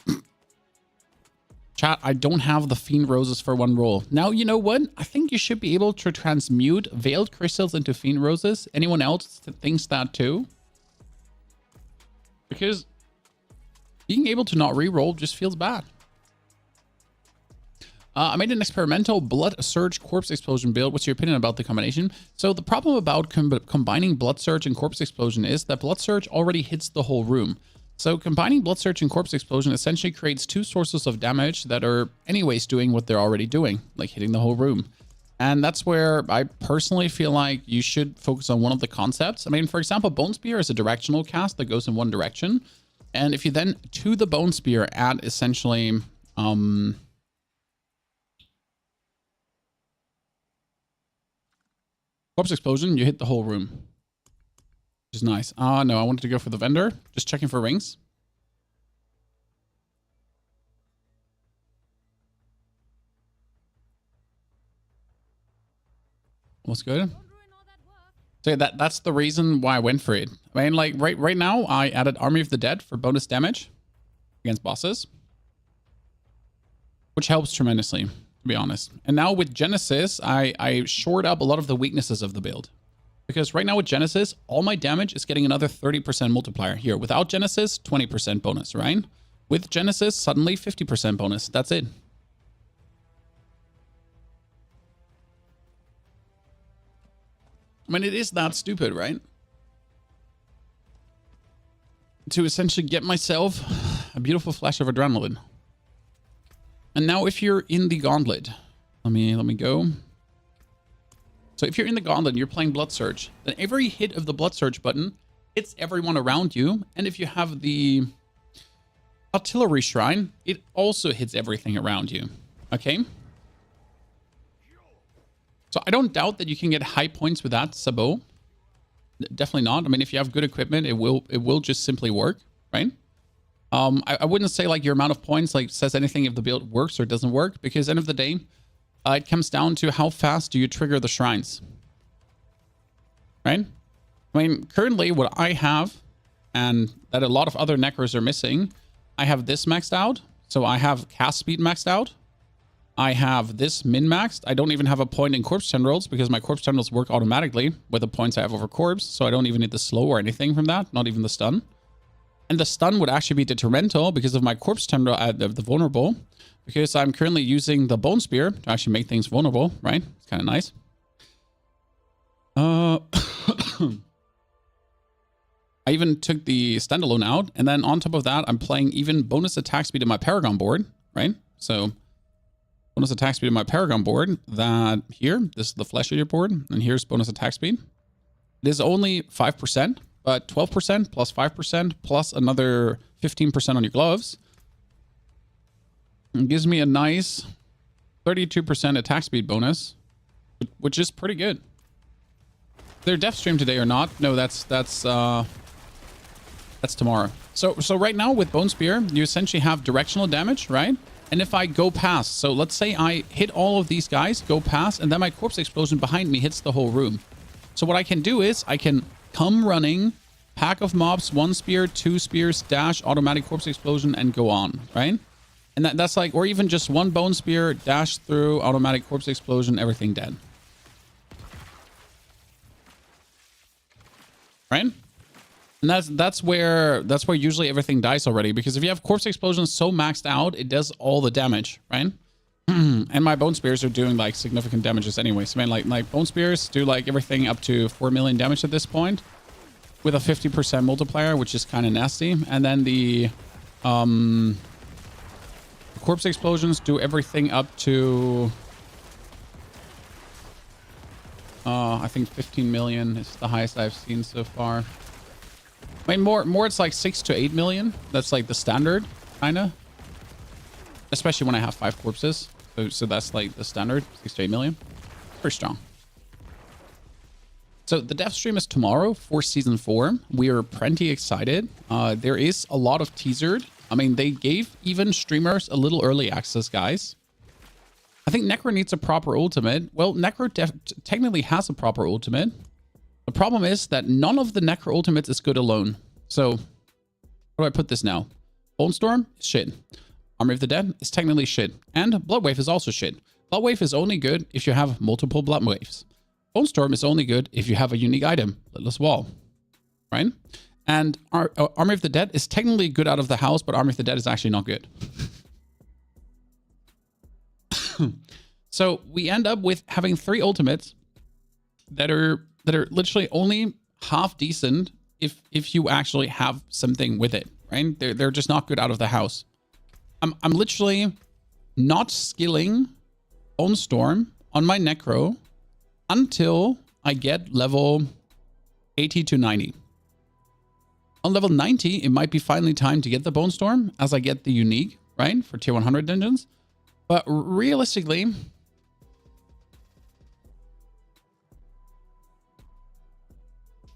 Chat, I don't have the Fiend Roses for one roll. Now, you know what? I think you should be able to transmute Veiled Crystals into Fiend Roses. Anyone else thinks that too? Because being able to not reroll just feels bad. I made an experimental Blood Surge Corpse Explosion build. What's your opinion about the combination? So the problem about combining Blood Surge and Corpse Explosion is that Blood Surge already hits the whole room. So combining Blood Surge and Corpse Explosion essentially creates two sources of damage that are anyways doing what they're already doing, like hitting the whole room. And that's where I personally feel like you should focus on one of the concepts. I mean, for example, Bone Spear is a directional cast that goes in one direction. And if you then, to the Bone Spear, add essentially... Corpse Explosion, you hit the whole room. Which is nice. No, I wanted to go for the vendor. Just checking for rings. What's good? So yeah, that's the reason why I went for it. I mean, like right now, I added Army of the Dead for bonus damage against bosses, which helps tremendously, to be honest. And now with Genesis, I shored up a lot of the weaknesses of the build. Because right now with Genesis, all my damage is getting another 30% multiplier. Here, without Genesis, 20% bonus, right? With Genesis, suddenly 50% bonus. That's it. I mean, it is that stupid, right? To essentially get myself a beautiful flash of adrenaline. And now if you're in the Gauntlet, let me go. So if you're in the Gauntlet and you're playing Blood Surge, then every hit of the Blood Surge button hits everyone around you. And if you have the Artillery Shrine, it also hits everything around you. Okay? So I don't doubt that you can get high points with that Sabot. Definitely not. I mean, if you have good equipment, it will just simply work, right? I wouldn't say like your amount of points like says anything if the build works or doesn't work, because end of the day, it comes down to how fast do you trigger the shrines, right? I mean, currently what I have, and that a lot of other necros are missing, I have this maxed out. So I have cast speed maxed out. I have this min-maxed. I don't even have a point in corpse tendrils because my corpse tendrils work automatically with the points I have over corpse. So I don't even need the slow or anything from that. Not even the stun. And the stun would actually be detrimental because of my corpse tendril at the vulnerable. Because I'm currently using the bone spear to actually make things vulnerable, right? It's kind of nice. I even took the standalone out. And then on top of that, I'm playing even bonus attack speed in my Paragon board, right? So bonus attack speed in my Paragon board, that here, this is the Flesh Eater board, and here's bonus attack speed. It is only 5%, but 12% plus 5% plus another 15% on your gloves. It gives me a nice 32% attack speed bonus, which is pretty good. Their death stream today or not? No, that's tomorrow. So right now with Bone Spear, you essentially have directional damage, right? And if I go past, so let's say I hit all of these guys, go past, and then my corpse explosion behind me hits the whole room. So what I can do is I can come running, pack of mobs, 1 spear, 2 spears, dash, automatic corpse explosion, and go on, right? And that's like, or even just 1 bone spear, dash through, automatic corpse explosion, everything dead. Right? And that's where usually everything dies already, because if you have corpse explosions so maxed out, it does all the damage, right? And my bone spears are doing like significant damages anyway. So I mean, like bone spears do like everything up to 4 million damage at this point, with a 50% multiplier, which is kind of nasty. And then the corpse explosions do everything up to I think 15 million is the highest I've seen so far. I mean, more it's like 6 to 8 million. That's like the standard, kind of. Especially when I have 5 corpses. So that's like the standard, 6 to 8 million. Pretty strong. So the dev stream is tomorrow for season 4. We are plenty excited. There is a lot of teasered. I mean, they gave even streamers a little early access, guys. I think Necro needs a proper ultimate. Well, Necro technically has a proper ultimate. The problem is that none of the Necro ultimates is good alone. So, how do I put this now? Bone Storm is shit. Army of the Dead is technically shit. And Blood Wave is also shit. Blood Wave is only good if you have multiple Blood Waves. Bone Storm is only good if you have a unique item, Lidless Wall. Right? And Army of the Dead is technically good out of the house, but Army of the Dead is actually not good. So we end up with having 3 ultimates that are literally only half decent if you actually have something with it, right? They're just not good out of the house. I'm literally not skilling Bone Storm on my Necro until I get level 80 to 90. On level 90, it might be finally time to get the Bone Storm as I get the unique, right? For tier 100 dungeons. But realistically,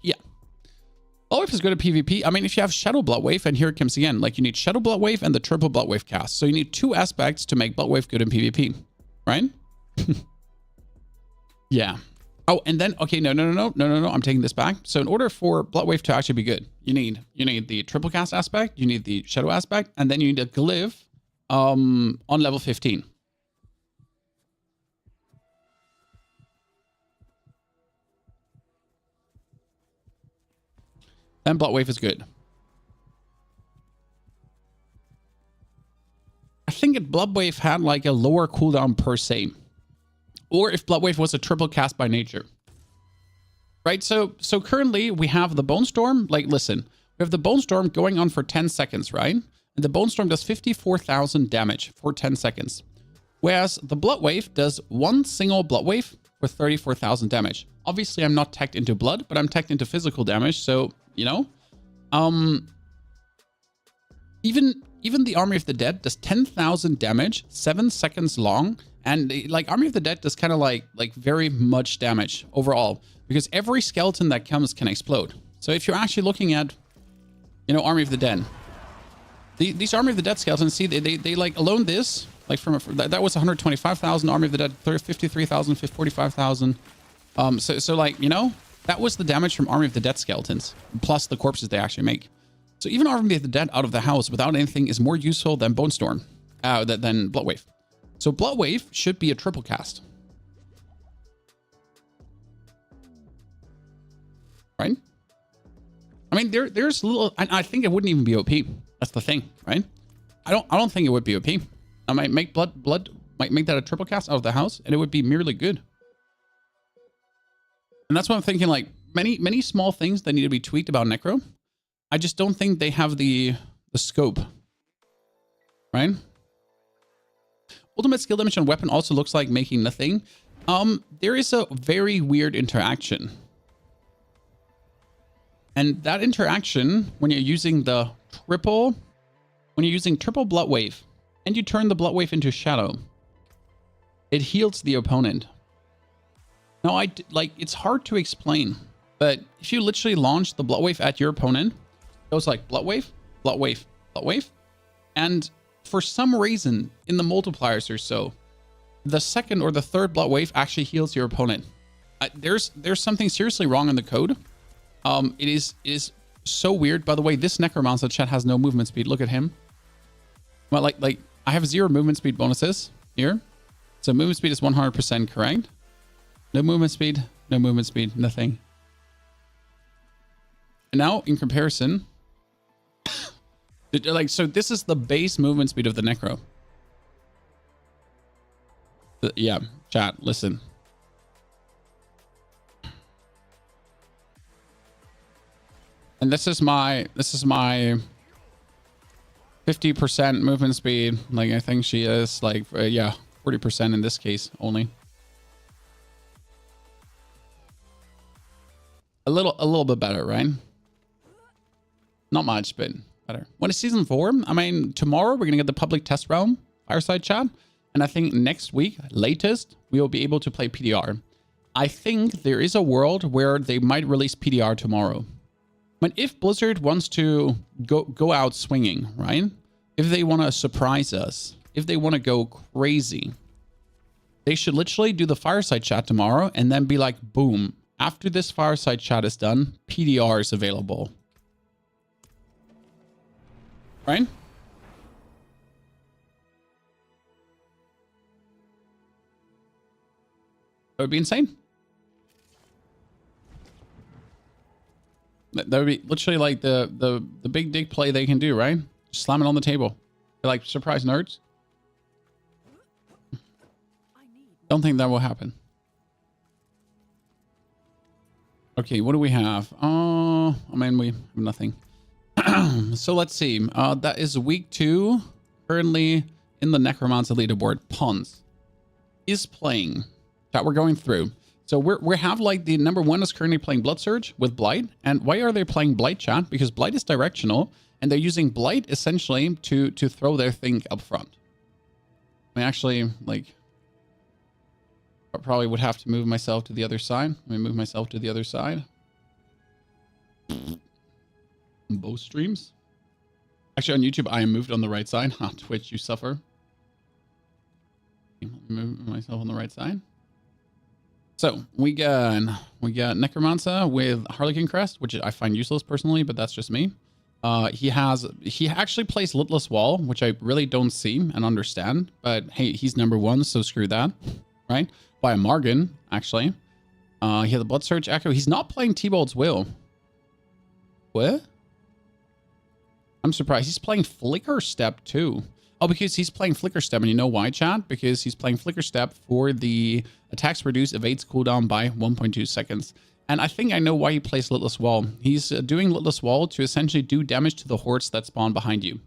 yeah. Blood Wave is good at PvP. I mean, if you have Shadow Blood Wave, and here it comes again, like you need Shadow Blood Wave and the triple Blood Wave cast. So you need 2 aspects to make Blood Wave good in PvP, right? Yeah. Oh, and then, okay, no, I'm taking this back. So in order for Blood Wave to actually be good, you need the triple cast aspect, you need the Shadow aspect, and then you need a glyph on level 15. Then Blood Wave is good. I think if Blood Wave had like a lower cooldown per se, or if Blood Wave was a triple cast by nature, right? So currently we have the Bone Storm. Like, listen, we have the Bone Storm going on for 10 seconds, right? And the Bone Storm does 54,000 damage for 10 seconds. Whereas the Blood Wave does 1 single Blood Wave for 34,000 damage. Obviously, I'm not teched into blood, but I'm teched into physical damage. So, you know, even the Army of the Dead does 10,000 damage, 7 seconds long. And like Army of the Dead does kind of like very much damage overall, because every skeleton that comes can explode. So if you're actually looking at, you know, Army of the Dead, these Army of the Dead skeletons, see, they like alone this, like that was 125,000, Army of the Dead 53,000, 45,000. So like, you know, that was the damage from Army of the Dead skeletons, plus the corpses they actually make. So even Army of the Dead out of the house without anything is more useful than Bone Storm, than Blood Wave. So Blood Wave should be a triple cast. Right? I mean, there's little, I think it wouldn't even be OP. That's the thing, right? I don't think it would be OP. I might make might make that a triple cast out of the house, and it would be merely good. And that's what I'm thinking, like, many small things that need to be tweaked about Necro. I just don't think they have the scope. Right? Ultimate skill damage on weapon also looks like making nothing. There is a very weird interaction. And that interaction, when you're using triple Blood Wave, and you turn the Blood Wave into Shadow, it heals the opponent. Now, it's hard to explain, but if you literally launch the Blood Wave at your opponent, it goes like Blood Wave, Blood Wave, Blood Wave, and for some reason in the multipliers or so, the second or the third Blood Wave actually heals your opponent. There's something seriously wrong in the code. It is so weird. By the way, this Necromancer chat has no movement speed. Look at him. Well, like I have 0 movement speed bonuses here. So movement speed is 100% correct. No movement speed, nothing. And now in comparison, so this is the base movement speed of the Necro. Yeah, chat, listen. And this is my 50% movement speed. Like, I think she is like, yeah, 40% in this case only. A little bit better, right? Not much, but better. When it's season 4, I mean, tomorrow we're gonna get the public test realm fireside chat, and I think next week, latest, we will be able to play PDR. I think there is a world where they might release PDR tomorrow. But if Blizzard wants to go out swinging, right? If they want to surprise us, if they want to go crazy, they should literally do the fireside chat tomorrow and then be like, boom, after this fireside chat is done, PDR is available. Right? That would be insane. That would be literally like the big dig play they can do, right? Just slam it on the table. They're like, surprise nerds. Don't think that will happen. Okay, what do we have? I mean, we have nothing. So let's see. That is week 2. Currently in the Necromancer leaderboard. Pons is playing. That we're going through. So we have like the number 1 is currently playing Blood Surge with Blight. And why are they playing Blight, chat? Because Blight is directional, and they're using Blight essentially to throw their thing up front. I mean, actually, like, I probably would have to move myself to the other side. Let me move myself to the other side. Both streams. Actually, on YouTube, I am moved on the right side. On Twitch, you suffer. Let me move myself on the right side. So we got Necromancer with Harlequin Crest, which I find useless personally, but that's just me. He actually plays Litless Wall, which I really don't see and understand. But hey, he's number 1, so screw that, right? By a Margin, actually. He had the Blood Surge Echo. He's not playing T-Bolt's Will. What? I'm surprised. He's playing Flicker Step too. Oh, because he's playing Flicker Step, and you know why, chat? Because he's playing Flicker Step for the attacks reduce evades cooldown by 1.2 seconds. And I think I know why he plays Litless Wall. He's doing Litless Wall to essentially do damage to the hordes that spawn behind you.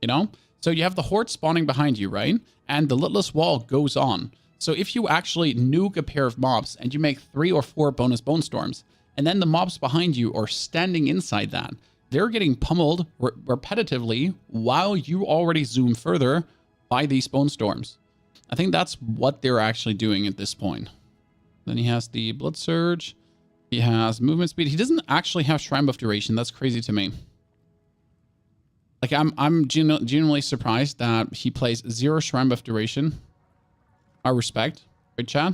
You know? So you have the horde spawning behind you, right? And the Litless Wall goes on. So if you actually nuke a pair of mobs and you make 3 or 4 bonus Bone Storms, and then the mobs behind you are standing inside that, they're getting pummeled repetitively while you already zoom further by these Bone Storms. I think that's what they're actually doing at this point. Then he has the Blood Surge. He has movement speed. He doesn't actually have Shrine Buff duration. That's crazy to me. Like, I'm genuinely surprised that he plays 0 Shrine Buff duration. I respect. Right, chat?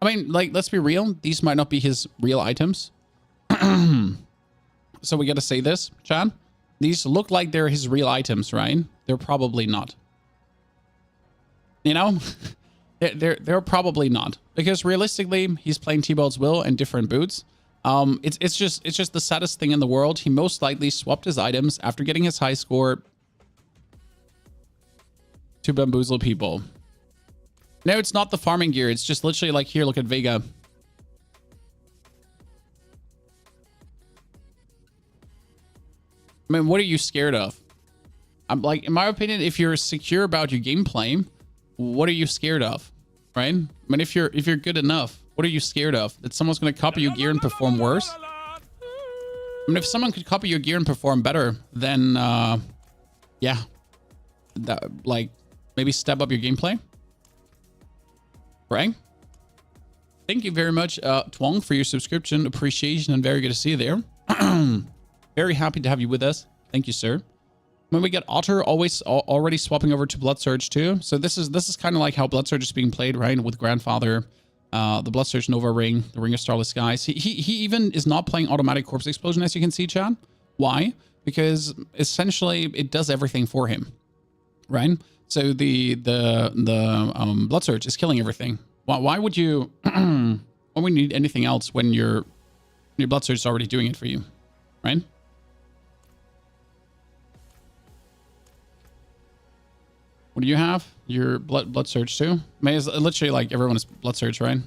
I mean, like, let's be real. These might not be his real items. So we got to say this, chat. These look like they're his real items, right? They're probably not. You know, they're probably not, because realistically, he's playing T-Ball's Will and different boots. It's just the saddest thing in the world. He most likely swapped his items after getting his high score to bamboozle people. No, it's not the farming gear. It's just literally like, here, look at Vega. I mean, what are you scared of? I'm like, in my opinion, if you're secure about your gameplay, what are you scared of? Right? I mean, if you're good enough, what are you scared of? That someone's going to copy your gear and perform worse? I mean, if someone could copy your gear and perform better, then yeah, like maybe step up your gameplay. Right? Thank you very much, Twong, for your subscription. Appreciation, and very good to see you there. Very happy to have you with us. Thank you, sir. When we get Otter already swapping over to Blood Surge too. So this is kind of like how Blood Surge is being played, right? With Grandfather, the Blood Surge Nova Ring, the Ring of Starless Skies. He even is not playing Automatic Corpse Explosion, as you can see, Chad. Why? Because essentially it does everything for him, right? So the Blood Surge is killing everything. Why would you? Why would you need anything else when your Blood Surge is already doing it for you, right? What do you have? Your blood surge too? I mean, it's literally like everyone is blood surge, right?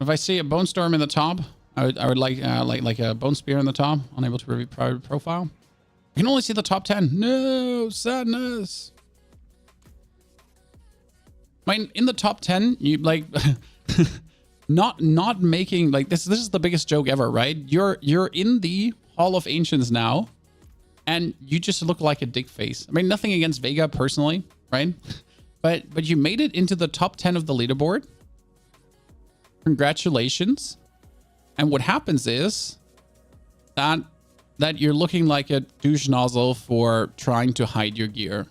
If I see a bone storm in the top, I would like a bone spear in the top. Unable to review private profile. I can only see the top 10. No, sadness. I mean, in the top 10, you like not making like this. This is the biggest joke ever, right? You're in the Hall of Ancients now. And you just look like a dick face. I mean, nothing against Vega personally, right? But you made it into the top 10 of the leaderboard. Congratulations. And what happens is that you're looking like a douche nozzle for trying to hide your gear.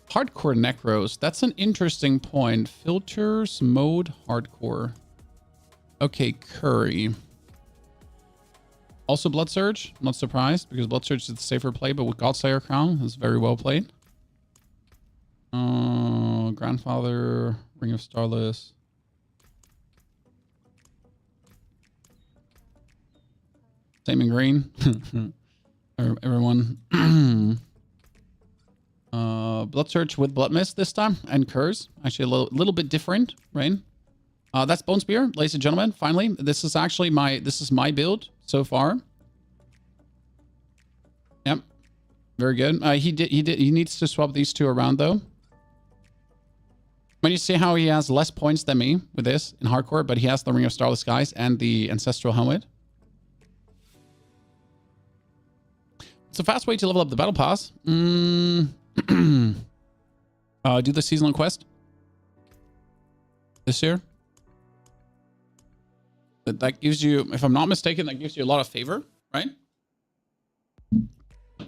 Hardcore Necros. That's an interesting point. Filters, mode, hardcore. Okay, Curry. Also Blood Surge, I'm not surprised, because Blood Surge is the safer play, but with Godslayer Crown, is very well played. Grandfather, Ring of Starless. Same in green. Everyone. Blood Surge with Blood Mist this time, and Curse. Actually a little bit different, right? That's Bone Spear, ladies and gentlemen. Finally, this is actually my build so far. Yep, very good. He needs to swap these two around though. When you see how he has less points than me with this in hardcore, but he has the Ring of Starless Skies and the Ancestral Helmet. It's a fast way to level up the Battle Pass. Do the seasonal quest this year. That gives you, if I'm not mistaken, that gives you a lot of favor, right? I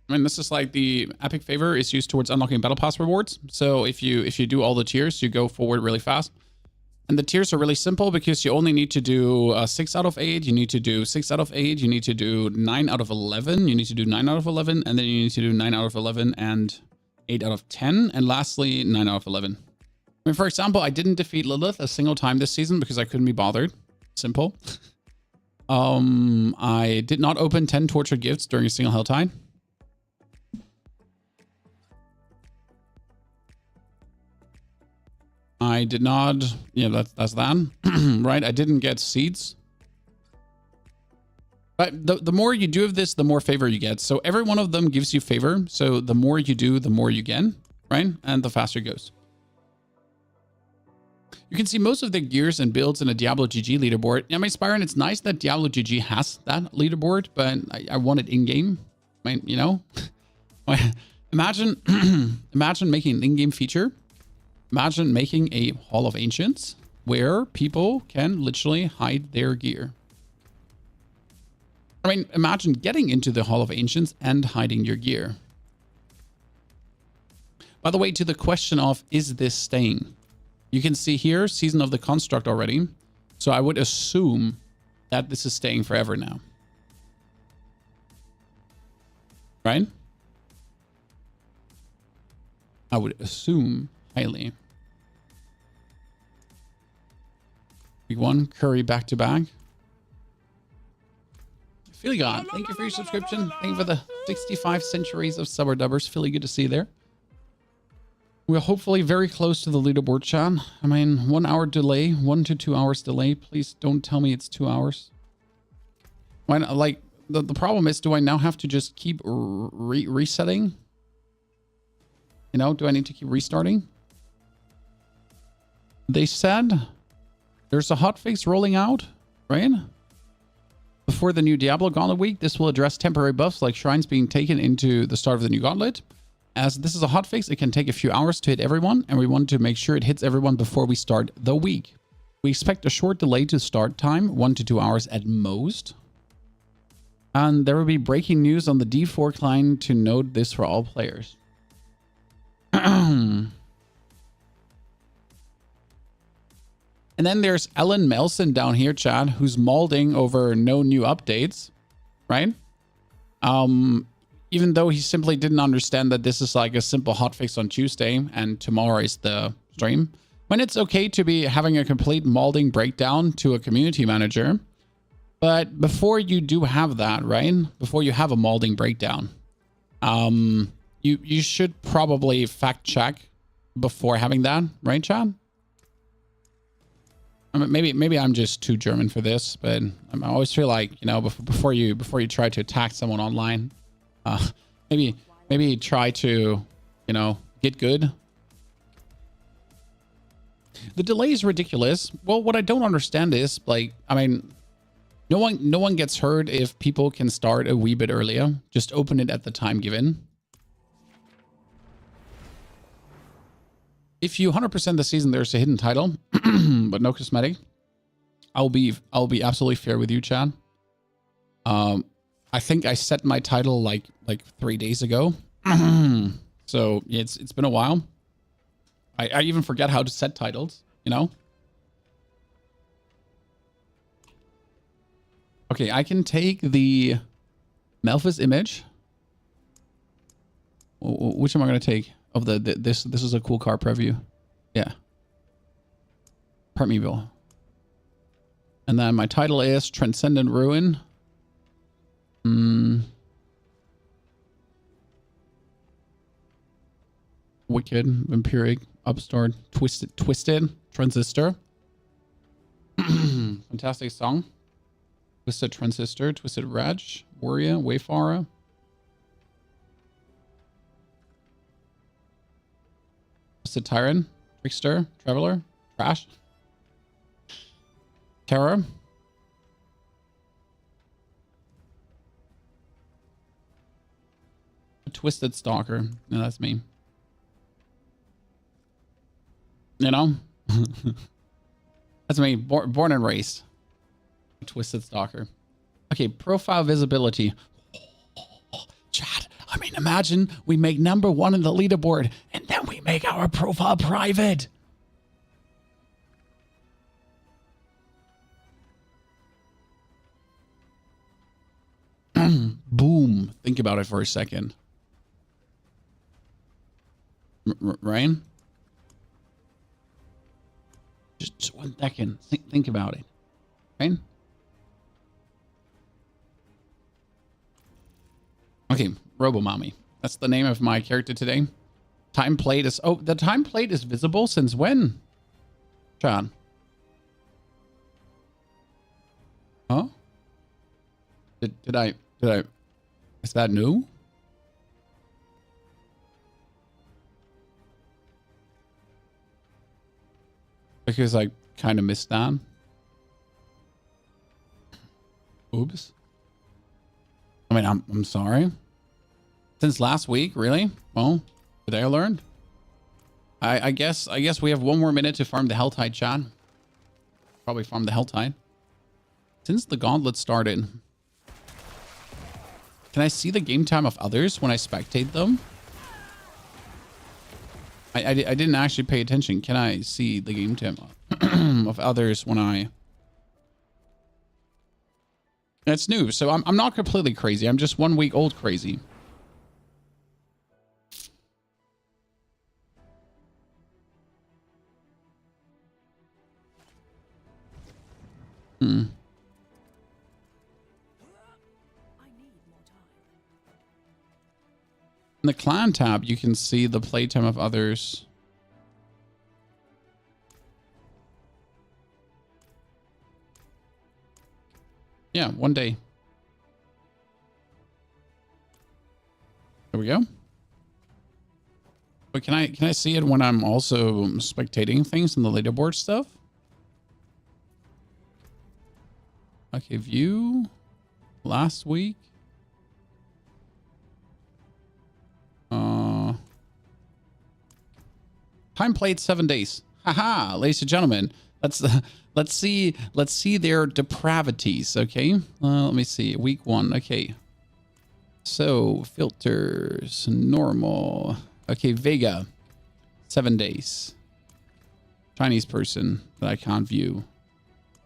mean, this is like the epic favor is used towards unlocking battle pass rewards. So if you do all the tiers, you go forward really fast. And the tiers are really simple because you only need to do 6 out of 8. You need to do 6 out of 8. You need to do 9 out of 11. You need to do 9 out of 11. And then you need to do 9 out of 11 and 8 out of 10. And lastly, 9 out of 11. I mean, for example, I didn't defeat Lilith a single time this season because I couldn't be bothered. Simple. I did not open 10 tortured gifts during a single Helltide. I did not, yeah, that's that, right? I didn't get seeds. But the more you do of this, the more favor you get. So every one of them gives you favor. So the more you do, the more you get, right? And the faster it goes. You can see most of the gears and builds in a Diablo GG leaderboard. I mean, Spyron, it's nice that Diablo GG has that leaderboard, but I want it in-game. I mean, you know? Imagine making an in-game feature. Imagine making a Hall of Ancients where people can literally hide their gear. I mean, imagine getting into the Hall of Ancients and hiding your gear. By the way, to the question of, is this staying? You can see here, Season of the Construct already. So I would assume that this is staying forever now. Right? I would assume highly. Week 1, Curry back to back. Philly God, thank you for your subscription. Thank you for the 65 centuries of Subber Dubbers. Philly, good to see you there. We're hopefully very close to the leaderboard, chat. I mean, 1 hour delay, 1 to 2 hours delay. Please don't tell me it's 2 hours. Why not, like, the problem is, do I now have to just keep resetting? You know, do I need to keep restarting? They said there's a hotfix rolling out, right? Before the new Diablo Gauntlet week, this will address temporary buffs like shrines being taken into the start of the new Gauntlet. As this is a hotfix, it can take a few hours to hit everyone, and we want to make sure it hits everyone before we start the week. We expect a short delay to start time, 1 to 2 hours at most. And there will be breaking news on the D4 client to note this for all players. And then there's Ellen Melson down here, Chad, who's molding over no new updates, right? Even though he simply didn't understand that this is like a simple hotfix on Tuesday and tomorrow is the stream. When it's okay to be having a complete molding breakdown to a community manager. But before you do have that, right? Before you have a molding breakdown, you should probably fact check before having that, right, Chad? I mean, maybe I'm just too German for this, but I always feel like, you know, before you try to attack someone online, maybe try to, you know, get good. The delay is ridiculous. Well, what I don't understand is, like, I mean, no one gets hurt if people can start a wee bit earlier. Just open it at the time given. If you 100% the season, there's a hidden title, but no cosmetic. I'll be absolutely fair with you, Chad. I think I set my title like 3 days ago. So it's been a while. I even forget how to set titles, you know? Okay, I can take the Melphis image. Which am I going to take? Of this is a cool car preview. Yeah. Primeval. And then my title is Transcendent Ruin. Wicked, Vampiric, Upstart, Twisted, Transistor. Fantastic song. Twisted Transistor, Twisted Reg, Warrior, Wayfarer. Twisted Tyrant, Trickster, Traveler, Trash, Terror. Twisted Stalker. No, that's me. You know? That's me. Born and raised. Twisted Stalker. Okay, profile visibility. Chat. I mean, imagine we make #1 in the leaderboard and then we make our profile private. Boom. Think about it for a second. Ryan? Just 1 second. Think about it. Ryan? Okay, Robomommy. That's the name of my character today. Time played is... Oh, the time played is visible since when? John. Huh? Did I... Is that new? Because I kind of missed that. Oops. I mean, I'm sorry. Since last week, really? Well, today I learned. I guess we have 1 more minute to farm the Helltide, chat. Probably farm the Helltide. Since the Gauntlet started, can I see the game time of others when I spectate them? I didn't actually pay attention. Can I see the game time of others when I... It's new, so I'm not completely crazy. I'm just 1 week old crazy. Hmm. In the clan tab, you can see the playtime of others. Yeah, 1 day. There we go. But can I see it when I'm also spectating things in the leaderboard stuff? Okay, view last week. Time played 7 days. Haha, ladies and gentlemen. Let's see their depravities, okay? Let me see. Week 1. Okay. So, filters, normal. Okay, Vega. 7 days. Chinese person that I can't view.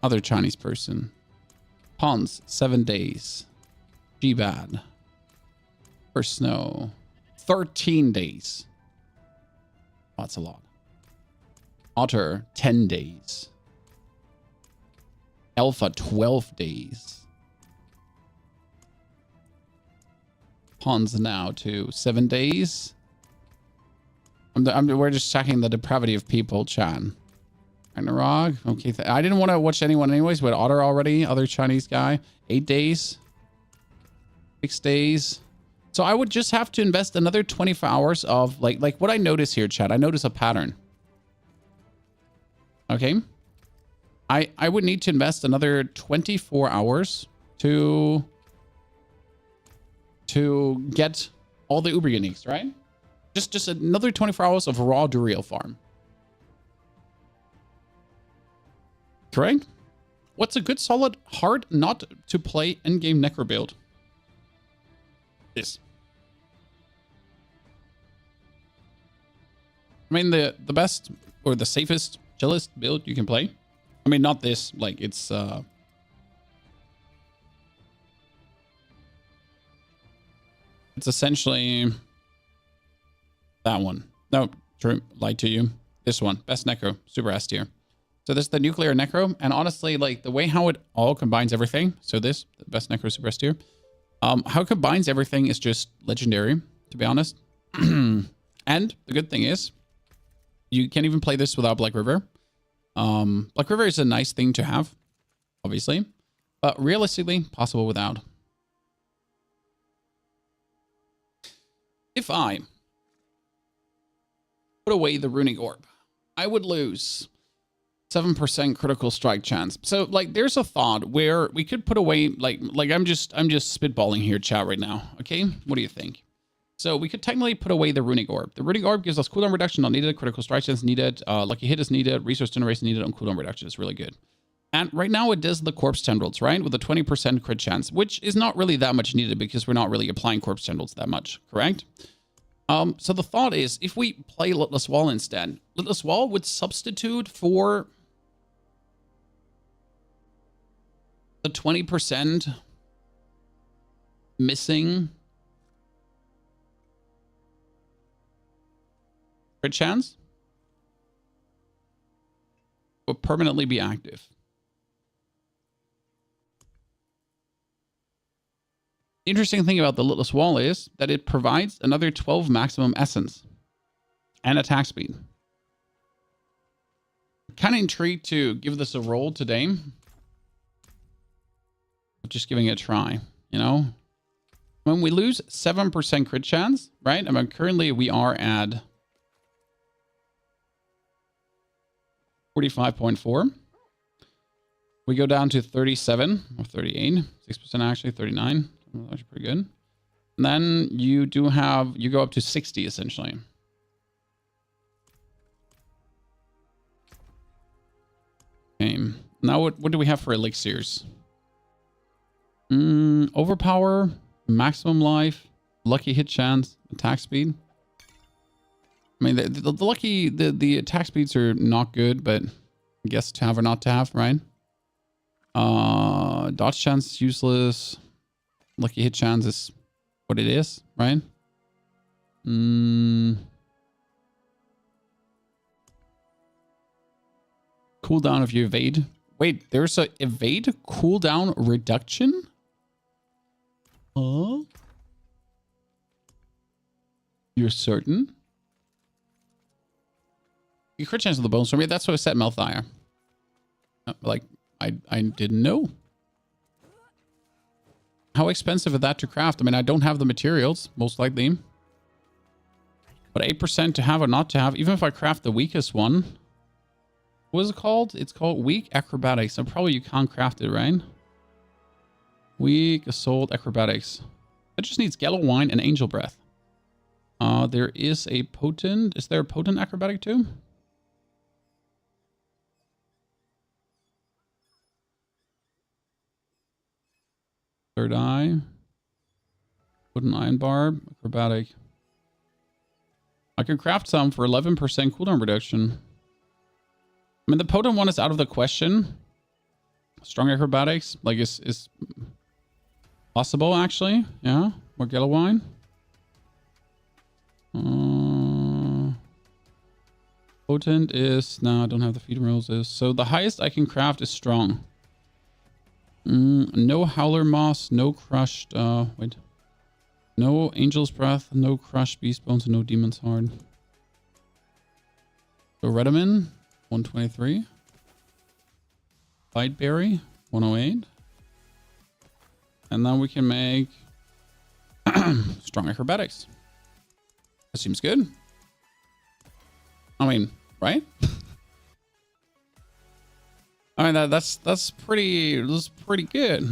Other Chinese person. Pons, 7 days. G-Bad. For snow. 13 days. Oh, that's a lot. Otter, 10 days. Alpha, 12 days. Pons now to 7 days. We're just checking the depravity of people, Chan. Ragnarok. Okay, I didn't want to watch anyone anyways, but Otter already. Other Chinese guy. 8 days. 6 days. So I would just have to invest another 24 hours of like what I notice here, chat. I notice a pattern. Okay. I would need to invest another 24 hours to get all the Uber uniques, right? Just another 24 hours of raw Duriel farm. Correct? What's a good solid hard not to play in-game necro build? This. I mean, the best or the safest, chillest build you can play. I mean, not this. Like, it's essentially that one. No, true. Lied to you. This one. Best necro. Super S tier. So this is the nuclear necro. And honestly, like, the way how it all combines everything. So this, the best necro super S tier. How it combines everything is just legendary, to be honest. And the good thing is, you can't even play this without Black River. Black River is a nice thing to have, obviously. But realistically, possible without. If I put away the Runic Orb, I would lose 7% critical strike chance. So, like, there's a thought where we could put away, like I'm just spitballing here, chat, right now. Okay, what do you think? So we could technically put away the Runic Orb. The Runic Orb gives us cooldown reduction, not needed. Critical strike chance needed. Lucky hit is needed. Resource generation needed on cooldown reduction. It's really good. And right now it does the corpse tendrils, right? With a 20% crit chance, which is not really that much needed because we're not really applying corpse tendrils that much, correct? So the thought is, if we play Litless Wall instead, Litless Wall would substitute for the 20% missing crit chance will permanently be active. The interesting thing about the Litless Wall is that it provides another 12 maximum essence and attack speed. Kind of intrigued to give this a roll today. Just giving it a try, you know? When we lose 7% crit chance, right? I mean, currently we are at 45.4. We go down to 37 or 38, 6% actually, 39. That's pretty good. And then you go up to 60 essentially. Okay. Now what do we have for elixirs? Overpower, maximum life, lucky hit chance, attack speed. I mean, the attack speeds are not good, but I guess to have or not to have, right? Dodge chance is useless. Lucky hit chance is what it is, right? Cooldown if you evade Wait, there's a evade cooldown reduction? Huh? You're certain? You crit chance of the bones for me. That's what I set Melthire. Like, I didn't know. How expensive is that to craft? I mean, I don't have the materials, most likely. But 8% to have or not to have, even if I craft the weakest one. What is it called? It's called Weak Acrobatics. So probably you can't craft it, right? Weak Assault Acrobatics. It just needs Gallow Wine and Angel Breath. There is a potent... Is there a potent acrobatic too? Third Eye. Potent Iron Barb. Acrobatic. I could craft some for 11% cooldown reduction. I mean, the potent one is out of the question. Strong acrobatics, like, is possible, actually. Yeah. More Gallow Wine. Potent is... No, I don't have the feed roses. So the highest I can craft is strong. No Howler Moss, no crushed... wait. No Angel's Breath, no crushed Beast Bones, and no Demon's Heart. So Redamin, 123. Biteberry, 108. And then we can make Strong Acrobatics. That seems good. I mean, right? I mean, that's pretty good.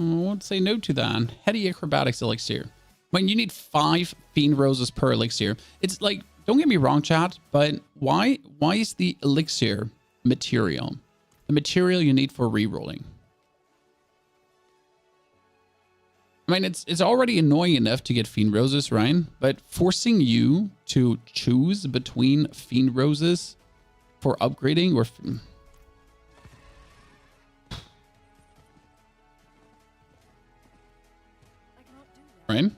I won't say no to that. Heady Acrobatics Elixir. I mean, you need 5 Fiend Roses per elixir. It's like, don't get me wrong, chat, but why is the elixir material the material you need for rerolling? I mean, it's already annoying enough to get Fiend Roses, right? But forcing you to choose between Fiend Roses for upgrading or... Right?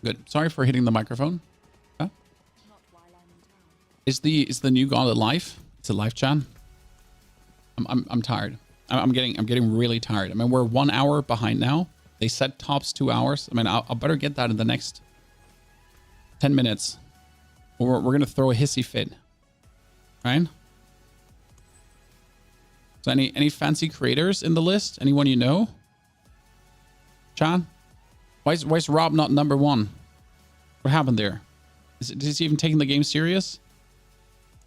Good. Sorry for hitting the microphone. Huh? Is the new Gauntlet live? It's a live chat. I'm tired. I'm getting really tired. I mean, we're 1 hour behind now. They said tops 2 hours. I mean, I'll better get that in the next 10 minutes. Or we're gonna throw a hissy fit. Right? So any fancy creators in the list? Anyone you know? Chat? Why is Rob not number 1? What happened there? Is he even taking the game serious?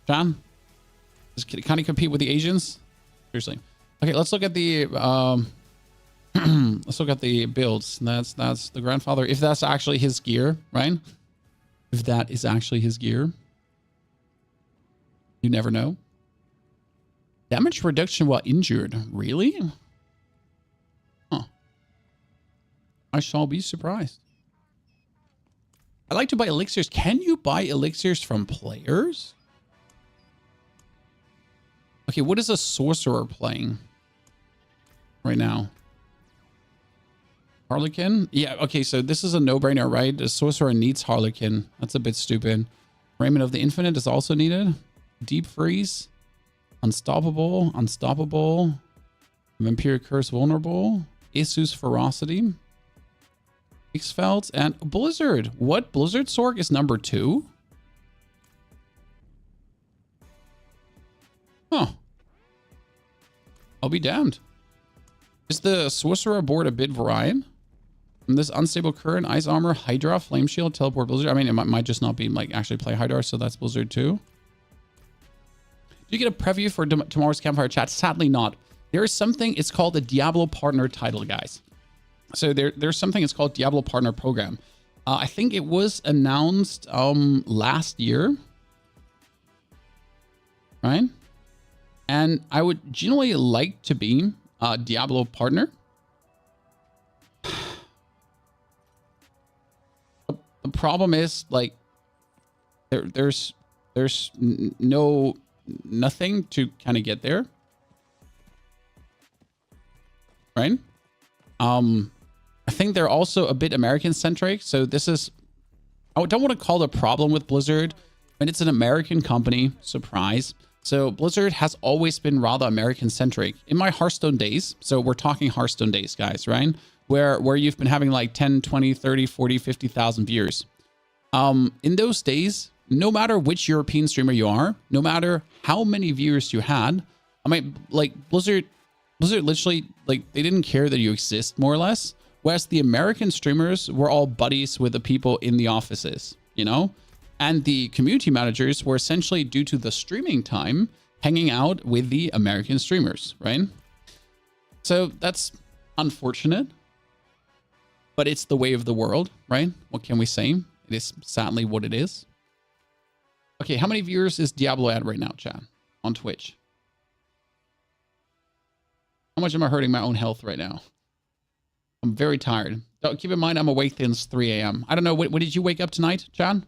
John? Can he compete with the Asians? Seriously. Okay, let's look at the let's look at the builds. That's the grandfather. If that's actually his gear, right? If that is actually his gear. You never know. Damage reduction while injured. Really? Huh. I shall be surprised. I like to buy elixirs. Can you buy elixirs from players? Okay, what is a sorcerer playing right now? Harlequin? Yeah, okay, so this is a no-brainer, right? A sorcerer needs Harlequin. That's a bit stupid. Raiment of the Infinite is also needed. Deep Freeze. Unstoppable. Unstoppable. Vampiric Curse vulnerable. Isu's Ferocity. X-Felt and Blizzard. What? Blizzard Sorg is number 2? Huh. I'll be damned. Is the Sorcerer board a bit varied? And this Unstable Current, Ice Armor, Hydra, Flame Shield, Teleport, Blizzard. I mean, it might just not be like actually play Hydra, so that's Blizzard too. Do you get a preview for tomorrow's Campfire Chat? Sadly not. There is something, it's called the Diablo Partner title, guys. So there's something, it's called Diablo Partner Program. I think it was announced last year. Right? And I would genuinely like to be a Diablo partner. The problem is, like, there's nothing to kind of get there. Right? I think they're also a bit American-centric. So this is, I don't want to call it a problem with Blizzard, but it's an American company. Surprise. So Blizzard has always been rather American-centric. In my Hearthstone days, so we're talking Hearthstone days, guys, right? Where you've been having like 10, 20, 30, 40, 50,000 viewers. In those days, no matter which European streamer you are, no matter how many viewers you had, I mean, like Blizzard literally, like, they didn't care that you exist, more or less. Whereas the American streamers were all buddies with the people in the offices, you know? And the community managers were essentially, due to the streaming time, hanging out with the American streamers, right? So that's unfortunate, but it's the way of the world, right? What can we say? It is sadly what it is. Okay, how many viewers is Diablo at right now, chat, on Twitch? How much am I hurting my own health right now? I'm very tired. Keep in mind, I'm awake since 3 a.m. I don't know, when did you wake up tonight, John?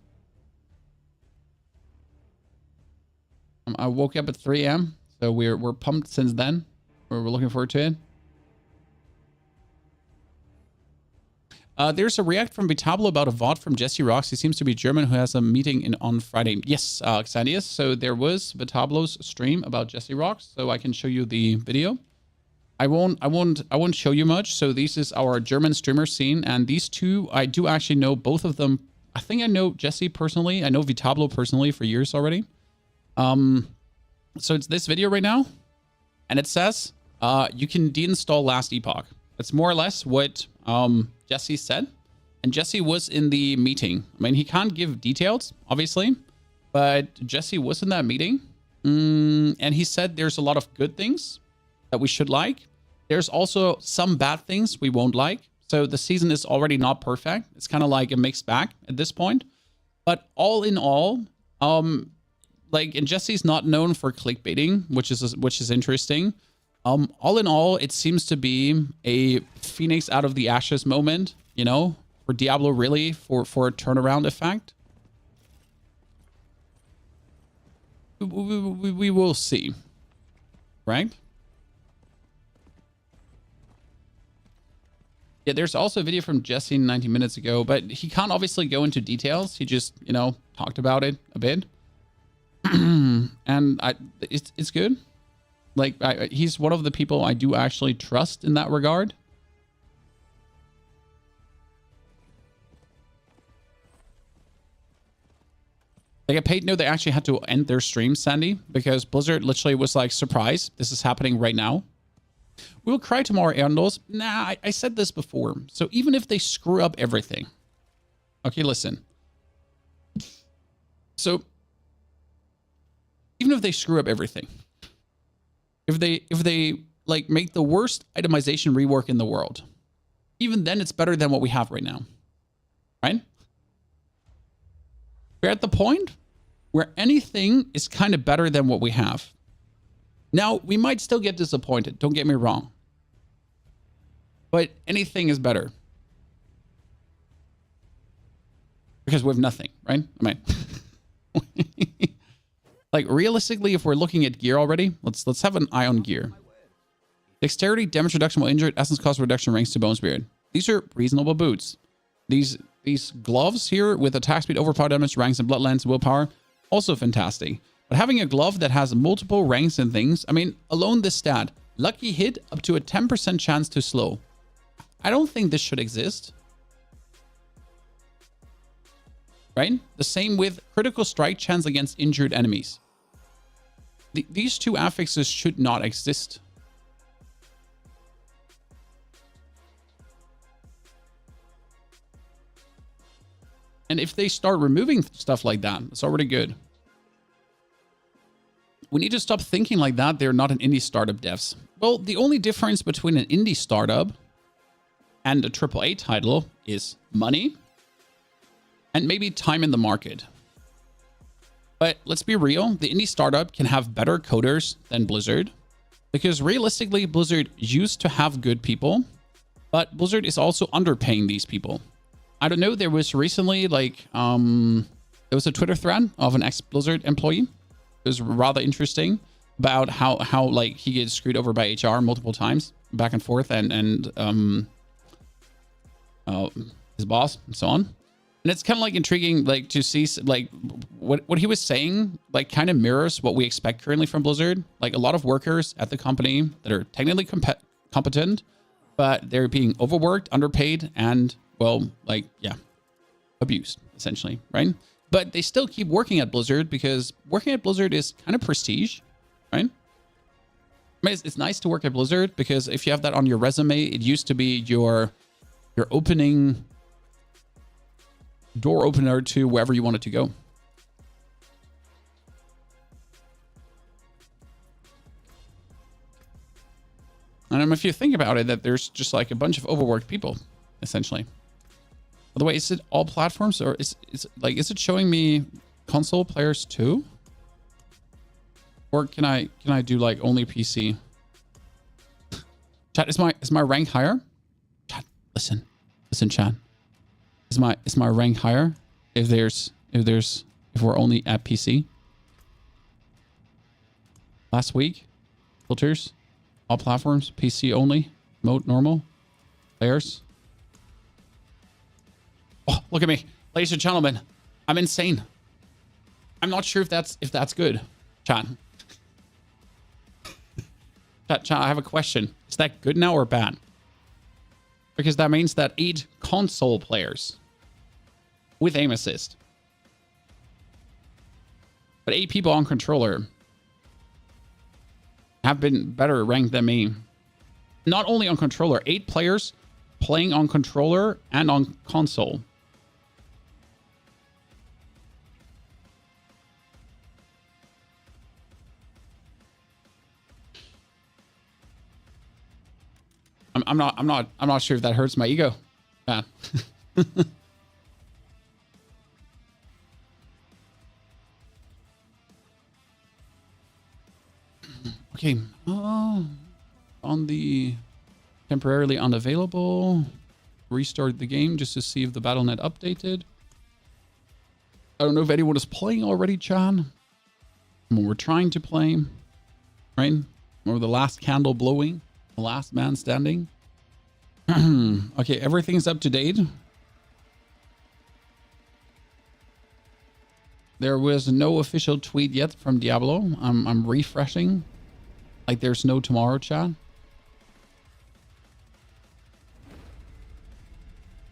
I woke up at 3 a.m. So we're pumped since then. We're looking forward to it. There's a react from Diablo about a VOD from Jesse Rocks. He seems to be German, who has a meeting on Friday. Yes, Xandius. So there was Vitablo's stream about Jesse Rocks, so I can show you the video. I won't show you much. So this is our German streamer scene, and these two, I do actually know both of them. I think I know Jesse personally. I know Vitablo personally for years already. So it's this video right now, and it says you can deinstall Last Epoch. That's more or less what Jesse said, and Jesse was in the meeting. I mean, he can't give details, obviously, but Jesse was in that meeting, and he said there's a lot of good things that we should like. There's also some bad things we won't like. So the season is already not perfect. It's kind of like a mixed bag at this point. But all in all, like, and Jesse's not known for clickbaiting, which is interesting. All in all, it seems to be a Phoenix out of the ashes moment, you know, for Diablo, really, for a turnaround effect. We will see, right? Yeah, there's also a video from Jesse 90 minutes ago, but he can't obviously go into details. He just, you know, talked about it a bit. And it's good. Like, he's one of the people I do actually trust in that regard. They get paid. No, they actually had to end their stream, Sandy, because Blizzard literally was like, surprise, this is happening right now. We'll cry tomorrow, Erndals. Nah, I said this before. So even if they screw up everything. Okay, listen. So even if they screw up everything, if they like make the worst itemization rework in the world, even then it's better than what we have right now. Right? We're at the point where anything is kind of better than what we have. Now, we might still get disappointed, don't get me wrong. But anything is better. Because we have nothing, right? I mean, like, realistically, if we're looking at gear already, let's have an eye on gear. Dexterity, damage reduction while injured, essence cost reduction, ranks to bone spirit. These are reasonable boots. These gloves here with attack speed, overpower damage, ranks, and bloodlines, willpower, also fantastic. But having a glove that has multiple ranks and things, I mean, alone this stat, lucky hit up to a 10% chance to slow. I don't think this should exist. Right? The same with critical strike chance against injured enemies. These two affixes should not exist. And if they start removing stuff like that, it's already good. We need to stop thinking like that. They're not an indie startup devs. Well, the only difference between an indie startup and a AAA title is money and maybe time in the market. But let's be real. The indie startup can have better coders than Blizzard, because realistically, Blizzard used to have good people, but Blizzard is also underpaying these people. I don't know. There was recently like, there was a Twitter thread of an ex-Blizzard employee. It was rather interesting about how like he gets screwed over by HR multiple times, back and forth, and his boss and so on. And it's kind of like intriguing, like to see like what he was saying, like kind of mirrors what we expect currently from Blizzard. Like a lot of workers at the company that are technically competent, but they're being overworked, underpaid, and well, like, yeah, abused essentially, right? But they still keep working at Blizzard because working at Blizzard is kind of prestige, right? I mean, it's nice to work at Blizzard because if you have that on your resume, it used to be your opening door opener to wherever you wanted to go. And if you think about it, that there's just like a bunch of overworked people, essentially. By the way, is it all platforms or is it showing me console players too? Or can I do like only PC? Chat, is my rank higher? Chat, listen, chat. Is my rank higher if we're only at PC? Last week, filters, all platforms, PC only, mode normal, players. Oh, look at me, ladies and gentlemen, I'm insane. I'm not sure if that's good, chat. Chat, I have a question. Is that good now or bad? Because that means that 8 console players with aim assist, but 8 people on controller have been better ranked than me. Not only on controller, 8 players playing on controller and on console. I'm not sure if that hurts my ego. Yeah. Okay. On the temporarily unavailable, restart the game just to see if the BattleNet updated. I don't know if anyone is playing already, Chan. When we're trying to play, right? Or the last candle blowing, the last man standing. Okay, everything's up to date. There was no official tweet yet from Diablo. I'm refreshing. Like there's no tomorrow, chat.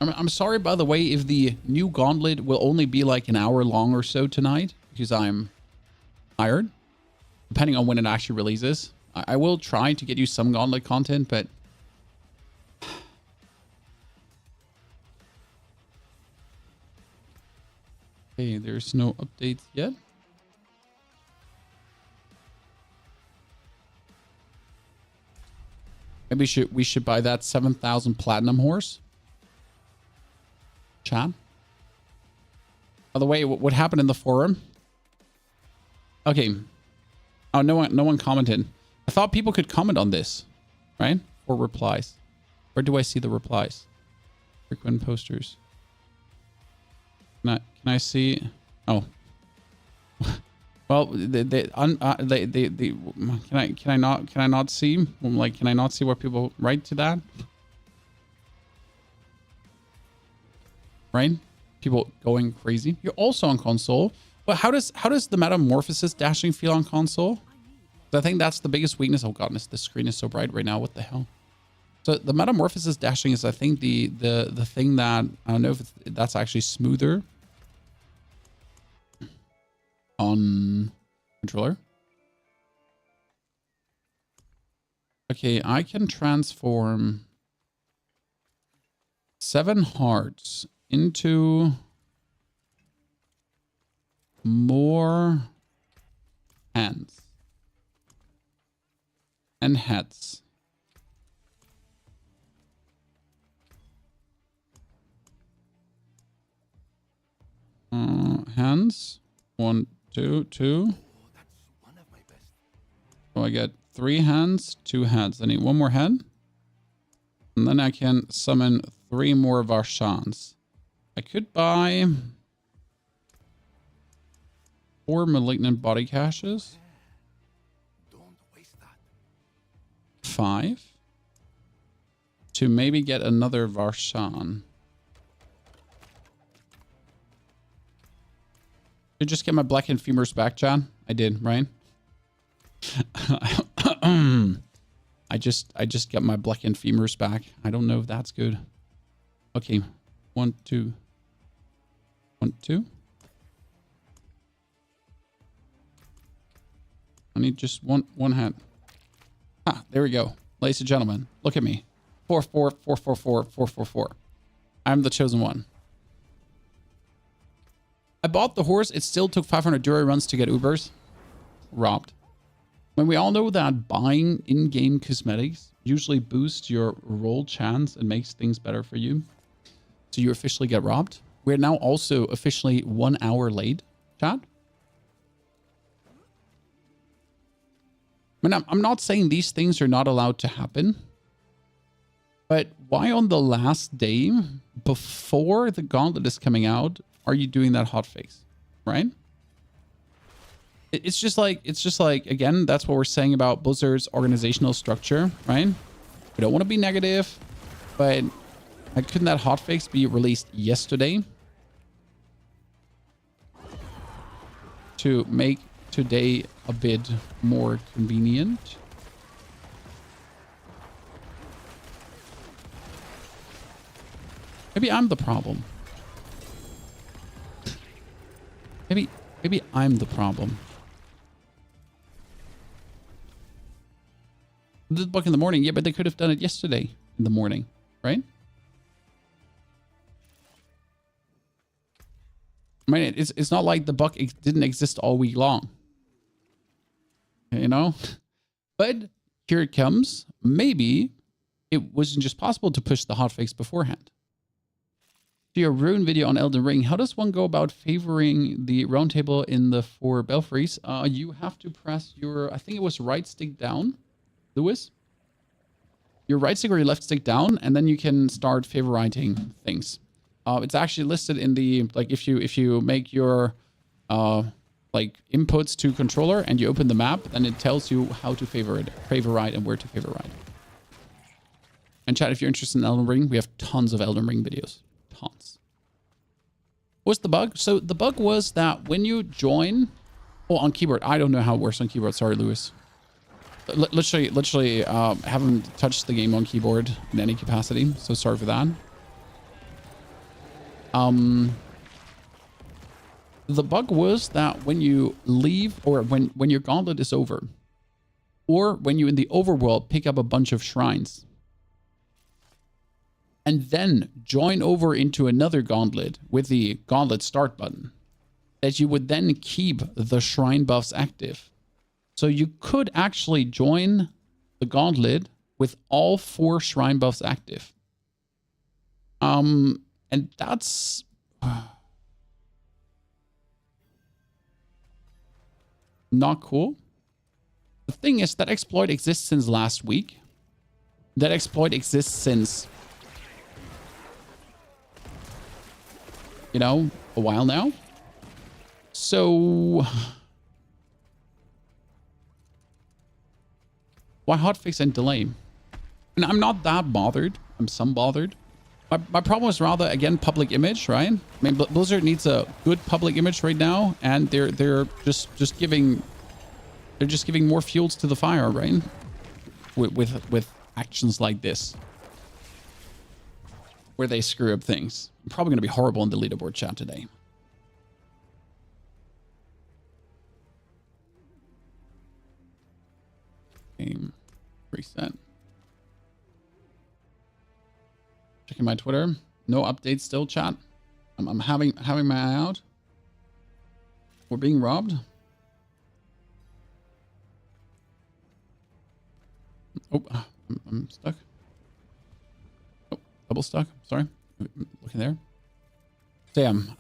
I'm sorry, by the way, if the new Gauntlet will only be like an hour long or so tonight, because I'm tired, depending on when it actually releases. I will try to get you some Gauntlet content, but okay, there's no updates yet. Maybe we should buy that 7,000 platinum horse. Chat. By the way, what happened in the forum? Okay. Oh, no one commented. I thought people could comment on this, right? Or replies. Where do I see the replies? Frequent posters. Can I see? Oh. Well, can I not see? Like, can I not see what people write to that? Right? People going crazy. You're also on console. But how does the metamorphosis dashing feel on console? I think that's the biggest weakness. Oh god, the screen is so bright right now. What the hell? So the metamorphosis dashing is, I think, the thing that I don't know if that's actually smoother on controller. Okay, I can transform 7 hearts into more hands and heads. Hands. 1, 2, 2. So I get 3 hands, 2 heads. I need 1 more head. And then I can summon 3 more Varshans. I could buy 4 malignant body caches. 5. To maybe get another Varshan. Did I just get my blackened femurs back, Chad? I did, right? I just got my blackened femurs back. I don't know if that's good. Okay. 1, 2. 1, 2. I need just one hat. Ah, there we go. Ladies and gentlemen, look at me. 4, 4, 4, 4, 4, 4, 4, 4. I'm the chosen one. I bought the horse. It still took 500 Dura runs to get Ubers. Robbed. When we all know that buying in-game cosmetics usually boosts your roll chance and makes things better for you. So you officially get robbed. We're now also officially 1 hour late, chat. I mean, I'm not saying these things are not allowed to happen. But why on the last day before the Gauntlet is coming out are you doing that hotfix, right? It's just like, again, that's what we're saying about Blizzard's organizational structure, right? We don't want to be negative, but couldn't that hotfix be released yesterday to make today a bit more convenient? Maybe I'm the problem. Maybe I'm the problem. This bug in the morning. Yeah, but they could have done it yesterday in the morning, right? I mean, it's not like the bug didn't exist all week long. You know? But here it comes. Maybe it wasn't just possible to push the hotfix beforehand. To your rune video on Elden Ring, how does one go about favoring the round table in the 4 belfries? You have to press your, I think it was right stick down, Lewis. Your right stick or your left stick down, and then you can start favoriting things. It's actually listed in the, like, if you make your like inputs to controller and you open the map, then it tells you how to favorite and where to favorite. And chat, if you're interested in Elden Ring, we have tons of Elden Ring videos. Tons. What's the bug? So the bug was that when you join, oh, on keyboard, I don't know how it works on keyboard. Sorry, Lewis. Literally, haven't touched the game on keyboard in any capacity. So sorry for that. The bug was that when you leave, or when your gauntlet is over, or when you in the overworld pick up a bunch of shrines, and then join over into another gauntlet with the gauntlet start button, that you would then keep the shrine buffs active. So you could actually join the gauntlet with all 4 shrine buffs active. And that's not cool. The thing is, that exploit exists since last week. That exploit exists since, you know, a while now. So why hotfix and delay? And I'm not that bothered. I'm some bothered. My problem is rather, again, public image, right? I mean, Blizzard needs a good public image right now, and they're just giving more fuels to the fire, right? With actions like this, where they screw up things. I'm probably going to be horrible in the leaderboard chat today. Game reset. Checking my Twitter. No updates still, chat. I'm having my eye out. We're being robbed. Oh, I'm stuck. Oh, double stuck. Sorry. Looking there. Damn.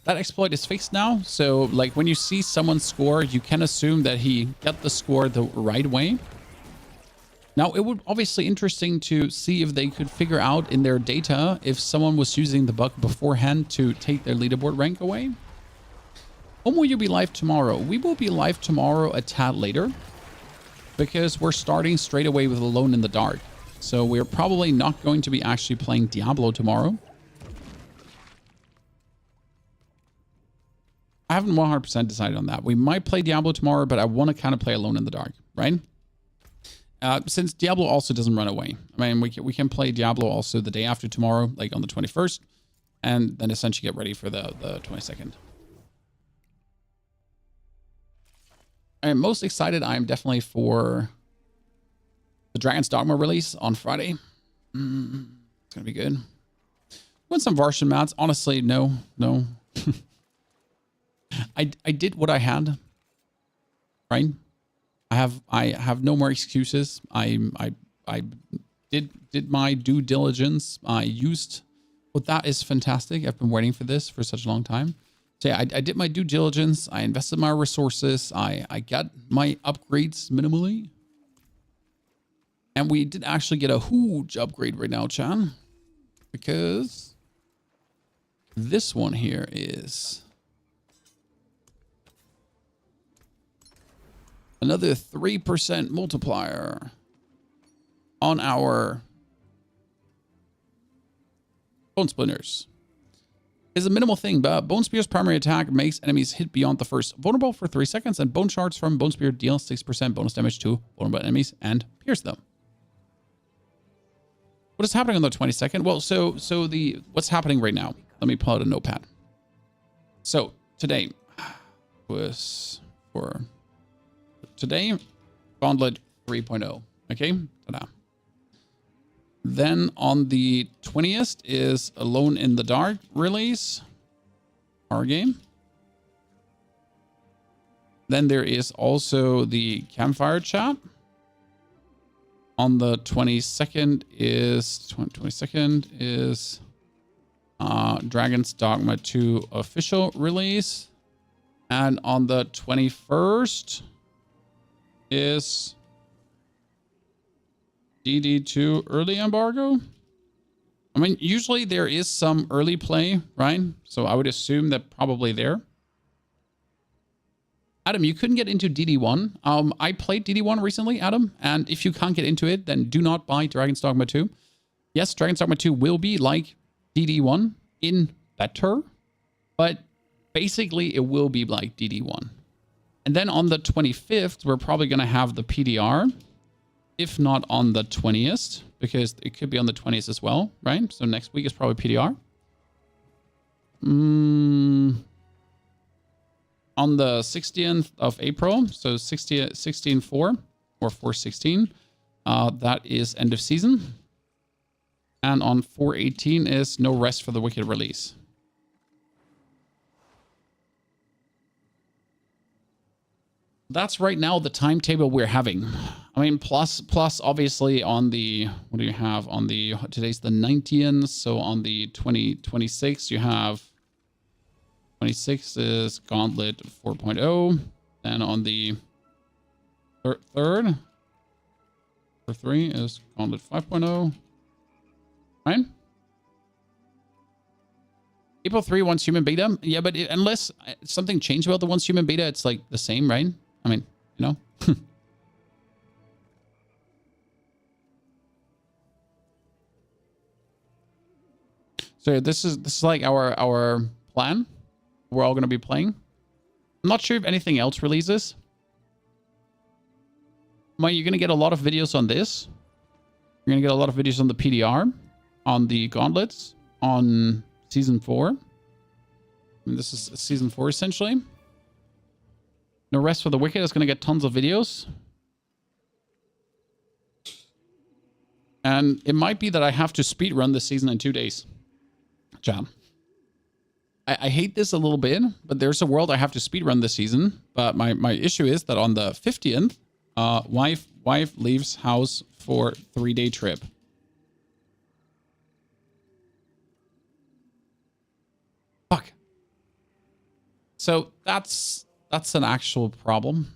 That exploit is fixed now. So, like, when you see someone score, you can assume that he got the score the right way. Now, it would obviously interesting to see if they could figure out in their data if someone was using the bug beforehand to take their leaderboard rank away. When will you be live tomorrow? We will be live tomorrow a tad later, because we're starting straight away with Alone in the Dark. So we're probably not going to be actually playing Diablo tomorrow. I haven't 100% decided on that. We might play Diablo tomorrow, but I want to kind of play Alone in the Dark, right? Since Diablo also doesn't run away. I mean, we can play Diablo also the day after tomorrow, like on the 21st, and then essentially get ready for the 22nd. I'm most excited. I am definitely for the Dragon's Dogma release on Friday. It's going to be good. Want some Varshan mats? Honestly, no. I did what I had, right? I have no more excuses. I did my due diligence. I used, well, that is fantastic. I've been waiting for this for such a long time. So yeah, I did my due diligence. I invested my resources. I got my upgrades minimally. And we did actually get a huge upgrade right now, Chan. Because this one here is another 3% multiplier on our Bone Splinters. Is a minimal thing, but Bone Spear's primary attack makes enemies hit beyond the first vulnerable for 3 seconds, and Bone Shards from Bone Spear deal 6% bonus damage to vulnerable enemies and pierce them. What is happening on the 22nd? Well, so what's happening right now? Let me pull out a notepad. So today was for today, Gauntlet 3.0. Okay, ta-da. Then on the 20th is Alone in the Dark release. Our game. Then there is also the Campfire Chat. On the 22nd is Dragon's Dogma 2 official release. And on the 21st is DD2 early embargo. I mean, usually there is some early play, right? So I would assume that probably there. Adam, you couldn't get into DD1. I played DD1 recently, Adam, and if you can't get into it, then do not buy Dragon's Dogma 2. Yes, Dragon's Dogma 2 will be like DD1 in better, but basically it will be like DD1. And then on the 25th, we're probably going to have the PDR, if not on the 20th, because it could be on the 20th as well, right? So next week is probably PDR. On the 16th of April, so 16/4 or 4/16, that is end of season. And on 4/18 is No Rest for the Wicked release. That's right now the timetable we're having. I mean, plus obviously on the, what do you have on the, today's the 19th. So on the 26th, you have 26 is Gauntlet 4.0. Then on the 3rd, for 3 is Gauntlet 5.0. Right? April 3 once human beta. Yeah, but unless something changed about the once human beta, it's like the same, right? I mean, you know. So this is like our plan. We're all going to be playing. I'm not sure if anything else releases. Well, you're going to get a lot of videos on this. You're going to get a lot of videos on the PDR, on the gauntlets, on Season 4. I mean, this is Season 4, essentially. No Rest for the Wicked is going to get tons of videos. And it might be that I have to speedrun this season in 2 days. John. I hate this a little bit, but there's a world I have to speedrun this season. But my issue is that on the 15th, wife leaves house for 3-day trip. Fuck. So that's an actual problem.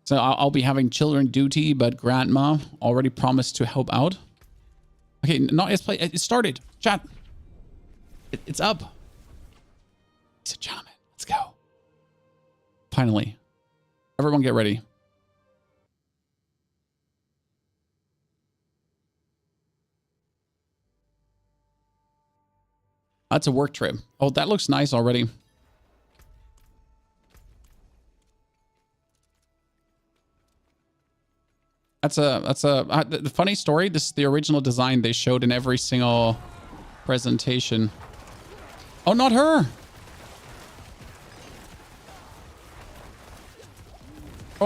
So I'll be having children duty, but grandma already promised to help out. Okay, not yet play. It started. Chat. It's up. Ladies and gentlemen, let's go. Finally. Everyone get ready. That's a work trip. Oh, that looks nice already. The funny story. This is the original design they showed in every single presentation. Oh, not her.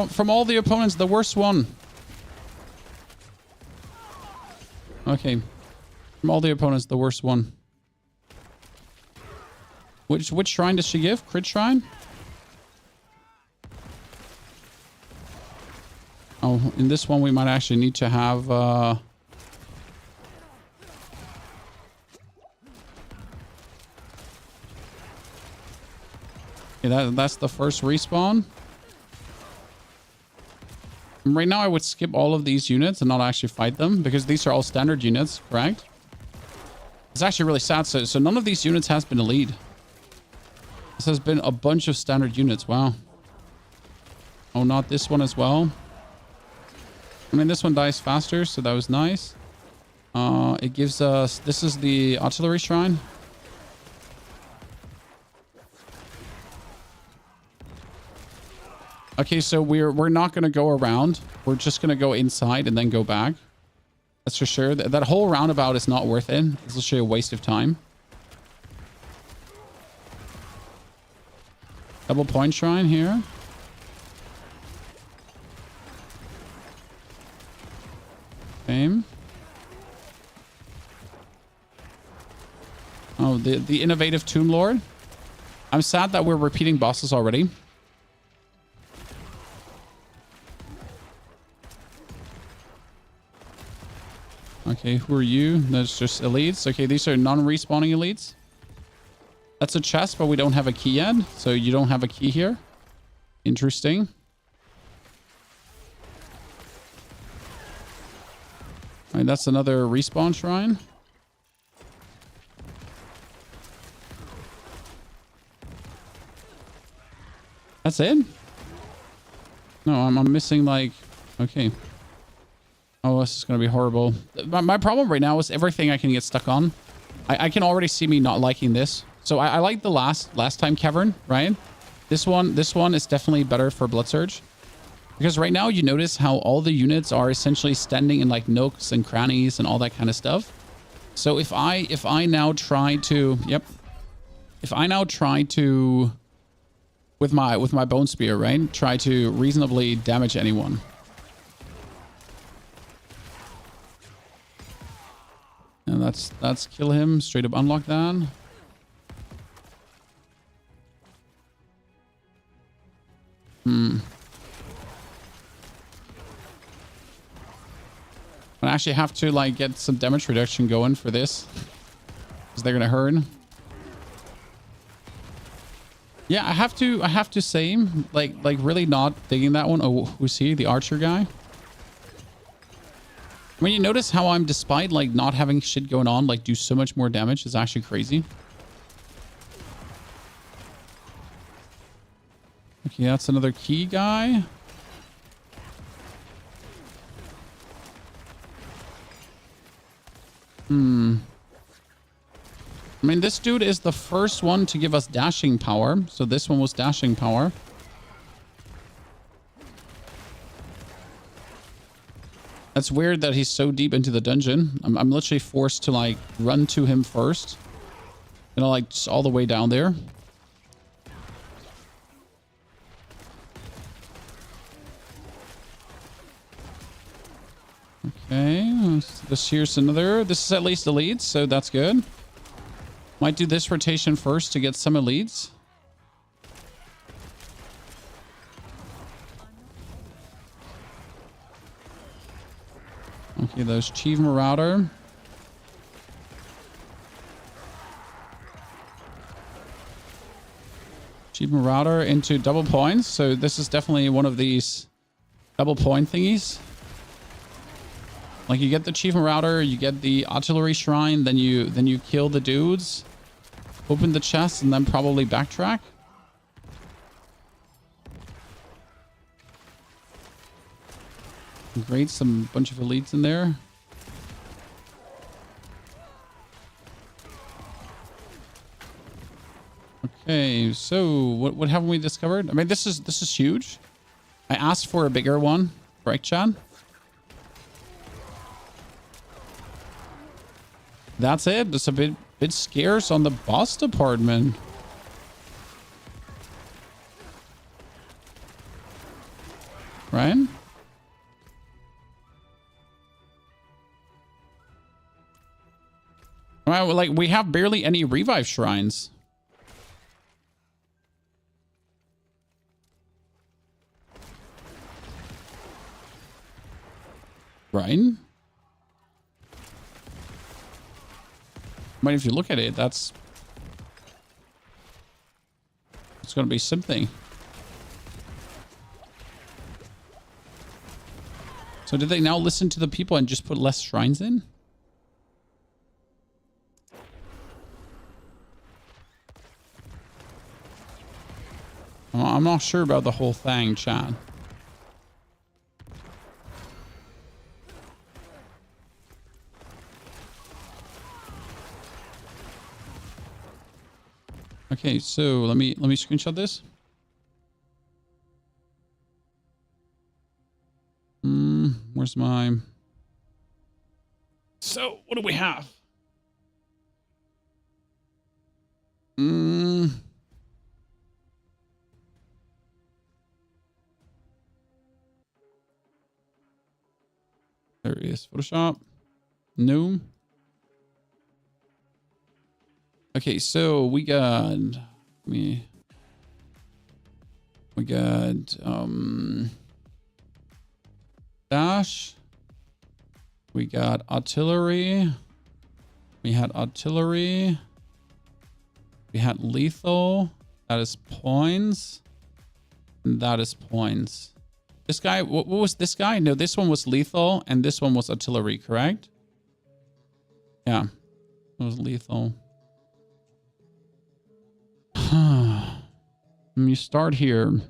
From all the opponents, the worst one. Okay. From all the opponents, the worst one. Which shrine does she give? Crit shrine? Oh, in this one we might actually need to have okay, that's the first respawn. Right now I would skip all of these units and not actually fight them because these are all standard units, correct? It's actually really sad. So none of these units has been a lead. This has been a bunch of standard units. Wow. Oh, not this one as well. I mean, this one dies faster, so that was nice. It gives us... This is the artillery shrine. Okay, so we're not going to go around. We're just going to go inside and then go back. That's for sure. That whole roundabout is not worth it. It's literally a waste of time. Double point shrine here. Same. Oh, the innovative Tomb Lord. I'm sad that we're repeating bosses already. Okay, who are you? That's just elites. Okay, these are non-respawning elites. That's a chest, but we don't have a key yet. So you don't have a key here. Interesting. All right, that's another respawn shrine. That's it? No, I'm missing like... Okay. Oh, this is going to be horrible. My problem right now is everything I can get stuck on. I can already see me not liking this. So I like the last time cavern, right? This one is definitely better for Blood Surge. Because right now you notice how all the units are essentially standing in like nooks and crannies and all that kind of stuff. So if I now try to, if I now try to, with my bone spear, right, try to reasonably damage anyone. And that's kill him, straight up unlock that. I actually have to like get some damage reduction going for this, because they're gonna hurt. Yeah, I have to say, like really not digging that one. Oh, who's he? The archer guy. When you notice how I'm, despite like not having shit going on, like do so much more damage, is actually crazy. Okay, that's another key guy. I mean, this dude is the first one to give us dashing power. So this one was dashing power. That's weird that he's so deep into the dungeon. I'm literally forced to like run to him first. You know, like just all the way down there. Okay, here's another. This is at least elites, so that's good. Might do this rotation first to get some elites. Okay, there's Chief Marauder. Chief Marauder into double points. So this is definitely one of these double point thingies. Like you get the Chief Marauder, you get the artillery shrine, then you kill the dudes, open the chest, and then probably backtrack. Great, some bunch of elites in there. Okay, so what haven't we discovered? I mean, this is huge. I asked for a bigger one, correct, Chad? That's it. It's a bit scarce on the boss department. Right? Well, like, we have barely any revive shrines. Right? I mean, if you look at it, it's going to be something. So did they now listen to the people and just put less shrines in? I'm not sure about the whole thing, Chad. Okay, so let me screenshot this. Where's my... So, what do we have? There he is. Photoshop. No. Okay, so we got... We got... Dash. We got artillery. We had artillery. We had lethal. That is points. And that is points. This guy, what was this guy? No, this one was lethal and this one was artillery, correct? Yeah, it was lethal. Let me start here.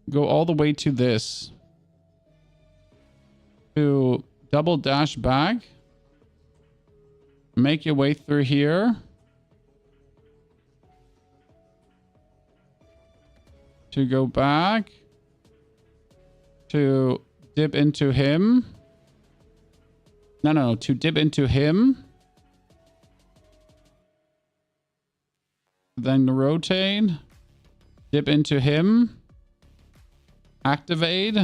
Go all the way to this. To double dash back. Make your way through here. To go back. To dip into him. No. To dip into him. Then rotate. Dip into him. Activate.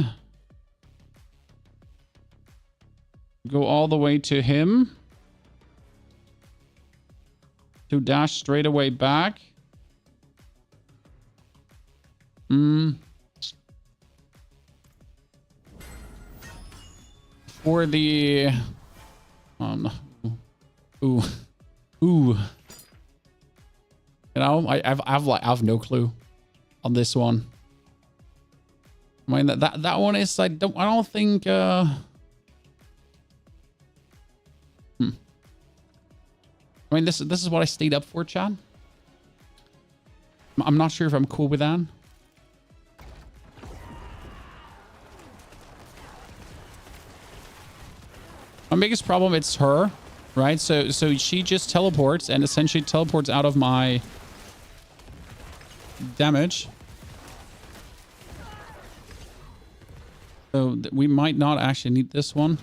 Go all the way to him. To dash straight away back. For the... Ooh. You know, I've no clue on this one. I mean, that one is, I don't think, I mean, this is what I stayed up for, Chad. I'm not sure if I'm cool with that. My biggest problem, it's her, right? So she just teleports and essentially teleports out of my damage. So we might not actually need this one.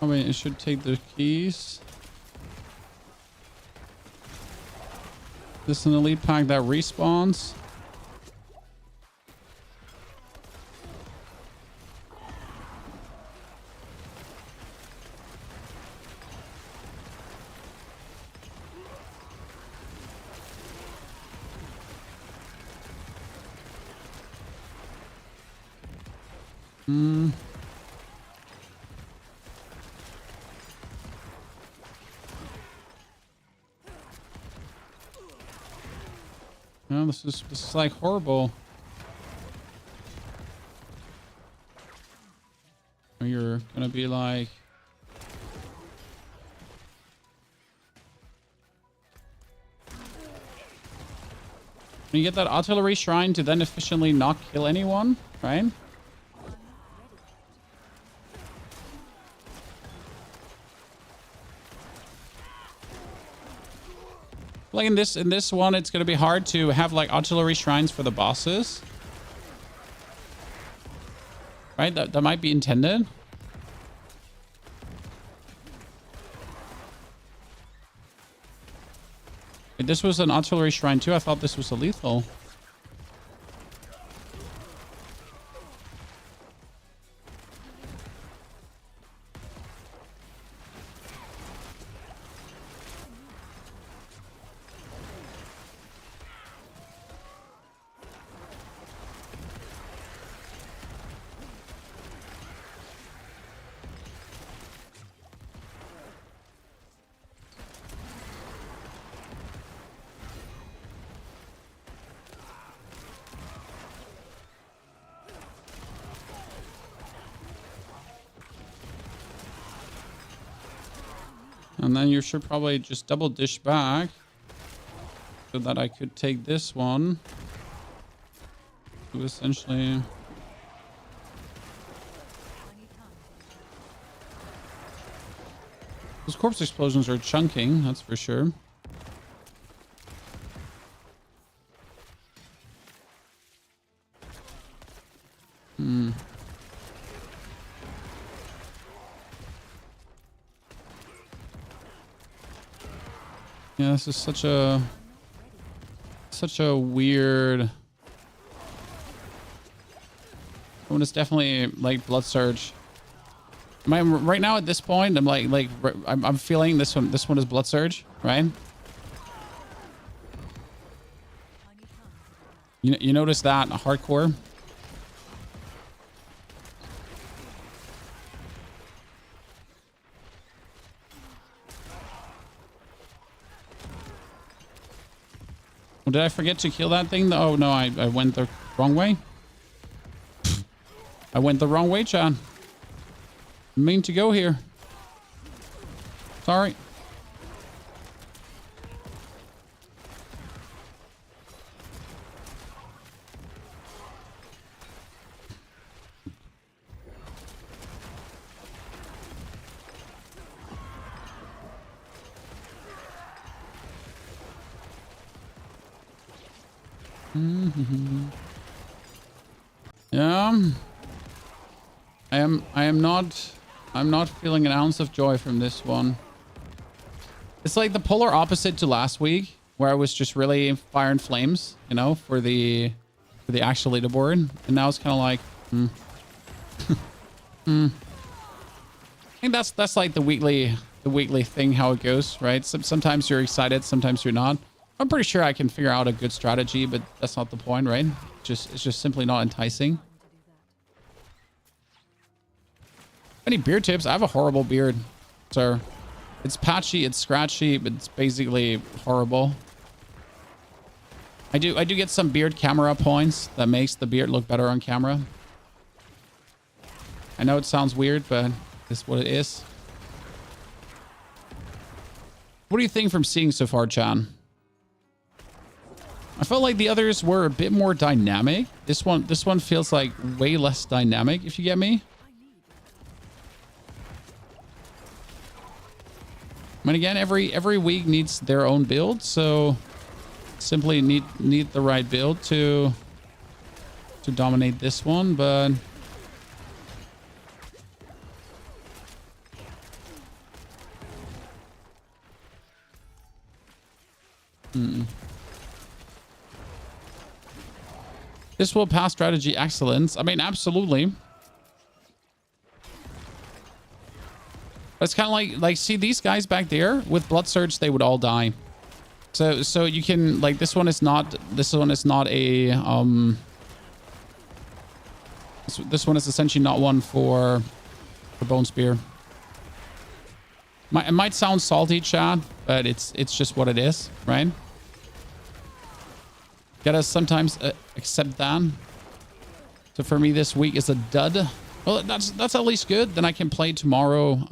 I mean, it should take the keys. This is an elite pack that respawns. Hmm. No, this is like horrible. You're gonna be like, when you get that artillery shrine to then efficiently not kill anyone, right? Like in this one, it's gonna be hard to have like artillery shrines for the bosses. Right? That might be intended. Wait, this was an artillery shrine too. I thought this was a lethal. And then you should probably just double dish back so that I could take this one to essentially... Those corpse explosions are chunking, that's for sure. Yeah, this is such a weird one. Is definitely like blood surge. Right now at this point, I'm feeling this one. This one is blood surge, right? You notice that hardcore. Did I forget to kill that thing? Oh, no, I went the wrong way. I went the wrong way, Chad. I mean to go here. Sorry. Yeah. I'm not feeling an ounce of joy from this one. It's like the polar opposite to last week, where I was just really fire and flames, you know, for the actual leaderboard. And now it's kind of like, I think that's like the weekly thing, how it goes, right? Sometimes you're excited, sometimes you're not. I'm pretty sure I can figure out a good strategy, but that's not the point, right? It's just simply not enticing. Any beard tips? I have a horrible beard, sir. It's patchy, it's scratchy, but it's basically horrible. I do get some beard camera points that makes the beard look better on camera. I know it sounds weird, but it's what it is. What do you think from seeing so far, Chan? I felt like the others were a bit more dynamic. This one feels like way less dynamic, if you get me. I mean, again, every week needs their own build, so simply need the right build to dominate this one, but this will pass strategy excellence. I mean, absolutely. It's kind of like see these guys back there with blood surge, they would all die. So you can like this one is not a This one is essentially not one for Bone Spear. It might sound salty, Chad, but it's just what it is, right? Gotta sometimes accept that. So for me, this week is a dud. Well, that's at least good. Then I can play tomorrow.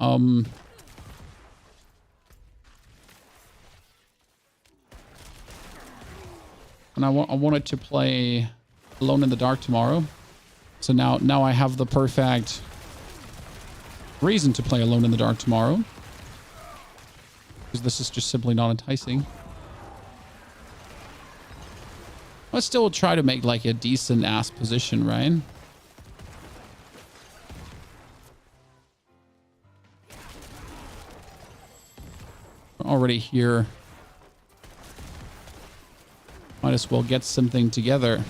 And I wanted to play Alone in the Dark tomorrow. So now I have the perfect reason to play Alone in the Dark tomorrow. Because this is just simply not enticing. I'll still try to make like a decent ass position, right? We're already here. Might as well get something together.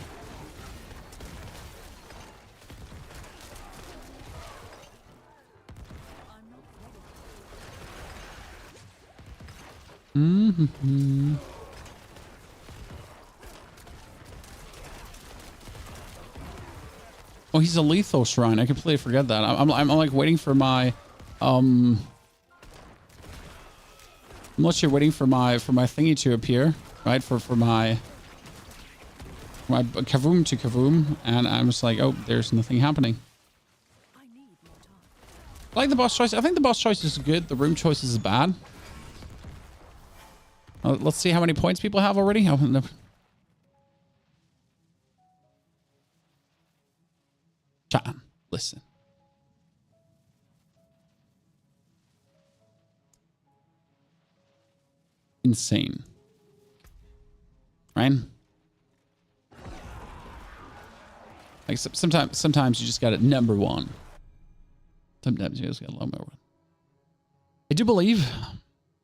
Mm-hmm. Oh, he's a lethal shrine. I completely forget that. I'm like waiting for my I'm literally waiting for my thingy to appear, right? For my kavoom to kavoom, and I'm just like, oh, there's nothing happening. I like the boss choice. I think the boss choice is good. The room choice is bad. Let's see how many points people have already. Oh, no. Chat, listen. Insane. Right? Like sometimes you just got it number one. Sometimes you just got number one. I do believe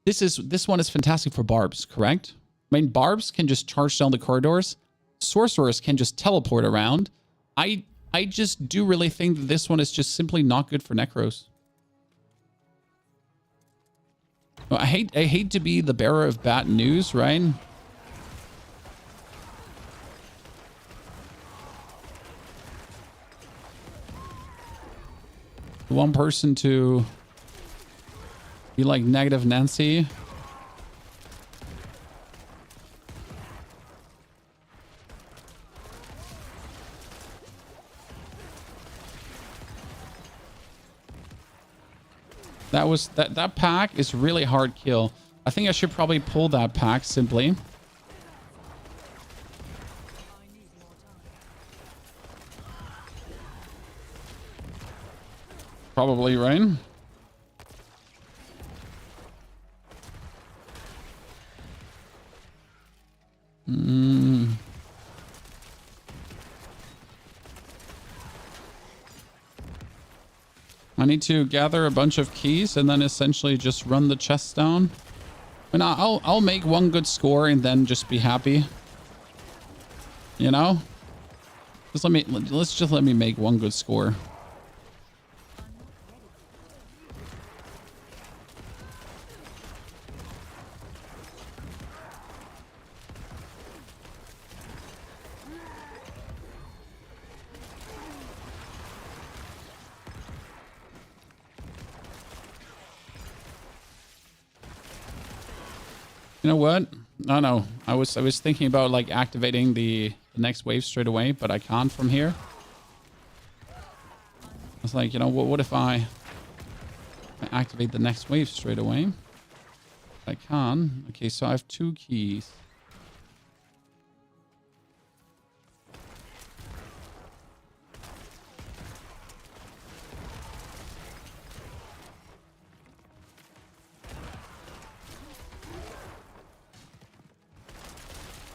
this one is fantastic for barbs, correct? I mean, barbs can just charge down the corridors. Sorcerers can just teleport around. I just do really think that this one is just simply not good for necros. Well, I hate to be the bearer of bad news, right? One person to be like negative Nancy. That pack is really hard kill. I think I should probably pull that pack simply. Probably, right? I need to gather a bunch of keys and then essentially just run the chest down. And I'll make one good score and then just be happy. You know? Let's just let me make one good score. You know what? No. I was thinking about like activating the next wave straight away, but I can't from here. I was like, you know, what if I activate the next wave straight away? I can. Okay, so I have 2 keys.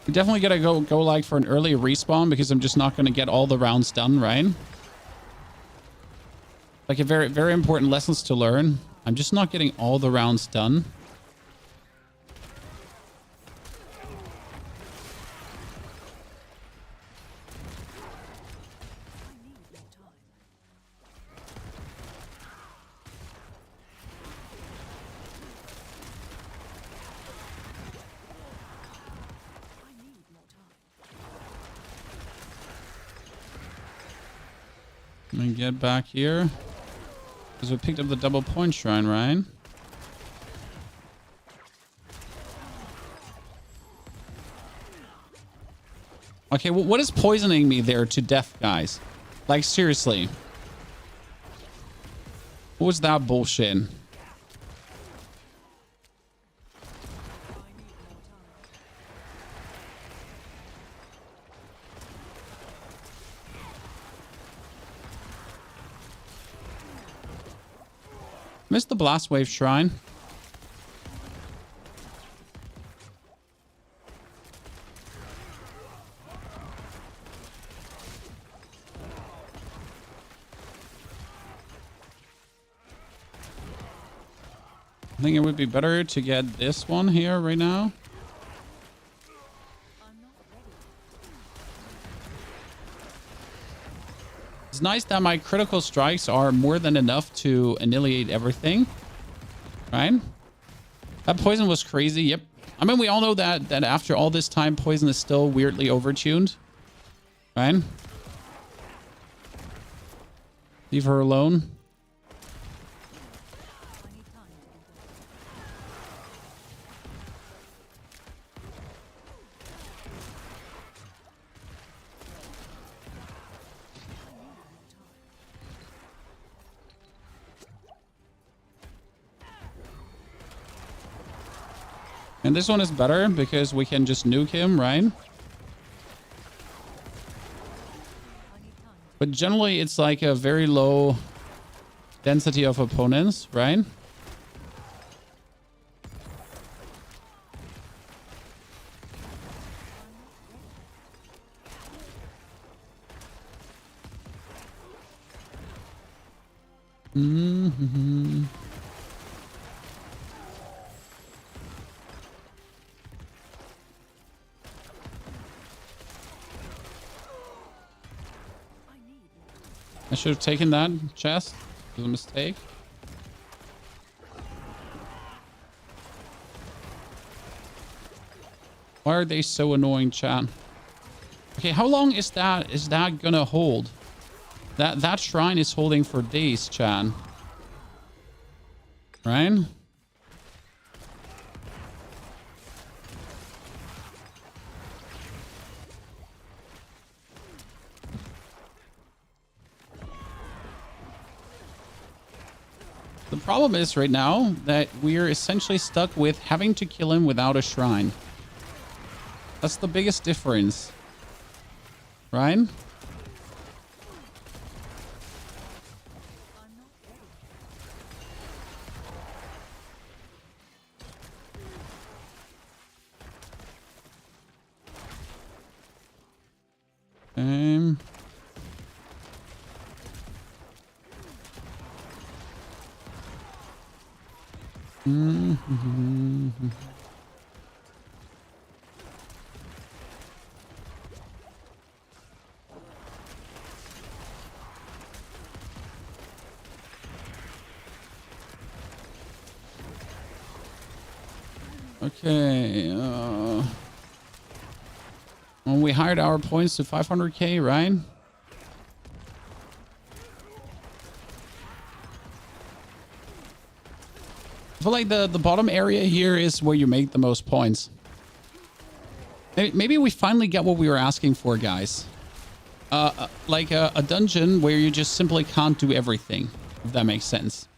We definitely gotta go like for an early respawn because I'm just not gonna get all the rounds done, right? Like a very, very important lessons to learn. I'm just not getting all the rounds done. me get back here. Because we picked up the double point shrine, right? Okay, well, what is poisoning me there to death, guys? Like, seriously. What was that bullshit? Missed the blast wave shrine. I think it would be better to get this one here right now. It's nice that my critical strikes are more than enough to annihilate everything. Right? That poison was crazy. Yep. I mean, we all know that after all this time, poison is still weirdly overtuned. Right? Leave her alone. And this one is better because we can just nuke him, right? But generally, it's like a very low density of opponents, right? Mm-hmm. I should have taken that chest. It was a mistake. Why are they so annoying, chat? Okay, how long is that gonna hold? That shrine is holding for days, chat. Right? The problem is right now that we're essentially stuck with having to kill him without a shrine. That's the biggest difference. Right? Okay. Well, we hired our points to 500k, right? I feel like the bottom area here is where you make the most points. Maybe we finally get what we were asking for, guys. Like a dungeon where you just simply can't do everything, if that makes sense.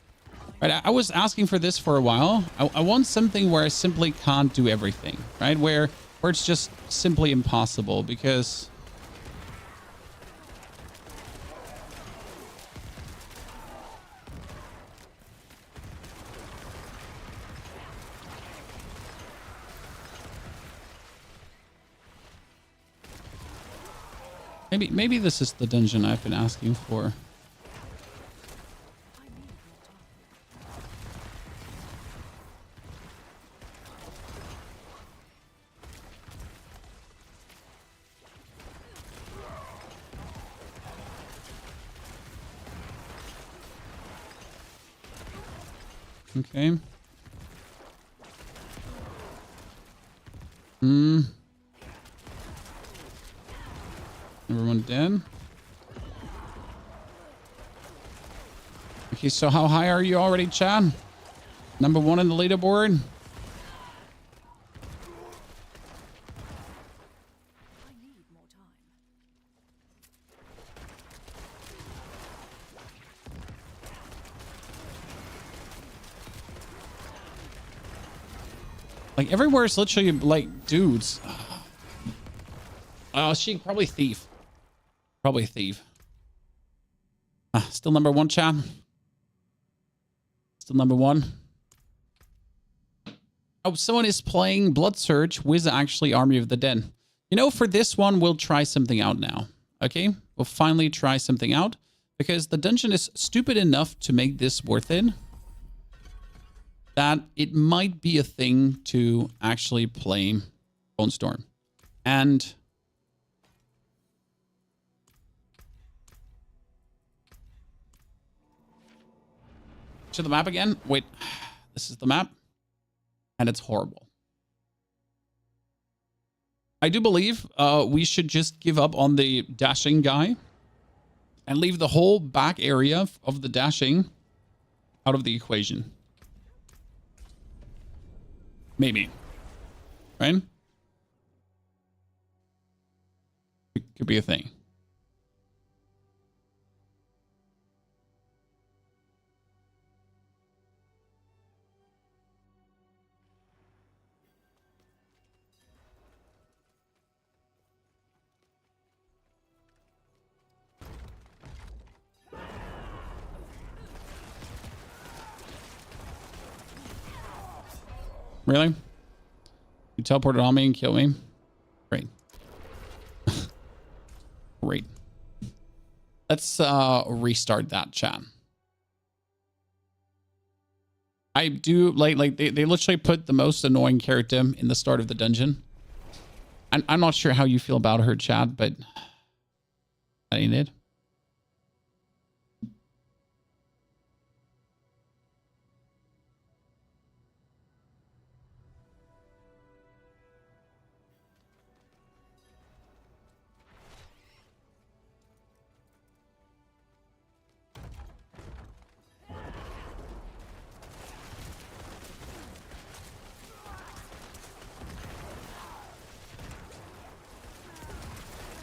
Right, I was asking for this for a while. I want something where I simply can't do everything, right? Where it's just simply impossible because... Maybe this is the dungeon I've been asking for. Okay. Everyone dead? Okay, so how high are you already, Chad? Number 1 in the leaderboard? I need more time. Like, everywhere is literally, like, dudes. Oh, she probably thief. Probably thief. Still number 1, Chad. Still number 1. Oh, someone is playing Blood Surge with actually Army of the Dead. You know, for this one, we'll try something out now. Okay? We'll finally try something out. Because the dungeon is stupid enough to make this worth it. That it might be a thing to actually play Bone Storm. And... to the map again. Wait, this is the map. And it's horrible. I do believe we should just give up on the dashing guy. And leave the whole back area of the dashing out of the equation. Maybe. Right? It could be a thing. Really? You teleported on me and killed me? Great. Great. Let's restart that, chat. I do like they literally put the most annoying character in the start of the dungeon. I'm not sure how you feel about her, chat, but that ain't it.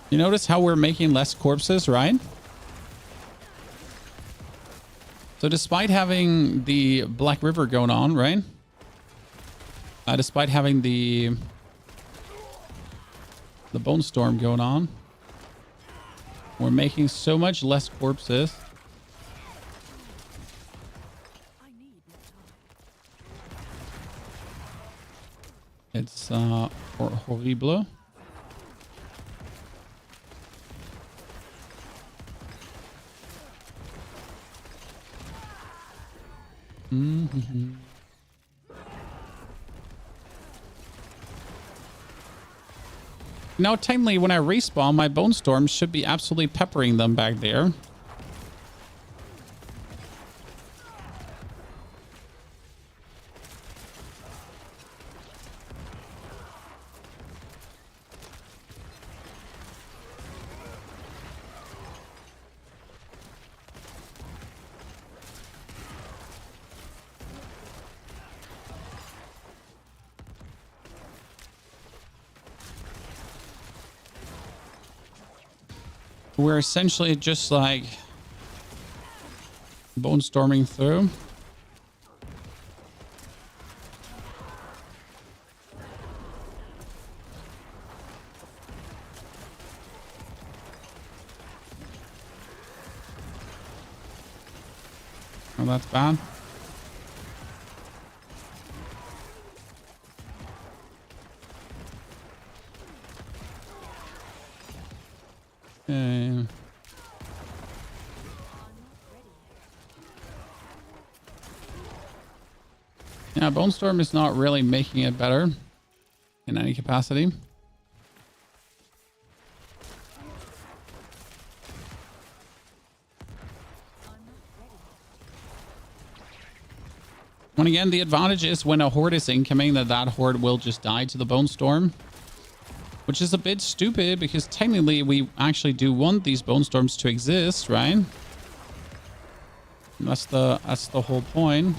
You notice how we're making less corpses, right? So despite having the Black River going on, right? Despite having the Bone Storm going on, we're making so much less corpses. I need more time. It's horrible. Mm-hmm. Now, technically, when I respawn, my Bone Storm should be absolutely peppering them back there. We're essentially just like bone storming through. Oh, that's bad. Okay. Yeah, Bone Storm is not really making it better in any capacity. And again, the advantage is when a horde is incoming, that horde will just die to the Bone Storm. Which is a bit stupid because technically we actually do want these Bone Storms to exist, right? That's the whole point.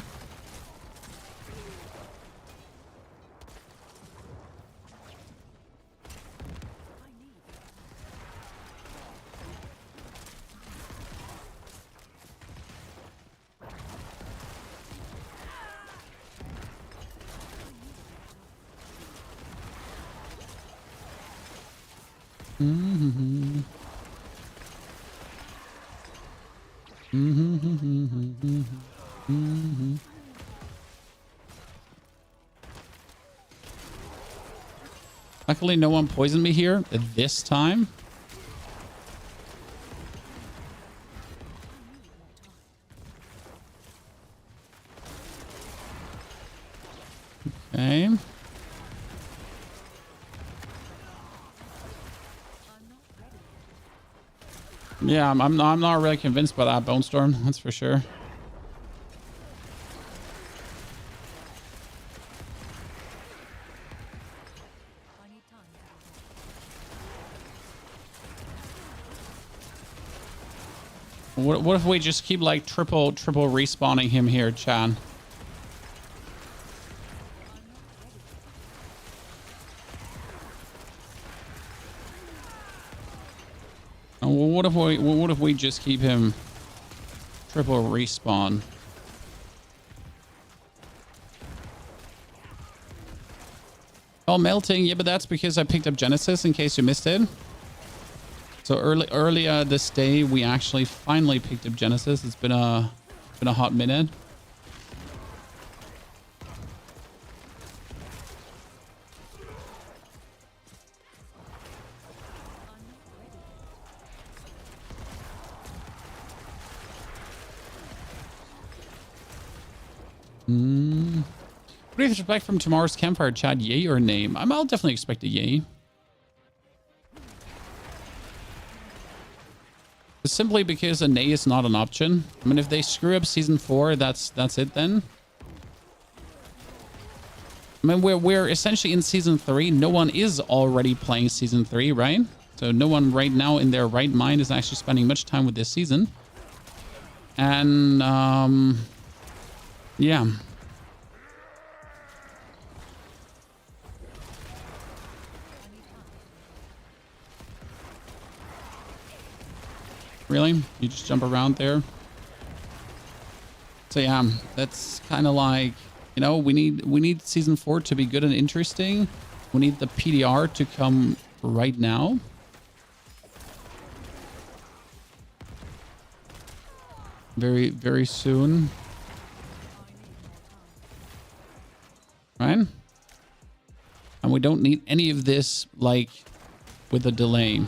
I need Mm-hmm. Mm-hmm. Mm-hmm. Luckily, no one poisoned me here this time. Okay. Yeah, I'm not really convinced by that Bone Storm. That's for sure. I need time. What if we just keep like triple respawning him here, Chan? And what if we just keep him triple respawn? Oh, melting. Yeah, but that's because I picked up Genesis in case you missed it. So early this day, we actually finally picked up Genesis. It's been a hot minute. What do you expect from tomorrow's campfire, Chad? Yay or nay? I'll definitely expect a yay. Simply because a nay is not an option. I mean, if they screw up season 4, that's it then. I mean, we're essentially in season 3. No one is already playing season 3, right? So no one right now in their right mind is actually spending much time with this season. And yeah. Really? You just jump around there? So yeah, that's kind of like, you know, we need season 4 to be good and interesting. We need the PDR to come right now. Very, very soon. Right? And we don't need any of this like with a delay.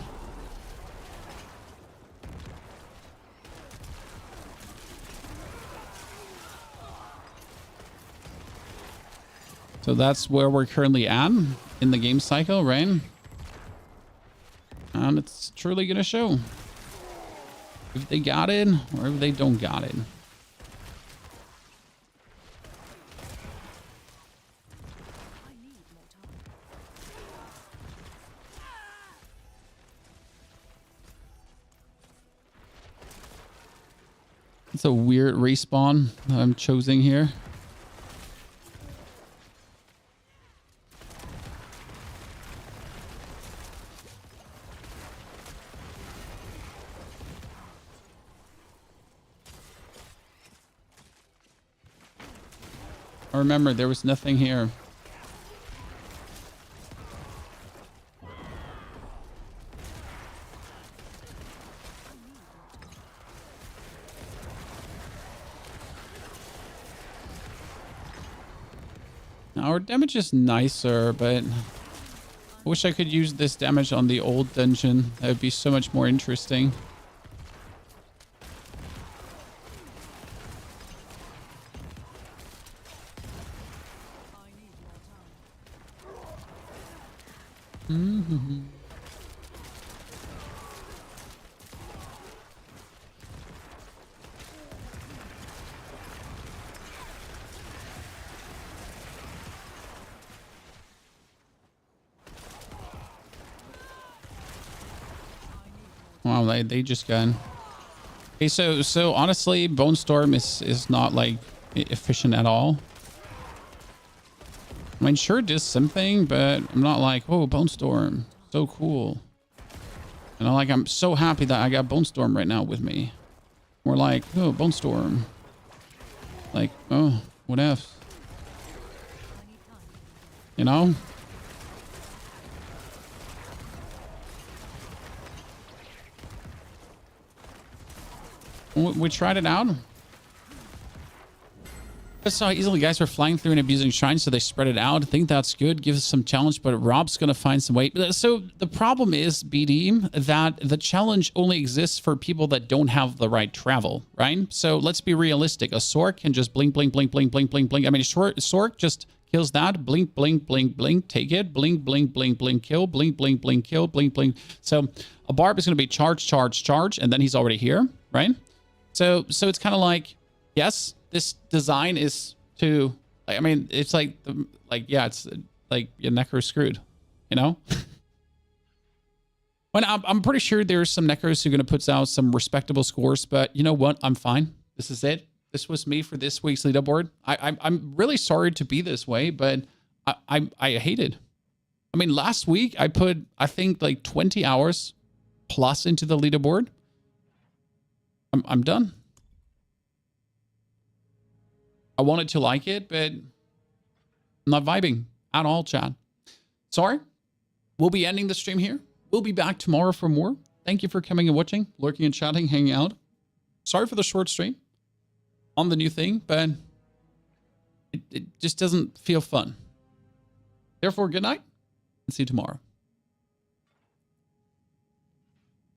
So that's where we're currently at in the game cycle, right? And it's truly going to show if they got it or if they don't got it. I need more time. It's a weird respawn that I'm choosing here. Remember, there was nothing here. Now, our damage is nicer, but I wish I could use this damage on the old dungeon. That would be so much more interesting. Mm-hmm. Wow, they just got Okay, so honestly, Bone Storm is not like efficient at all. I mean, sure, it does something, but I'm not like, oh, Bone Storm, so cool. And I'm so happy that I got Bone Storm right now with me. More like, oh, Bone Storm. Like, oh, what else? You know? We tried it out. That's how easily guys are flying through and abusing shrines, so they spread it out. I think that's good. Gives us some challenge, but Rob's going to find some way. So the problem is, BD, that the challenge only exists for people that don't have the right travel, right? So let's be realistic. A Sork can just blink, blink, blink, blink, blink, blink, blink. I mean, Sork just kills that. Blink, blink, blink, blink, take it. Blink, blink, blink, blink, kill. Blink, blink, blink, kill. Blink, blink. So a Barb is going to be charge, charge, charge, and then he's already here, right? So it's kind of like, yes, this design is to, I mean, it's like, yeah, it's like your Necro screwed, you know? But I'm pretty sure there's some Necros who are going to put out some respectable scores, but you know what? I'm fine. This is it. This was me for this week's leaderboard. I'm really sorry to be this way, but I hate it. I mean, last week I put, I think, like 20 hours plus into the leaderboard. I'm done. I wanted to like it, but I'm not vibing at all, chat. Sorry. We'll be ending the stream here. We'll be back tomorrow for more. Thank you for coming and watching, lurking and chatting, hanging out. Sorry for the short stream on the new thing, but it just doesn't feel fun. Therefore, good night and see you tomorrow.